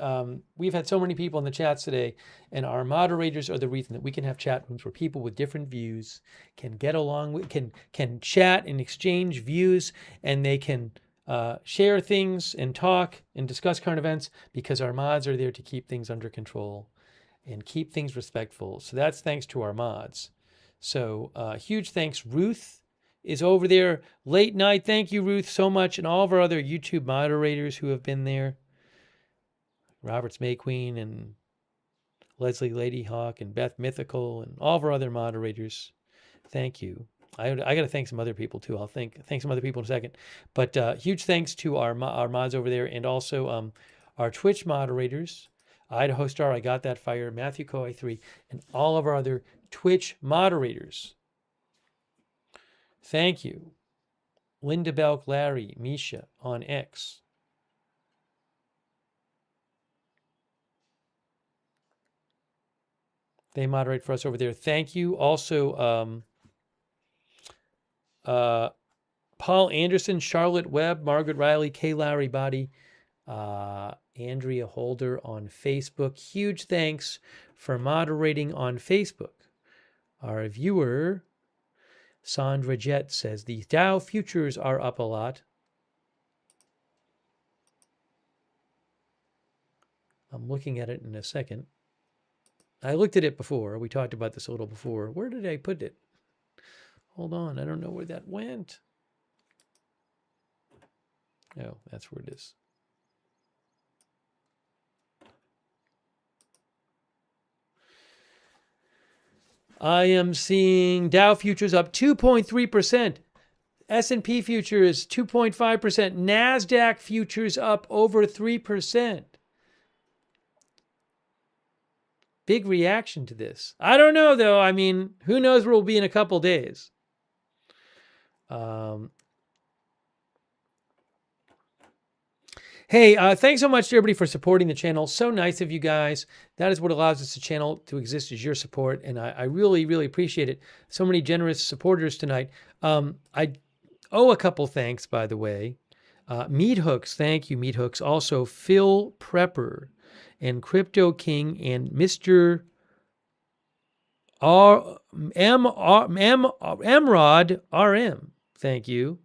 We've had so many people in the chats today, and our moderators are the reason that we can have chat rooms where people with different views can get along with, can chat and exchange views, and they can share things and talk and discuss current events, because our mods are there to keep things under control and keep things respectful. So that's thanks to our mods. So huge thanks. Ruth is over there late night. Thank you, Ruth, so much. And all of our other YouTube moderators who have been there. Roberts May Queen and Leslie Ladyhawk and Beth Mythical and all of our other moderators. Thank you. I got to thank some other people too. I'll thank some other people in a second. But huge thanks to our mods over there, and also our Twitch moderators. Idaho Star, I Got That Fire, Matthew Coy 3, and all of our other Twitch moderators. Thank you. Linda Belk, Larry, Misha on X. They moderate for us over there. Thank you. Also, Paul Anderson, Charlotte Webb, Margaret Riley, Kay Lowry Body, Andrea Holder on Facebook. Huge thanks for moderating on Facebook. Our viewer, Sandra Jett, says the Dow futures are up a lot. I'm looking at it in a second. I looked at it before. We talked about this a little before. Where did I put it? Hold on. I don't know where that went. Oh, that's where it is. I am seeing Dow futures up 2.3%. S&P futures 2.5%. NASDAQ futures up over 3%. Big reaction to this. I don't know, though. I mean, who knows where we'll be in a couple days. Hey, thanks so much to everybody for supporting the channel. So nice of you guys. That is what allows this channel to exist, is your support, and I really, really appreciate it. So many generous supporters tonight. I owe a couple thanks, by the way. Meat Hooks, thank you, Meat Hooks. Also, Phil Prepper and Crypto King and Mr. Mrod RM, thank you.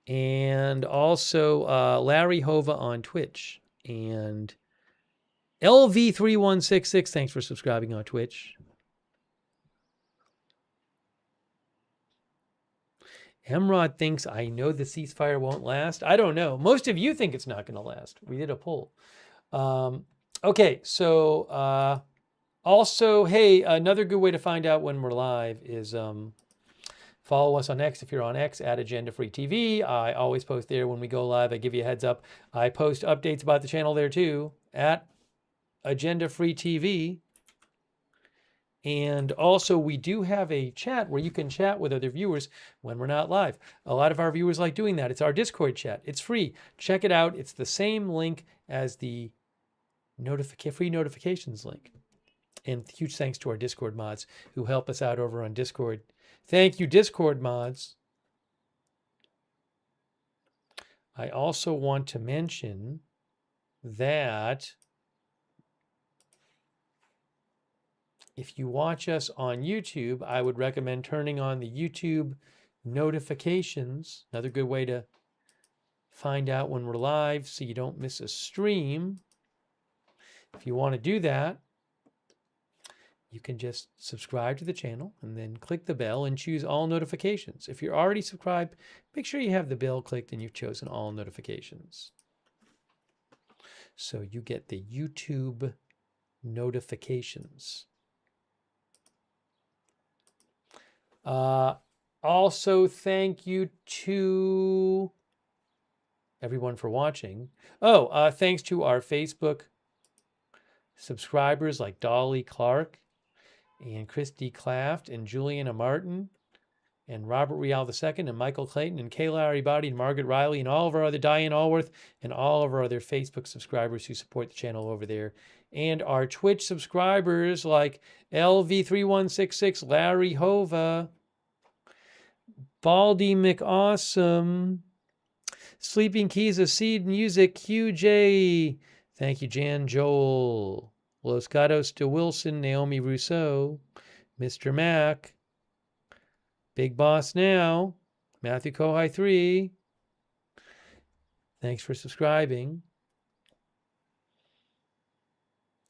And also Larry Hova on Twitch. And LV3166, thanks for subscribing on Twitch. Emrod thinks, I know the ceasefire won't last. I don't know. Most of you think it's not going to last. We did a poll. Okay, so also, hey, another good way to find out when we're live is follow us on X if you're on X, at Agenda Free TV. I always post there when we go live. I give you a heads up. I post updates about the channel there too, at Agenda Free TV. And also, we do have a chat where you can chat with other viewers when we're not live. A lot of our viewers like doing that. It's our Discord chat. It's free. Check it out. It's the same link as the free notifications link. And huge thanks to our Discord mods who help us out over on Discord. Thank you, Discord mods. I also want to mention that if you watch us on YouTube, I would recommend turning on the YouTube notifications. Another good way to find out when we're live so you don't miss a stream. If you want to do that, you can just subscribe to the channel and then click the bell and choose all notifications. If you're already subscribed, make sure you have the bell clicked and you've chosen all notifications. So you get the YouTube notifications. Also, thank you to everyone for watching. Oh, thanks to our Facebook subscribers like Dolly Clark and Christy Claft and Juliana Martin and Robert Rial II and Michael Clayton and Kayla Aribadi and Margaret Riley and all of our other Diane Allworth and all of our other Facebook subscribers who support the channel over there. And our Twitch subscribers like LV3166, Larry Hova, Baldy McAwesome, Sleeping Keys of Seed Music, QJ. Thank you, Jan Joel. Los Gatos de Wilson, Naomi Rousseau, Mr. Mac, Big Boss Now, Matthew Kohai 3. Thanks for subscribing.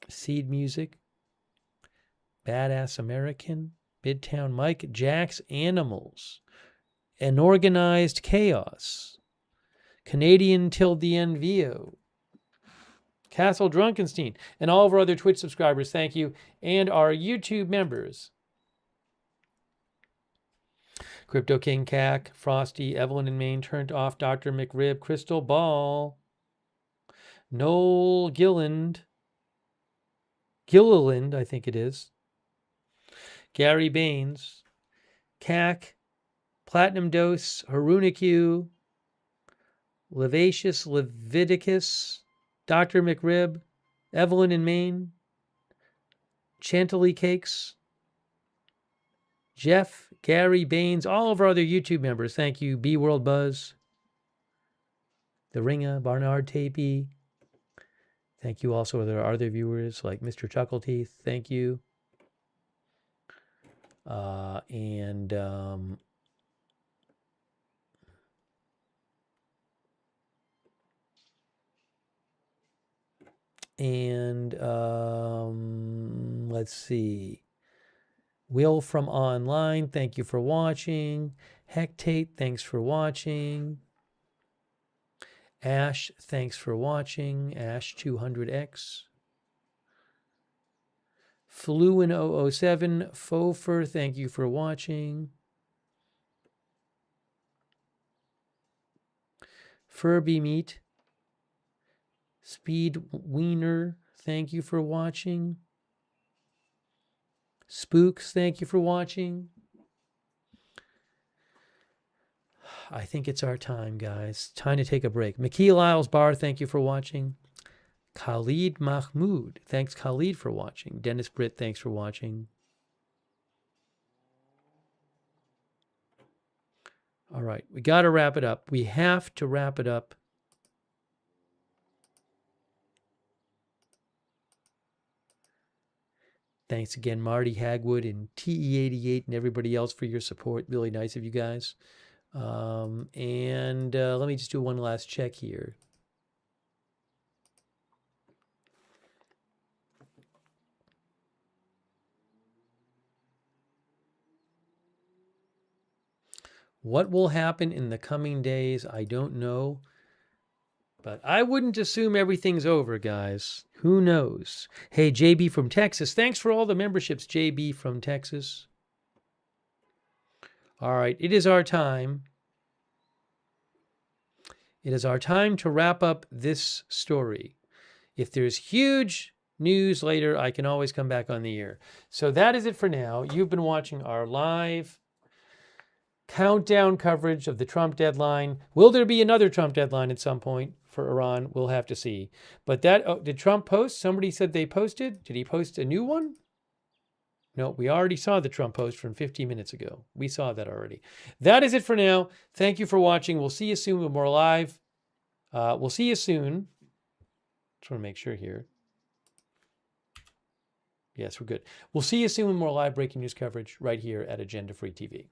Seed Music, Badass American, Midtown Mike, Jack's Animals, Unorganized Chaos, Canadian Till the End VO, Castle Drunkenstein, and all of our other Twitch subscribers, thank you, and our YouTube members. Crypto King Cac, Frosty, Evelyn in Maine, Turned Off, Dr. McRib, Crystal Ball, Noel Gilliland, I think it is, Gary Baines, Cac, Platinum Dose, Harunikyu, Levacious Leviticus, Dr. McRib, Evelyn in Maine, Chantilly Cakes, Jeff, Gary Baines, all of our other YouTube members. Thank you. B World Buzz, The Ringa, Barnard Tapey. Thank you also to our other viewers like Mr. Chuckleteeth. Thank you. Let's see. Will from Online, thank you for watching. Hectate, thanks for watching. Ash, thanks for watching. Ash200X. Fluin007, Fofer, thank you for watching. Furby Meat, Speed Wiener, thank you for watching. Spooks, thank you for watching. I think it's our time, guys. Time to take a break. Makeel Isles Bar, thank you for watching. Khalid Mahmoud, thanks Khalid for watching. Dennis Britt, thanks for watching. All right, we got to wrap it up. We have to wrap it up. Thanks again, Marty Hagwood and TE88 and everybody else for your support. Really nice of you guys. Let me just do one last check here. What will happen in the coming days, I don't know. But I wouldn't assume everything's over, guys. Who knows? Hey, JB from Texas. Thanks for all the memberships, JB from Texas. All right, it is our time. It is our time to wrap up this story. If there's huge news later, I can always come back on the air. So that is it for now. You've been watching our live countdown coverage of the Trump deadline. Will there be another Trump deadline at some point for Iran? We'll have to see. But that, did Trump post? Somebody said they posted. Did he post a new one? No, we already saw the Trump post from 15 minutes ago. We saw that already. That is it for now. Thank you for watching. We'll see you soon with more live. We'll see you soon. Just want to make sure here. Yes, we're good. We'll see you soon with more live breaking news coverage right here at Agenda Free TV.